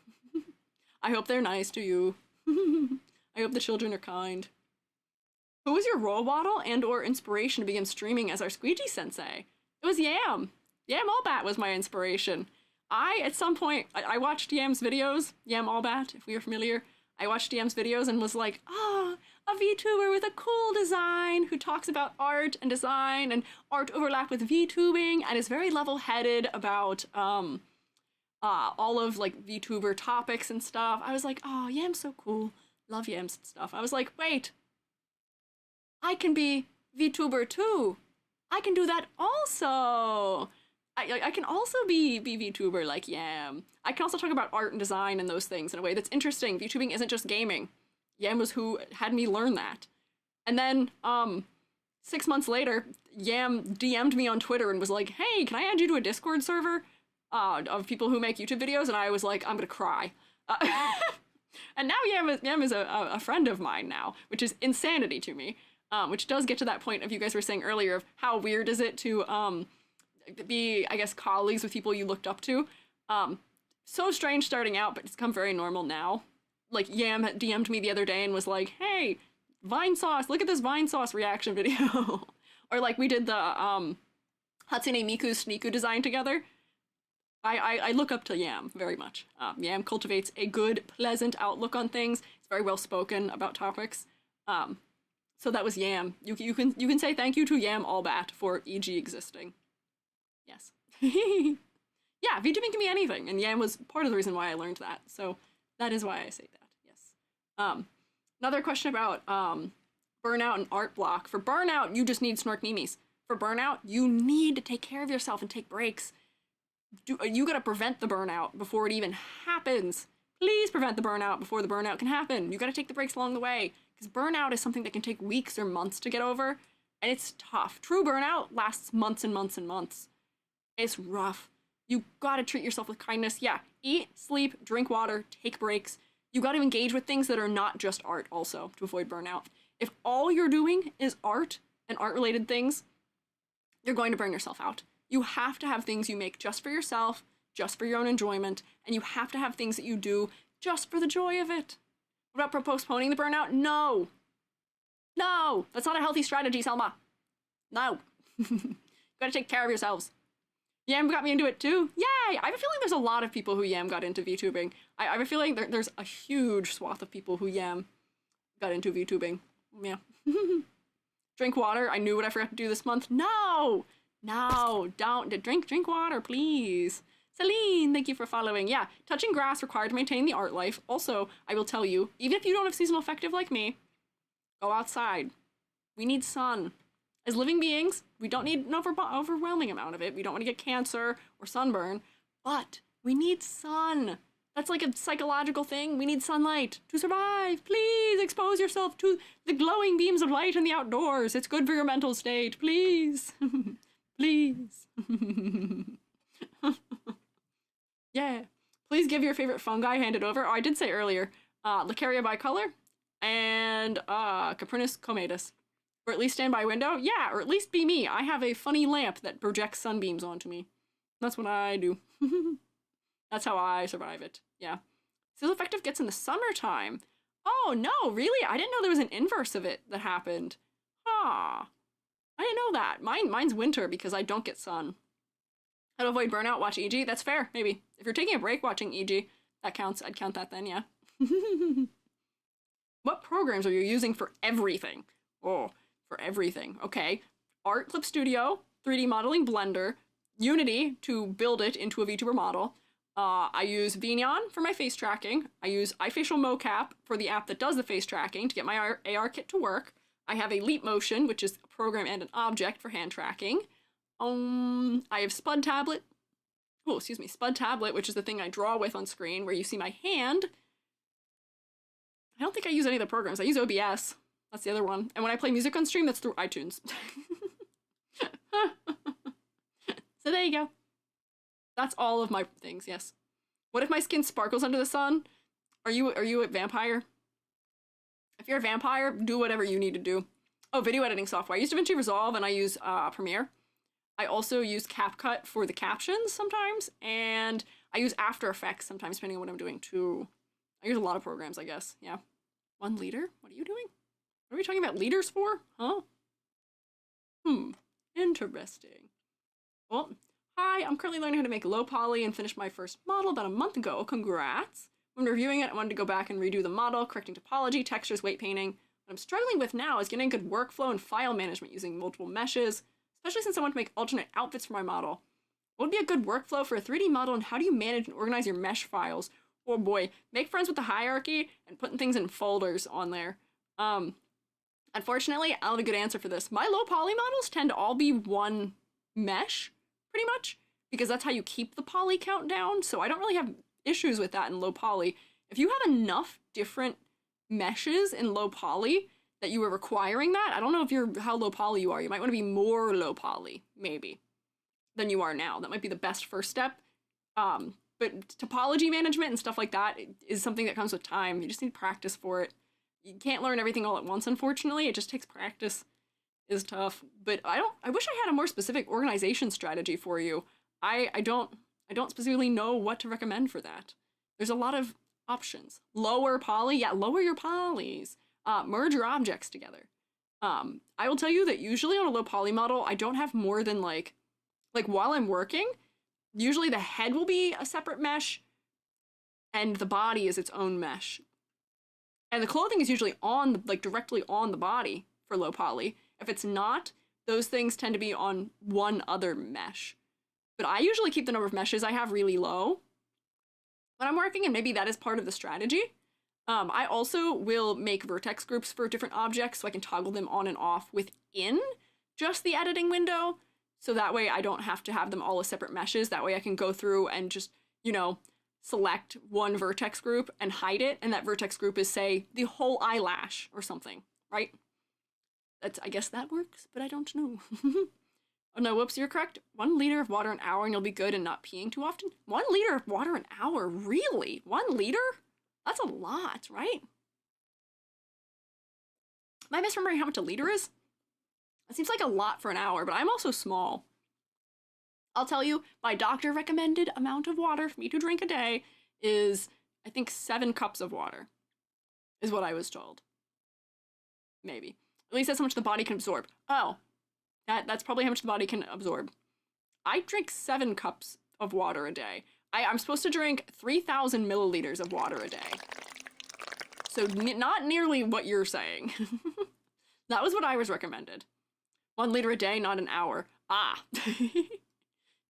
I hope they're nice to you. I hope the children are kind. Who was your role model and or inspiration to begin streaming as our Squiiji sensei? It was Yam. Yam Allbat was my inspiration. At some point, I watched Yam's videos. Yam Allbat, if we are familiar. I watched Yam's videos and was like, a VTuber with a cool design who talks about art and design and art overlap with VTubing and is very level-headed about all of like VTuber topics and stuff. I was like, oh, Yam's so cool. Love Yam's stuff. I was like, wait, I can be VTuber too. I can do that also. I can also be VTuber like Yam. I can also talk about art and design and those things in a way that's interesting. VTubing isn't just gaming. Yam was who had me learn that. And then, 6 months later, Yam DM'd me on Twitter and was like, hey, can I add you to a Discord server of people who make YouTube videos? And I was like, I'm gonna cry. And now Yam is a friend of mine now, which is insanity to me. Which does get to that point of you guys were saying earlier of how weird is it to be, I guess, colleagues with people you looked up to. So strange starting out, but it's become very normal now. Like, Yam DM'd me the other day and was like, hey, Vine Sauce, look at this Vine Sauce reaction video. Or like we did the Hatsune Miku's Sneaku design together. I look up to Yam very much. Yam cultivates a good, pleasant outlook on things. It's very well spoken about topics. So that was Yam. You can say thank you to Yam Allbat for EG existing. Yes. Yeah, VTubing can be anything, and Yam was part of the reason why I learned that. So that is why I say that. Yes. Another question about burnout and art block. For burnout, you just need snork memes. For burnout, you need to take care of yourself and take breaks. You gotta prevent the burnout before it even happens. Please prevent the burnout before the burnout can happen. You gotta take the breaks along the way, because burnout is something that can take weeks or months to get over, and it's tough. True burnout lasts months and months and months. It's rough. You gotta treat yourself with kindness. Yeah, eat, sleep, drink water, take breaks. You gotta engage with things that are not just art also to avoid burnout. If all you're doing is art and art-related things, you're going to burn yourself out. You have to have things you make just for yourself, just for your own enjoyment, and you have to have things that you do just for the joy of it. What about postponing the burnout? No. No, that's not a healthy strategy, Selma. No. You gotta take care of yourselves. Yam got me into it too. Yay! I have a feeling there's a lot of people who Yam got into VTubing. I have a feeling there's a huge swath of people who Yam got into VTubing. Yeah. Drink water. I knew what I forgot to do this month. No! No, don't. Drink water, please. Celine, thank you for following. Yeah, touching grass required to maintain the art life. Also, I will tell you, even if you don't have seasonal affective like me, go outside. We need sun. As living beings, we don't need an overwhelming amount of it. We don't want to get cancer or sunburn, but we need sun. That's like a psychological thing. We need sunlight to survive. Please expose yourself to the glowing beams of light in the outdoors. It's good for your mental state. Please. Please. Yeah. Please give your favorite fungi handed over. Oh, I did say earlier, Lacaria bicolor and Caprinus comatus. Or at least stand by a window? Yeah, or at least be me. I have a funny lamp that projects sunbeams onto me. That's what I do. That's how I survive it. Yeah. Seasonal affective gets in the summertime. Oh, no, really? I didn't know there was an inverse of it that happened. Ah. I didn't know that. Mine's winter because I don't get sun. How to avoid burnout, watch EG. That's fair, maybe. If you're taking a break watching EG, that counts. I'd count that then, yeah. What programs are you using for everything? Oh, for everything. Okay. Art Clip Studio, 3D modeling Blender, Unity to build it into a VTuber model. I use Vignon for my face tracking. I use iFacial Mocap for the app that does the face tracking to get my AR kit to work. I have a Leap Motion, which is a program and an object for hand tracking. I have Spud Tablet. Oh, excuse me, Spud Tablet, which is the thing I draw with on screen, where you see my hand. I don't think I use any of the programs. I use OBS. That's the other one. And when I play music on stream, that's through iTunes. So there you go. That's all of my things, yes. What if my skin sparkles under the sun? Are you a vampire? If you're a vampire, do whatever you need to do. Oh, video editing software. I use DaVinci Resolve and I use Premiere. I also use CapCut for the captions sometimes, and I use After Effects sometimes, depending on what I'm doing too. I use a lot of programs, I guess. Yeah. 1 liter? What are you doing? What are we talking about liters for? Huh? Interesting. Well, hi, I'm currently learning how to make low poly and finished my first model about a month ago. Congrats. When reviewing it, I wanted to go back and redo the model, correcting topology, textures, weight painting. What I'm struggling with now is getting good workflow and file management using multiple meshes, especially since I want to make alternate outfits for my model. What would be a good workflow for a 3D model, and how do you manage and organize your mesh files? Oh boy, make friends with the hierarchy and putting things in folders on there. Unfortunately, I don't have a good answer for this. My low poly models tend to all be one mesh, pretty much, because that's how you keep the poly count down, so I don't really have issues with that in low poly. If you have enough different meshes in low poly that you are requiring that, I don't know if how low poly you are. You might want to be more low poly, maybe, than you are now. That might be the best first step. But topology management and stuff like that is something that comes with time. You just need practice for it. You can't learn everything all at once, unfortunately. It just takes practice. It's tough. But I wish I had a more specific organization strategy for you. I don't specifically know what to recommend for that. There's a lot of options. Lower poly, yeah, lower your polys. Merge your objects together. I will tell you that usually on a low poly model, I don't have more than like while I'm working, usually the head will be a separate mesh and the body is its own mesh. And the clothing is usually on, directly on the body for low poly. If it's not, those things tend to be on one other mesh. But I usually keep the number of meshes I have really low when I'm working, and maybe that is part of the strategy. I also will make vertex groups for different objects so I can toggle them on and off within just the editing window. So that way I don't have to have them all as separate meshes. That way I can go through and just, select one vertex group and hide it. And that vertex group is, say, the whole eyelash or something, right? I guess that works, but I don't know. Oh no, whoops, you're correct. 1 liter of water an hour and you'll be good and not peeing too often. 1 liter of water an hour? Really? 1 liter? That's a lot, right? Am I misremembering how much a liter is? It seems like a lot for an hour, but I'm also small. I'll tell you, my doctor recommended amount of water for me to drink a day is, I think, 7 cups of water, is what I was told. Maybe. At least that's how much the body can absorb. Oh, that's probably how much the body can absorb. I drink 7 cups of water a day. I'm supposed to drink 3,000 milliliters of water a day. So not nearly what you're saying. That was what I was recommended. 1 liter a day, not an hour. Ah.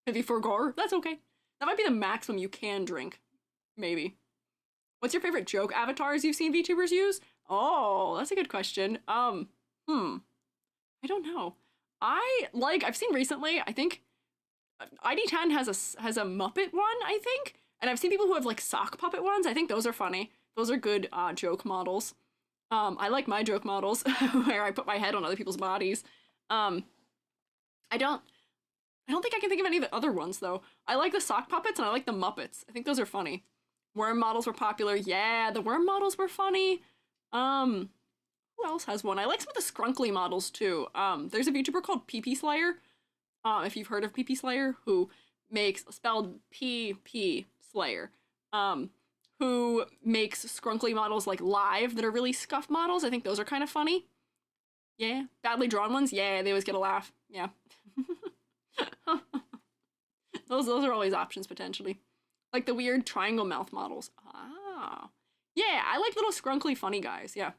Maybe for gore? That's okay. That might be the maximum you can drink. Maybe. What's your favorite joke avatars you've seen VTubers use? Oh, that's a good question. I don't know. I've seen recently, I think ID10 has a Muppet one, I think. And I've seen people who have sock puppet ones. I think those are funny. Those are good joke models. I like my joke models where I put my head on other people's bodies. I don't think I can think of any of the other ones though. I like the sock puppets and I like the Muppets. I think those are funny. Worm models were popular. Yeah, the worm models were funny. Who else has one? I like some of the scrunkly models too. There's a VTuber called PP Slayer. If you've heard of PP Slayer, who makes, spelled PP Slayer, who makes scrunkly models live that are really scuffed models. I think those are kind of funny. Yeah. Badly drawn ones? Yeah, they always get a laugh. Yeah. Those are always options, potentially. Like the weird triangle mouth models. Ah. Yeah, I like little scrunkly funny guys, yeah.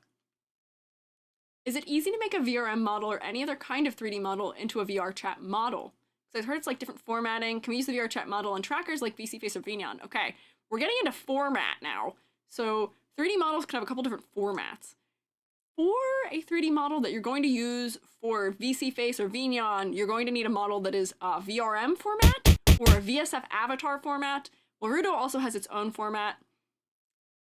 Is it easy to make a VRM model or any other kind of 3D model into a VR chat model? Because I've heard it's different formatting. Can we use the VR chat model on trackers like VCFace or Vignon? Okay, we're getting into format now. So 3D models can have a couple different formats. For a 3D model that you're going to use for VCFace or Vignon, you're going to need a model that is a VRM format or a VSF avatar format. Warudo also has its own format.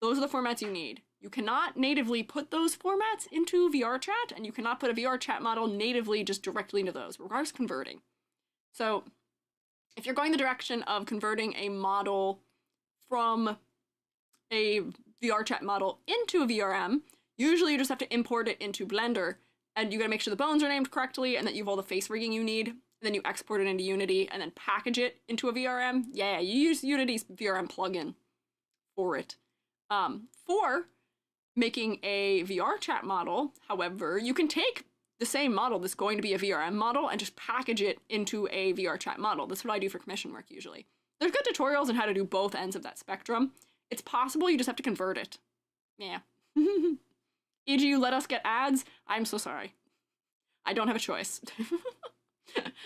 Those are the formats you need. You cannot natively put those formats into VR chat, and you cannot put a VR chat model natively just directly into those. It requires converting. So if you're going the direction of converting a model from a VR chat model into a VRM, usually you just have to import it into Blender, and you gotta make sure the bones are named correctly and that you have all the face rigging you need. Then you export it into Unity and then package it into a VRM. Yeah, you use Unity's VRM plugin for it. For making a VR chat model, however, you can take the same model that's going to be a VRM model and just package it into a VR chat model. That's what I do for commission work usually. There's good tutorials on how to do both ends of that spectrum. It's possible, you just have to convert it. Yeah. E.g., you let us get ads? I'm so sorry. I don't have a choice.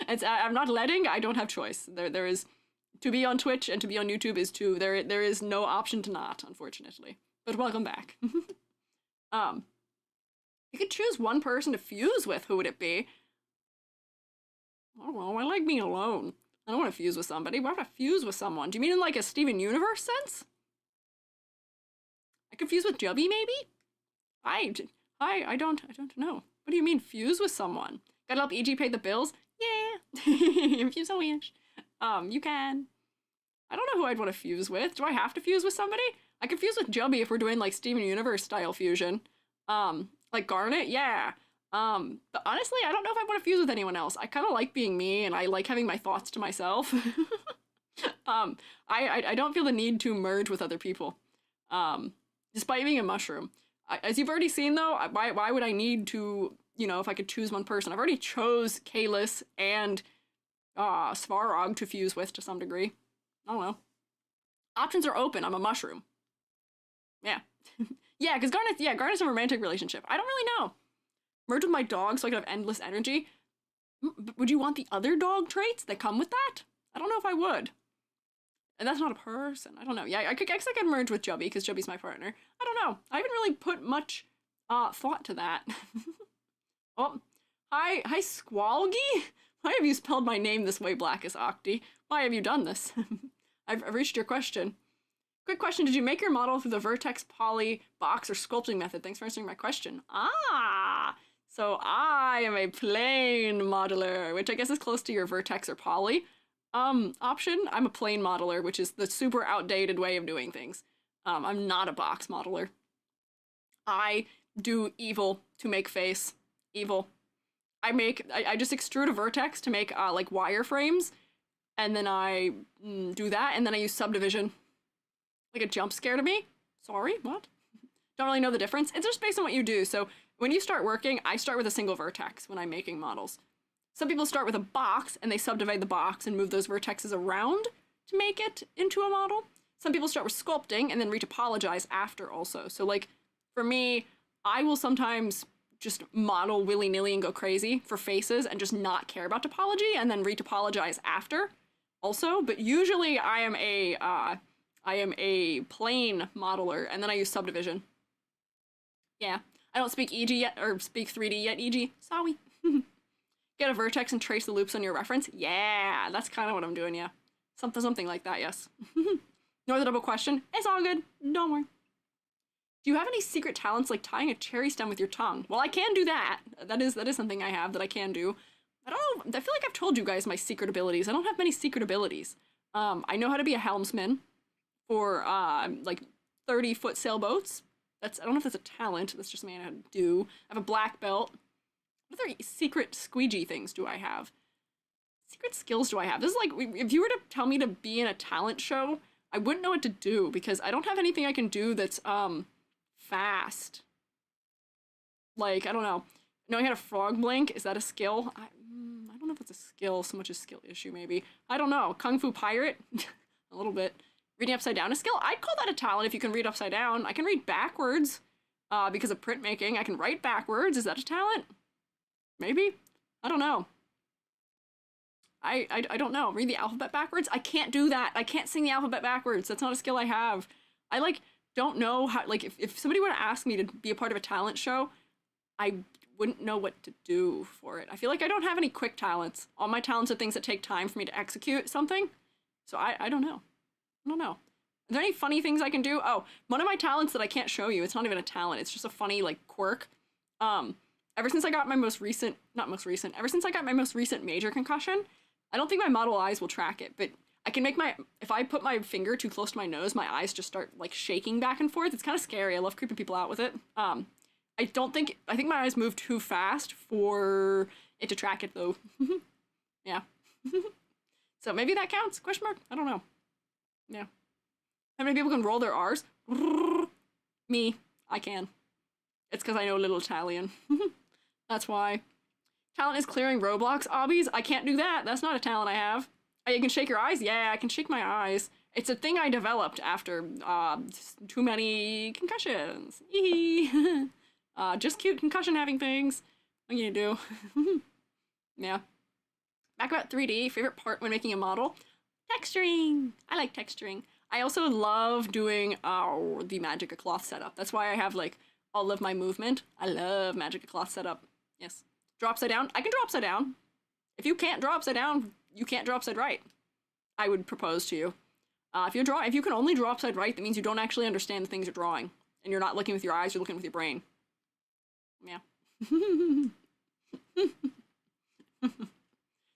I'm not letting, I don't have choice. There is, to be on Twitch and to be on YouTube is to, there is no option to not, unfortunately. But welcome back. You could choose one person to fuse with, who would it be? I don't know, I like being alone. I don't want to fuse with somebody. Why would I fuse with someone? Do you mean in like a Steven Universe sense? I could fuse with Jubby, maybe? I don't know. What do you mean, fuse with someone? Gotta help EG pay the bills? Yeah, if you so wish. You can. I don't know who I'd want to fuse with. Do I have to fuse with somebody? I could fuse with Jubby if we're doing like Steven Universe style fusion. Like Garnet? Yeah. But honestly, I don't know if I want to fuse with anyone else. I kind of like being me, and I like having my thoughts to myself. I don't feel the need to merge with other people. Despite being a mushroom. As you've already seen, though, why would I need to, you know, if I could choose one person? I've already chose Kalis and Svarog to fuse with to some degree. I don't know. Options are open. I'm a mushroom. Yeah. Yeah, because Garnet's a romantic relationship. I don't really know. Merge with my dog so I could have endless energy. Would you want the other dog traits that come with that? I don't know if I would. And that's not a person. I don't know. Yeah, I guess I could merge with Jubby because Jubby's my partner. I don't know. I haven't really put much thought to that. Oh, hi Squalgy? Why have you spelled my name this way, Blackest Octi? Why have you done this? I've reached your question. Quick question, did you make your model through the vertex, poly, box, or sculpting method? Thanks for answering my question. Ah, so I am a plane modeler, which I guess is close to your vertex or poly option. I'm a plane modeler, which is the super outdated way of doing things. I'm not a box modeler. I do evil to make face. Evil. I just extrude a vertex to make like wireframes, and then I do that, and then I use subdivision. Like a jump scare to me? Sorry, what? Don't really know the difference. It's just based on what you do. So when you start working, I start with a single vertex when I'm making models. Some people start with a box and they subdivide the box and move those vertexes around to make it into a model. Some people start with sculpting and then retopologize after also. So like for me, I will sometimes just model willy-nilly and go crazy for faces and just not care about topology and then retopologize after also. But usually I am a plane modeler, and then I use subdivision. Yeah, I don't speak EG yet, or speak 3D yet, EG. Sorry. Get a vertex and trace the loops on your reference. Yeah, that's kind of what I'm doing, yeah. Something like that, yes. No other double question. It's all good. Don't worry. Do you have any secret talents like tying a cherry stem with your tongue? Well, I can do that. That is something I have that I can do. I don't know. I feel like I've told you guys my secret abilities. I don't have many secret abilities. I know how to be a helmsman for like 30-foot sailboats. I don't know if that's a talent. That's just something I know how to do. I have a black belt. What other secret squeegee things do I have? Secret skills do I have? This is like, if you were to tell me to be in a talent show, I wouldn't know what to do because I don't have anything I can do that's fast. Like, I don't know. Knowing how to frog blink, is that a skill? I don't know if it's a skill so much as skill issue, maybe. I don't know. Kung Fu Pirate? A little bit. Reading upside down a skill? I'd call that a talent if you can read upside down. I can read backwards because of printmaking. I can write backwards. Is that a talent? Maybe? I don't know. I don't know. Read the alphabet backwards? I can't do that. I can't sing the alphabet backwards. That's not a skill I have. I, like, don't know how, like, if somebody were to ask me to be a part of a talent show, I wouldn't know what to do for it. I feel like I don't have any quick talents. All my talents are things that take time for me to execute something. So I don't know. I don't know. Are there any funny things I can do? Oh, one of my talents that I can't show you, it's not even a talent, it's just a funny, like, quirk. Ever since I got my most recent, ever since I got my most recent major concussion, I don't think my model eyes will track it, but I can make if I put my finger too close to my nose, my eyes just start, like, shaking back and forth. It's kind of scary. I love creeping people out with it. I think my eyes move too fast for it to track it, though. Yeah. So maybe that counts? Question mark? I don't know. Yeah. How many people can roll their R's? Me. I can. It's because I know a little Italian. That's why. Talent is clearing Roblox obbies. I can't do that. That's not a talent I have. You can shake your eyes? Yeah, I can shake my eyes. It's a thing I developed after too many concussions. Just cute concussion having things. What are you gonna do? Yeah. Back about 3D, favorite part when making a model? Texturing! I like texturing. I also love doing the Magic Cloth setup. That's why I have, like, all of my movement. I love Magic Cloth setup. Yes. Draw upside down? I can draw upside down. If you can't draw upside down, you can't draw upside right. I would propose to you. If you can only draw upside right, that means you don't actually understand the things you're drawing. And you're not looking with your eyes, you're looking with your brain. Yeah.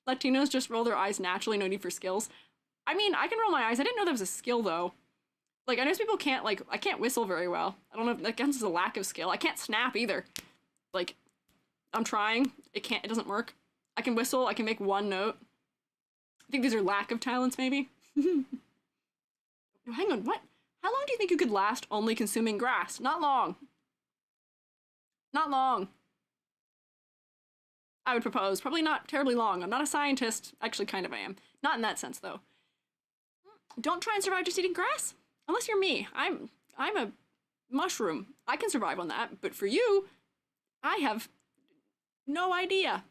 Latinos just roll their eyes naturally, no need for skills. I mean, I can roll my eyes. I didn't know that was a skill, though. Like, I know people can't, like, I can't whistle very well. I don't know if that counts as a lack of skill. I can't snap, either. Like, I'm trying. It doesn't work. I can whistle. I can make one note. I think these are lack of talents, maybe. Hang on, what? How long do you think you could last only consuming grass? Not long. Not long. I would propose. Probably not terribly long. I'm not a scientist. Actually, kind of I am. Not in that sense, though. Don't try and survive just eating grass. Unless you're me. I'm a mushroom. I can survive on that. But for you, I have no idea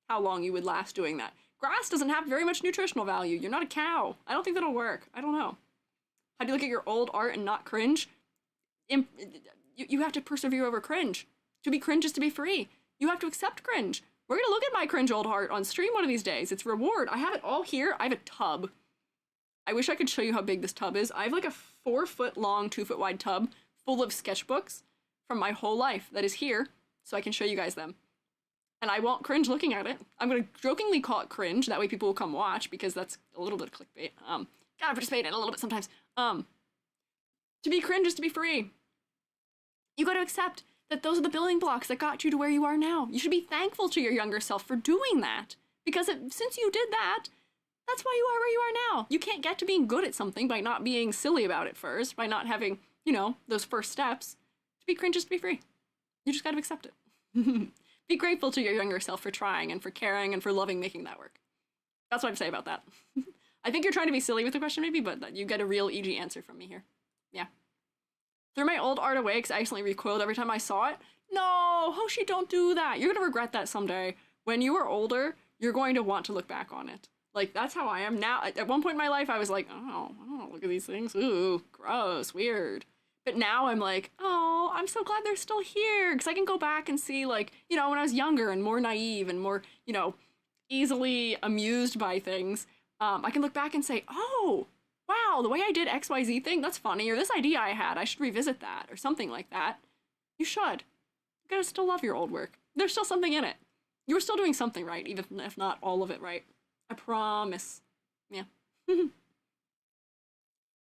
how long you would last doing that. Grass doesn't have very much nutritional value. You're not a cow. I don't think that'll work. I don't know. How do you look at your old art and not cringe? You have to persevere over cringe. To be cringe is to be free. You have to accept cringe. We're gonna look at my cringe old art on stream one of these days. It's reward. I have it all here. I have a tub. I wish I could show you how big this tub is. I have like a 4-foot long, 2-foot wide tub full of sketchbooks from my whole life that is here, so I can show you guys them. And I won't cringe looking at it. I'm gonna jokingly call it cringe, that way people will come watch, because that's a little bit of clickbait. Gotta participate in it a little bit sometimes. To be cringe is to be free. You gotta accept that those are the building blocks that got you to where you are now. You should be thankful to your younger self for doing that. Because since you did that, that's why you are where you are now. You can't get to being good at something by not being silly about it first, by not having, you know, those first steps. To be cringe is to be free. You just gotta accept it. Be grateful to your younger self for trying and for caring and for loving making that work. That's what I'd say about that. I think you're trying to be silly with the question maybe, but you get a real EG answer from me here. Yeah. Threw my old art away because I accidentally recoiled every time I saw it. No, Hoshi, don't do that. You're gonna regret that someday. When you are older, you're going to want to look back on it. Like, that's how I am now. At one point in my life, I was like, oh, I don't want to look at these things. Ooh, gross, weird. But now I'm like, oh, I'm so glad they're still here. Because I can go back and see, like, you know, when I was younger and more naive and more, you know, easily amused by things, I can look back and say, oh, wow, the way I did XYZ thing, that's funny. Or this idea I had, I should revisit that. Or something like that. You should. You gotta still love your old work. There's still something in it. You were still doing something right, even if not all of it right. I promise. Yeah.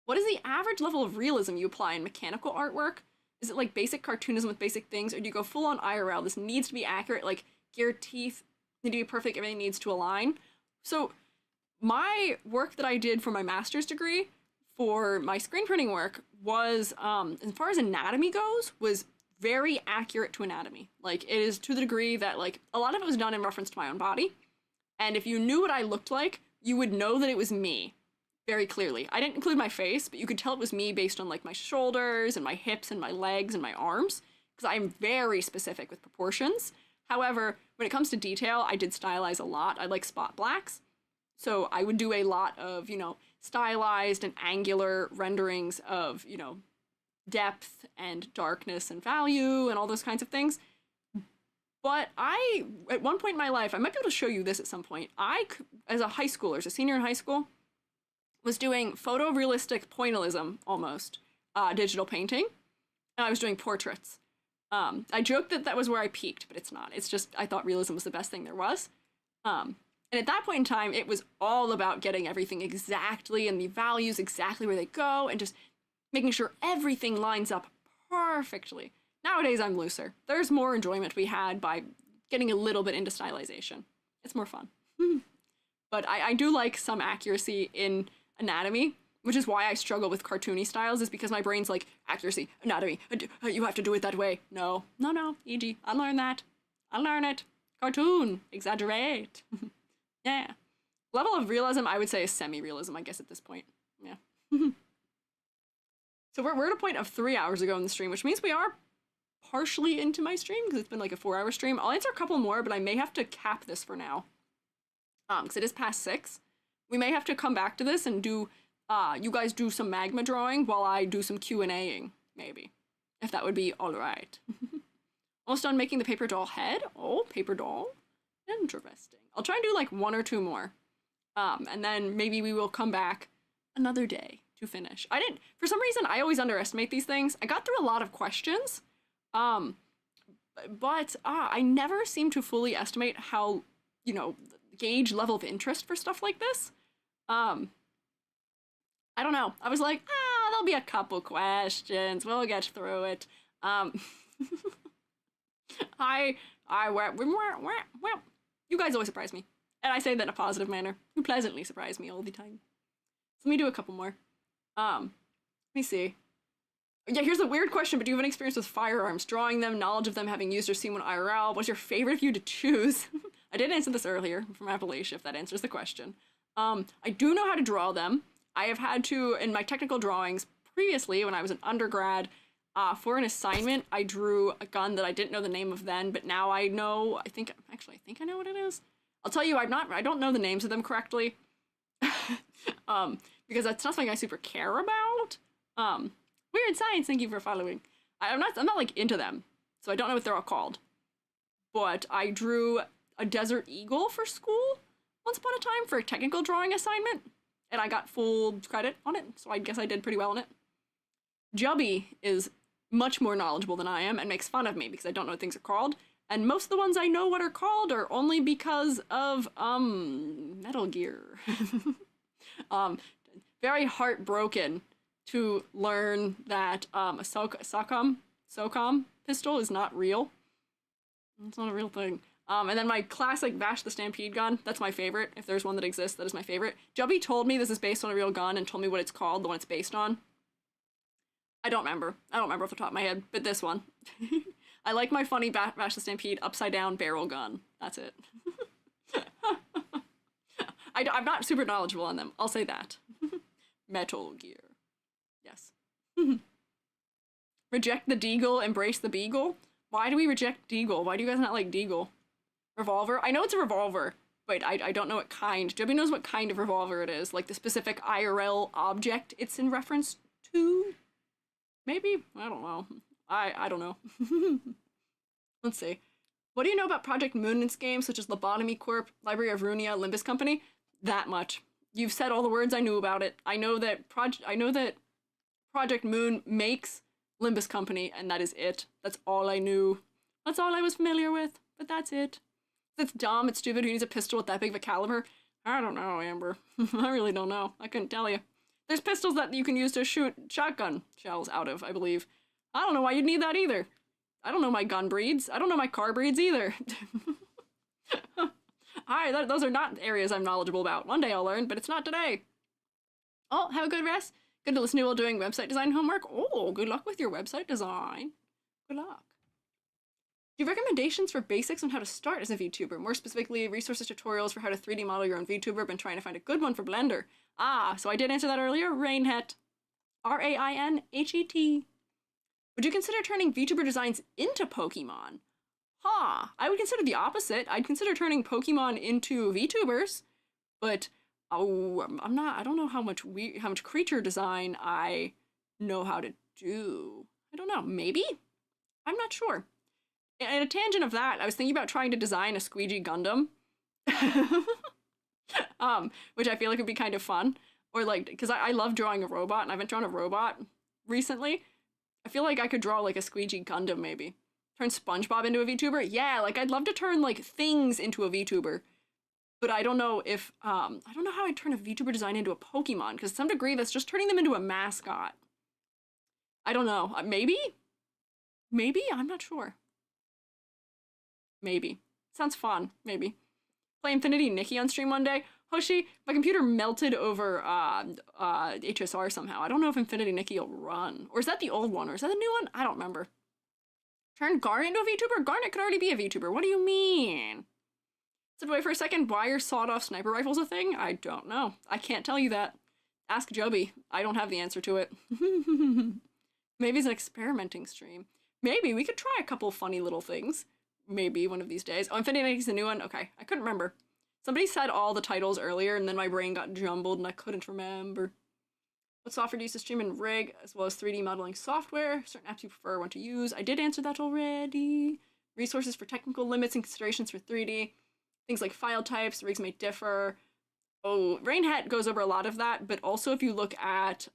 What is the average level of realism you apply in mechanical artwork? Is it like basic cartoonism with basic things, or do you go full on IRL? This needs to be accurate, like geared teeth need to be perfect, everything needs to align. So my work that I did for my master's degree for my screen printing work was, as far as anatomy goes, was very accurate to anatomy. Like, it is to the degree that, like, a lot of it was done in reference to my own body. And if you knew what I looked like, you would know that it was me very clearly. I didn't include my face, but you could tell it was me based on, like, my shoulders and my hips and my legs and my arms, because I'm very specific with proportions. However, when it comes to detail, I did stylize a lot. I like spot blacks. So I would do a lot of, you know, stylized and angular renderings of, you know, depth and darkness and value and all those kinds of things. But at one point in my life, I might be able to show you this at some point, as a high schooler, as a senior in high school, was doing photorealistic pointillism, almost, digital painting, and I was doing portraits. I joked that that was where I peaked, but it's not. It's just, I thought realism was the best thing there was. And at that point in time, it was all about getting everything exactly, and the values exactly where they go, and just making sure everything lines up perfectly. Nowadays, I'm looser. There's more enjoyment to be had by getting a little bit into stylization. It's more fun. But I do like some accuracy in anatomy, which is why I struggle with cartoony styles, is because my brain's like, accuracy, anatomy, you have to do it that way. No, e.g., I learned that. I learn it. Cartoon, exaggerate. Yeah. Level of realism, I would say, is semi-realism, I guess, at this point. Yeah. So we're at a point of 3 hours ago in the stream, which means we are partially into my stream, because it's been like a 4-hour stream. I'll answer a couple more, but I may have to cap this for now. Because it is past 6. We may have to come back to this and do, you guys do some magma drawing while I do some Q&A-ing, maybe. If that would be alright. Almost done making the paper doll head. Oh, paper doll. Interesting. I'll try and do like 1 or 2 more. And then maybe we will come back another day to finish. For some reason, I always underestimate these things. I got through a lot of questions. But I never seem to fully estimate how, gauge level of interest for stuff like this. I don't know. I was like, there'll be a couple questions. We'll get through it. You guys always surprise me. And I say that in a positive manner. You pleasantly surprise me all the time. So let me do a couple more. Let me see. Yeah, here's a weird question, but do you have any experience with firearms? Drawing them, knowledge of them, having used or seen one IRL? What's your favorite view to choose? I did answer this earlier from Appalachia, if that answers the question. I do know how to draw them. I have had to, in my technical drawings previously, when I was an undergrad, for an assignment, I drew a gun that I didn't know the name of then, but now I know, I think I know what it is. I'll tell you, I don't know the names of them correctly. Because that's not something I super care about. Weird Science, thank you for following. I'm not like into them, so I don't know what they're all called. But I drew a desert eagle for school once upon a time for a technical drawing assignment, and I got full credit on it, so I guess I did pretty well on it. Jubby is much more knowledgeable than I am and makes fun of me because I don't know what things are called, and most of the ones I know what are called are only because of, Metal Gear. Very heartbroken to learn that a SOCOM pistol is not real. It's not a real thing. And then my classic Vash the Stampede gun, that's my favorite. If there's one that exists, that is my favorite. Jubby told me this is based on a real gun and told me what it's called, the one it's based on. I don't remember off the top of my head, but this one. I like my funny Vash the Stampede upside down barrel gun. That's it. I'm not super knowledgeable on them, I'll say that. Metal Gear. Yes. Reject the Deagle, embrace the Beagle? Why do we reject Deagle? Why do you guys not like Deagle? Revolver? I know it's a revolver, but I don't know what kind. Joby knows what kind of revolver it is, like the specific IRL object it's in reference to? Maybe? I don't know. I don't know. Let's see. What do you know about Project Moon's games, such as Lobotomy Corp, Library of Runia, Limbus Company? That much. You've said all the words I knew about it. I know that Project Moon makes Limbus Company, and that is it. That's all I knew. That's all I was familiar with, but that's it. It's dumb, it's stupid, who needs a pistol with that big of a caliber? I don't know, Amber. I really don't know. I couldn't tell you. There's pistols that you can use to shoot shotgun shells out of, I believe. I don't know why you'd need that either. I don't know my gun breeds. I don't know my car breeds either. Hi, those are not areas I'm knowledgeable about. One day I'll learn, but it's not today. Oh, have a good rest. Good to listen to while doing website design homework. Oh, good luck with your website design. Good luck. Do you have recommendations for basics on how to start as a VTuber? More specifically, resources, tutorials for how to 3D model your own VTuber. Been trying to find a good one for Blender. So I did answer that earlier. Rainhet. Rainhet. Would you consider turning VTuber designs into Pokemon? I would consider the opposite. I'd consider turning Pokemon into VTubers, but I don't know how much creature design I know how to do. I don't know, maybe? I'm not sure. And a tangent of that, I was thinking about trying to design a Squiiji Gundam, which I feel like would be kind of fun, Or like, because I love drawing a robot, and I haven't drawn a robot recently. I feel like I could draw like a Squeegee Gundam, maybe. Turn SpongeBob into a VTuber? Yeah, like I'd love to turn like things into a VTuber. But I don't know if, I don't know how I'd turn a VTuber design into a Pokemon, because to some degree that's just turning them into a mascot. I don't know. Maybe? Maybe? I'm not sure. Maybe. Sounds fun. Maybe. Play Infinity Nikki on stream one day. Hoshi, my computer melted over HSR somehow. I don't know if Infinity Nikki will run. Or is that the old one? Or is that the new one? I don't remember. Turn Garnet into a VTuber? Garnet could already be a VTuber. What do you mean? Said, wait for a second, why are sawed-off sniper rifles a thing? I don't know. I can't tell you that. Ask Joby. I don't have the answer to it. Maybe it's an experimenting stream. Maybe we could try a couple funny little things. Maybe one of these days. Oh, Infinity Nikki's the new one? Okay, I couldn't remember. Somebody said all the titles earlier, and then my brain got jumbled, and I couldn't remember. What software do you use to stream and rig, as well as 3D modeling software? Certain apps you prefer want to use. I did answer that already. Resources for technical limits and considerations for 3D. Things like file types, rigs may differ. Oh, Rainhat goes over a lot of that, but also if you look at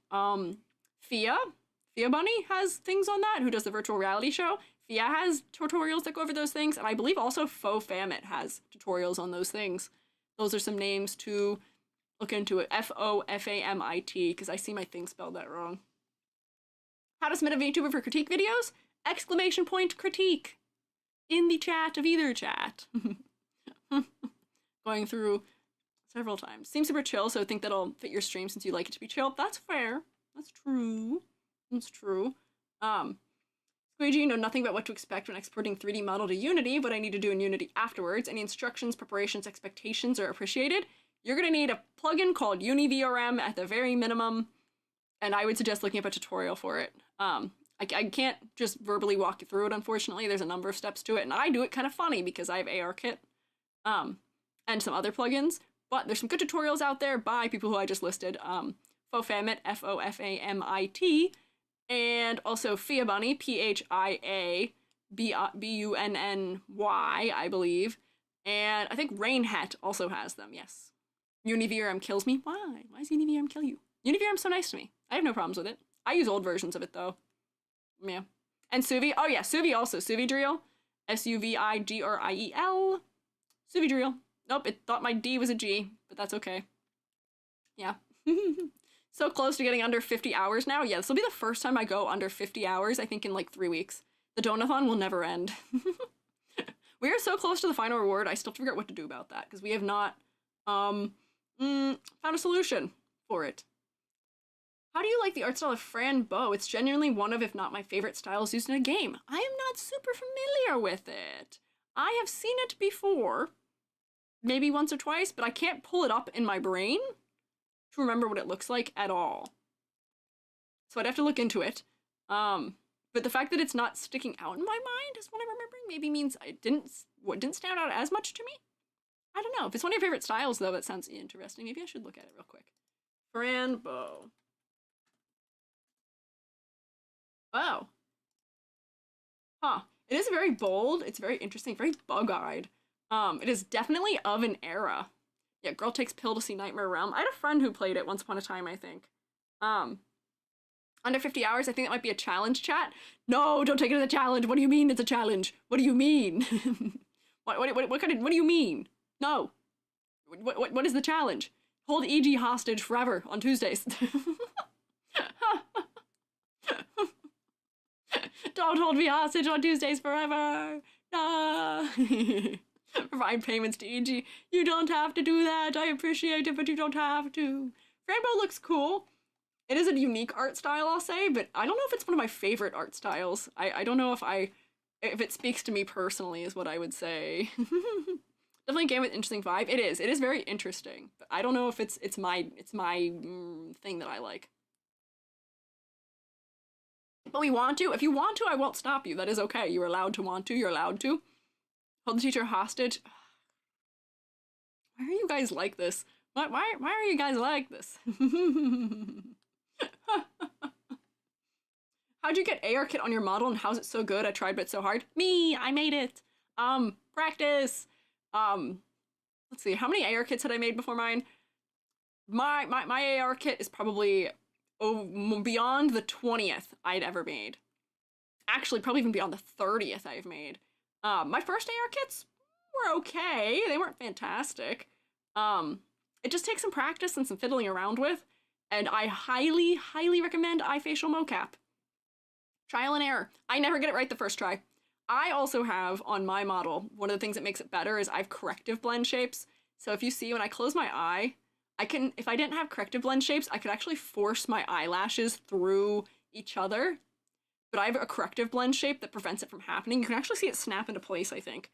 Fia Bunny has things on that, who does the virtual reality show. Fia has tutorials that go over those things, and I believe also Fofamit has tutorials on those things. Those are some names to look into it. Fofamit, because I see my thing spelled that wrong. How to submit a VTuber for critique videos? Exclamation point critique in the chat of either chat. Going through several times. Seems super chill, so I think that'll fit your stream since you like it to be chill. That's fair. That's true. That's true. Squeegee, know nothing about what to expect when exporting 3D model to Unity, what I need to do in Unity afterwards. Any instructions, preparations, expectations are appreciated. You're gonna need a plugin called UniVRM at the very minimum, and I would suggest looking up a tutorial for it. I can't just verbally walk you through it, unfortunately. There's a number of steps to it, and I do it kind of funny because I have ARKit, and some other plugins, but there's some good tutorials out there by people who I just listed. Fofamit, Fofamit, and also Fia Bunny, Piabunny, I believe. And I think Rainhat also has them, yes. UniVRM kills me? Why? Why does UniVRM kill you? UniVRM's so nice to me. I have no problems with it. I use old versions of it, though. Yeah. And Suvi. Oh, yeah, Suvi also. Suvidriel. Suvigriel. Suvidriel. Nope, it thought my D was a G, but that's okay. Yeah. So close to getting under 50 hours now. Yeah, this will be the first time I go under 50 hours, I think in like 3 weeks. The donathon will never end. We are so close to the final reward, I still have to figure out what to do about that, because we have not found a solution for it. How do you like the art style of Fran Bow? It's genuinely one of, if not my favorite styles used in a game. I am not super familiar with it. I have seen it before, maybe once or twice, but I can't pull it up in my brain to remember what it looks like at all. So I'd have to look into it. But the fact that it's not sticking out in my mind is what I'm remembering. Maybe means it didn't stand out as much to me. I don't know. If it's one of your favorite styles, though, that sounds interesting. Maybe I should look at it real quick. Fran Bow. Wow. Huh. It is very bold. It's very interesting. Very bug-eyed. It is definitely of an era. Yeah, girl takes pill to see Nightmare Realm. I had a friend who played it once upon a time, I think. Under 50 hours, I think that might be a challenge chat. No, don't take it as a challenge. What do you mean it's a challenge? What do you mean? What do you mean? No. What is the challenge? Hold EG hostage forever on Tuesdays. Don't hold me hostage on Tuesdays forever. No. Provide payments to EG. You don't have to do that. I appreciate it, but you don't have to. Rainbow looks cool. It is a unique art style, I'll say, but I don't know if it's one of my favorite art styles. I don't know if it speaks to me personally is what I would say. Definitely a game with interesting vibe. It is very interesting, but I don't know if it's my thing that I like. But we want to. If you want to, I won't stop you. That is okay. You're allowed to want to. You're allowed to. Hold the teacher hostage. Why are you guys like this? Why are you guys like this? How'd you get ARKit on your model and how's it so good? I tried but it's so hard. Me, I made it. Practice. Let's see, how many ARKits had I made before mine? My AR kit is probably beyond the 20th I'd ever made. Actually, probably even beyond the 30th I've made. My first AR kits were okay. They weren't fantastic. It just takes some practice and some fiddling around with, and I highly, highly recommend iFacial mocap. Trial and error. I never get it right the first try. I also have, on my model, one of the things that makes it better is I have corrective blend shapes. So if you see, when I close my eye, if I didn't have corrective blend shapes, I could actually force my eyelashes through each other. But I have a corrective blend shape that prevents it from happening. You can actually see it snap into place, I think,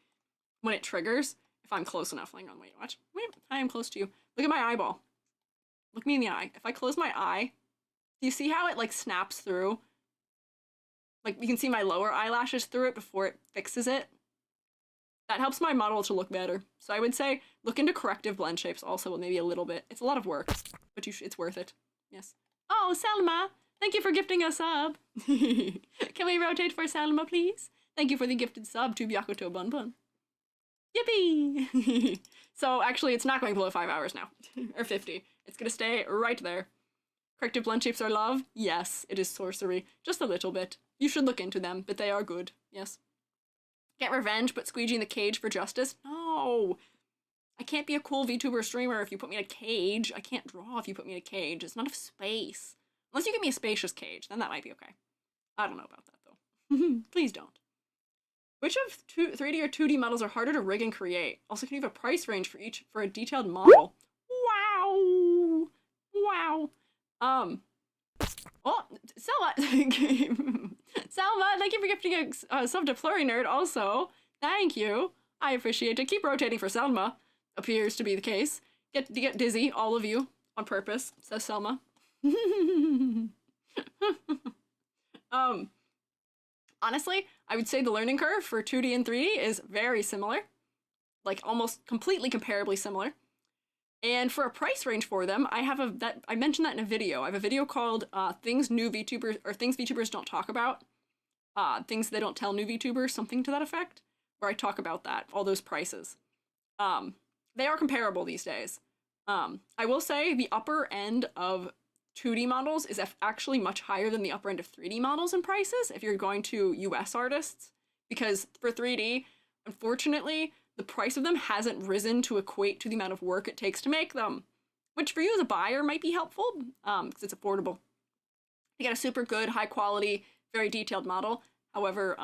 when it triggers. If I'm close enough. Hang on, wait, watch. Wait, I am close to you. Look at my eyeball. Look me in the eye. If I close my eye, do you see how it, like, snaps through? Like, you can see my lower eyelashes through it before it fixes it. That helps my model to look better. So I would say look into corrective blend shapes also, maybe a little bit. It's a lot of work, but it's worth it. Yes. Oh, Salma! Thank you for gifting a sub. Can we rotate for Salma, please? Thank you for the gifted sub to Byakuto Bun Bun. Yippee! So actually, it's not going below 5 hours now. Or 50. It's gonna stay right there. Corrective blend shapes are love? Yes, it is sorcery. Just a little bit. You should look into them, but they are good. Yes. Get revenge, but Squiiji in the cage for justice? No! I can't be a cool VTuber streamer if you put me in a cage. I can't draw if you put me in a cage. It's not enough space. Unless you give me a spacious cage, then that might be okay. I don't know about that, though. Please don't. Which of 3D or 2D models are harder to rig and create? Also, can you have a price range for each for a detailed model? Wow! Wow. Oh, Selma! Selma, thank you for gifting a sub to Flurry Nerd also. Thank you. I appreciate it. Keep rotating for Selma. Appears to be the case. Get dizzy, all of you, on purpose, says Selma. Honestly, I would say the learning curve for 2D and 3D is very similar. Like, almost completely comparably similar. And for a price range for them, I mentioned that in a video. I have a video called Things VTubers Don't Talk About. Things they don't tell new VTubers, something to that effect, where I talk about that, all those prices. They are comparable these days. I will say the upper end of 2D models is actually much higher than the upper end of 3D models in prices if you're going to US artists, because for 3D, unfortunately, the price of them hasn't risen to equate to the amount of work it takes to make them, which for you as a buyer might be helpful, because it's affordable. You get a super good, high quality, very detailed model. However,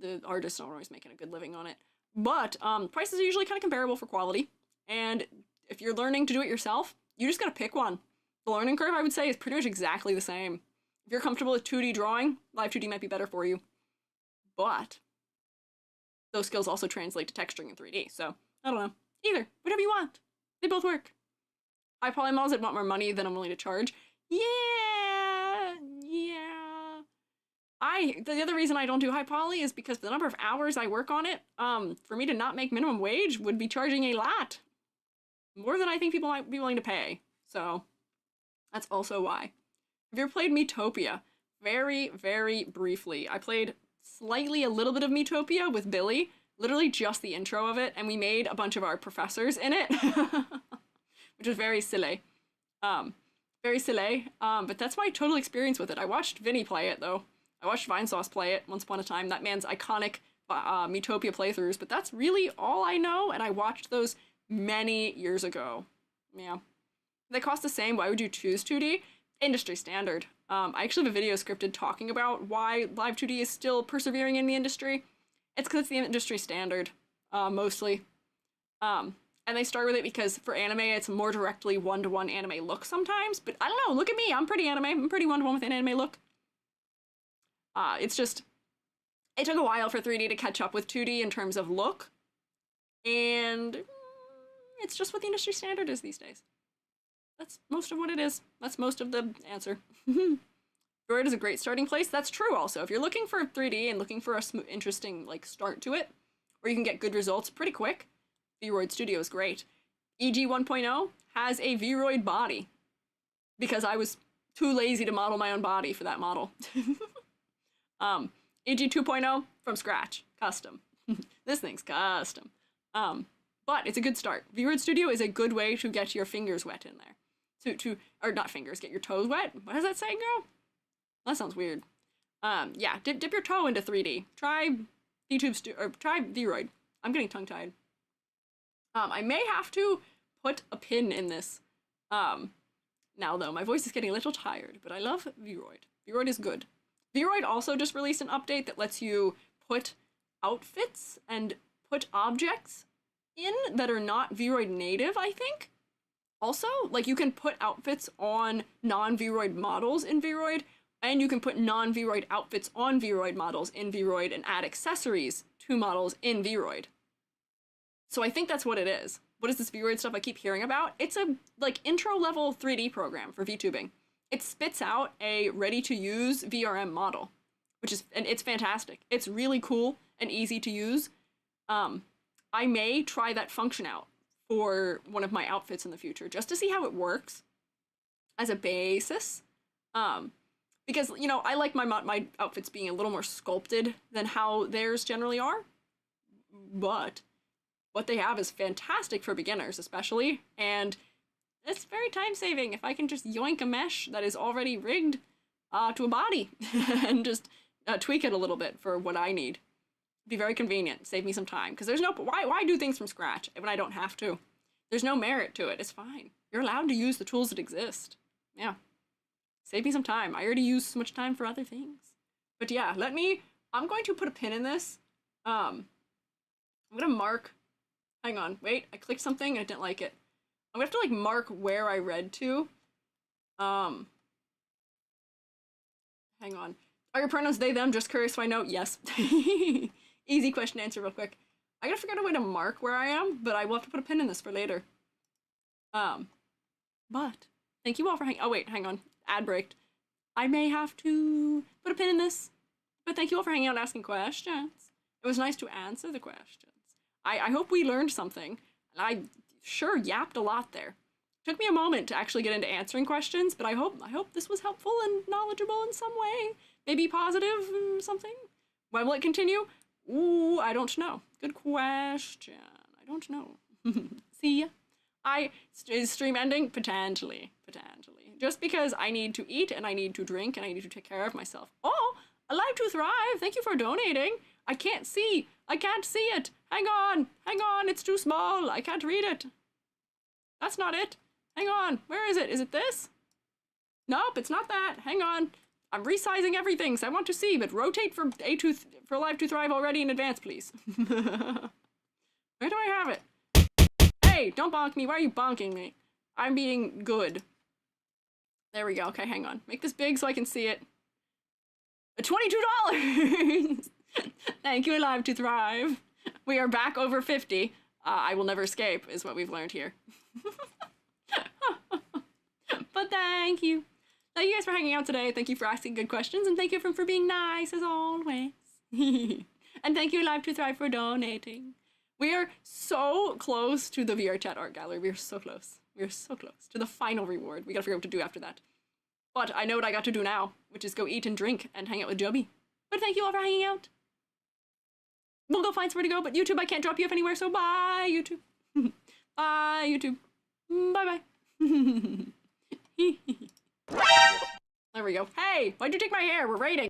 the artists aren't always making a good living on it. But prices are usually kind of comparable for quality. And if you're learning to do it yourself, you just gotta pick one. The learning curve, I would say, is pretty much exactly the same. If you're comfortable with 2D drawing, Live 2D might be better for you. But those skills also translate to texturing in 3D, so I don't know. Either. Whatever you want. They both work. High poly models that want more money than I'm willing to charge. Yeah. The other reason I don't do high poly is because the number of hours I work on it, for me to not make minimum wage would be charging a lot. More than I think people might be willing to pay. So that's also why. Have you ever played Miitopia? Very, very briefly. I played a little bit of Miitopia with Billy, literally just the intro of it, and we made a bunch of our professors in it, which was very silly. Very silly, but that's my total experience with it. I watched Vinny play it, though. I watched Vinesauce play it once upon a time, that man's iconic Miitopia playthroughs, but that's really all I know, and I watched those many years ago. Yeah. They cost the same. Why would you choose 2D? Industry standard. I actually have a video scripted talking about why Live 2D is still persevering in the industry. It's because it's the industry standard, mostly. And they start with it because for anime, it's more directly one-to-one anime look sometimes, but I don't know, look at me, I'm pretty anime, I'm pretty one-to-one with an anime look. It's just, it took a while for 3D to catch up with 2D in terms of look, and it's just what the industry standard is these days. That's most of what it is. That's most of the answer. Droid is a great starting place. That's true also. If you're looking for 3D and looking for a interesting like start to it, where you can get good results pretty quick, Vroid Studio is great. EG 1.0 has a Vroid body because I was too lazy to model my own body for that model. EG 2.0 from scratch, custom. This thing's custom. But it's a good start. Vroid Studio is a good way to get your fingers wet in there. or not fingers, get your toes wet. What does that saying go? That sounds weird. Yeah, dip your toe into 3D. Try or try Vroid. I'm getting tongue-tied. I may have to put a pin in this. Now though, my voice is getting a little tired, but I love Vroid. Vroid is good. Vroid also just released an update that lets you put outfits and put objects in that are not Vroid native, I think. Also, like, you can put outfits on non-Vroid models in Vroid, and you can put non-Vroid outfits on Vroid models in Vroid and add accessories to models in Vroid. So I think that's what it is. What is this Vroid stuff I keep hearing about? It's a, like, intro-level 3D program for VTubing. It spits out a ready-to-use VRM model, and it's fantastic. It's really cool and easy to use. I may try that function out for one of my outfits in the future, just to see how it works as a basis. Because, you know, I like my outfits being a little more sculpted than how theirs generally are, but what they have is fantastic for beginners, especially, and it's very time-saving if I can just yoink a mesh that is already rigged to a body and just tweak it a little bit for what I need. Be very convenient, save me some time, because there's no, why do things from scratch when I don't have to? There's no merit to it, it's fine. You're allowed to use the tools that exist. Yeah. Save me some time. I already use so much time for other things. But yeah, I'm going to put a pin in this. I'm gonna mark, hang on, wait, I clicked something and I didn't like it. I'm gonna have to, like, mark where I read to. Hang on. Are your pronouns they, them? Just curious so I know. Yes. Easy question to answer real quick. I gotta figure out a way to mark where I am, but I will have to put a pin in this for later. But thank you all for oh wait, hang on. Ad breaked. I may have to put a pin in this, but thank you all for hanging out and asking questions. It was nice to answer the questions. I hope we learned something. And I sure yapped a lot there. Took me a moment to actually get into answering questions, but I hope this was helpful and knowledgeable in some way. Maybe positive, something. When will it continue? Ooh, I don't know. Good question. I don't know. See ya. Is stream ending? Potentially. Just because I need to eat and I need to drink and I need to take care of myself. Oh, Alive to Thrive. Thank you for donating. I can't see it. Hang on, it's too small. I can't read it. That's not it. Hang on, where is it? Is it this? Nope, it's not that. Hang on. I'm resizing everything, so I want to see, but rotate for Alive to Thrive already in advance, please. Where do I have it? Hey, don't bonk me. Why are you bonking me? I'm being good. There we go. Okay, hang on. Make this big so I can see it. $22! Thank you, Alive to Thrive. We are back over 50. I will never escape, is what we've learned here. But thank you. Thank you guys for hanging out today. Thank you for asking good questions, and thank you for being nice, as always. And thank you, Alive to Thrive, for donating. We are so close to the VRChat art gallery. We are so close. We are so close to the final reward. We gotta figure out what to do after that. But I know what I got to do now, which is go eat and drink and hang out with Joby. But thank you all for hanging out. We'll go find somewhere to go, but YouTube, I can't drop you off anywhere, so bye, YouTube. Bye, YouTube. Bye-bye. There we go. Hey, why'd you take my hair? We're rating.